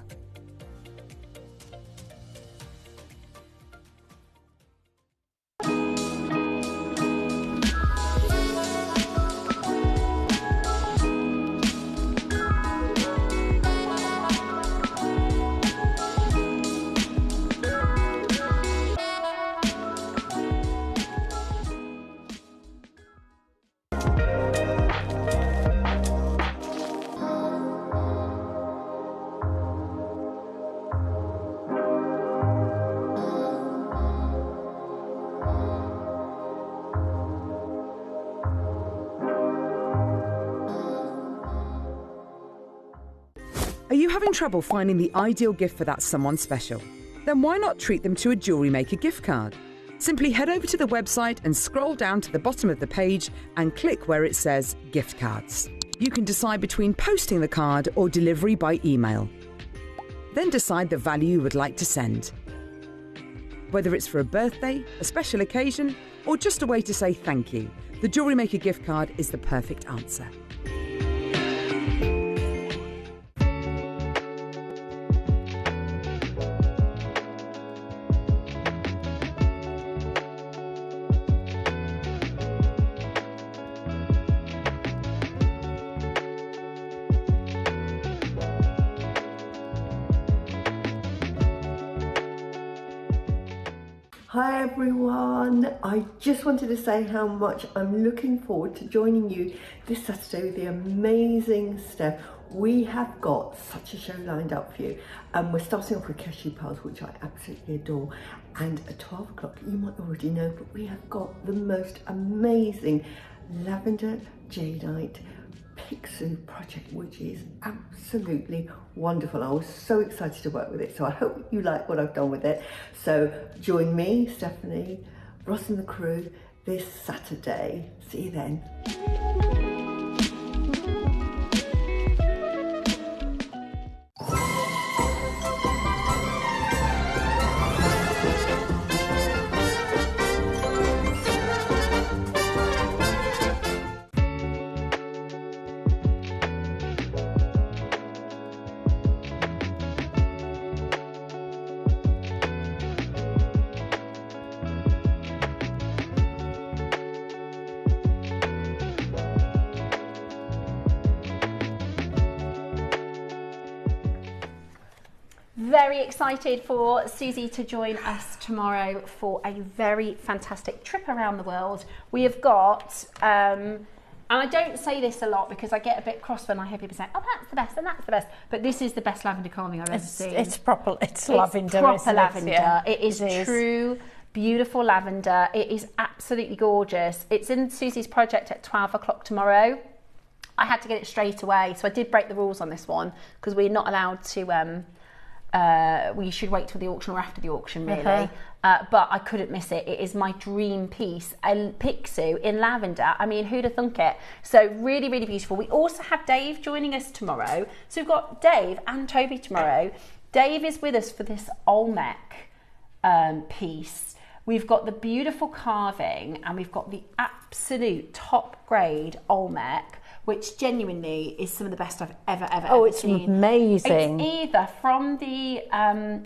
Are you having trouble finding the ideal gift for that someone special? Then why not treat them to a JewelleryMaker gift card? Simply head over to the website and scroll down to the bottom of the page and click where it says gift cards. You can decide between posting the card or delivery by email. Then decide the value you would like to send. Whether it's for a birthday, a special occasion, or just a way to say thank you, the JewelleryMaker gift card is the perfect answer. Hi everyone, I just wanted to say how much I'm looking forward to joining you this Saturday with the amazing Steph. We have got such a show lined up for you. We're starting off with cashew pearls, which I absolutely adore, and at 12 o'clock, you might already know, but we have got the most amazing lavender jadeite Pixie project, which is absolutely wonderful. I was so excited to work with it, so I hope you like what I've done with it. So join me, Stephanie, Ross and the crew this Saturday. See you then. Very excited for Susie to join us tomorrow for a very fantastic trip around the world. We have got, and I don't say this a lot because I get a bit cross when I hear people say, oh, that's the best and that's the best, but this is the best lavender calming I've ever seen. It's lavender. Proper lavender. Yeah. It is true, beautiful lavender. It is absolutely gorgeous. It's in Susie's project at 12 o'clock tomorrow. I had to get it straight away, so I did break the rules on this one because we're not allowed to we should wait till the auction or after the auction, really. But I couldn't miss it. It is my dream piece, a Pixie in lavender. I mean, who'd have thunk it? So really, really beautiful. We also have Dave joining us tomorrow. So we've got Dave and Toby tomorrow. Dave is with us for this Olmec piece. We've got the beautiful carving and we've got the absolute top grade Olmec, which genuinely is some of the best I've ever seen. It's amazing. It's either from the,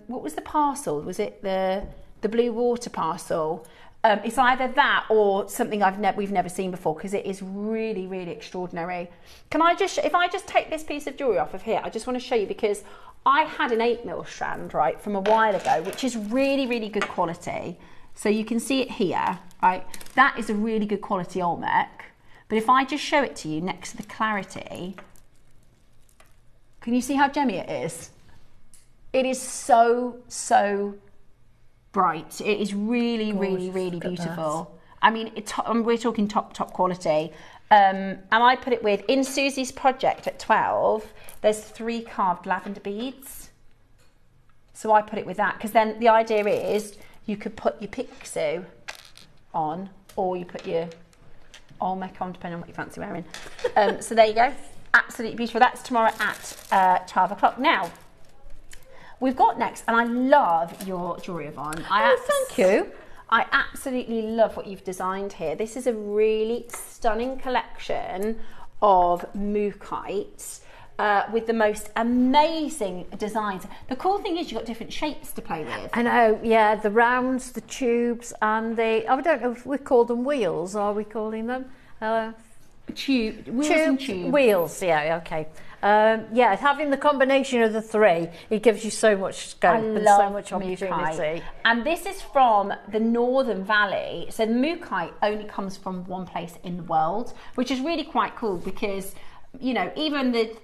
what was the parcel? Was it the blue water parcel? It's either that or something we've never seen before, because it is really, really extraordinary. Can I just, if I just take this piece of jewellery off of here, I just want to show you, because I had an 8mm strand, right, from a while ago, which is really, really good quality. So you can see it here, right? That is a really good quality Olmec. But if I just show it to you next to the clarity, can you see how gemmy it is? It is so, so bright. It is really, really, really beautiful. I mean, we're talking top quality. And I put it with, in Susie's project at 12, there's 3 carved lavender beads. So I put it with that, because then the idea is you could put your Pixie on, or you put your Olmec on, depending on what you fancy wearing. So there you go, absolutely beautiful. That's tomorrow at 12 o'clock. Now, we've got next, and I love your jewellery, Yvonne. Thank you. I absolutely love what you've designed here. This is a really stunning collection of Mookite with the most amazing designs. The cool thing is you've got different shapes to play with. I know, yeah, the rounds, the tubes, and the, I don't know if we call them wheels, are we calling them? Wheels and tubes. Wheels, yeah, okay. Yeah, having the combination of the 3, it gives you so much scope and so much opportunity. Mookite. And this is from the Northern Valley. So the Mookite only comes from one place in the world, which is really quite cool, because you know, even the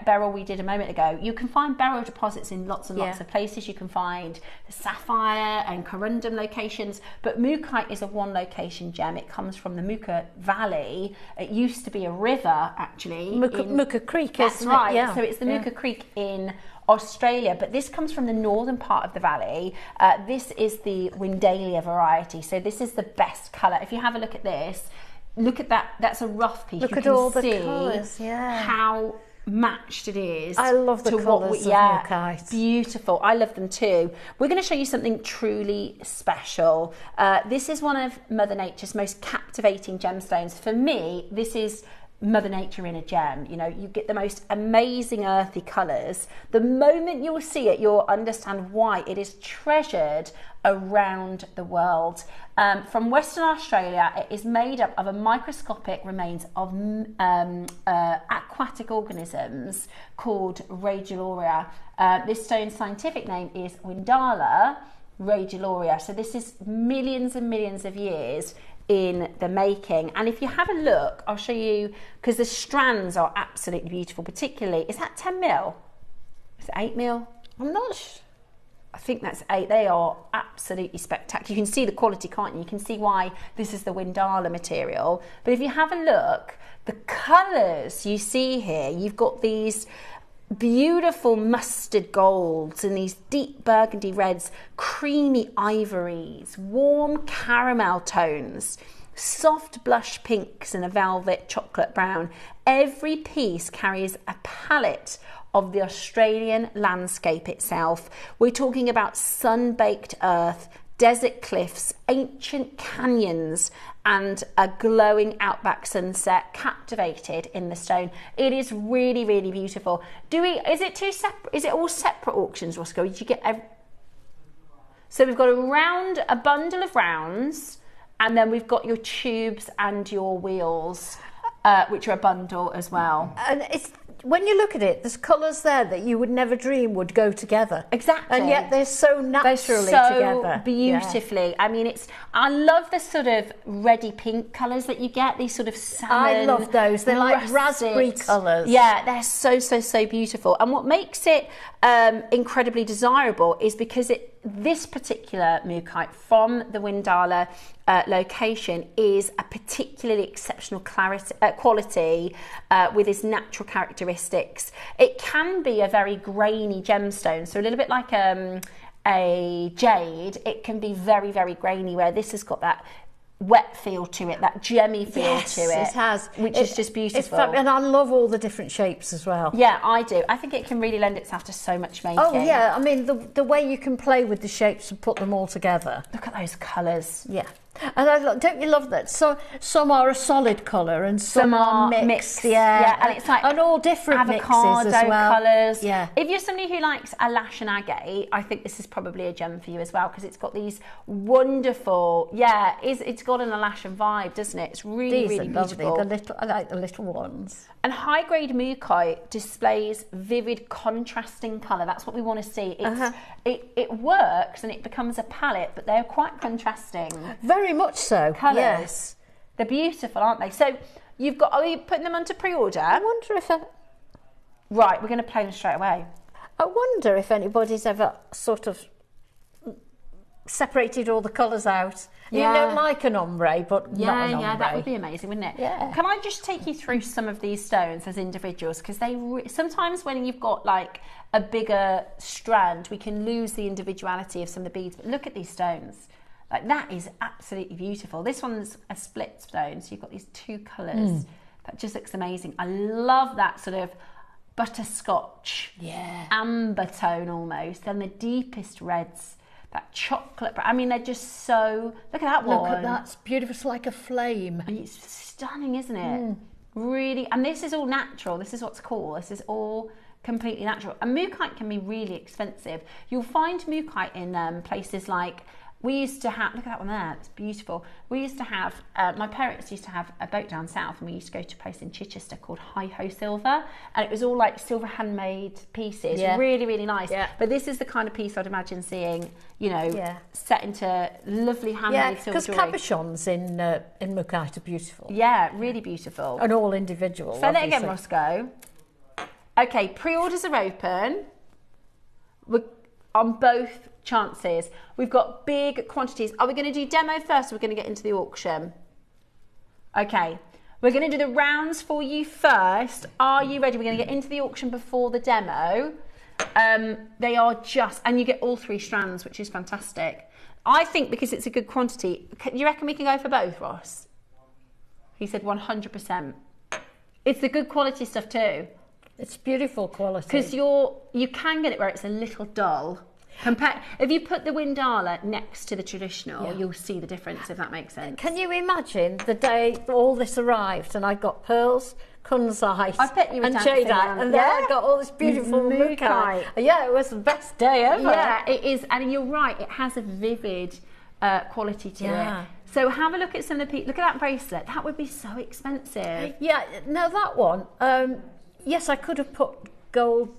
beryl we did a moment ago, you can find beryl deposits in lots and lots of places. You can find sapphire and corundum locations, but Mookite is a one location gem. It comes from the Mooka Valley. It used to be a river, actually. Mooka Creek, that's right. Yeah. So it's the Mooka Creek in Australia, but this comes from the northern part of the valley. This is the Windalia variety. So this is the best colour. If you have a look at this, look at that, that's a rough piece. Look at all the colours, yeah. How matched it is. I love the colours of Mookite. Beautiful. I love them too. We're going to show you something truly special. This is one of Mother Nature's most captivating gemstones. For me, this is Mother Nature in a gem. You know, you get the most amazing earthy colours. The moment you'll see it, you'll understand why it is treasured around the world. From Western Australia, it is made up of a microscopic remains of aquatic organisms called Radiolaria. This stone's scientific name is Windala Radiolaria. So this is millions and millions of years in the making. And if you have a look, I'll show you, because the strands are absolutely beautiful, particularly, is that 10 mil? Is it 8 mil? I'm not sure. I think that's 8. They are absolutely spectacular. You can see the quality, can't you? You can see why this is the Windala material. But if you have a look, the colours you see here, you've got these beautiful mustard golds and these deep burgundy reds, creamy ivories, warm caramel tones, soft blush pinks and a velvet chocolate brown. Every piece carries a palette of the Australian landscape itself. We're talking about sun-baked earth, desert cliffs, ancient canyons, and a glowing outback sunset captivated in the stone. It is really, really beautiful. Is it all separate auctions, Roscoe? Did you get So we've got a bundle of rounds, and then we've got your tubes and your wheels, which are a bundle as well. And it's, when you look at it, there's colours there that you would never dream would go together. Exactly. And yet they're so naturally together. Beautifully. Yeah. I mean, I love the sort of reddy pink colours that you get, these sort of salmon. I love those. They're like raspberry colours. Yeah, they're so, so, so beautiful. And what makes it incredibly desirable is because this particular Mookite from the Windala location is a particularly exceptional quality with its natural characteristics. It can be a very grainy gemstone, so a little bit like a jade. It can be very, very grainy, where this has got that wet feel to it, that gemmy feel to it. It has, which is just beautiful. And I love all the different shapes as well. Yeah, I do. I think it can really lend itself to so much making. Oh yeah, I mean the way you can play with the shapes and put them all together. Look at those colours. Yeah. And don't you love that? So some are a solid colour and some are mixed. Yeah, and it's like and all different avocado mixes as well. colours. Yeah. If you're somebody who likes a lash and agate, I think this is probably a gem for you as well, because it's got these wonderful. Yeah, it's got an Alashan vibe, doesn't it? It's really, really beautiful. Lovely. I like the little ones. And high-grade Mookite displays vivid, contrasting colour. That's what we want to see. It works and it becomes a palette, but they're quite contrasting. Very much so. Colours. Yes. They're beautiful, aren't they? So are you putting them onto pre-order? I wonder if Right, we're going to play them straight away. I wonder if anybody's ever sort of separated all the colours out. Yeah. You know, like an ombre, but not an ombre. Yeah, that would be amazing, wouldn't it? Yeah. Can I just take you through some of these stones as individuals? Because sometimes when you've got like a bigger strand, we can lose the individuality of some of the beads. But look at these stones. Like, that is absolutely beautiful. This one's a split stone, so you've got these two colours. That just looks amazing. I love that sort of butterscotch, amber tone almost, and the deepest reds. That chocolate, I mean, they're just so. Look at that one. Look at that, it's beautiful. It's like a flame. And it's stunning, isn't it? Really, and this is all natural. This is what's cool. This is all completely natural. And Mookite can be really expensive. You'll find Mookite in places like. We used to have, look at that one there, it's beautiful. We used to have, my parents used to have a boat down south, and we used to go to a place in Chichester called Hi-Ho Silver, and it was all like silver handmade pieces, really, really nice. Yeah. But this is the kind of piece I'd imagine seeing, you know, set into lovely handmade silver jewellery. Because cabochons in Mookite are beautiful. Yeah, really beautiful. And all individual. Say that again, Roscoe. Okay, pre-orders are open. We're on both chances. We've got big quantities. Are we going to do demo first, or we're going to get into the auction? Okay, we're going to do the rounds for you first. Are you ready? We're going to get into the auction before the demo. They are just, and you get all 3 strands, which is fantastic. I think because it's a good quantity, you reckon we can go for both, Ross? He said 100%. It's the good quality stuff too. It's beautiful quality. Because you can get it where it's a little dull. If you put the Windala next to the traditional, you'll see the difference, if that makes sense. Can you imagine the day all this arrived and I got pearls, Kunzite, and Jadeite, and then I got all this beautiful Mookite. Yeah, it was the best day ever. Yeah, it is, and you're right, it has a vivid quality to it. So have a look at some of the look at that bracelet. That would be so expensive. Yeah, no, that one. Yes, I could have put gold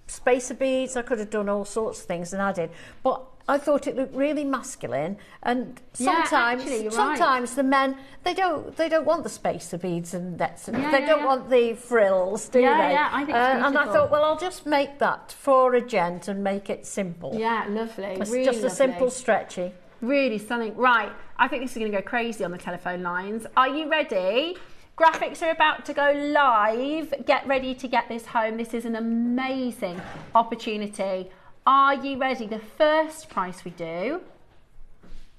spacer beads. I could have done all sorts of things, and I did. But I thought it looked really masculine. And sometimes, sometimes the men they don't want the spacer beads and that's they don't want the frills, do they? Yeah, I think it's beautiful. And I thought, well, I'll just make that for a gent and make it simple. Yeah, lovely. It's really just a lovely. simple stretchy. Really stunning. Right, I think this is going to go crazy on the telephone lines. Are you ready? Graphics are about to go live. Get ready to get this home. This is an amazing opportunity. Are you ready? The first price we do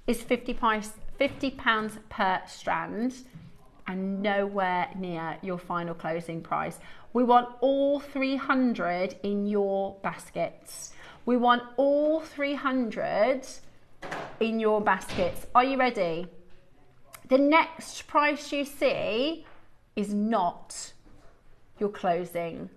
is £50 per strand, and nowhere near your final closing price. We want all 300 in your baskets. We want all 300 in your baskets. Are you ready? The next price you see is not your closing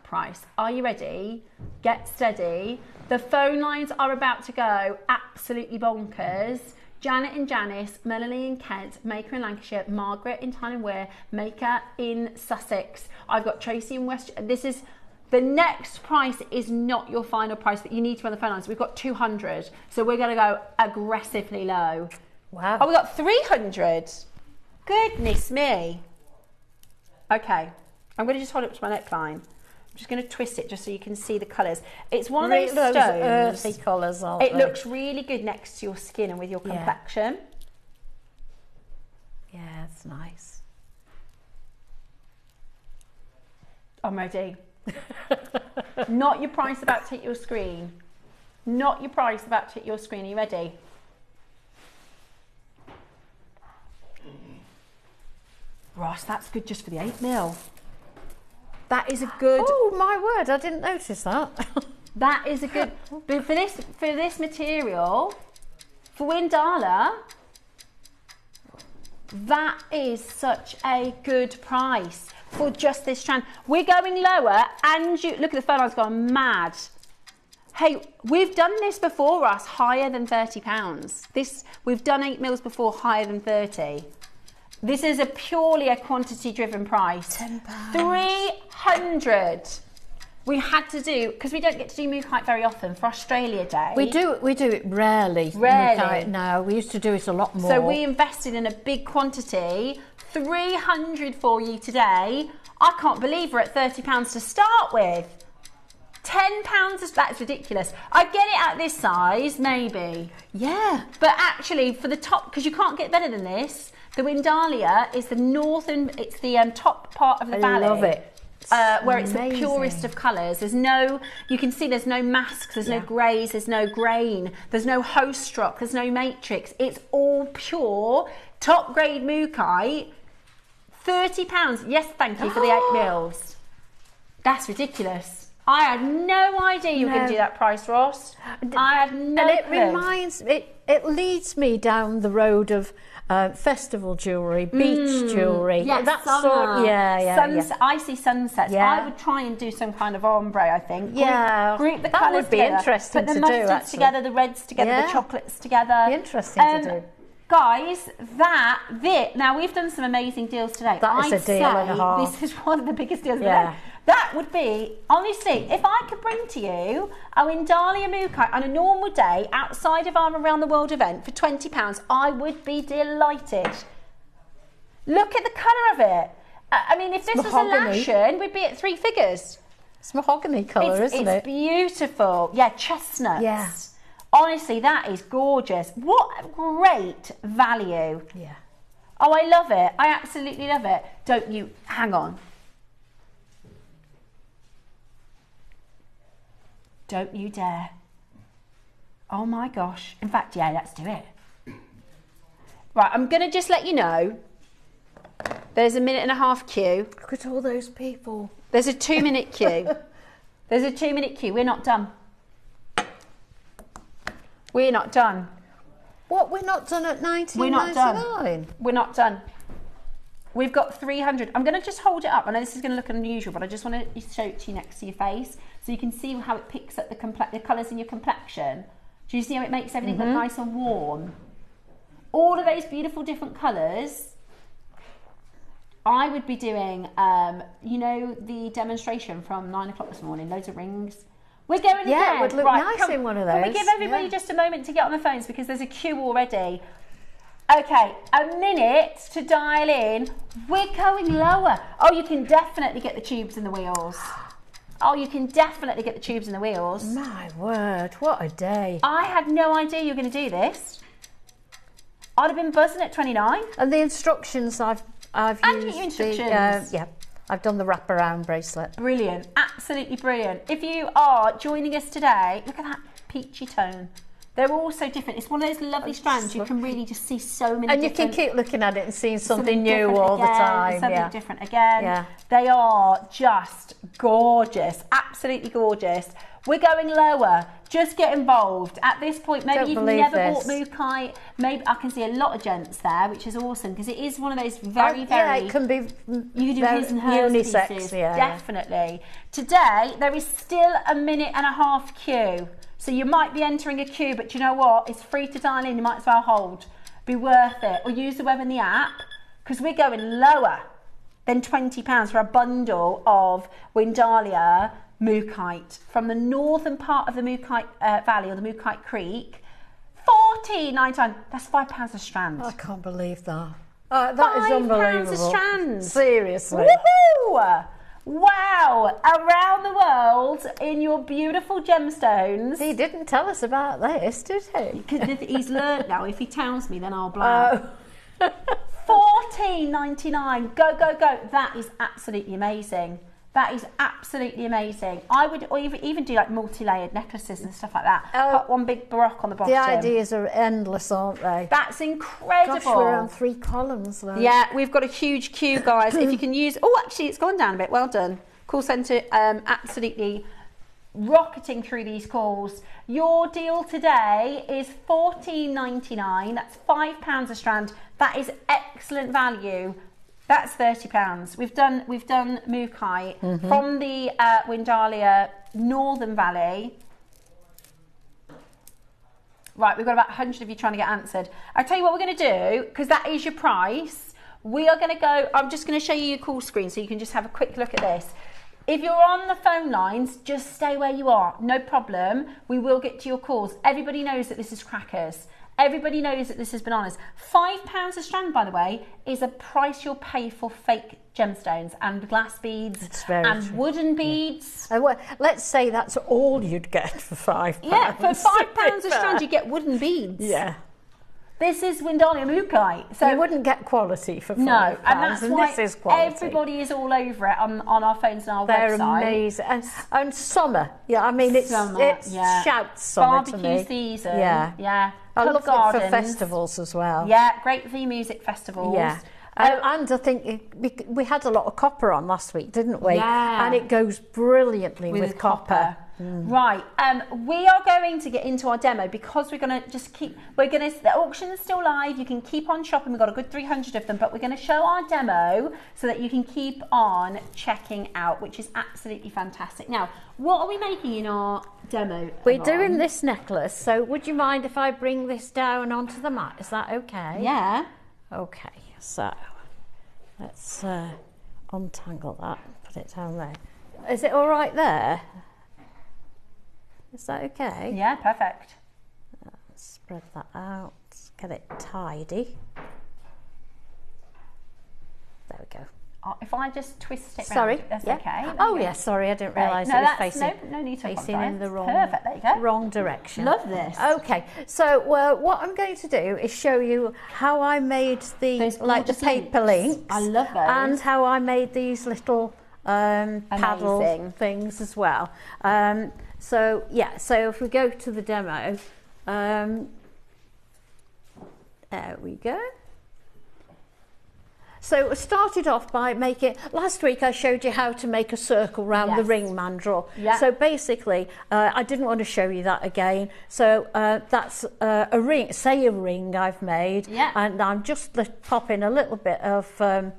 price. Are you ready? Get steady. The phone lines are about to go absolutely bonkers. Janet and Janice, Melanie in Kent, Maker in Lancashire, Margaret in Tyne and Wear, Maker in Sussex. I've got Tracy in West. This is the next price is not your final price, but you need to run the phone lines. We've got 200, so we're going to go aggressively low. Wow. Oh, we got 300. Goodness me. Okay, I'm going to just hold it up to my neckline. I'm just going to twist it just so you can see the colours. It's one of those stones. Earthy colours, aren't it they? looks really good next to your skin and with your complexion. Yeah, it's nice. I'm ready. Not your price about to hit your screen. Not your price about to hit your screen. Are you ready? Ross, that's good just for the 8mm. That is a good. Oh my word! I didn't notice that. That is a good. But for this material, for Windala, that is such a good price for just this strand. We're going lower, and you look at the phone lines gone mad. Hey, we've done this before, Ross, higher than £30. We've done 8mm before, higher than 30. This is purely a quantity-driven price. £10. 300. We had to do, because we don't get to do Mookite very often for Australia Day. We do it rarely. Rarely. No, we used to do it a lot more. So we invested in a big quantity. 300 for you today. I can't believe we're at £30 to start with. £10, that's ridiculous. I get it at this size, maybe. Yeah. But actually, for the top, because you can't get better than this, the Windalia is the northern, it's the top part of the valley. I love it. Where it's the purest of colours. There's no, you can see there's no masks, there's no greys, there's no grain, there's no host rock, there's no matrix. It's all pure, top grade Mookite. £30. Yes, thank you for the 8mm. That's ridiculous. I had no idea you were going to do that price, Ross. I had no clue. It leads me down the road of festival jewellery, beach jewellery. Yes, that summer. Icy sunsets. Yeah. I would try and do some kind of ombre, I think. Yeah. Group the that colours would be together. interesting Put the to do, mustards actually. together, the reds together, the chocolates together. Be interesting to do. Guys, now we've done some amazing deals today. That is a deal and a half. This is one of the biggest deals of the day. That would be, honestly, if I could bring to you a Windalia Mookite on a normal day outside of our Around the World event for £20, I would be delighted. Look at the colour of it. I mean, if this was a Lashen, we'd be at 3 figures. It's mahogany colour, isn't it? It's beautiful. Yeah, chestnuts. Yeah. Honestly, that is gorgeous. What a great value. Yeah. Oh, I love it. I absolutely love it. Don't you? Hang on. Don't you dare. Oh my gosh. In fact, yeah, let's do it. Right, I'm going to just let you know there's a 1.5 minute queue. Look at all those people. There's a 2-minute queue. There's a 2-minute queue. We're not done. We're not done. What, we're not done at 19.99? We're not done. We're not done. We've got 300. I'm going to just hold it up. I know this is going to look unusual, but I just want to show it to you next to your face so you can see how it picks up the colours in your complexion. Do you see how it makes everything look nice and warm? All of those beautiful different colours. I would be doing, you know, the demonstration from 9 o'clock this morning, loads of rings. We're going again. It would look nice in one of those. Can we give everybody just a moment to get on the phones because there's a queue already. Okay, a minute to dial in. We're going lower. Oh, you can definitely get the tubes and the wheels. Oh, you can definitely get the tubes and the wheels. My word, what a day. I had no idea you were going to do this. I'd have been buzzing at 29. And the instructions I've And used. your instructions. Yeah, I've done the wraparound bracelet. Brilliant, absolutely brilliant. If you are joining us today, look at that peachy tone. They're all so different. It's one of those lovely strands. You can really just see so many and different... And you can keep looking at it and seeing something new all the time. Something different again. Yeah. They are just gorgeous, absolutely gorgeous. We're going lower. Just get involved. At this point, maybe you've never bought Mookite. Maybe I can see a lot of gents there, which is awesome because it is one of those very, yeah, it can be. You can do his and hers unisex, pieces, yeah, definitely. Today there is still a 1.5-minute queue, so you might be entering a queue, but you know what? It's free to dial in. You might as well hold. Be worth it, or use the web and the app because we're going lower than £20 for a bundle of Windalia Mookite from the northern part of the Mookite Valley or the Mookite Creek. £14.99. That's £5 a strand. I can't believe that. That is unbelievable. £5 a strand. Seriously. Woohoo! Wow! Around the world in your beautiful gemstones. He didn't tell us about this, did he? He's learnt now. If he tells me, then I'll blow. £14.99. Go, go, go. That is absolutely amazing. That is absolutely amazing. I would even do like multi-layered necklaces and stuff like that. Put one big baroque on the bottom. The ideas are endless, aren't they? That's incredible. Gosh, we're on 3 columns though. Yeah, we've got a huge queue, guys. If you can use... Oh, actually, it's gone down a bit. Well done. Call centre absolutely rocketing through these calls. Your deal today is £14.99. That's £5 a strand. That is excellent value. That's £30. We've done Mookite from the Windalia Northern Valley. Right, we've got about 100 of you trying to get answered. I'll tell you what we're going to do, because that is your price. We are going to go, I'm just going to show you your call screen so you can just have a quick look at this. If you're on the phone lines, just stay where you are. No problem. We will get to your calls. Everybody knows that this is crackers. Everybody knows that this is bananas. £5 a strand, by the way, is a price you'll pay for fake gemstones and glass beads and wooden beads. Yeah. Well, let's say that's all you'd get for £5. Yeah, for £5 a strand, you get wooden beads. Yeah. This is Windalia Mookite. So you wouldn't get quality for £5. No, and that's why this is quality. Everybody is all over it on our phones and our They're website. They're amazing. And summer. Yeah, I mean, it shouts summer to me. Barbecue season. Yeah. Yeah. I love gardens. it for festivals as well. Yeah, great for your music festivals. Yeah. And I think we had a lot of copper on last week, didn't we? Yeah. And it goes brilliantly with copper. Right, we are going to get into our demo because we're going to just keep, the auction is still live, you can keep on shopping, we've got a good 300 of them, but we're going to show our demo so that you can keep on checking out, which is absolutely fantastic. Now, what are we making in our demo? We're doing this necklace, so would you mind if I bring this down onto the mat? Is that okay? Yeah. Okay, so let's untangle that, put it down there. Is it all right there? Is that okay? Yeah, perfect. Spread that out, get it tidy. There we go. Oh, if I just twist it round, that's okay. Oh yeah, sorry, I didn't realise it was facing, no need to facing in the perfect, there you go. wrong direction. Love this. Okay, so what I'm going to do is show you how I made the paper links. I love those. And how I made these little paddle things as well. So yeah, so if we go to the demo, there we go. So I started off by making, last week I showed you how to make a circle round the ring mandrel. Yeah. So basically, I didn't want to show you that again. So that's a ring, say a ring I've made. Yeah. And I'm just popping a little bit of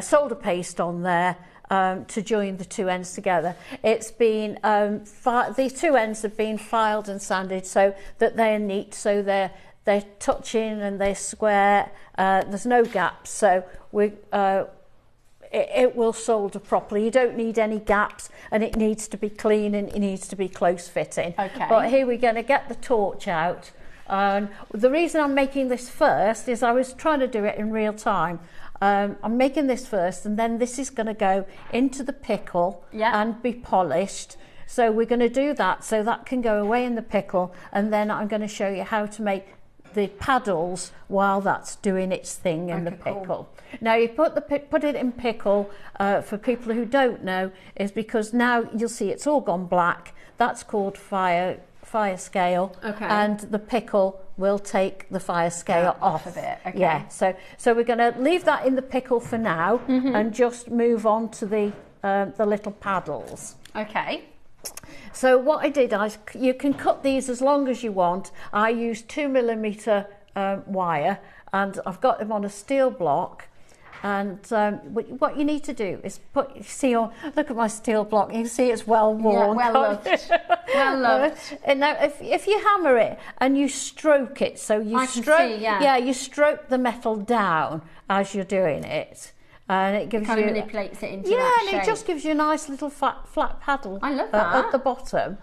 solder paste on there to join the two ends together. It's been, these two ends have been filed and sanded so that they're neat, so they're touching and they're square. There's no gaps, so it will solder properly. You don't need any gaps, and it needs to be clean and it needs to be close fitting. Okay. But here we're going to get the torch out. And the reason I'm making this first is I was trying to do it in real time. I'm making this first, and then this is going to go into the pickle and be polished. So we're going to do that, so that can go away in the pickle, and then I'm going to show you how to make the paddles while that's doing its thing in the pickle. Cool. Now you put it in pickle, for people who don't know, is because now you'll see it's all gone black. That's called fire scale, and the pickle will take the fire scale off of it. Okay. Yeah, so we're going to leave that in the pickle for now, and just move on to the little paddles. Okay. So what I did, you can cut these as long as you want. I used 2mm wire, and I've got them on a steel block. And what you need to do is look at my steel block. You can see it's well worn. Yeah, well loved. Well loved. And now, if you hammer it and you stroke it, so you you stroke the metal down as you're doing it, and it gives kind of manipulates it into that and shape. it just gives you a nice little flat paddle. I love that. At the bottom.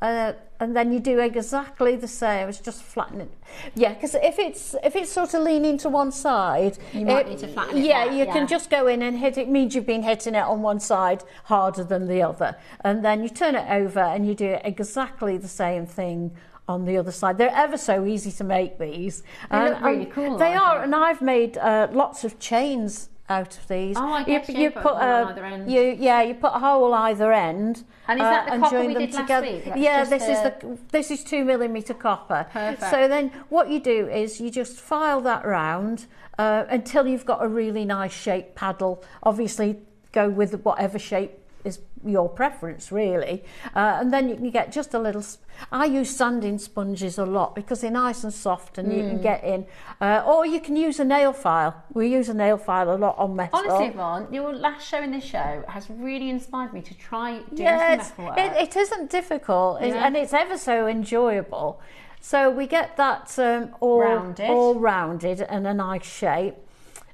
And then you do exactly the same. It's just flatten it. Yeah, because if it's sort of leaning to one side, you might need to flatten it. Yeah, you can just go in and hit it. Means you've been hitting it on one side harder than the other, and then you turn it over and you do exactly the same thing on the other side. They're ever so easy to make these. They look really cool. They are, and I've made lots of chains out of these. Oh, I guess you put a hole on either end. You put a hole either end. And is that the copper we did together. last week? Yeah, this is 2mm copper. Perfect. So then what you do is you just file that round until you've got a really nice shaped paddle. Obviously go with whatever shape is your preference, really, and then you can get just a little. I use sanding sponges a lot because they're nice and soft, and you can get in, or you can use a nail file. We use a nail file a lot on metal. Honestly, Yvonne, your last show in this show has really inspired me to try doing some metal work. It isn't difficult, and it's ever so enjoyable. So we get that all rounded and a nice shape,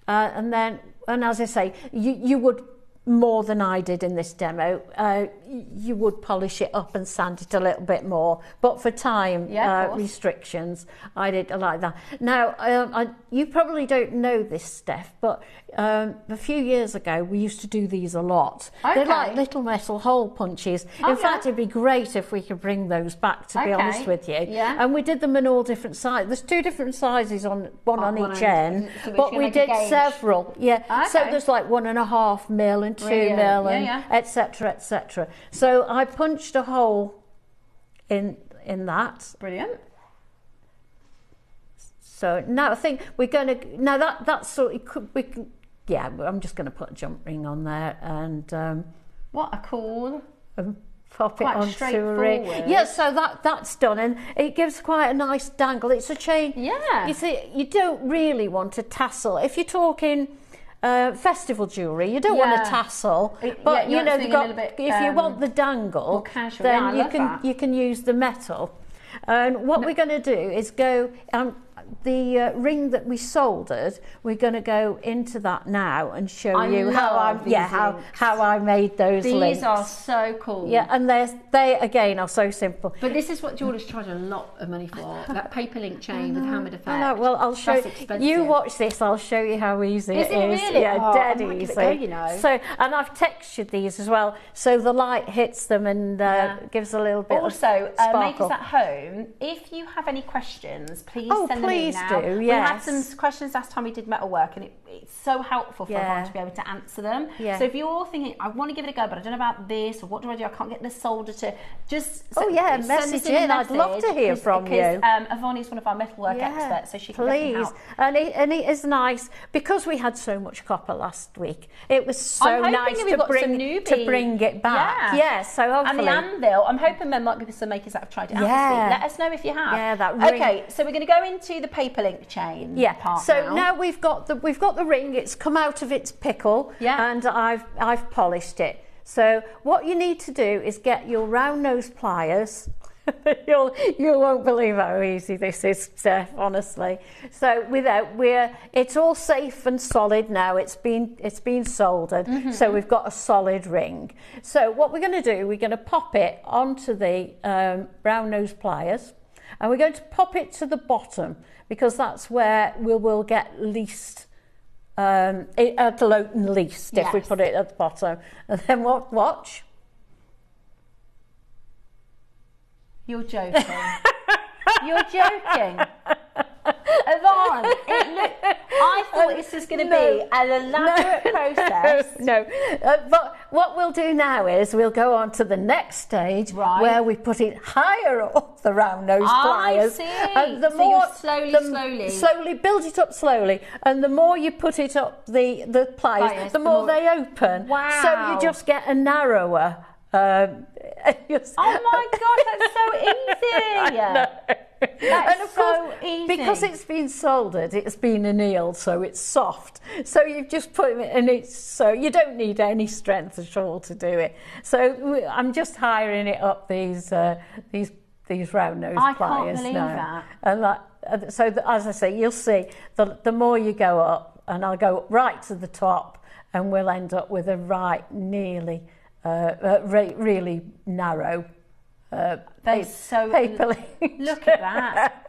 and as I say, you would, more than I did in this demo, you would polish it up and sand it a little bit more, but for time restrictions I did like that. Now you probably don't know this, Steph, but a few years ago we used to do these a lot. They're like little metal hole punches. In fact, it'd be great if we could bring those back, to be honest with you. And we did them in all different sizes. There's 2 different sizes on each end, but we did several. So there's like 1.5 mil and 2 mil and etc, etc. So I punched a hole in that. Brilliant. So now I think we're going to, now that's sort of, we can, I'm just going to put a jump ring on there, and what a cool, pop it onto a ring. Yeah, so that's done, and it gives quite a nice dangle. It's a chain. Yeah. You see, you don't really want a tassel. If you're talking festival jewellery, you don't want a tassel, but you know, if you want the dangle, casual, then you can use the metal. And what we're going to do is go, the ring that we soldered, we're going to go into that now and show you how I made those links. These are so cool. Yeah, and they again are so simple. But this is what jewellers charge a lot of money for. That paper link chain with hammered effect. I know. Well, I'll show you. Watch this. I'll show you how easy it is. Really? Yeah, dead easy. Go, you know. So, and I've textured these as well, so the light hits them and gives a little bit. Also, of sparkle. makers at home, if you have any questions, please send them in now. Do, yes. We had some questions last time we did metalwork, and it's so helpful for everyone to be able to answer them. Yeah. So if you're thinking, I want to give it a go, but I don't know about this, or what do? I can't get the solder to just. Message in. I'd love to hear from you. Yvonne is one of our metalwork experts, so she can definitely help. And it is nice because we had so much copper last week. It was so nice to bring it back. Yeah. So hopefully. And the anvil. I'm hoping there might be some makers that have tried it out this week. Let us know if you have. Yeah, that ring. Okay, so we're going to go into the paper link chain. Yeah. Part So now we've got the ring. It's come out of its pickle. Yeah. And I've polished it. So what you need to do is get your round nose pliers. You won't believe how easy this is, Steph, honestly. So it's all safe and solid now. It's been soldered, so we've got a solid ring. So what we're going to do, we're going to pop it onto the round nose pliers, and we're going to pop it to the bottom because that's where we will get least. At the least, if we put it at the bottom, and then watch. You're joking. You're joking. Yvonne, I thought this was going to be an elaborate process. No. But what we'll do now is we'll go on to the next stage where we put it higher up the round nose pliers. I see. And the so more slowly build it up slowly, and the more you put it up the pliers, the more they open. Wow. So you just get a narrower. Oh my gosh, that's so easy! That's so easy. Because it's been soldered, it's been annealed, so it's soft. So you've just put it in, and so you don't need any strength at all to do it. So I'm just hiring it up these round nose pliers now. I can't believe that. And so as I say, you'll see the more you go up, and I'll go right to the top, and we'll end up with a really narrow paper link. Look at that.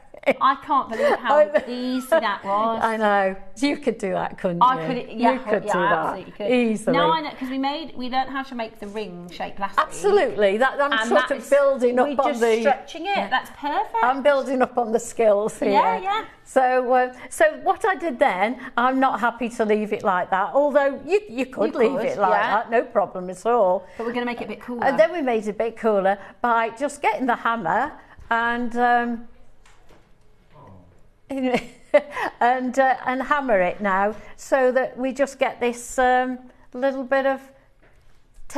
I can't believe how easy that was. I know. You could do that, couldn't you? You could do that absolutely could. Easily. Now I know, because we learned how to make the ring shape last week. Absolutely. I'm sort of building up on the... stretching it. That's perfect. I'm building up on the skills here. Yeah. So what I did then, I'm not happy to leave it like that, although you could leave it like that, no problem at all. But we're going to make it a bit cooler. And then we made it a bit cooler by just getting the hammer and... and hammer it now, so that we just get this little bit of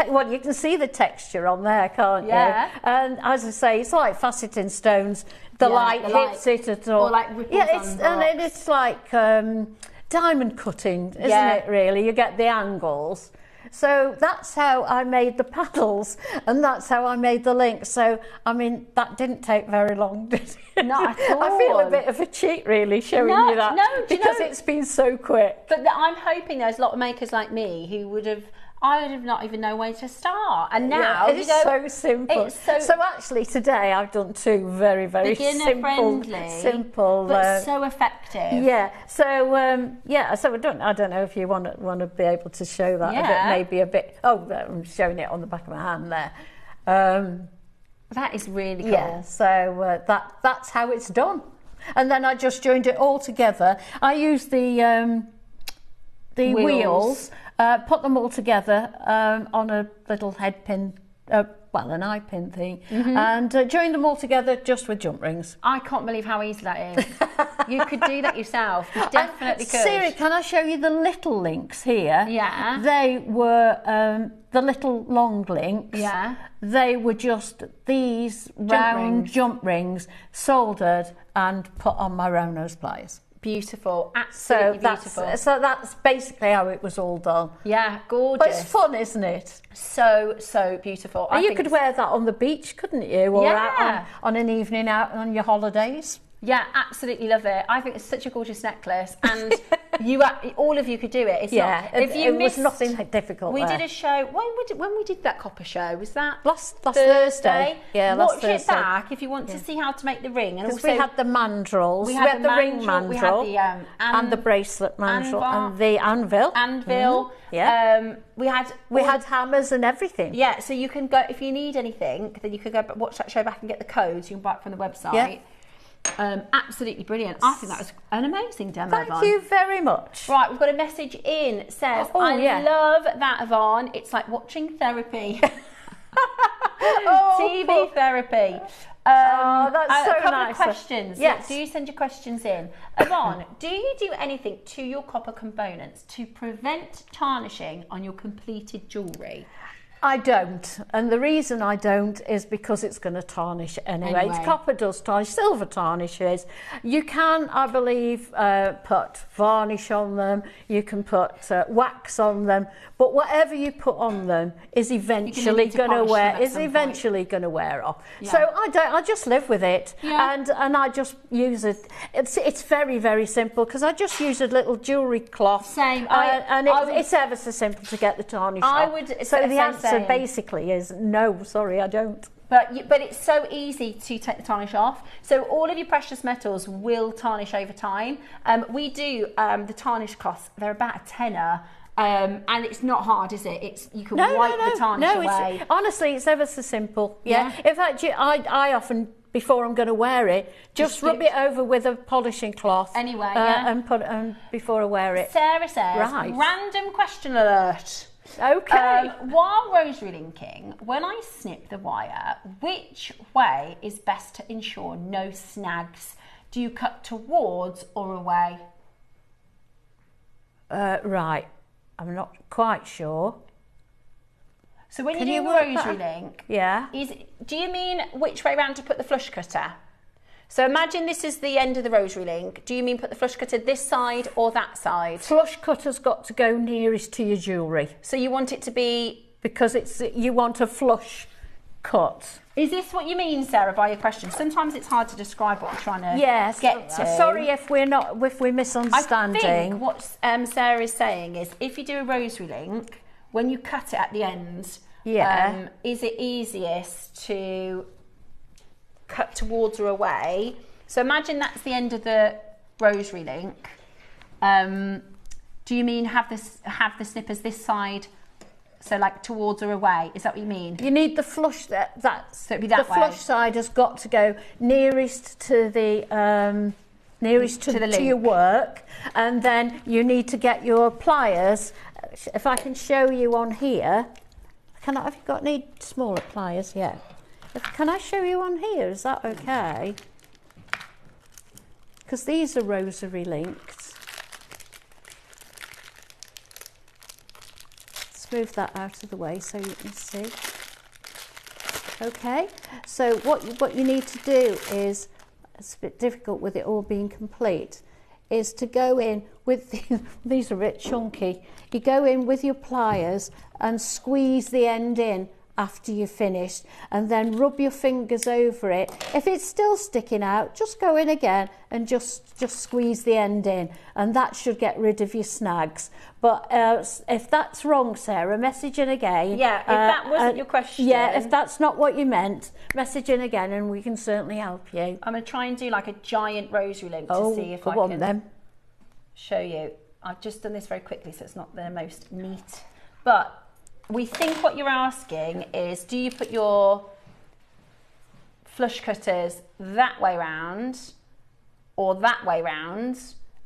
well, you can see the texture on there, can't you? And as I say, it's like faceting stones. The light hits it at all. Or like ripples on and it's like diamond cutting, isn't it? Really, you get the angles. So that's how I made the paddles, and that's how I made the links. So, I mean, that didn't take very long, did it? Not at all. I feel a bit of a cheat, really, showing you that. Because it's been so quick. But I'm hoping there's a lot of makers like me who I would have not even known where to start. And now it's so simple. So actually today I've done two very, very simple, but so effective. Yeah. So So I don't know if you want to be able to show that a bit, maybe a bit. Oh, I'm showing it on the back of my hand there. That is really cool. Yeah. So that's how it's done. And then I just joined it all together. I used the wheels. Put them all together on a little head pin, an eye pin thing, and join them all together just with jump rings. I can't believe how easy that is. You could do that yourself. You definitely could. Siri, can I show you the little links here? Yeah. They were the little long links. Yeah. They were just these round jump rings soldered and put on my round nose pliers. Beautiful, absolutely beautiful. So that's basically how it was all done. Yeah, gorgeous. But it's fun, isn't it? So beautiful. You could wear that on the beach, couldn't you? Or out on an evening out on your holidays. Yeah, absolutely love it. I think it's such a gorgeous necklace, and all of you could do it. It's not, if you was nothing difficult. We did a show when we did that copper show. Was that last Thursday? Yeah, last Watch Thursday. it back if you want to see how to make the ring. And also we had the mandrels. We had the ring mandrel. We had the and the bracelet mandrel and the anvil. Yeah. We had hammers and everything. Yeah. So you can go if you need anything. Then you can go watch that show back and get the codes. You can buy it from the website. Yeah. Absolutely brilliant. I think that was an amazing demo, Thank Yvonne. you very much. Right, we've got a message in. It says, Oh, I yeah. love that, Yvonne. It's like watching therapy. Oh, TV therapy. that's so a couple nice. of questions. Yes. Do you send your questions in? Yvonne, do you do anything to your copper components to prevent tarnishing on your completed jewellery? I don't, and the reason I don't is because it's going to tarnish anyway. Copper does tarnish, silver tarnishes. You can, I believe, put varnish on them, you can put wax on them, but whatever you put on them is eventually going to wear off. Yeah. So I just live with it, and I just use it. It's very, very simple because I just use a little jewellery cloth. Same. It's ever so simple to get the tarnish off. So the answer basically is no, sorry, I don't. But it's so easy to take the tarnish off. So all of your precious metals will tarnish over time. We do the tarnish costs. They're about a tenner. And it's not hard, is it? You can wipe the tarnish away. Honestly, it's ever so simple. Yeah. In fact, I often, before I'm going to wear it, just rub it over with a polishing cloth. Anyway, and before I wear it. Sarah says, random question alert. Okay. While rosary linking, when I snip the wire, which way is best to ensure no snags? Do you cut towards or away? Right. I'm not quite sure. So when you do a rosary link, do you mean which way round to put the flush cutter? So imagine this is the end of the rosary link. Do you mean put the flush cutter this side or that side? Flush cutter's got to go nearest to your jewellery. So you want it to be... Because you want a flush cut. Is this what you mean, Sarah, by your question? Sometimes it's hard to describe what we're trying to get to. Sorry if we're misunderstanding. I think what Sarah is saying is if you do a rosary link, when you cut it at the end, is it easiest to cut towards or away? So imagine that's the end of the rosary link. Do you mean have the snippers this side, so like towards or away? Is that what you mean? You need the flush so it'd be that the flush side has got to go nearest to the to your work, and then you need to get your pliers. If I can show you on here, have you got any smaller pliers? Yeah. Can I show you on here? Is that okay? Because these are rosary linked. Let's move that out of the way so you can see. Okay, so what you need to do is, it's a bit difficult with it all being complete, is to go in with these are a bit chunky. You go in with your pliers and squeeze the end in after you're finished, and then rub your fingers over it. If it's still sticking out, just go in again and just squeeze the end in, and that should get rid of your snags. But if that's wrong, Sarah, message in again. Yeah, if that wasn't your question. Yeah, if that's not what you meant, message in again and we can certainly help you. I'm going to try and do like a giant rosary link to see if I can show you. I've just done this very quickly, so it's not the most neat. But we think what you're asking is, do you put your flush cutters that way round or that way round?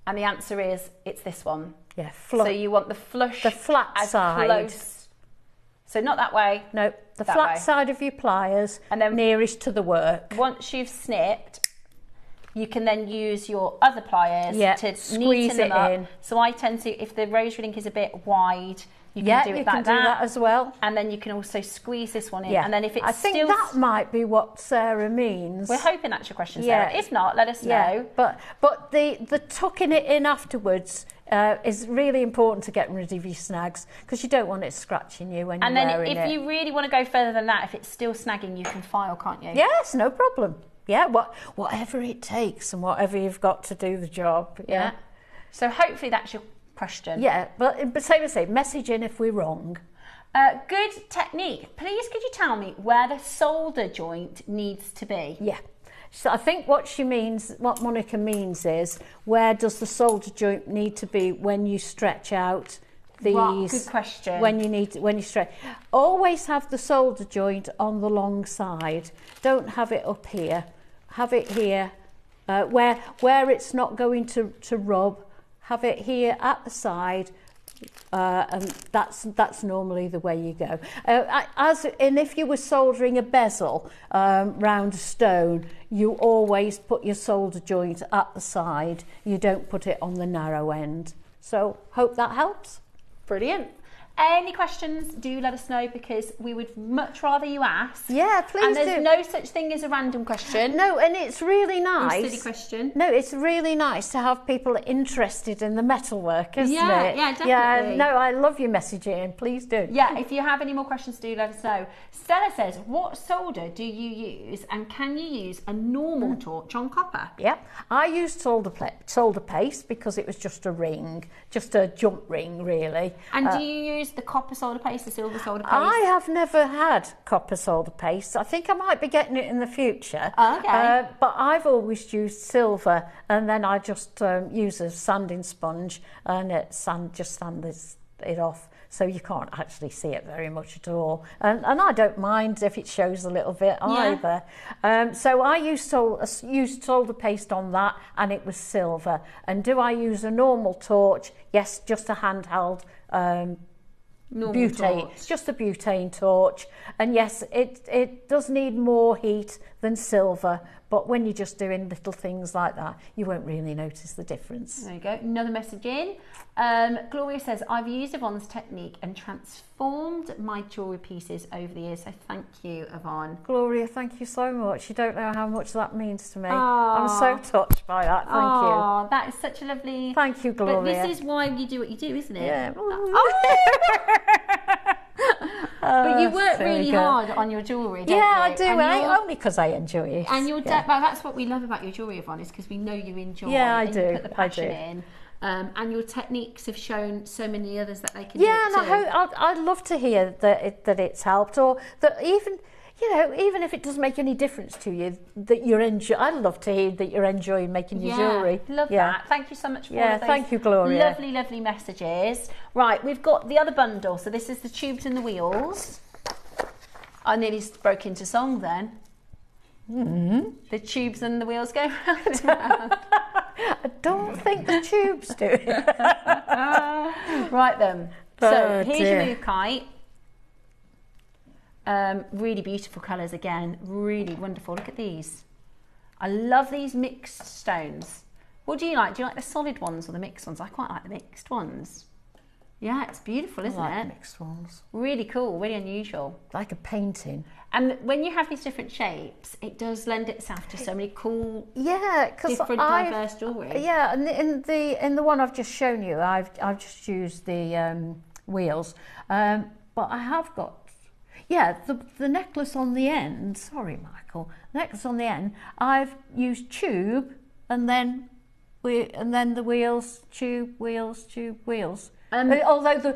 And the answer is, it's this one. Yeah, so you want the flat side. Close. So not that way. No, the flat side of your pliers, and then nearest to the work. Once you've snipped, you can then use your other pliers to squeeze it in. So I tend to, if the rosary link is a bit wide, you can do it like that as well. And then you can also squeeze this one in. And then if it's I think that might be what Sarah means. We're hoping that's your question, Sarah. If not, let us know. But the tucking it in afterwards is really important to get rid of your snags, because you don't want it scratching you when you're wearing it. And then if you really want to go further than that, if it's still snagging, you can file, can't you? Yes, no problem. Yeah, whatever it takes and whatever you've got to do the job. Yeah. So hopefully that's your question. Yeah, but say message in if we're wrong. Good technique. Please could you tell me where the solder joint needs to be? Yeah. So I think what Monica means is, where does the solder joint need to be when you stretch out these? Wow, good question. When you stretch. Always have the solder joint on the long side. Don't have it up here. Have it here Where it's not going to rub, have it here at the side, and that's normally the way you go. And if you were soldering a bezel round a stone, you always put your solder joint at the side. You don't put it on the narrow end. So hope that helps. Brilliant. Any questions, do let us know, because we would much rather you ask. Yeah, please do. And there's no such thing as a random question. No, and it's really nice. Or a silly question. No, it's really nice to have people interested in the metalwork, isn't it? Yeah, definitely. Yeah, no, I love your messaging. Please do. Yeah, if you have any more questions, do let us know. Stella says, what solder do you use, and can you use a normal torch on copper? Yeah, I used solder paste because it was just a ring, just a jump ring, really. And do you use the copper solder paste, the silver solder paste? I have never had copper solder paste. I think I might be getting it in the future. Okay. But I've always used silver, and then I just use a sanding sponge and just sand it off, so you can't actually see it very much at all. And I don't mind if it shows a little bit either. So I used solder paste on that, and it was silver. And do I use a normal torch? Yes, just a handheld butane, torch. Just a butane torch. And yes, it does need more heat than silver, but when you're just doing little things like that, you won't really notice the difference. There you go, another message in. Gloria says, I've used Yvonne's technique and transformed my jewellery pieces over the years, so thank you, Yvonne. Gloria, thank you so much. You don't know how much that means to me. I'm so touched by that, thank you. Oh, that is such a lovely... Thank you, Gloria. But this is why you do what you do, isn't it? Yeah. But you work really hard on your jewellery, don't you? Yeah, I do, only because I enjoy it. And well, that's what we love about your jewellery, Yvonne, is because we know you enjoy it. Yeah, I and do. You put the passion in. And your techniques have shown so many others that they can do it and I'd love to hear that it's helped, or that even if it doesn't make any difference to you, that you're I'd love to hear that you're enjoying making your jewellery. Love that. Thank you so much for all of those thank you, Gloria. lovely, lovely messages. Right, we've got the other bundle. So this is the tubes and the wheels. I nearly broke into song then. The tubes and the wheels go round and round. I don't think the tubes do it. Right then. So here's your Mookite. Really beautiful colours again. Really wonderful. Look at these. I love these mixed stones. What do you like? Do you like the solid ones or the mixed ones? I quite like the mixed ones. Yeah, it's beautiful, isn't it? Mixed ones. Really cool, really unusual. Like a painting. And when you have these different shapes, it does lend itself to so many cool, different diverse jewellery. Yeah, and in the one I've just shown you, I've just used the wheels, but I have got the necklace on the end. Sorry, Michael. Necklace on the end. I've used tube, and then the wheels, tube, wheels, tube, wheels. Although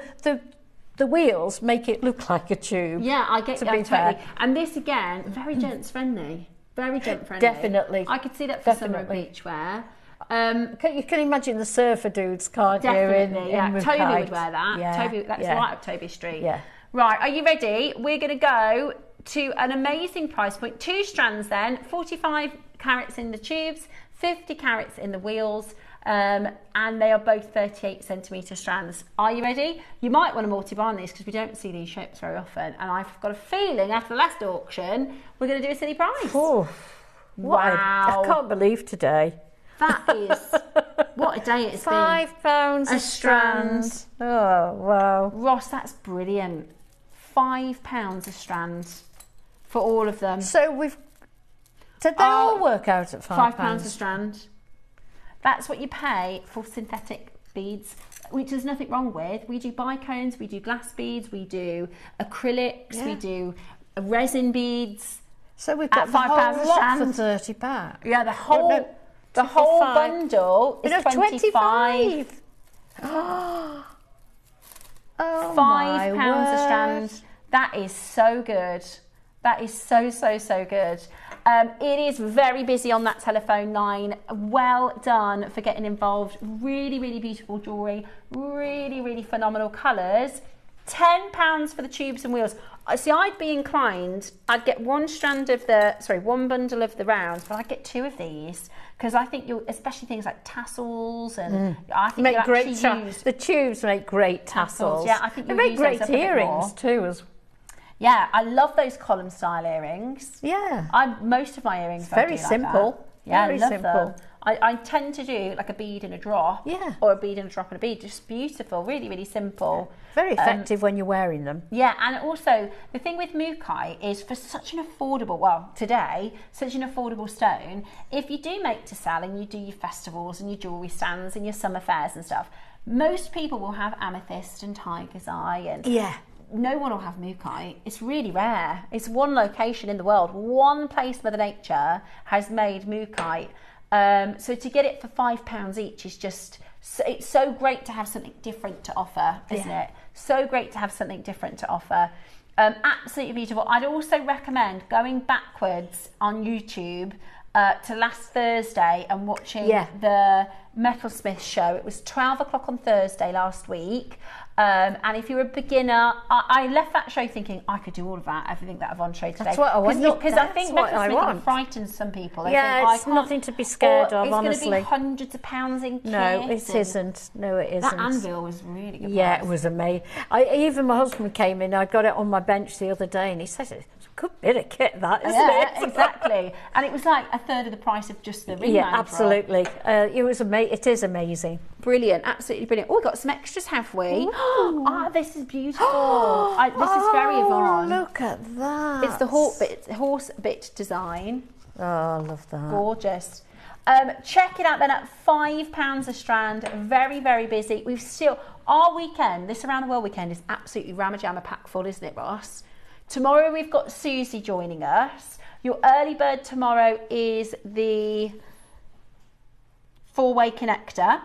the wheels make it look like a tube. Yeah, I get that totally. And this again, very gents friendly. Very gent friendly. Definitely. I could see that for summer beachwear. You can imagine the surfer dudes, can't definitely, you? In Toby Mookite. would wear that. Yeah, Toby, that's right up Toby Street. Yeah. Right, are you ready? We're going to go to an amazing price point. 2 strands then, 45 carats in the tubes, 50 carats in the wheels. And they are both 38 centimetre strands. Are you ready? You might want to multi-band these because we don't see these shapes very often. And I've got a feeling after the last auction, we're going to do a silly price. Oh, wow. I can't believe today. That is, what a day it's been. £5 a strand. Oh, wow. Ross, that's brilliant. £5 a strand for all of them. So did they all work out at £5? £5 a strand. That's what you pay for synthetic beads, which there's nothing wrong with. We do bicones, we do glass beads, we do acrylics, we do resin beads. So we've got £5 a strand for £30. Yeah, the whole bundle is 25. Oh, £5 a strand. That is so good. That is so good. It is very busy on that telephone line. Well done for getting involved. Really, really beautiful jewellery. Really, really phenomenal colours. £10 for the tubes and wheels. See, I'd be inclined, I'd get one bundle of the rounds, but I'd get 2 of these because I think especially things like tassels and I think make great use the tubes make great tassels. Yeah, I think they make great earrings too. Yeah, I love those column style earrings. Yeah, most of my earrings very simple. Like that. Yeah, very I love simple. them. I tend to do like a bead and a drop, or a bead and a drop and a bead. Just beautiful, really, really simple. Very effective when you're wearing them. Yeah, and also the thing with Mookite is for such an affordable, such an affordable stone, if you do make to sell and you do your festivals and your jewellery stands and your summer fairs and stuff, most people will have amethyst and tiger's eye and no one will have Mookite. It's really rare. It's one location in the world, one place Mother Nature has made Mookite. So to get it for £5 each is just, it's so great to have something different to offer, isn't it? So great to have something different to offer. Absolutely beautiful. I'd also recommend going backwards on YouTube to last Thursday and watching the Metalsmith show. It was 12 o'clock on Thursday last week. And if you're a beginner, I left that show thinking I could do all of that, everything that I've showed today. That's what I want. Because I think Metalsmith frightens some people. They think, it's nothing to be scared of, honestly. It's going to be hundreds of pounds in kit. No, it isn't. No, it isn't. That anvil was really good. Yeah, it was amazing. Even my husband came in, I got it on my bench the other day, and he says, it's a good bit of kit, that, isn't it? Yeah, exactly. And it was like a third of the price of just the ring. Yeah, absolutely. It is amazing. Brilliant, absolutely brilliant. Oh, we've got some extras, have we? This is beautiful. This is very Yvonne. Look at that. It's the horse bit design. Oh, I love that. Gorgeous. Check it out then at £5 a strand. Very, very busy. We've still, our weekend, this Around the World weekend is absolutely rammer jammer packed full, isn't it, Ross? Tomorrow we've got Susie joining us. Your early bird tomorrow is the 4-way connector.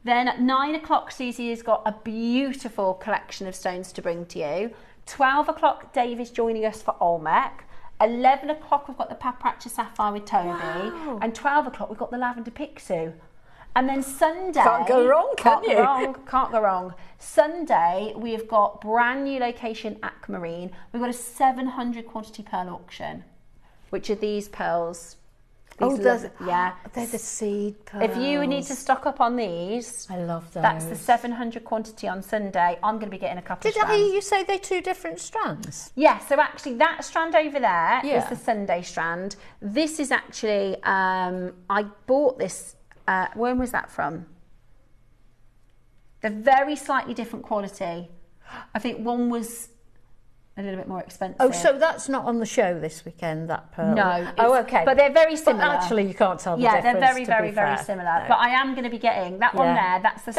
Then at 9 o'clock, Susie has got a beautiful collection of stones to bring to you. 12 o'clock, Dave is joining us for Olmec. 11 o'clock, we've got the Papracha Sapphire with Toby. Wow. And 12 o'clock, we've got the Lavender Pixie. And then Sunday... Can't go wrong, can you? Can't go wrong. Sunday, we've got brand new location, Aquamarine. We've got a 700 quantity pearl auction, which are these pearls. They're the seed pearls. If you need to stock up on these, I love those. That's the 700 quantity on Sunday. I'm going to be getting a couple of strands. Did you say they're 2 different strands? Yeah, so actually that strand over there is the Sunday strand. This is actually, I bought this, when was that from? They're very slightly different quality. I think one was a little bit more expensive. Oh, so that's not on the show this weekend, that pearl? No. Oh, okay. But they're very similar. But actually, you can't tell the difference. Yeah, they're very, very, very similar. No. But I am going to be getting that one there. That's the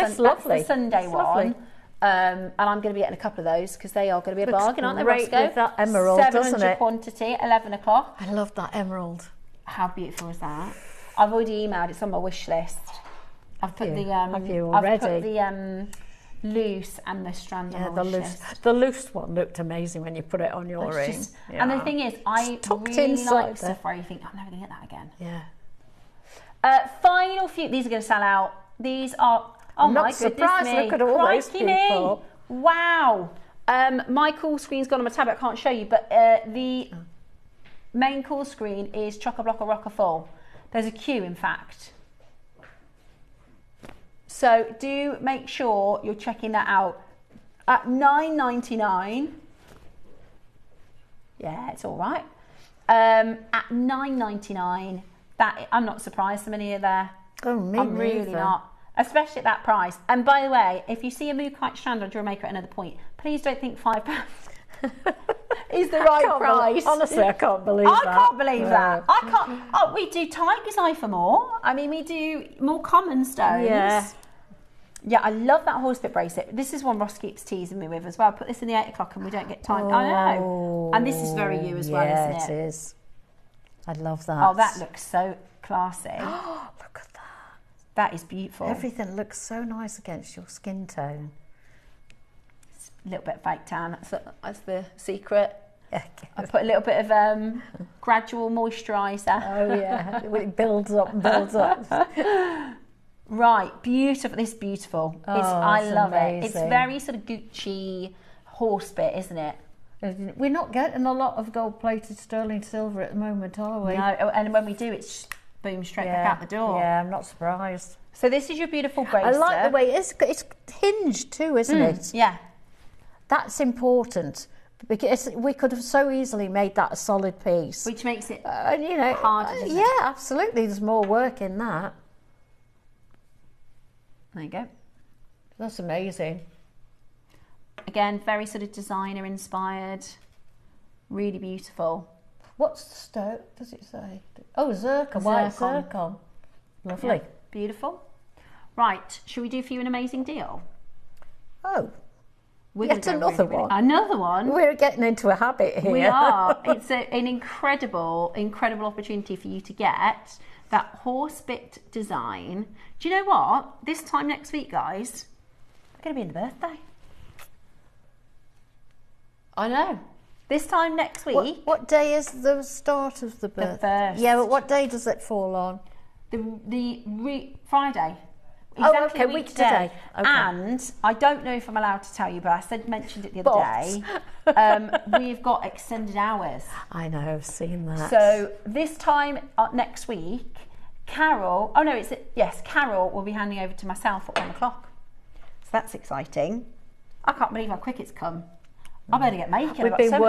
Sunday one. And I'm going to be getting a couple of those because they are going to be a bargain, aren't they, Roscoe? With that emerald, 700 quantity, 11 o'clock. I love that emerald. How beautiful is that? I've already emailed. It's on my wish list. I've put the Have you already? I've put the loose and the strand on my wish list. The loose one looked amazing when you put it on your ring. And the thing is, I really like stuff where you think, I'm never going to get that again. Yeah. Final few. These are going to sell out. These are. I'm not surprised. Look at all those people. Wow. My call screen's gone on my tablet. I can't show you, but the main call screen is chock-a-block or rocker full. There's a queue, in fact. So do make sure you're checking that out at $9.99. Yeah, it's all right. At $9.99. That I'm not surprised so many are there. Oh, me I'm really not. Especially at that price. And by the way, if you see a Mookite strand on JewelleryMaker at another point, please don't think £5 is the right price. Honestly, I can't believe that. I can't believe that. I can't. Oh, we do tiger's eye for more. I mean, we do more common stones. Yeah. Yeah, I love that horsebit bracelet. This is one Ross keeps teasing me with as well. Put this in the 8 o'clock and we don't get time. I know. And this is very you as well, isn't it? Yeah, it is. I love that. Oh, that looks so classy. Look at that. That is beautiful. Everything looks so nice against your skin tone. It's a little bit of fake tan. That's the secret. Yeah. I put a little bit of gradual moisturiser. Oh yeah, it builds up and builds up. Right, beautiful. This is beautiful. I love it. It's very sort of Gucci horse bit, isn't it? We're not getting a lot of gold-plated sterling silver at the moment, are we? No, and when we do, it's just boom, straight back out the door. Yeah, I'm not surprised. So this is your beautiful bracelet. I like the way it's hinged too, isn't it? Yeah. That's important, because we could have so easily made that a solid piece. Which makes it harder, yeah, absolutely. There's more work in that. There you go. That's amazing. Again, very sort of designer inspired. Really beautiful. What's the stone? Does it say? Oh, zircon. White zircon. Lovely. Yeah, beautiful. Right, should we do for you an amazing deal? Oh. Yet another one. Another one. We're getting into a habit here. We are. It's an incredible opportunity for you to get that horse bit design. Do you know what? This time next week, guys, we're going to be in the birthday. I know. This time next week. What day is the start of the birthday? The 1st. Yeah, but what day does it fall on? The Friday. Exactly a week today. Okay. And I don't know if I'm allowed to tell you, but I mentioned it the other day. We've got extended hours. I know, I've seen that. So this time next week, Carol will be handing over to myself at 1 o'clock. So that's exciting. I can't believe how quick it's come. I better get making. We've been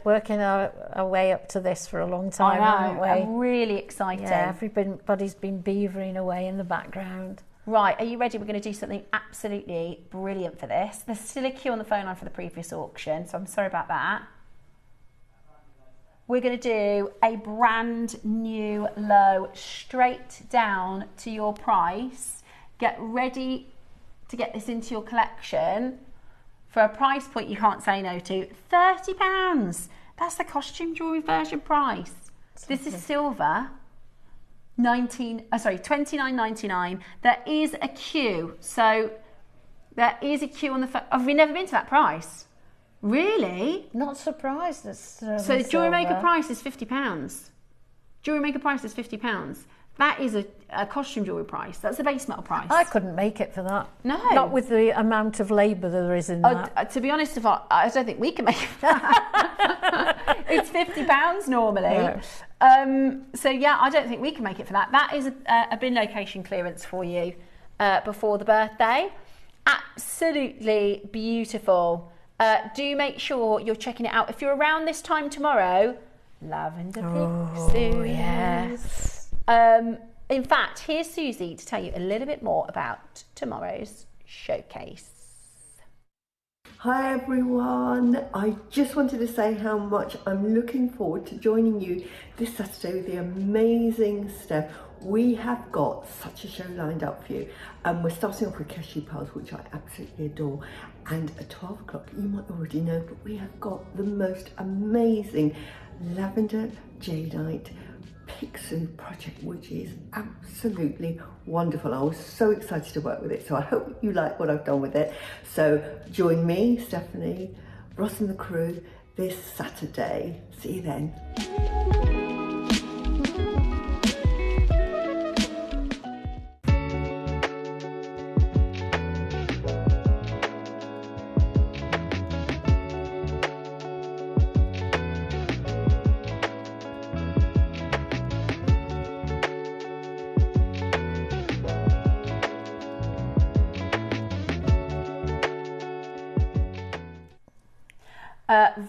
working our way up to this for a long time, haven't we? I'm really excited. Yeah, everybody's been beavering away in the background. Right, are you ready? We're going to do something absolutely brilliant for this. There's still a queue on the phone line for the previous auction, so I'm sorry about that. We're going to do a brand new low, straight down to your price. Get ready to get this into your collection for a price point you can't say no to. £30. That's the costume jewellery version price. This is silver. $29.99. There is a queue, so there is a queue on the phone. Have we never been to that price? Really? Not surprised. So the JewelleryMaker price is £50. JewelleryMaker price is £50. That is a costume jewellery price. That's a base metal price. I couldn't make it for that. No. Not with the amount of labour there is in that. To be honest, I don't think we can make it for that. It's £50 normally. Yeah. So yeah, I don't think we can make it for that. That is a bin location clearance for you before the birthday. Absolutely beautiful. Do make sure you're checking it out. If you're around this time tomorrow, lavender pink. Oh, yes. In fact, here's Susie to tell you a little bit more about tomorrow's showcase. Hi everyone, I just wanted to say how much I'm looking forward to joining you this Saturday with the amazing Steph. We have got such a show lined up for you, and we're starting off with Keshi Pearls, which I absolutely adore, and at 12 o'clock, you might already know, but we have got the most amazing lavender jadeite Pixie project, which is absolutely wonderful. I was so excited to work with it, so I hope you like what I've done with it. So join me, Stephanie, Ross and the crew this Saturday. See you then.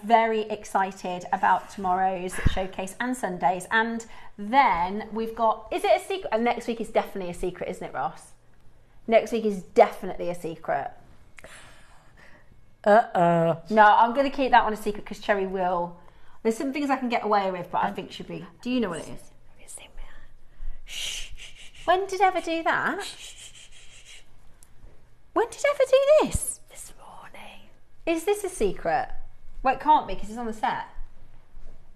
Very excited about tomorrow's showcase and Sundays. And then we've got, is it a secret? And next week is definitely a secret, isn't it, Ross? Next week is definitely a secret. No, I'm going to keep that one a secret because Cherry will. There's some things I can get away with, but I think should be. Do you know what it is? When did Eva do that? When did Eva do this? This morning. Is this a secret? Well, it can't be because it's on the set.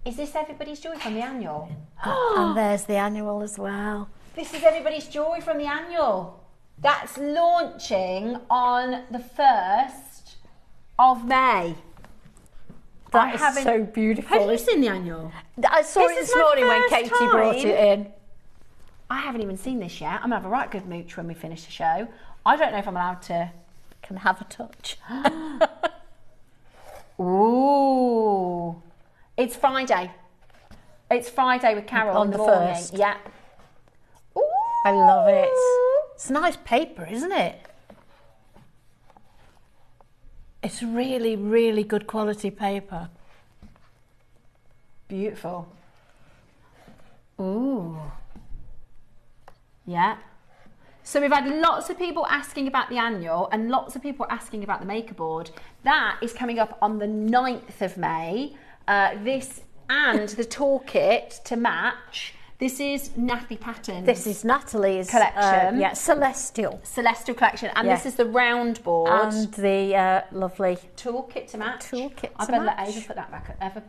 Is this everybody's jewellery from the annual? And there's the annual as well. This is everybody's jewellery from the annual. That's launching on the 1st of May. That is so beautiful. Have you seen the annual? I saw it this morning when Katie brought it in. I haven't even seen this yet. I'm going to have a right good mooch when we finish the show. I don't know if I'm allowed to... Can have a touch. Ooh. It's Friday. It's Friday with Carol On in the morning. 1st. Yeah. Ooh. I love it. It's nice paper, isn't it? It's really, really good quality paper. Beautiful. Ooh. Yeah. So we've had lots of people asking about the annual and lots of people asking about the maker board. That is coming up on the 9th of May. This and the toolkit to match. This is Natalie Patton's. This is Natalie's collection. Celestial Collection. And this is the round board. And the lovely toolkit to match. Toolkit I to better match. let Ava put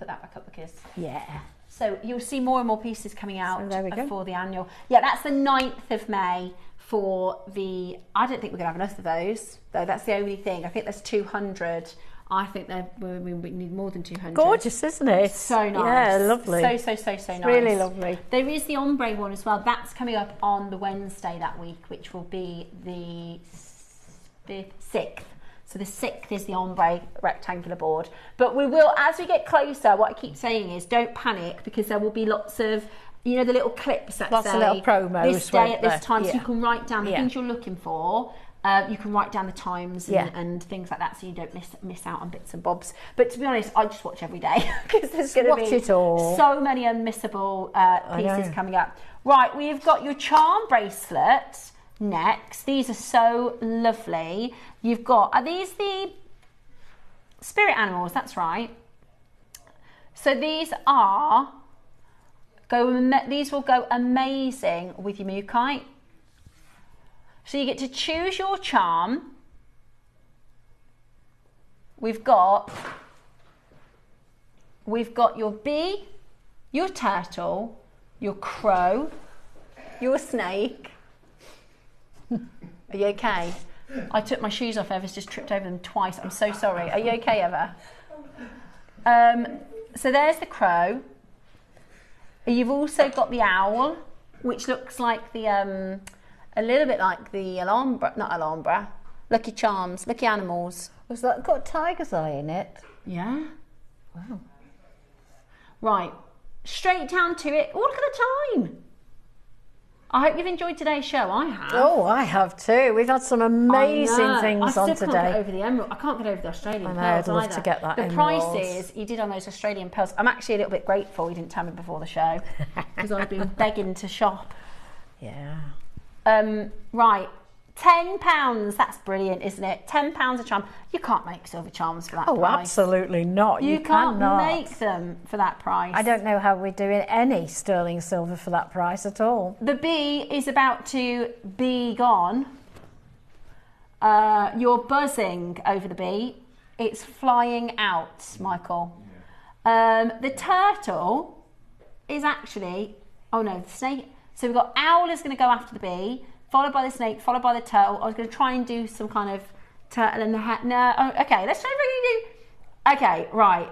that back up because yeah. So you'll see more and more pieces coming out So there we go. for the annual. Yeah, that's the 9th of May for the... I don't think we're going to have enough of those, though. That's the only thing. I think there's 200. I think we need more than 200. Gorgeous, isn't it? So nice. Yeah, lovely. So nice. Really lovely. There is the ombre one as well. That's coming up on the Wednesday that week, which will be the 6th. So the 6th is the ombre rectangular board. But we will, as we get closer, what I keep saying is don't panic because there will be lots of, you know, the little clips that Lots say of little promos, this day won't at this there? time. So Yeah. you can write down the Yeah. things you're looking for. You can write down the times and things like that so you don't miss out on bits and bobs. But to be honest, I just watch every day because there's going to be it all. so many unmissable pieces coming up. Right, we've got your charm bracelet next. These are so lovely. You've got, are these the spirit animals? That's right. So these will go amazing with your Mookite. So you get to choose your charm. We've got your bee, your turtle, your crow, your snake. Are you okay? I took my shoes off. Eva's just tripped over them twice. I'm so sorry. Are you okay, Eva? So there's the crow. You've also got the owl, which looks like the a little bit like the Alhambra, Lucky Charms, Lucky Animals. Was that got tiger's eye in it? Yeah. Wow. Right, straight down to it. Oh, look at the time. I hope you've enjoyed today's show. I have. Oh, I have too. We've had some amazing things on I still today. can't get over the emerald. I can't get over the Australian pearls I'd love either. to get that The emerald. prices you did on those Australian pearls. I'm actually a little bit grateful you didn't tell me before the show because I've been begging to shop. Yeah. Right, £10. That's brilliant, isn't it? £10 a charm. You can't make silver charms for that price. Oh, absolutely not. You can't cannot make them for that price. I don't know how we're doing any sterling silver for that price at all. The bee is about to be gone. You're buzzing over the bee. It's flying out, Michael. The turtle is actually... Oh no, the snake... So we've got owl is going to go after the bee, followed by the snake, followed by the turtle. I was going to try and do some kind of turtle in the hat. No, okay, let's try and do. Okay, right.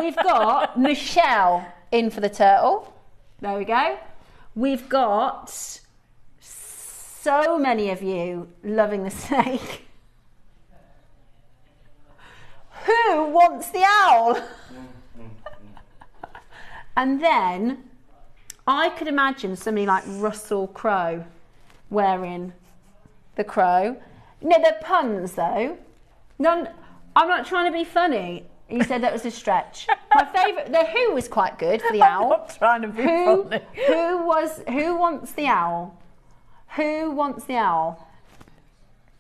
We've got Michelle in for the turtle. There we go. We've got so many of you loving the snake. Who wants the owl? And then I could imagine somebody like Russell Crowe wearing the crow. No, they're puns though. None. I'm not trying to be funny. He said that was a stretch. My favourite, the Who was quite good for the owl. I'm not trying to be funny. Who wants the owl? Who wants the owl?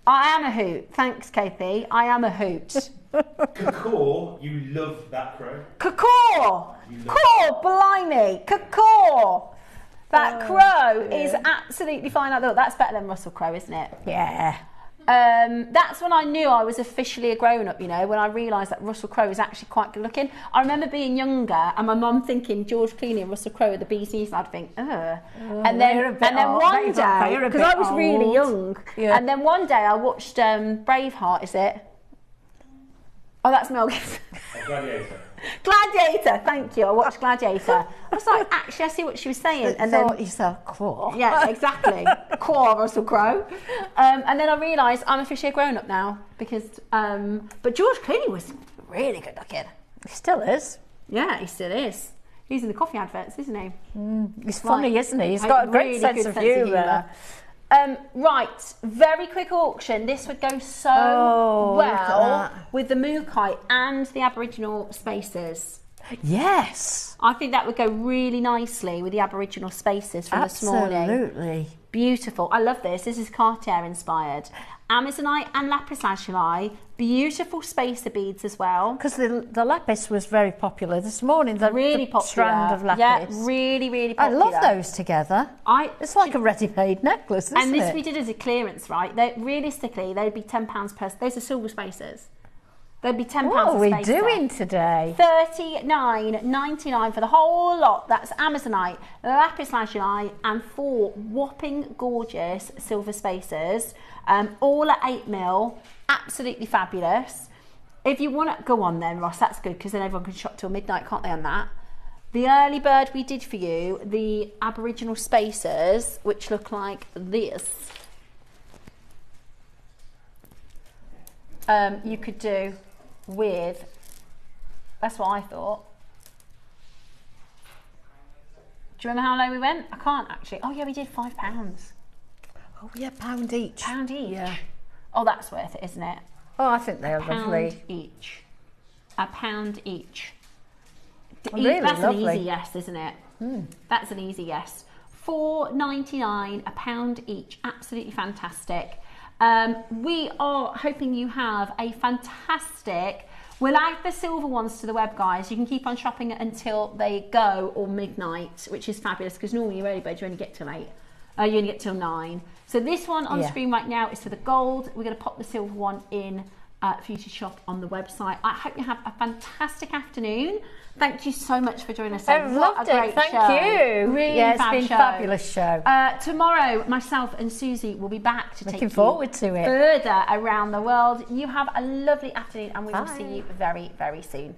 I am a hoot. Thanks, Kathy. I am a hoot. Cacaw, you love that crow. Cacaw! Caw, blimey! Cacaw! That crow is absolutely fine. I thought that's better than Russell Crowe, isn't it? Yeah. That's when I knew I was officially a grown-up, you know, when I realised that Russell Crowe is actually quite good looking. I remember being younger and my mum thinking George Clooney and Russell Crowe are the bee's knees, and I'd think, ugh. And then one day, because I was really young, and then one day I watched Braveheart, is it? Oh, that's Mel Gibson. Gladiator. Gladiator, thank you. I watched Gladiator. I was like, actually, I see what she was saying. And then you said Quor. yeah, exactly. Quor, Russell Crowe. And then I realised I'm officially a grown-up now because. But George Clooney was really good looking. He still is. Yeah, he still is. He's in the coffee adverts, isn't he? He's funny, isn't he? He's got a great really sense good of humour. Right, very quick auction. This would go so well with the Mookite and the Aboriginal spaces. Yes. I think that would go really nicely with the Aboriginal spaces from this morning. Absolutely. Beautiful. I love this. This is Cartier inspired. Amazonite and lapis lazuli. Beautiful spacer beads as well. Because the lapis was very popular this morning. The Really popular. strand of lapis. Yeah, really popular. I love those together. It's like a ready-made necklace, isn't it? And this we did as a clearance, right? Realistically, they'd be £10 per. Those are silver spacers. They'd be £10 What are a we spacer. doing today? $39.99 for the whole lot. That's Amazonite, lapis lazuli, and 4 whopping gorgeous silver spacers. All at 8mm. Absolutely fabulous. If you want to go on then, Ross, that's good because then everyone can shop till midnight, can't they, on that? The early bird we did for you, the Aboriginal spacers, which look like this. You could do with, that's what I thought. Do you remember how low we went? I can't actually. Oh yeah, we did £5. Oh yeah, £1 each. £1 each. Yeah. Oh, that's worth it, isn't it? Oh, I think they're lovely. Each. £1 each. Really that's lovely. An easy yes, isn't it? That's an easy yes. $4.99, £1 each. Absolutely fantastic. We are hoping you have a fantastic. We'll add the silver ones to the web, guys. You can keep on shopping until they go or midnight, which is fabulous because normally your early birds you only get till 8. You only get till 9. So this one on screen right now is for the gold. We're going to pop the silver one in for you to shop on the website. I hope you have a fantastic afternoon. Thank you so much for joining us. I've loved it. Thank you. Really yeah, it's been a fabulous show. Tomorrow, myself and Susie will be back to take you forward to it. further around the world. You have a lovely afternoon and we will see you very, very soon.